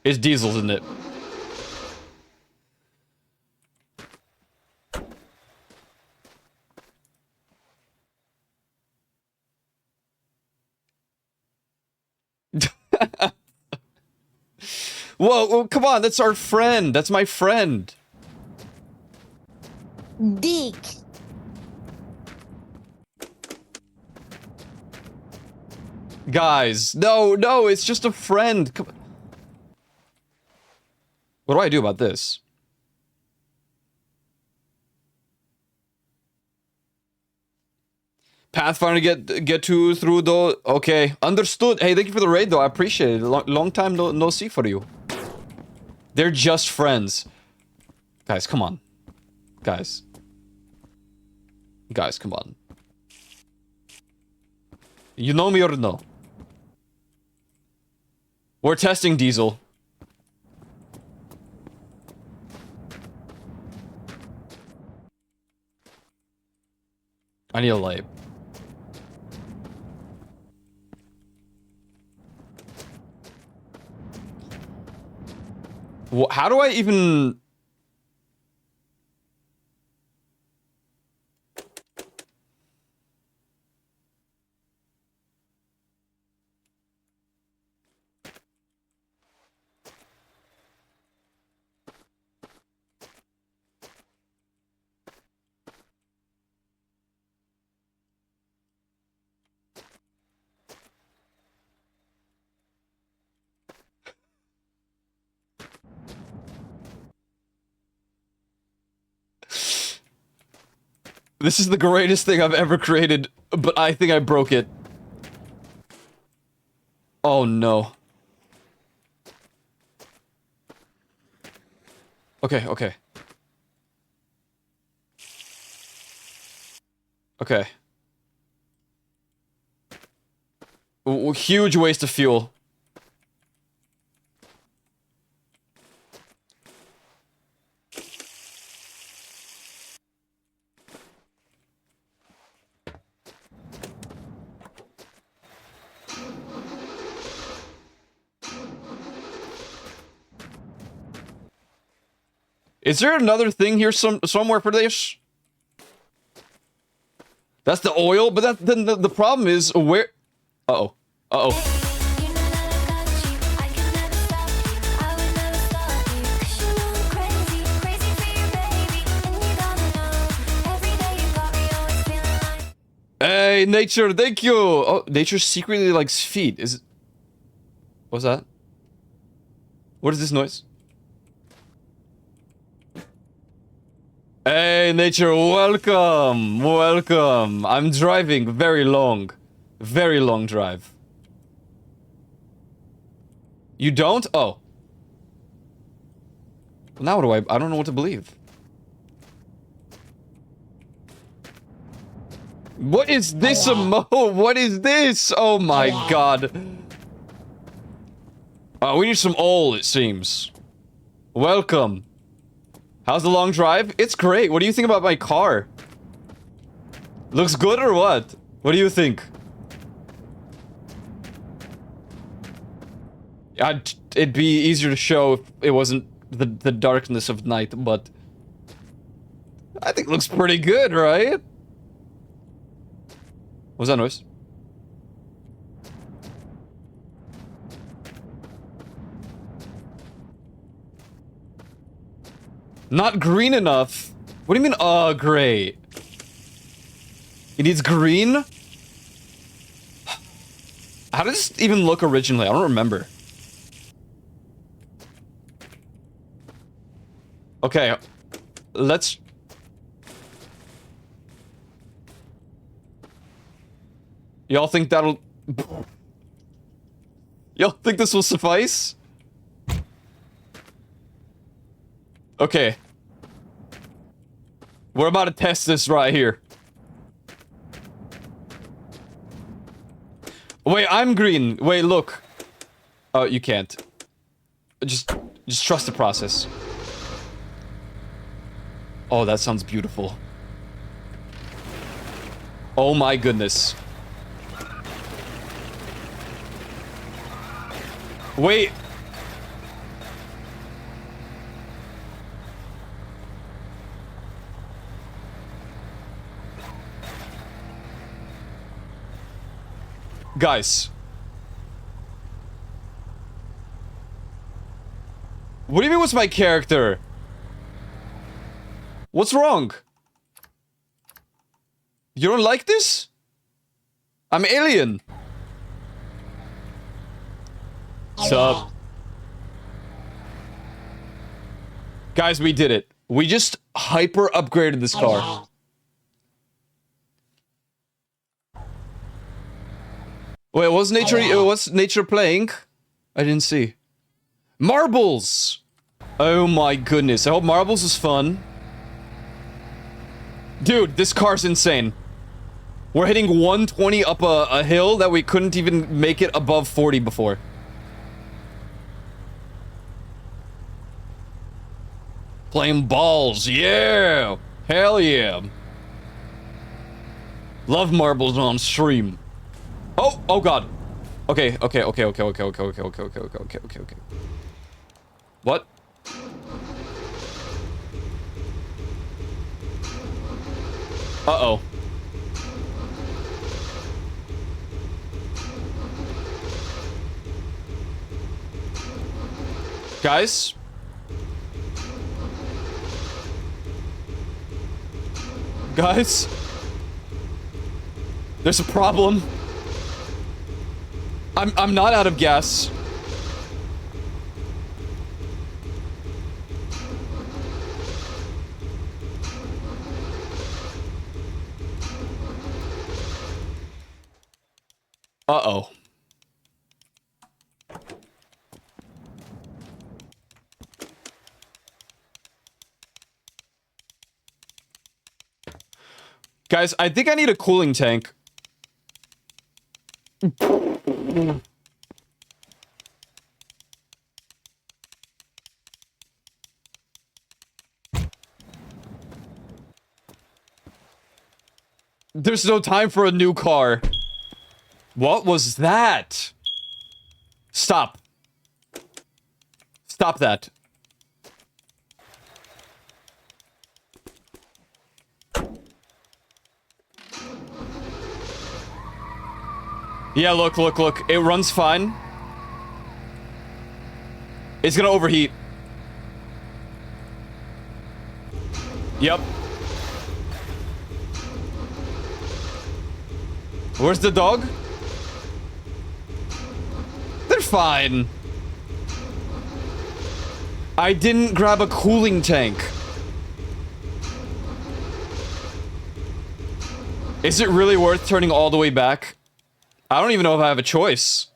It's diesel, isn't it? Whoa, come on, that's our friend. That's my friend. Dick. Guys, no, it's just a friend. Come... What do I do about this? Pathfinder get to through the... Okay, understood. Hey, thank you for the raid, though. I appreciate it. Long time no see for you. They're just friends. Guys, come on. Guys. Guys, come on. You know me or no? We're testing Diesel. I need a light. How do I even... This is the greatest thing I've ever created, but I think I broke it. Oh no. Okay, okay. Okay. Huge waste of fuel. Is there another thing here somewhere for this? That's the oil, but that then the problem is where. Uh-oh. Uh-oh. Hey, nature, thank you. Oh, nature secretly likes feet. Is it? What's that? What is this noise? Hey, nature, welcome, welcome. I'm driving very long drive. You don't? Oh. Well, now what do I don't know what to believe. What is this what is this? Oh my god. We need some oil, it seems. Welcome. How's the long drive? It's great. What do you think about my car? Looks good or what? What do you think? It'd be easier to show if it wasn't the darkness of night, but I think it looks pretty good, right? What's that noise? Not green enough? What do you mean, great? It needs green? How does this even look originally? I don't remember. Okay, let's... Y'all think that'll... Y'all think this will suffice? Okay. We're about to test this right here. Wait, I'm green. Wait, look. Oh, you can't. Just trust the process. Oh, that sounds beautiful. Oh my goodness. Wait. Guys. What do you mean, what's my character? What's wrong? You don't like this? I'm alien. Sup? Guys, we did it. We just hyper upgraded this car. Wait, was nature playing? I didn't see. Marbles! Oh my goodness. I hope Marbles is fun. Dude, this car's insane. We're hitting 120 up a hill that we couldn't even make it above 40 before. Playing balls, yeah! Hell yeah! Love marbles on stream. Oh god. Okay. What? Uh-oh. Guys? Guys? There's a problem. I'm not out of gas. Uh-oh. Guys, I think I need a cooling tank. There's no time for a new car. What was that? Stop. Stop that. Yeah, look. It runs fine. It's gonna overheat. Yep. Where's the dog? They're fine. I didn't grab a cooling tank. Is it really worth turning all the way back? I don't even know if I have a choice.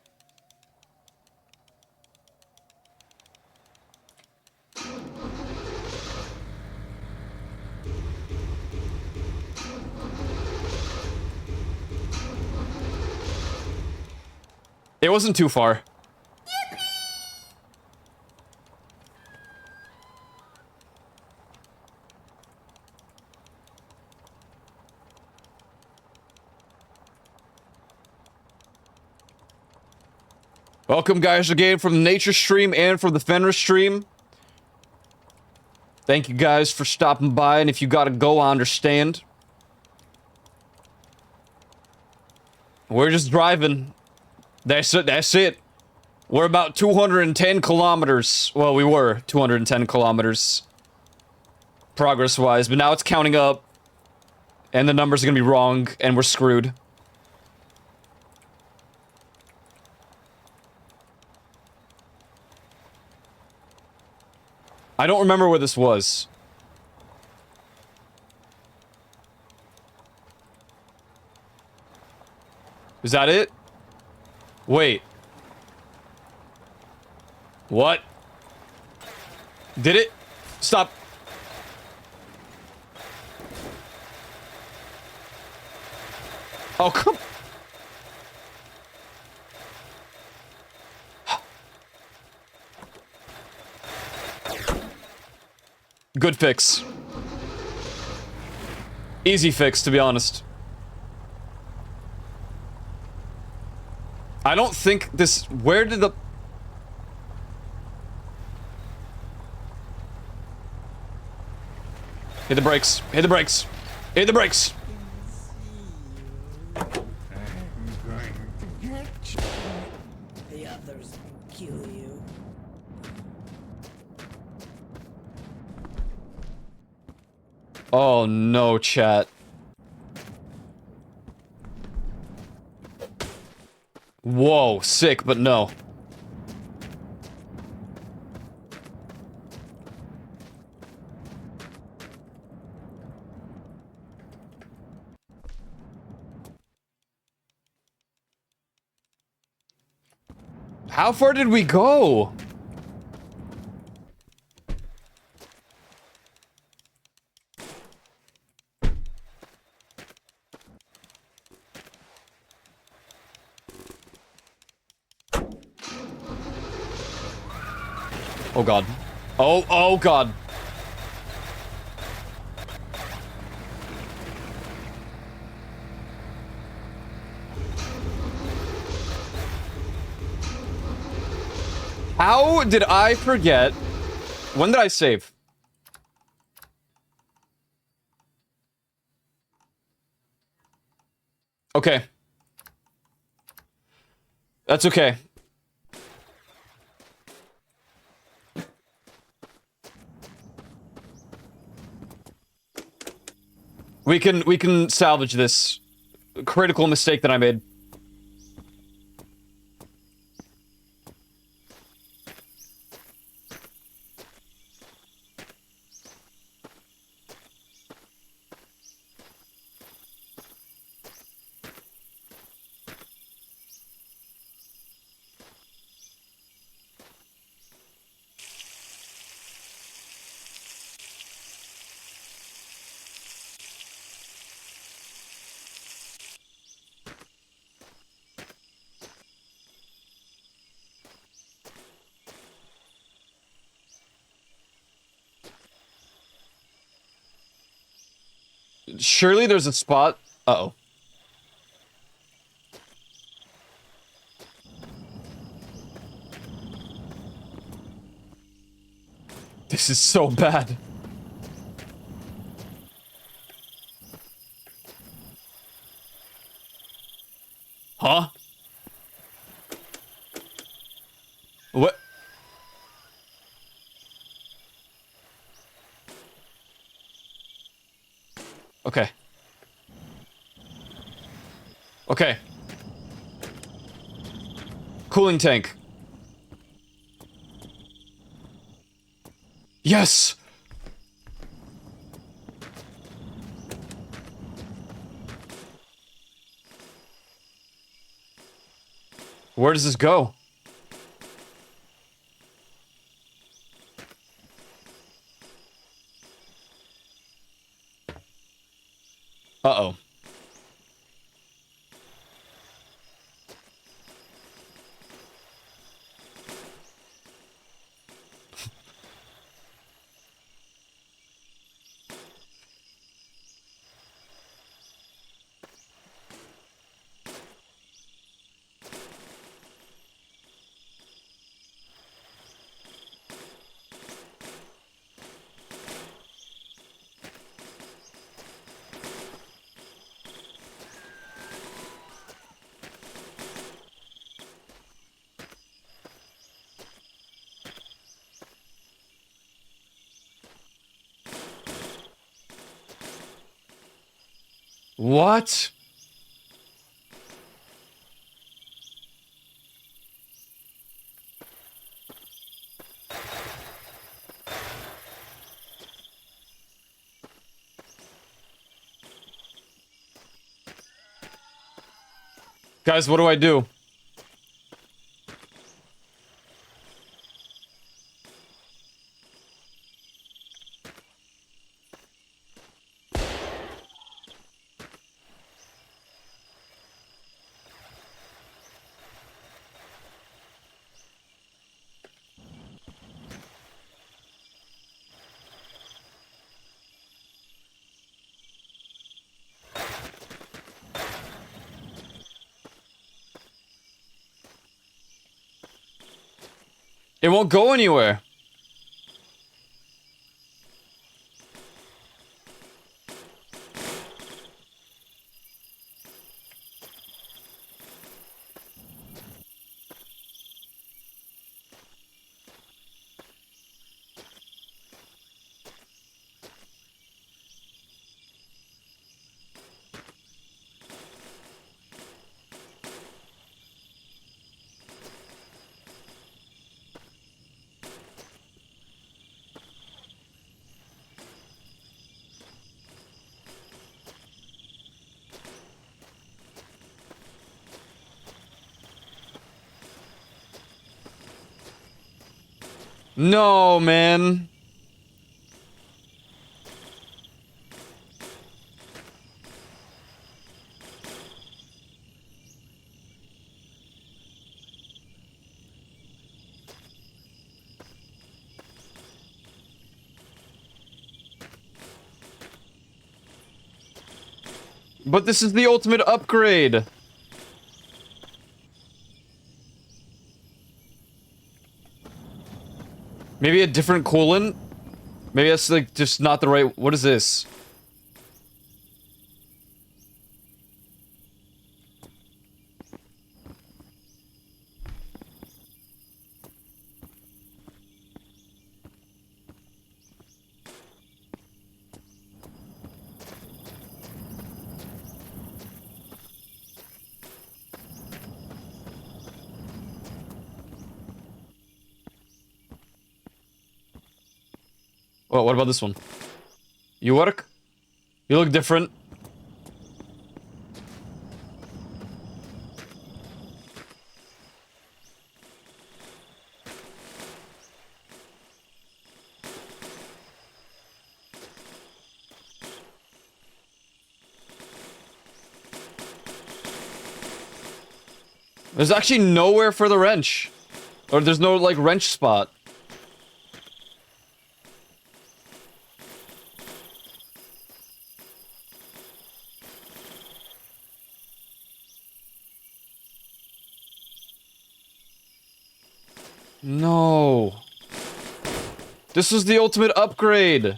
It wasn't too far. Welcome, guys, again from the Nature stream and from the Fenris stream. Thank you guys for stopping by, and if you gotta go, I understand. We're just driving. That's it. We're about 210 kilometers. Well, we were 210 kilometers progress-wise, but now it's counting up, and the numbers are gonna be wrong, and we're screwed. I don't remember where this was. Is that it? Wait. What? Did it? Stop. Oh, come. Good fix. Easy fix, to be honest. I don't think this... Where did the... Hit the brakes. Hit the brakes. Hit the brakes. I'm going to get you. The others will kill you. Oh no, chat. Whoa, sick, but no. How far did we go? Oh god. Oh god. How did I forget? When did I save? Okay. That's okay. We can salvage this critical mistake that I made. Surely there's a spot. Uh-oh. This is so bad. Huh? What? Okay. Okay. Cooling tank. Yes! Where does this go? Uh-oh. What? Guys, what do I do? It won't go anywhere. No, man. But this is the ultimate upgrade. Maybe a different coolant? Maybe that's like just not the right. What is this? Oh, what about this one? You work? You look different. There's actually nowhere for the wrench. Or there's no, like, wrench spot. No. This was the ultimate upgrade.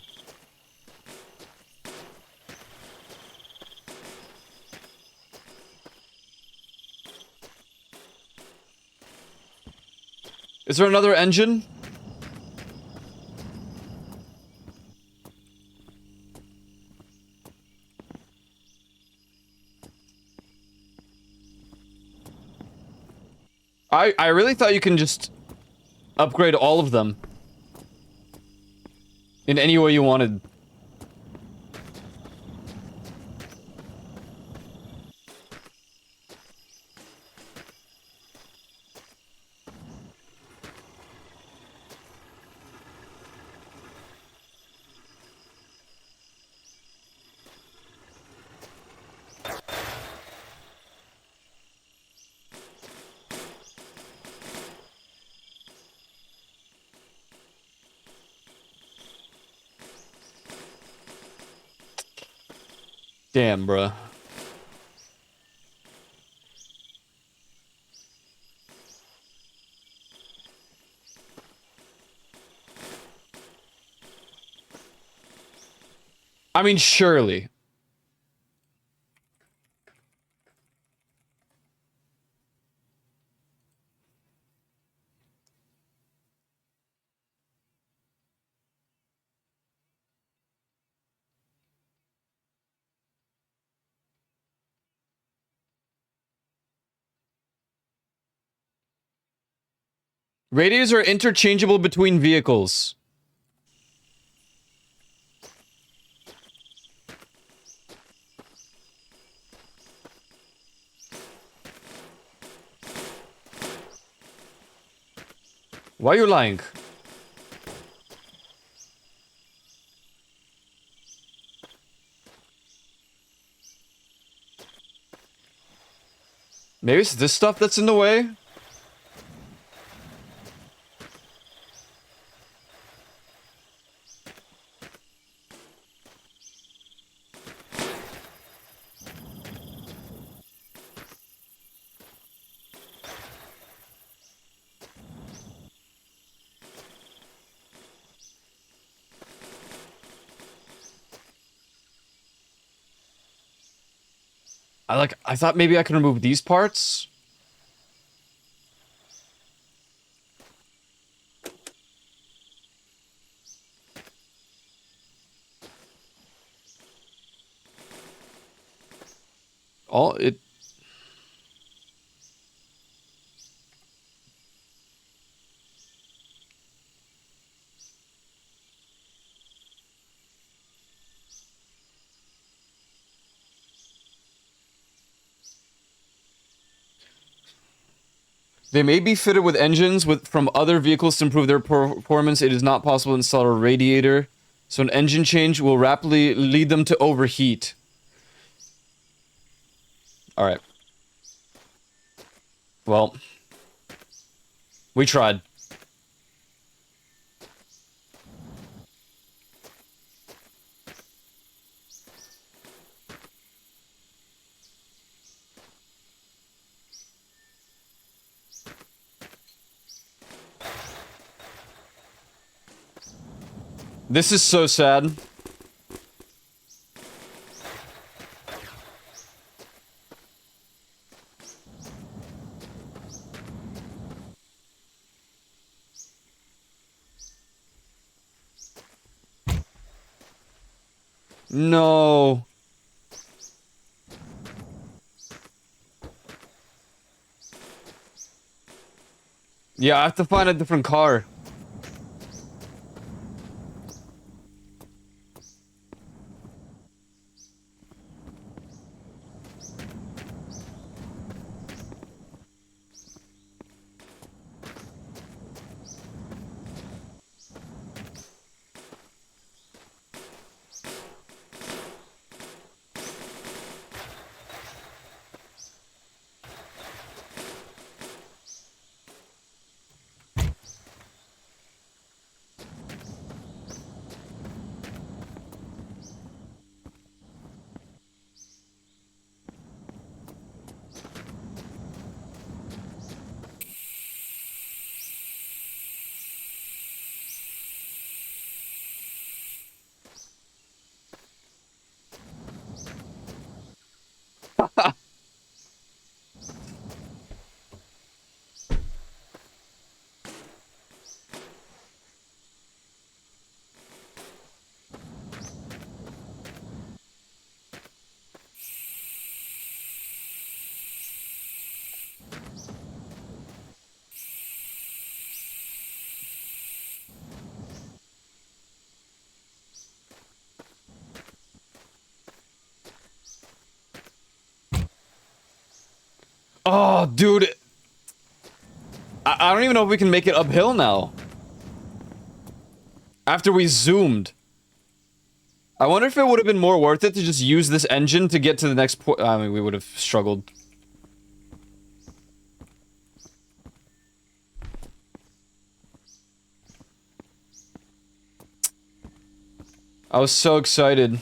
Is there another engine? I really thought you can just upgrade all of them in any way you wanted. Damn, bruh. I mean, surely. Radios are interchangeable between vehicles. Why are you lying? Maybe it's this stuff that's in the way? I thought maybe I could remove these parts. All it. They may be fitted with engines from other vehicles to improve their performance. It is not possible to install a radiator, so an engine change will rapidly lead them to overheat. Alright. Well. We tried. This is so sad. No. Yeah, I have to find a different car. Oh, dude. I don't even know if we can make it uphill now. After we zoomed. I wonder if it would have been more worth it to just use this engine to get to the next point. I mean, we would have struggled. I was so excited.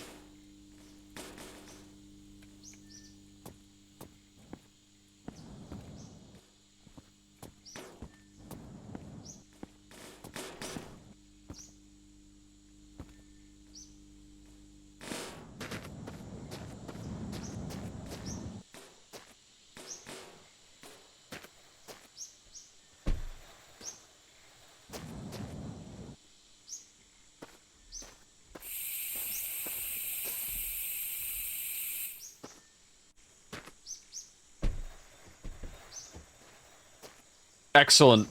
Excellent.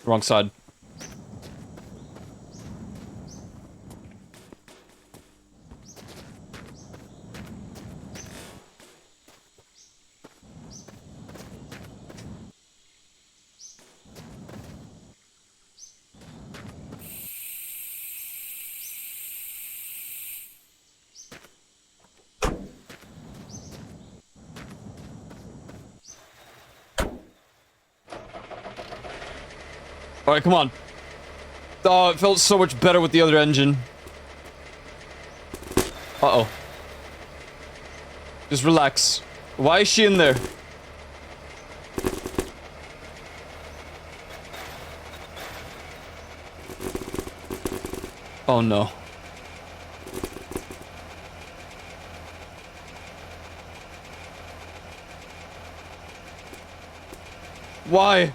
Wrong side. Alright, come on. Oh, it felt so much better with the other engine. Uh-oh. Just relax. Why is she in there? Oh no. Why?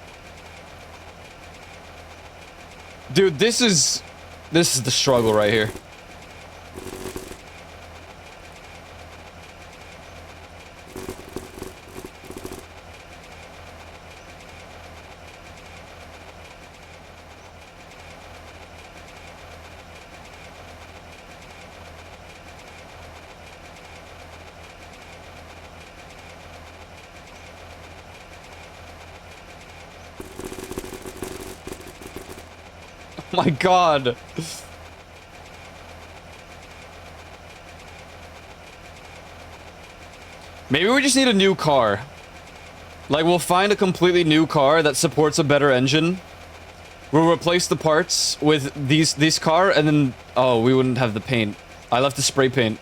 Dude, this is the struggle right here. My God. Maybe we just need a new car. Like, we'll find a completely new car that supports a better engine. We'll replace the parts with this car, and then... Oh, we wouldn't have the paint. I left the spray paint.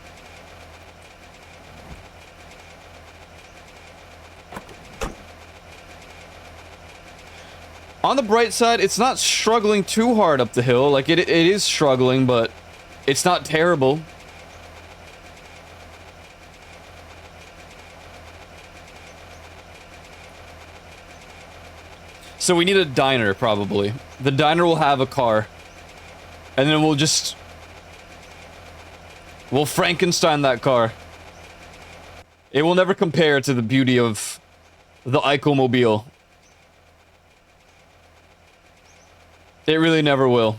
On the bright side, it's not struggling too hard up the hill. Like, it is struggling, but it's not terrible. So we need a diner, probably. The diner will have a car. And then we'll just... We'll Frankenstein that car. It will never compare to the beauty of the Eichelmobile. It really never will.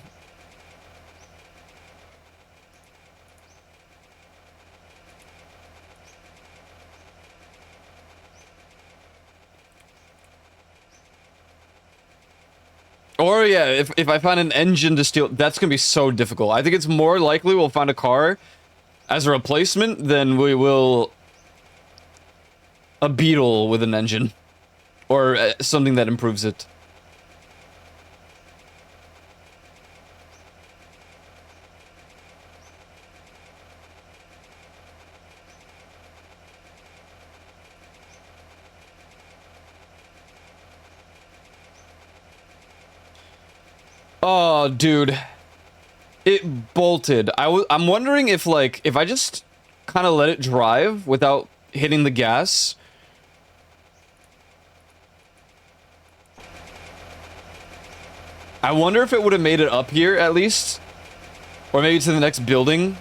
Or yeah, if I find an engine to steal, that's gonna be so difficult. I think it's more likely we'll find a car as a replacement than we will a Beetle with an engine. Or something that improves it. Oh, dude. It bolted. I'm wondering if, like, if I just kind of let it drive without hitting the gas. I wonder if it would have made it up here, at least. Or maybe to the next building.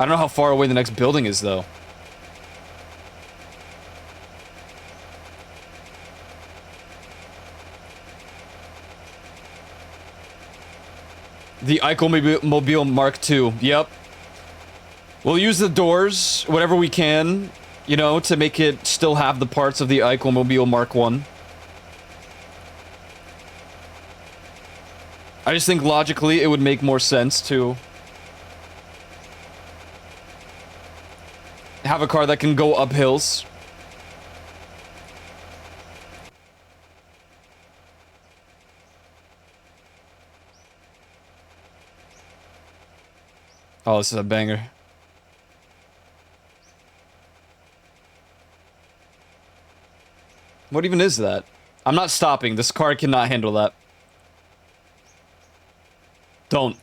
I don't know how far away the next building is, though. The Mobile Mark II. Yep. We'll use the doors, whatever we can, you know, to make it still have the parts of the Mobile Mark I. I just think logically it would make more sense to have a car that can go up hills. Oh, this is a banger. What even is that? I'm not stopping. This car cannot handle that. Don't.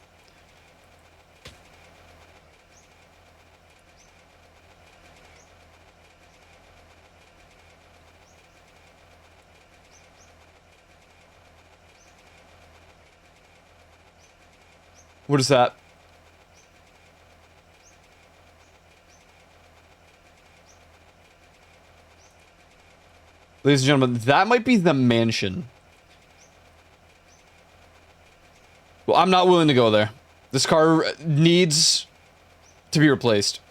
What is that? Ladies and gentlemen, that might be the mansion. Well, I'm not willing to go there. This car needs to be replaced.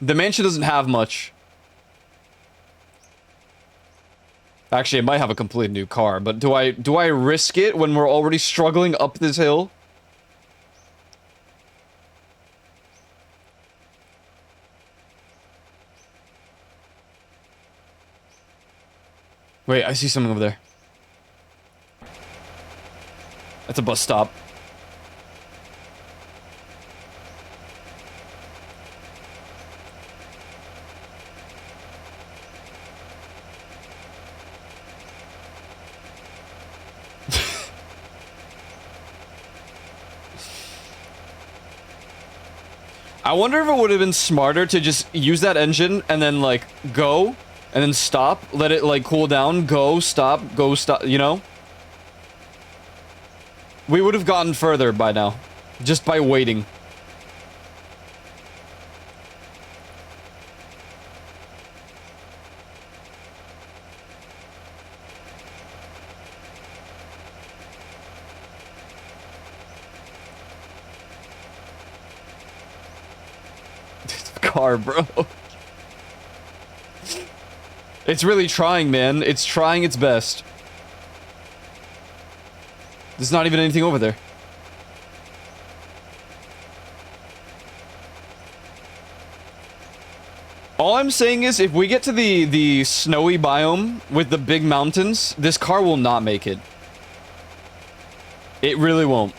The mansion doesn't have much. Actually, it might have a complete new car, but do I risk it when we're already struggling up this hill? Wait, I see something over there. That's a bus stop. I wonder if it would have been smarter to just use that engine and then, like, go, and then stop, let it, like, cool down, go, stop, you know? We would have gotten further by now, just by waiting. Car, bro. It's really trying, man. It's trying its best. There's not even anything over there. All I'm saying is, if we get to the snowy biome with the big mountains, this car will not make it. It really won't.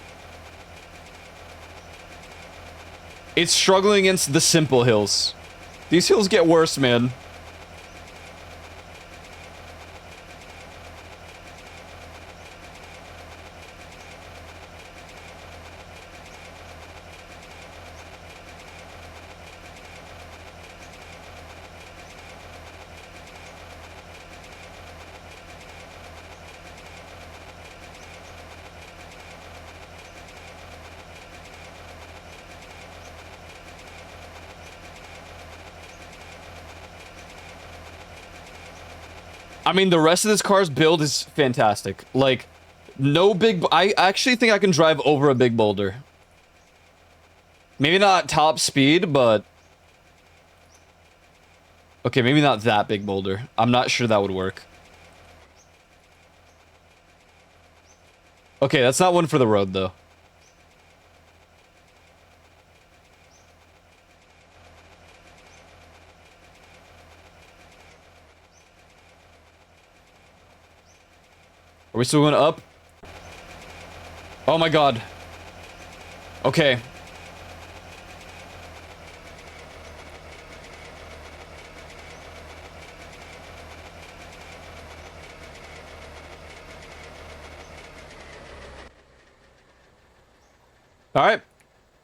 It's struggling against the simple hills. These hills get worse, man. I mean, the rest of this car's build is fantastic. Like, no big... I actually think I can drive over a big boulder. Maybe not top speed, but... Okay, maybe not that big boulder. I'm not sure that would work. Okay, that's not one for the road, though. Are we still going up? Oh my god. Okay. Alright.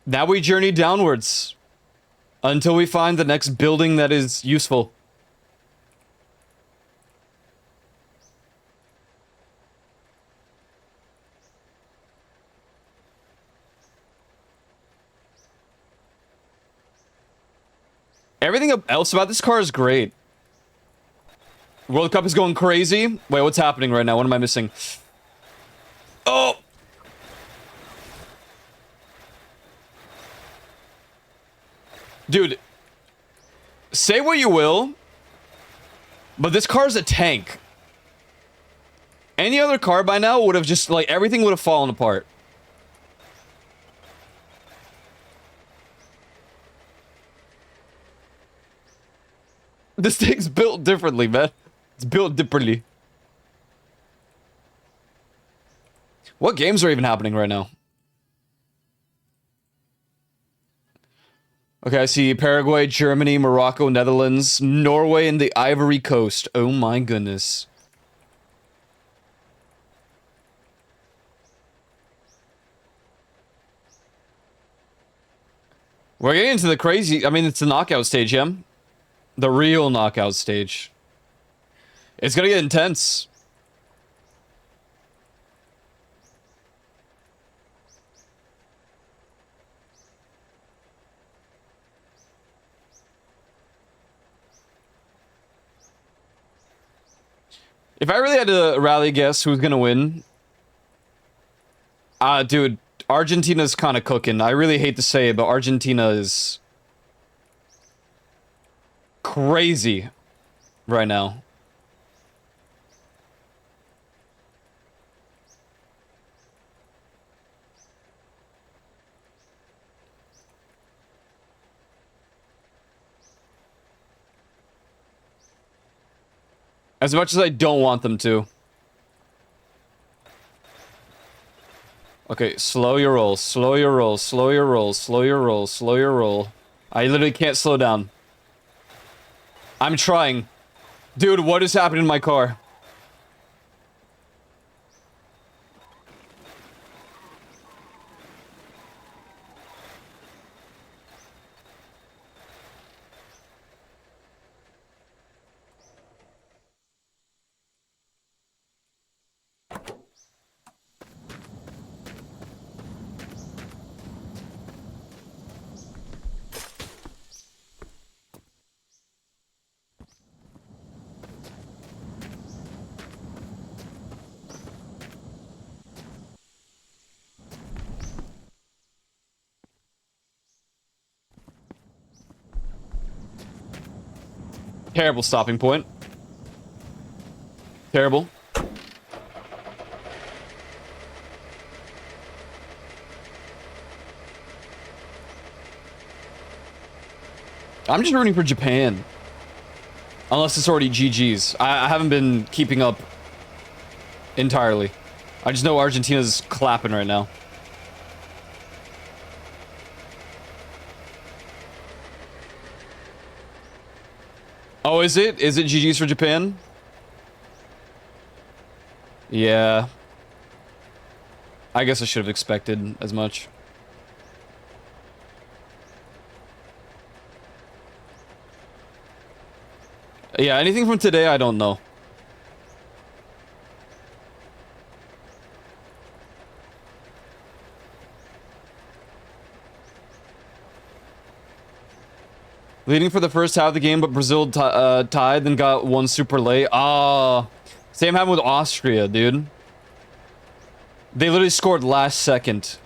Now we journey downwards. Until we find the next building that is useful. Everything else about this car is great. World Cup is going crazy. Wait, what's happening right now? What am I missing? Oh! Dude, say what you will, but this car's a tank. Any other car by now would have just, like, everything would have fallen apart. This thing's built differently, man. It's built differently. What games are even happening right now? Okay, I see Paraguay, Germany, Morocco, Netherlands, Norway, and the Ivory Coast. Oh my goodness. We're getting into the crazy... I mean, it's the knockout stage, yeah? The real knockout stage. It's gonna get intense. If I really had to rally guess who's gonna win... dude, Argentina's kind of cooking. I really hate to say it, but Argentina is... crazy right now. As much as I don't want them to. Okay, slow your roll, slow your roll, slow your roll, slow your roll, slow your roll. I literally can't slow down. I'm trying. Dude, what is happening in my car? Terrible stopping point. Terrible. I'm just rooting for Japan. Unless it's already GG's. I haven't been keeping up entirely. I just know Argentina's clapping right now. Oh, is it? Is it GG's for Japan? Yeah. I guess I should have expected as much. Yeah, anything from today, I don't know. Leading for the first half of the game, but Brazil tied, then got one super late. Ah, same happened with Austria, dude. They literally scored last second.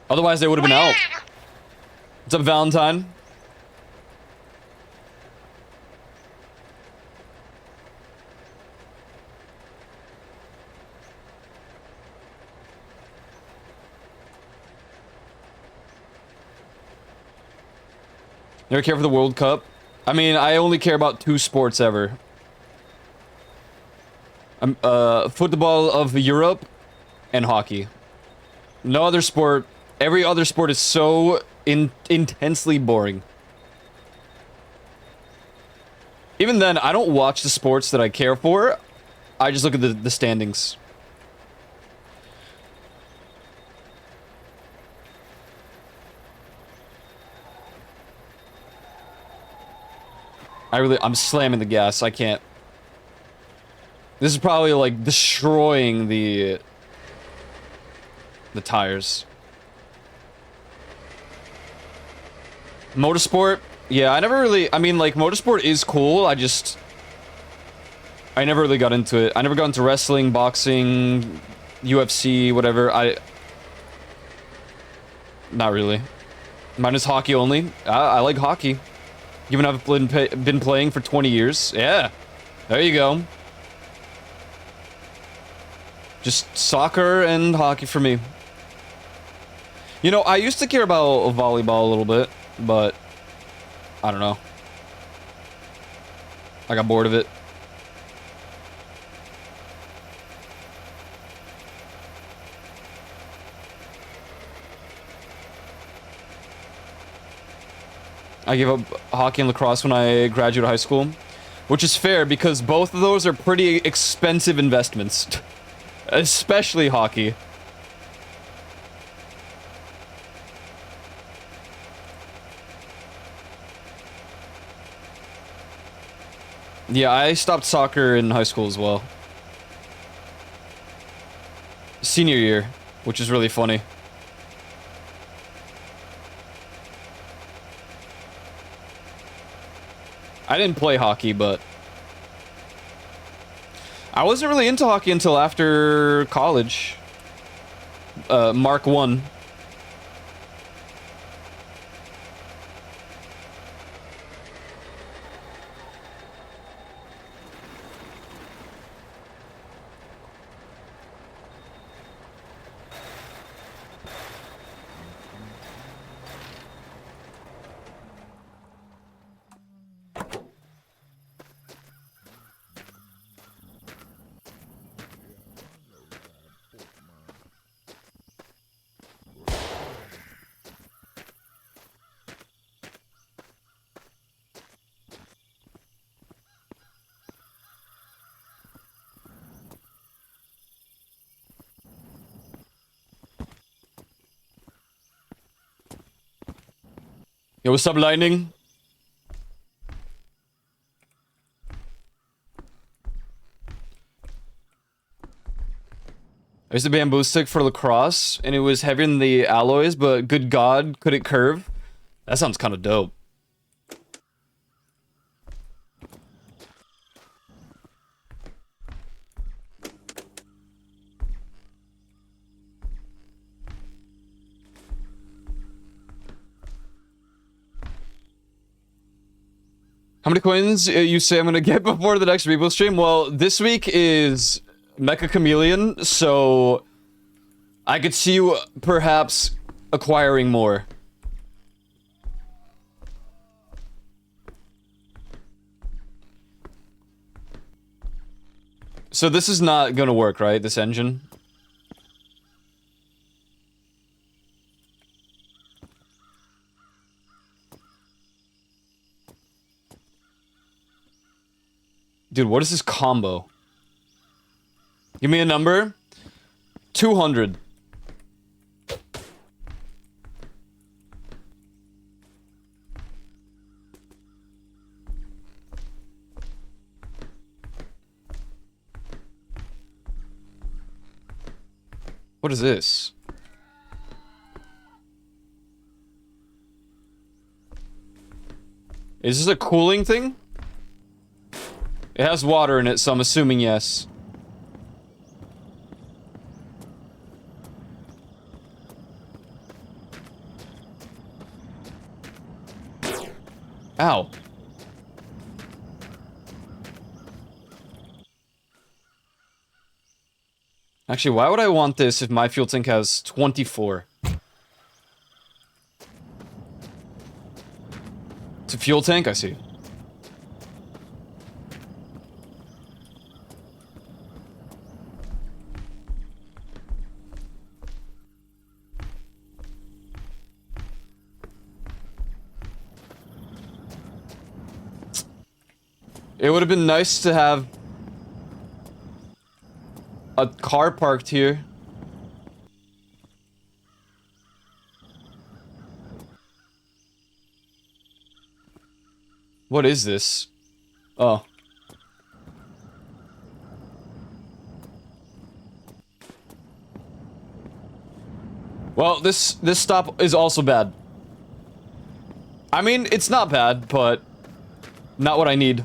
Otherwise, they would have been out. What's up, Valentine? Never care for the World Cup? I mean, I only care about 2 sports ever. Football of Europe and hockey. No other sport. Every other sport is so intensely boring. Even then, I don't watch the sports that I care for. I just look at the standings. I'm slamming the gas. I can't. This is probably like destroying the tires. Motorsport? Yeah, I never really, I mean, like, motorsport is cool. I never really got into it. I never got into wrestling, boxing, UFC, whatever. Not really. Mine is hockey only. I like hockey. Given I've been playing for 20 years. Yeah. There you go. Just soccer and hockey for me. You know, I used to care about volleyball a little bit, but I don't know. I got bored of it. I gave up hockey and lacrosse when I graduated high school, which is fair because both of those are pretty expensive investments, especially hockey. Yeah, I stopped soccer in high school as well. Senior year, which is really funny. I didn't play hockey, but I wasn't really into hockey until after college. Mark 1. Yo, what's up, Lightning? I used a bamboo stick for lacrosse, and it was heavier than the alloys, but good God, could it curve? That sounds kind of dope. How many coins you say I'm gonna get before the next Repo stream? Well, this week is Mecha Chameleon, so I could see you perhaps acquiring more. So this is not gonna work, right? This engine? Dude, what is this combo? Give me a number. 200. What is this? Is this a cooling thing? It has water in it, so I'm assuming yes. Ow. Actually, why would I want this if my fuel tank has 24? It's a fuel tank? I see. It would have been nice to have a car parked here. What is this? Oh. Well, this stop is also bad. I mean, it's not bad, but not what I need.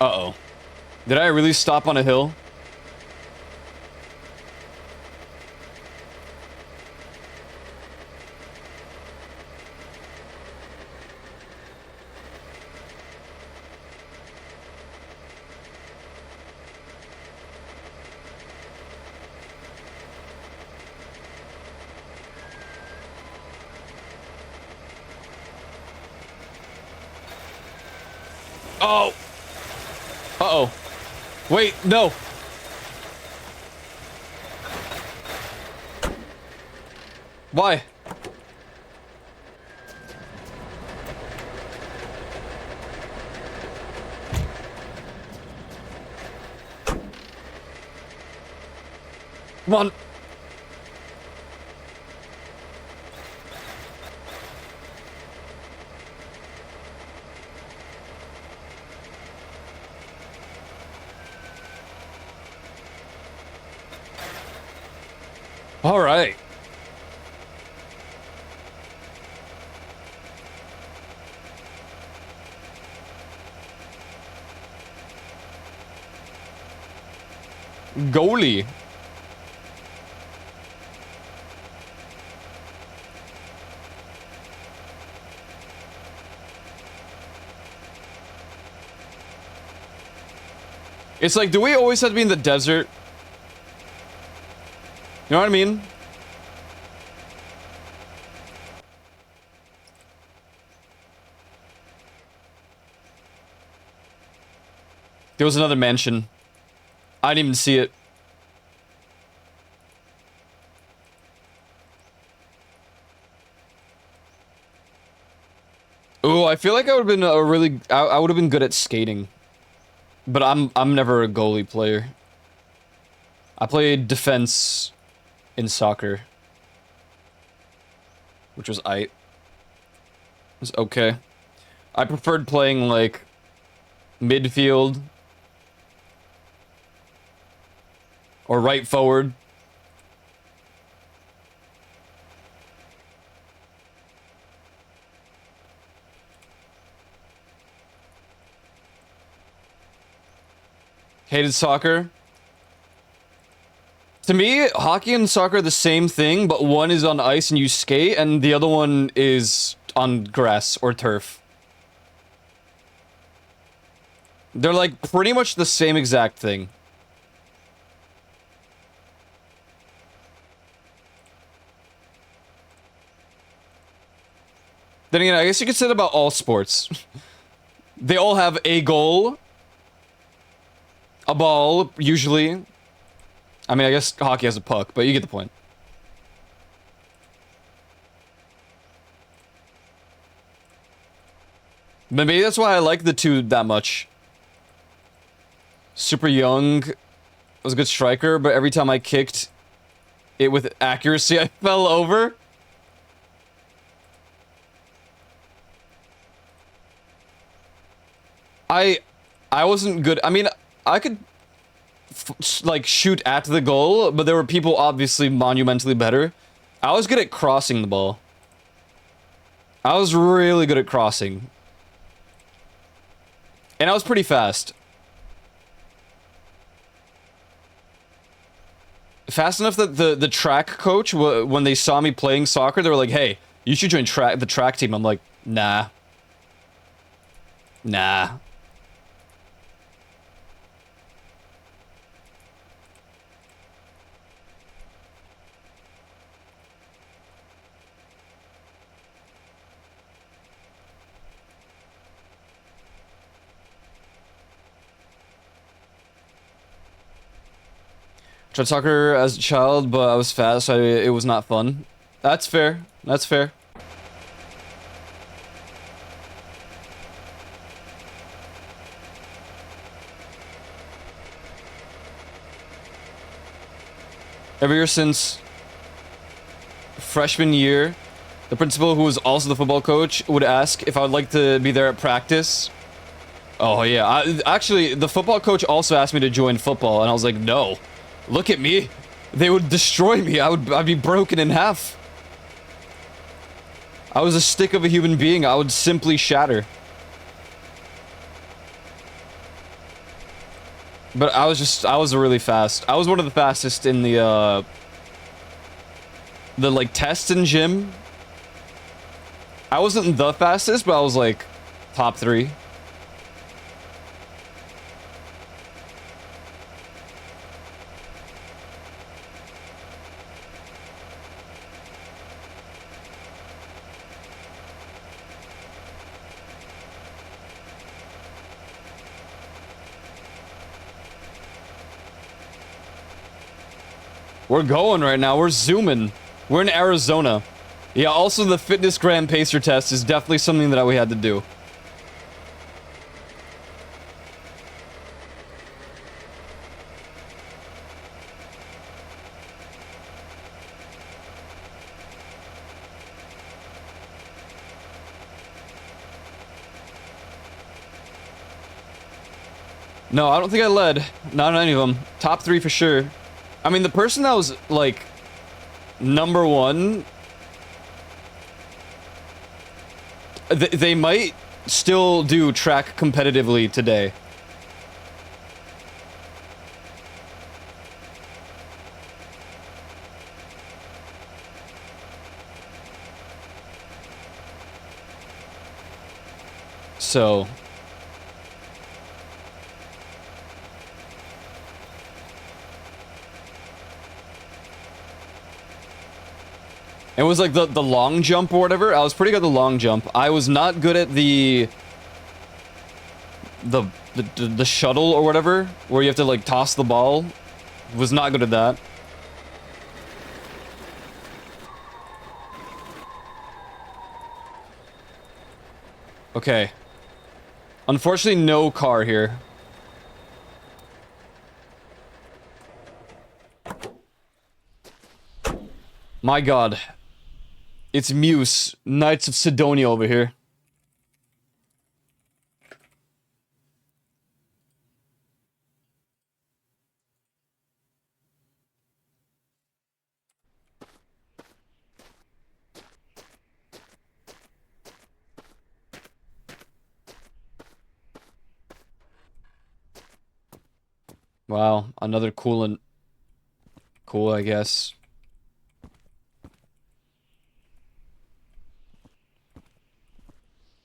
Uh-oh. Did I really stop on a hill? Oh! Uh-oh. Wait, no! Why? Come on. All right. Goalie. It's like, do we always have to be in the desert? You know what I mean? There was another mansion. I didn't even see it. Ooh, I feel like I would have been a really... I would have been good at skating. But I'm never a goalie player. I played defense in soccer. Which was aight. It was okay. I preferred playing, like, midfield. Or right forward. Hated soccer. To me, hockey and soccer are the same thing, but one is on ice and you skate, and the other one is on grass or turf. They're like pretty much the same exact thing. Then again, I guess you could say that about all sports. They all have a goal. A ball, usually. I mean, I guess hockey has a puck, but you get the point. But maybe that's why I like the two that much. Super Young was a good striker, but every time I kicked it with accuracy, I fell over. I wasn't good. I mean, I could like shoot at the goal, but there were people obviously monumentally better. I was good at crossing the ball. I was really good at crossing. And I was pretty fast. Fast enough that the track coach, when they saw me playing soccer, they were like, "Hey, you should join the track team." I'm like, "Nah. Nah." Tried soccer as a child, but I was fast, so it was not fun. That's fair. That's fair. Every year since freshman year, the principal, who was also the football coach, would ask if I would like to be there at practice. Oh yeah, actually, the football coach also asked me to join football, and I was like, no. Look at me. They would destroy me. I'd be broken in half. I was a stick of a human being. I would simply shatter. But I was really fast. I was one of the fastest in the like test in gym. I wasn't the fastest, but I was like top 3. We're going right now. We're zooming. We're in Arizona. Yeah, also the fitness gram pacer test is definitely something that we had to do. No, I don't think I led. Not on any of them. Top 3 for sure. I mean, the person that was, like, number 1... They might still do track competitively today. So... It was like the long jump or whatever. I was pretty good at the long jump. I was not good at the shuttle or whatever, where you have to like toss the ball. Was not good at that. Okay. Unfortunately, no car here. My god. It's Muse, Knights of Sidonia over here. Wow, another coolant. Cool, I guess.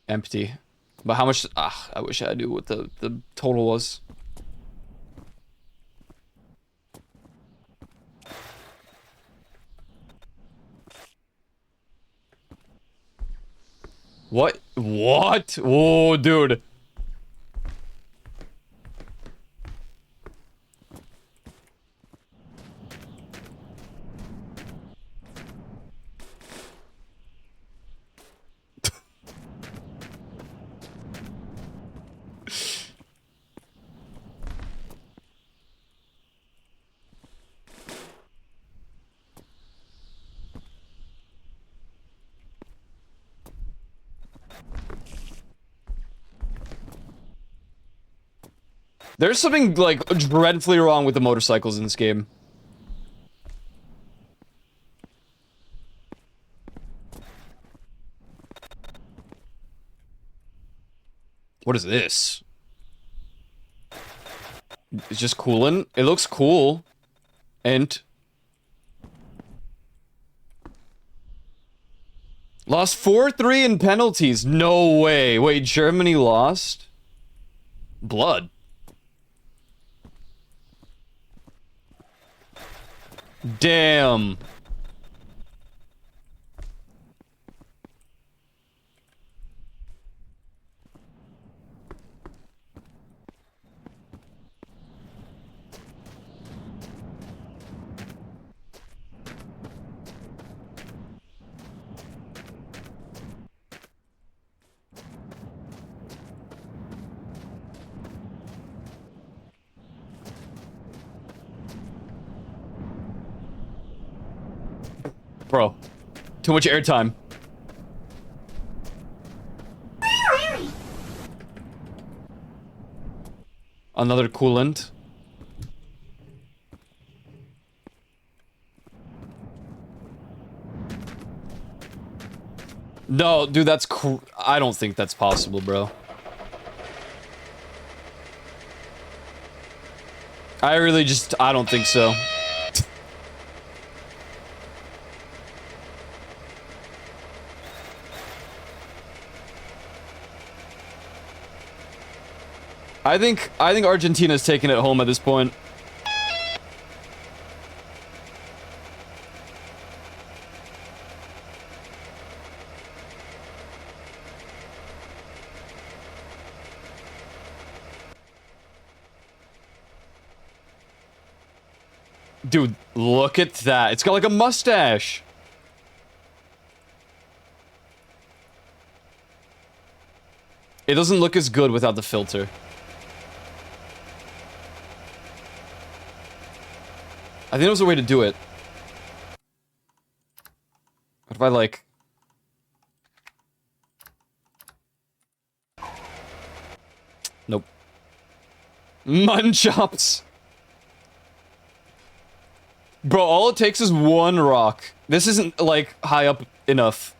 Empty. But how much... I wish I knew what the total was. What? What? Whoa, dude. There's something, like, dreadfully wrong with the motorcycles in this game. What is this? It's just coolant? It looks cool. And... Lost 4-3 in penalties. No way. Wait, Germany lost? Blood. Damn. Bro, too much airtime. Another coolant. No, dude, that's cool. I don't think that's possible, bro. I really just, I don't think so. I think Argentina's taking it home at this point. Dude, look at that. It's got like a mustache. It doesn't look as good without the filter. I think there was a way to do it. What if I like... Nope. Munchops. Bro, all it takes is one rock. This isn't, like, high up enough.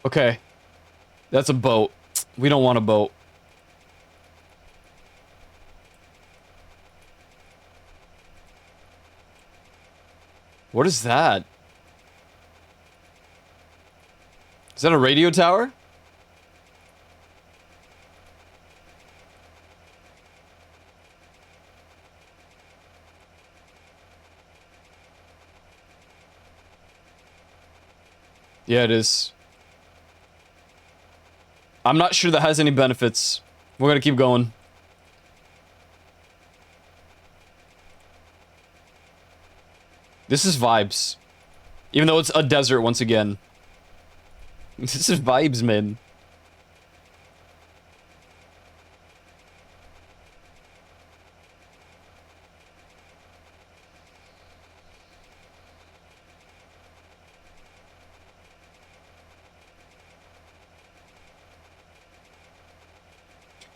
Okay. That's a boat. We don't want a boat. What is that? Is that a radio tower? Yeah, it is. I'm not sure that has any benefits. We're gonna keep going. This is vibes. Even though it's a desert once again. This is vibes, man.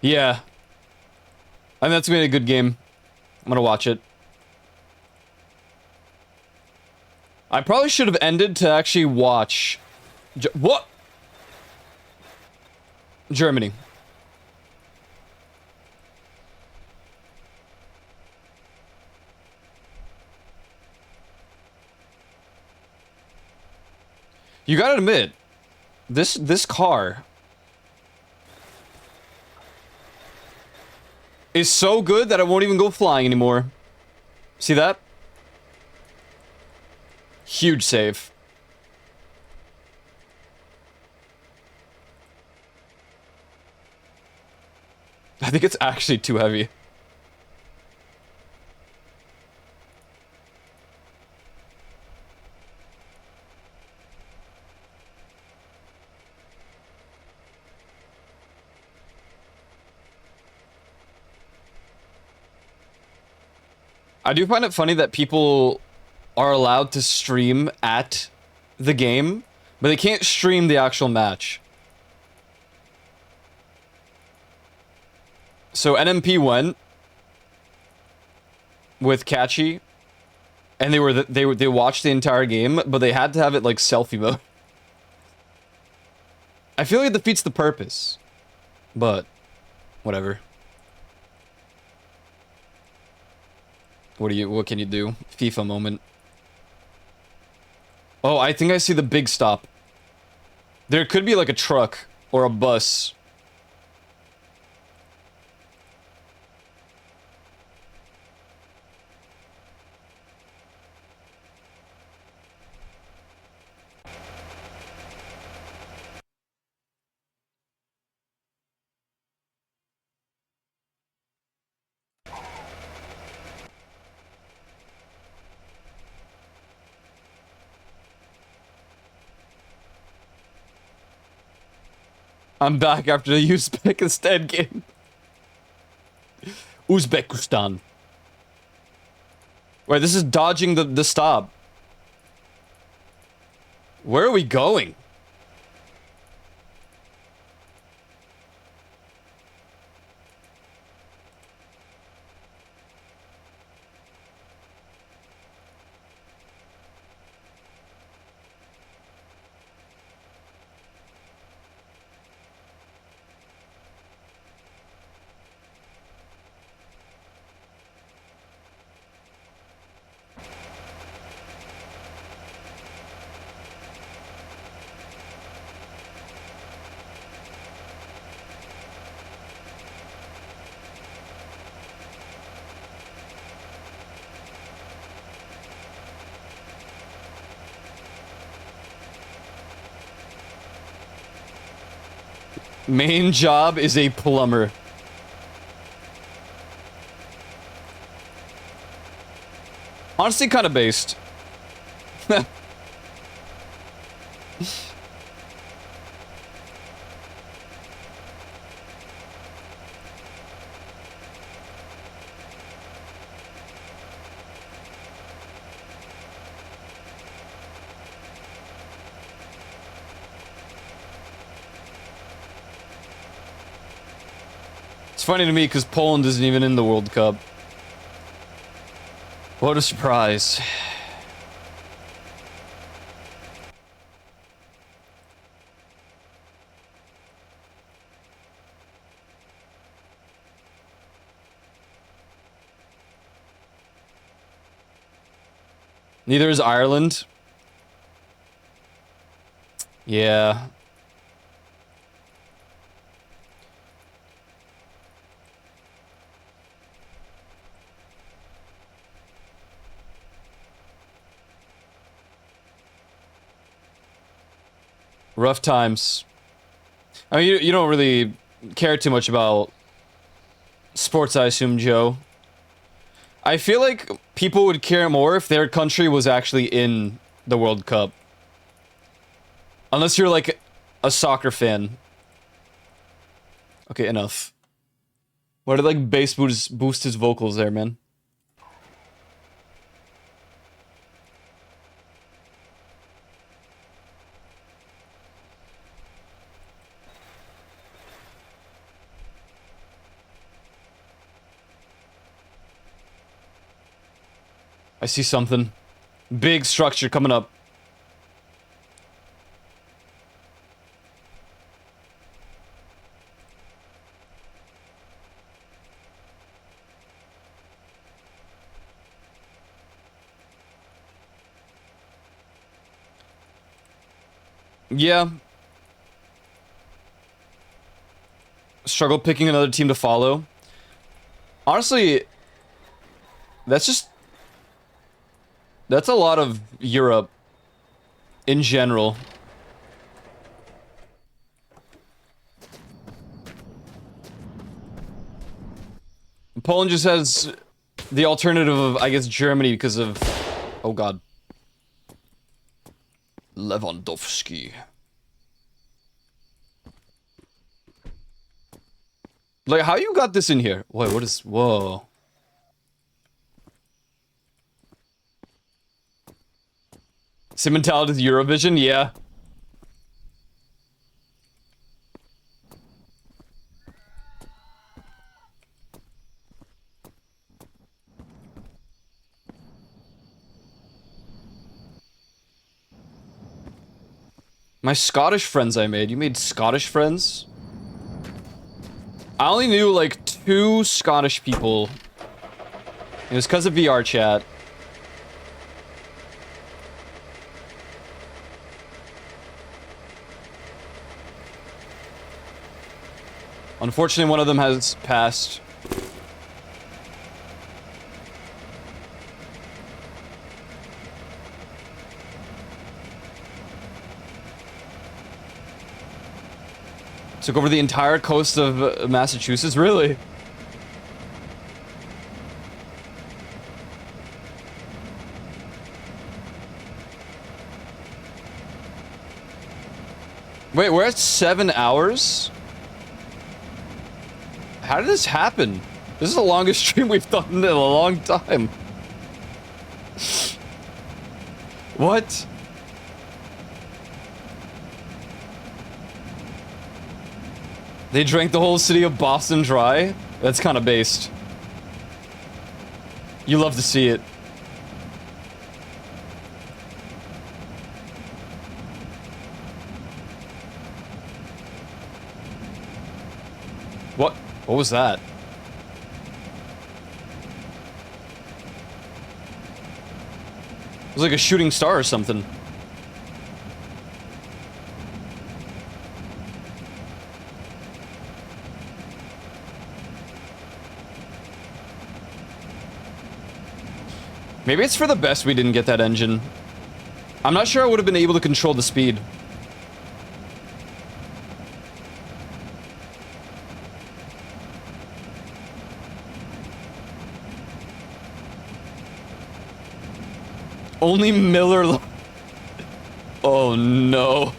Yeah. I think that's gonna be a good game. I'm gonna watch it. I probably should have ended to actually watch... What? Germany. You gotta admit, this car is so good that I won't even go flying anymore. See that? Huge save. I think it's actually too heavy. I do find it funny that people are allowed to stream at the game, but they can't stream the actual match. So NMP went with Catchy, and they watched the entire game, but they had to have it like selfie mode. I feel like it defeats the purpose, but whatever. What can you do? FIFA moment. Oh, I think I see the big stop. There could be like a truck or a bus. I'm back after the Uzbekistan game. Uzbekistan. Wait, this is dodging the stop. Where are we going? Main job is a plumber. Honestly, kind of based. It's funny to me because Poland isn't even in the World Cup. What a surprise. Neither is Ireland. Yeah. Rough times. I mean, you don't really care too much about sports, I assume, Joe. I feel like people would care more if their country was actually in the World Cup. Unless you're like a soccer fan. Okay, enough. Why did like bass boost his vocals there, man? I see something. Big structure coming up. Yeah. Struggle picking another team to follow. Honestly, that's a lot of Europe in general. Poland just has the alternative of, I guess, Germany because of... Oh god. Lewandowski. Like, how you got this in here? Wait, what is... Whoa. Same mentality with Eurovision? Yeah. My Scottish friends I made. You made Scottish friends? I only knew like 2 Scottish people. It was because of VR chat. Unfortunately, one of them has passed. Took over the entire coast of Massachusetts? Really? Wait, we're at 7 hours? How did this happen? This is the longest stream we've done in a long time. What? They drank the whole city of Boston dry? That's kind of based. You love to see it. What? What was that? It was like a shooting star or something. Maybe it's for the best we didn't get that engine. I'm not sure I would have been able to control the speed. Only Miller... Oh no.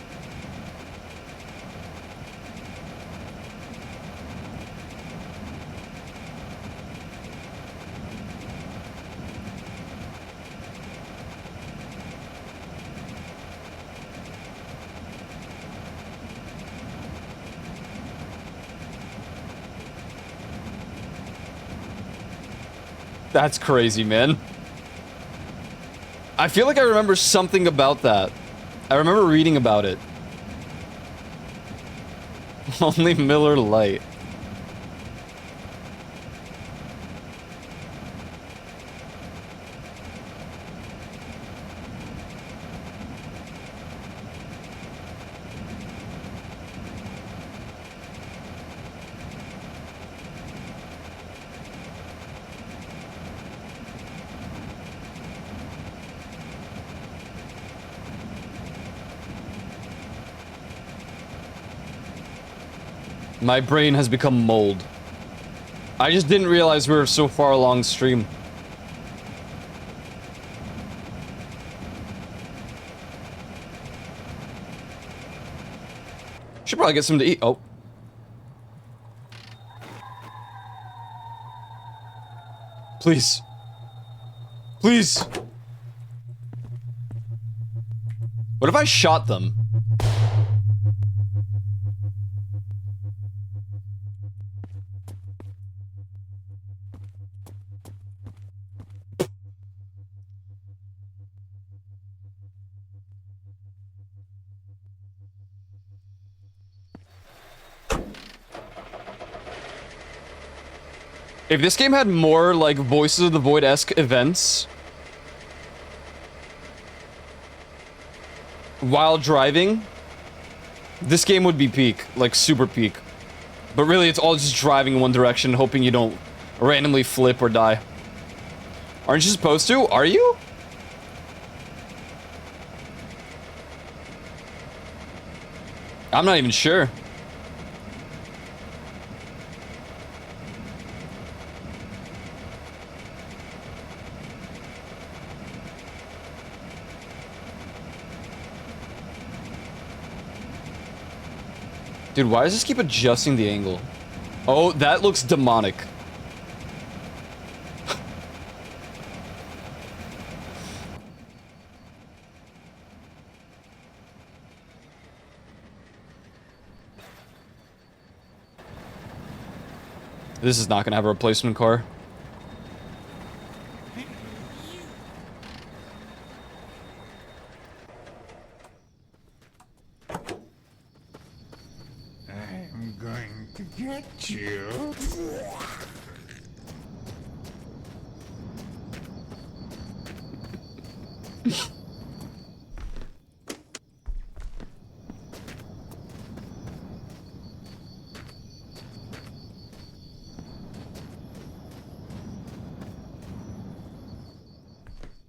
That's crazy, man. I feel like I remember something about that. I remember reading about it. Only Miller Lite. My brain has become mold. I just didn't realize we were so far along stream. Should probably get something to eat. Oh. Please. Please. What if I shot them? If this game had more, like, Voices of the Void-esque events while driving, this game would be peak. Like, super peak. But really, it's all just driving in one direction, hoping you don't randomly flip or die. Aren't you supposed to? Are you? I'm not even sure. Dude, why does this keep adjusting the angle? Oh, that looks demonic. This is not gonna have a replacement car. I'm going to get you.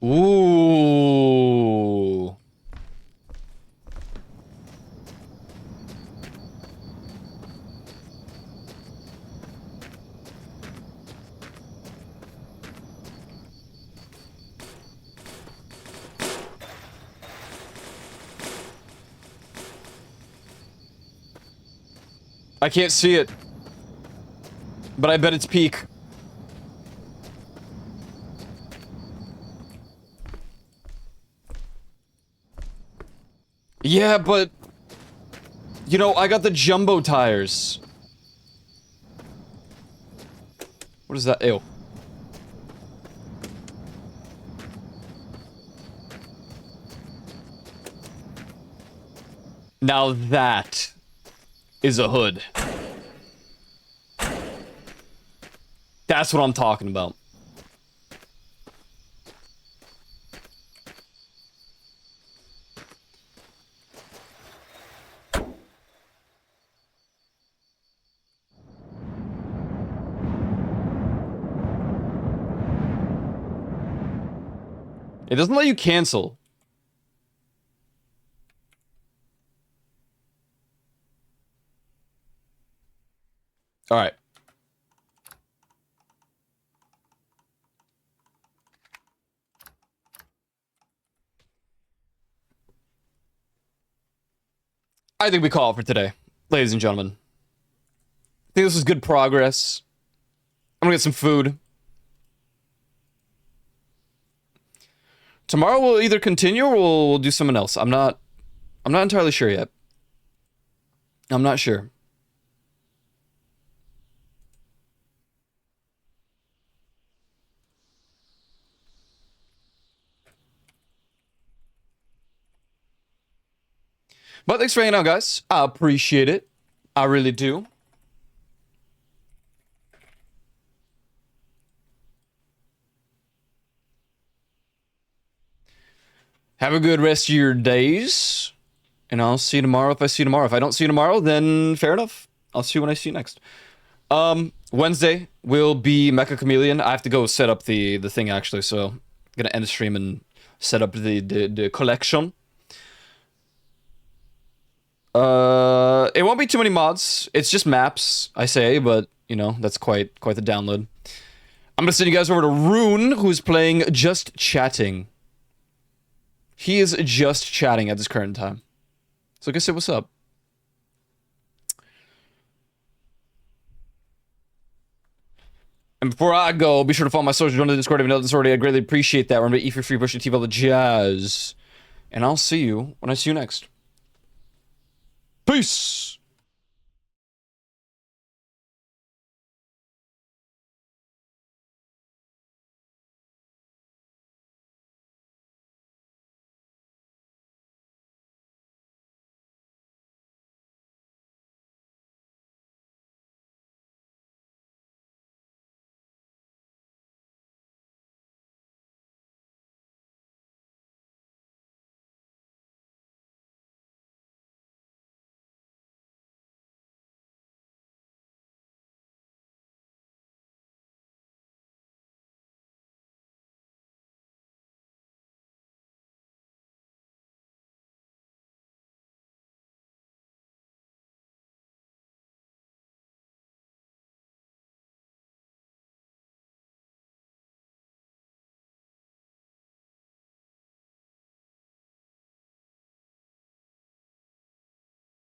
Ooh. I can't see it. But I bet it's peak. Yeah, but... You know, I got the jumbo tires. What is that? Ew. Now that is a hood. That's what I'm talking about. It doesn't let you cancel. All right. I think we call it for today, ladies and gentlemen. I think this was good progress. I'm gonna get some food. Tomorrow we'll either continue or we'll do something else. I'm not entirely sure yet. I'm not sure. But thanks for hanging out, guys. I appreciate it. I really do. Have a good rest of your days. And I'll see you tomorrow if I see you tomorrow. If I don't see you tomorrow, then fair enough. I'll see you when I see you next. Wednesday will be Mecha Chameleon. I have to go set up the thing, actually. So I'm going to end the stream and set up the collection. It won't be too many mods. It's just maps, I say, but you know, that's quite the download. I'm gonna send you guys over to Rune, who's playing Just Chatting. He is just chatting at this current time. So go say what's up. And before I go, be sure to follow my social, join the Discord if you know this already. I greatly appreciate that. Remember to eat for free, push your TV, all the jazz. And I'll see you when I see you next. Peace!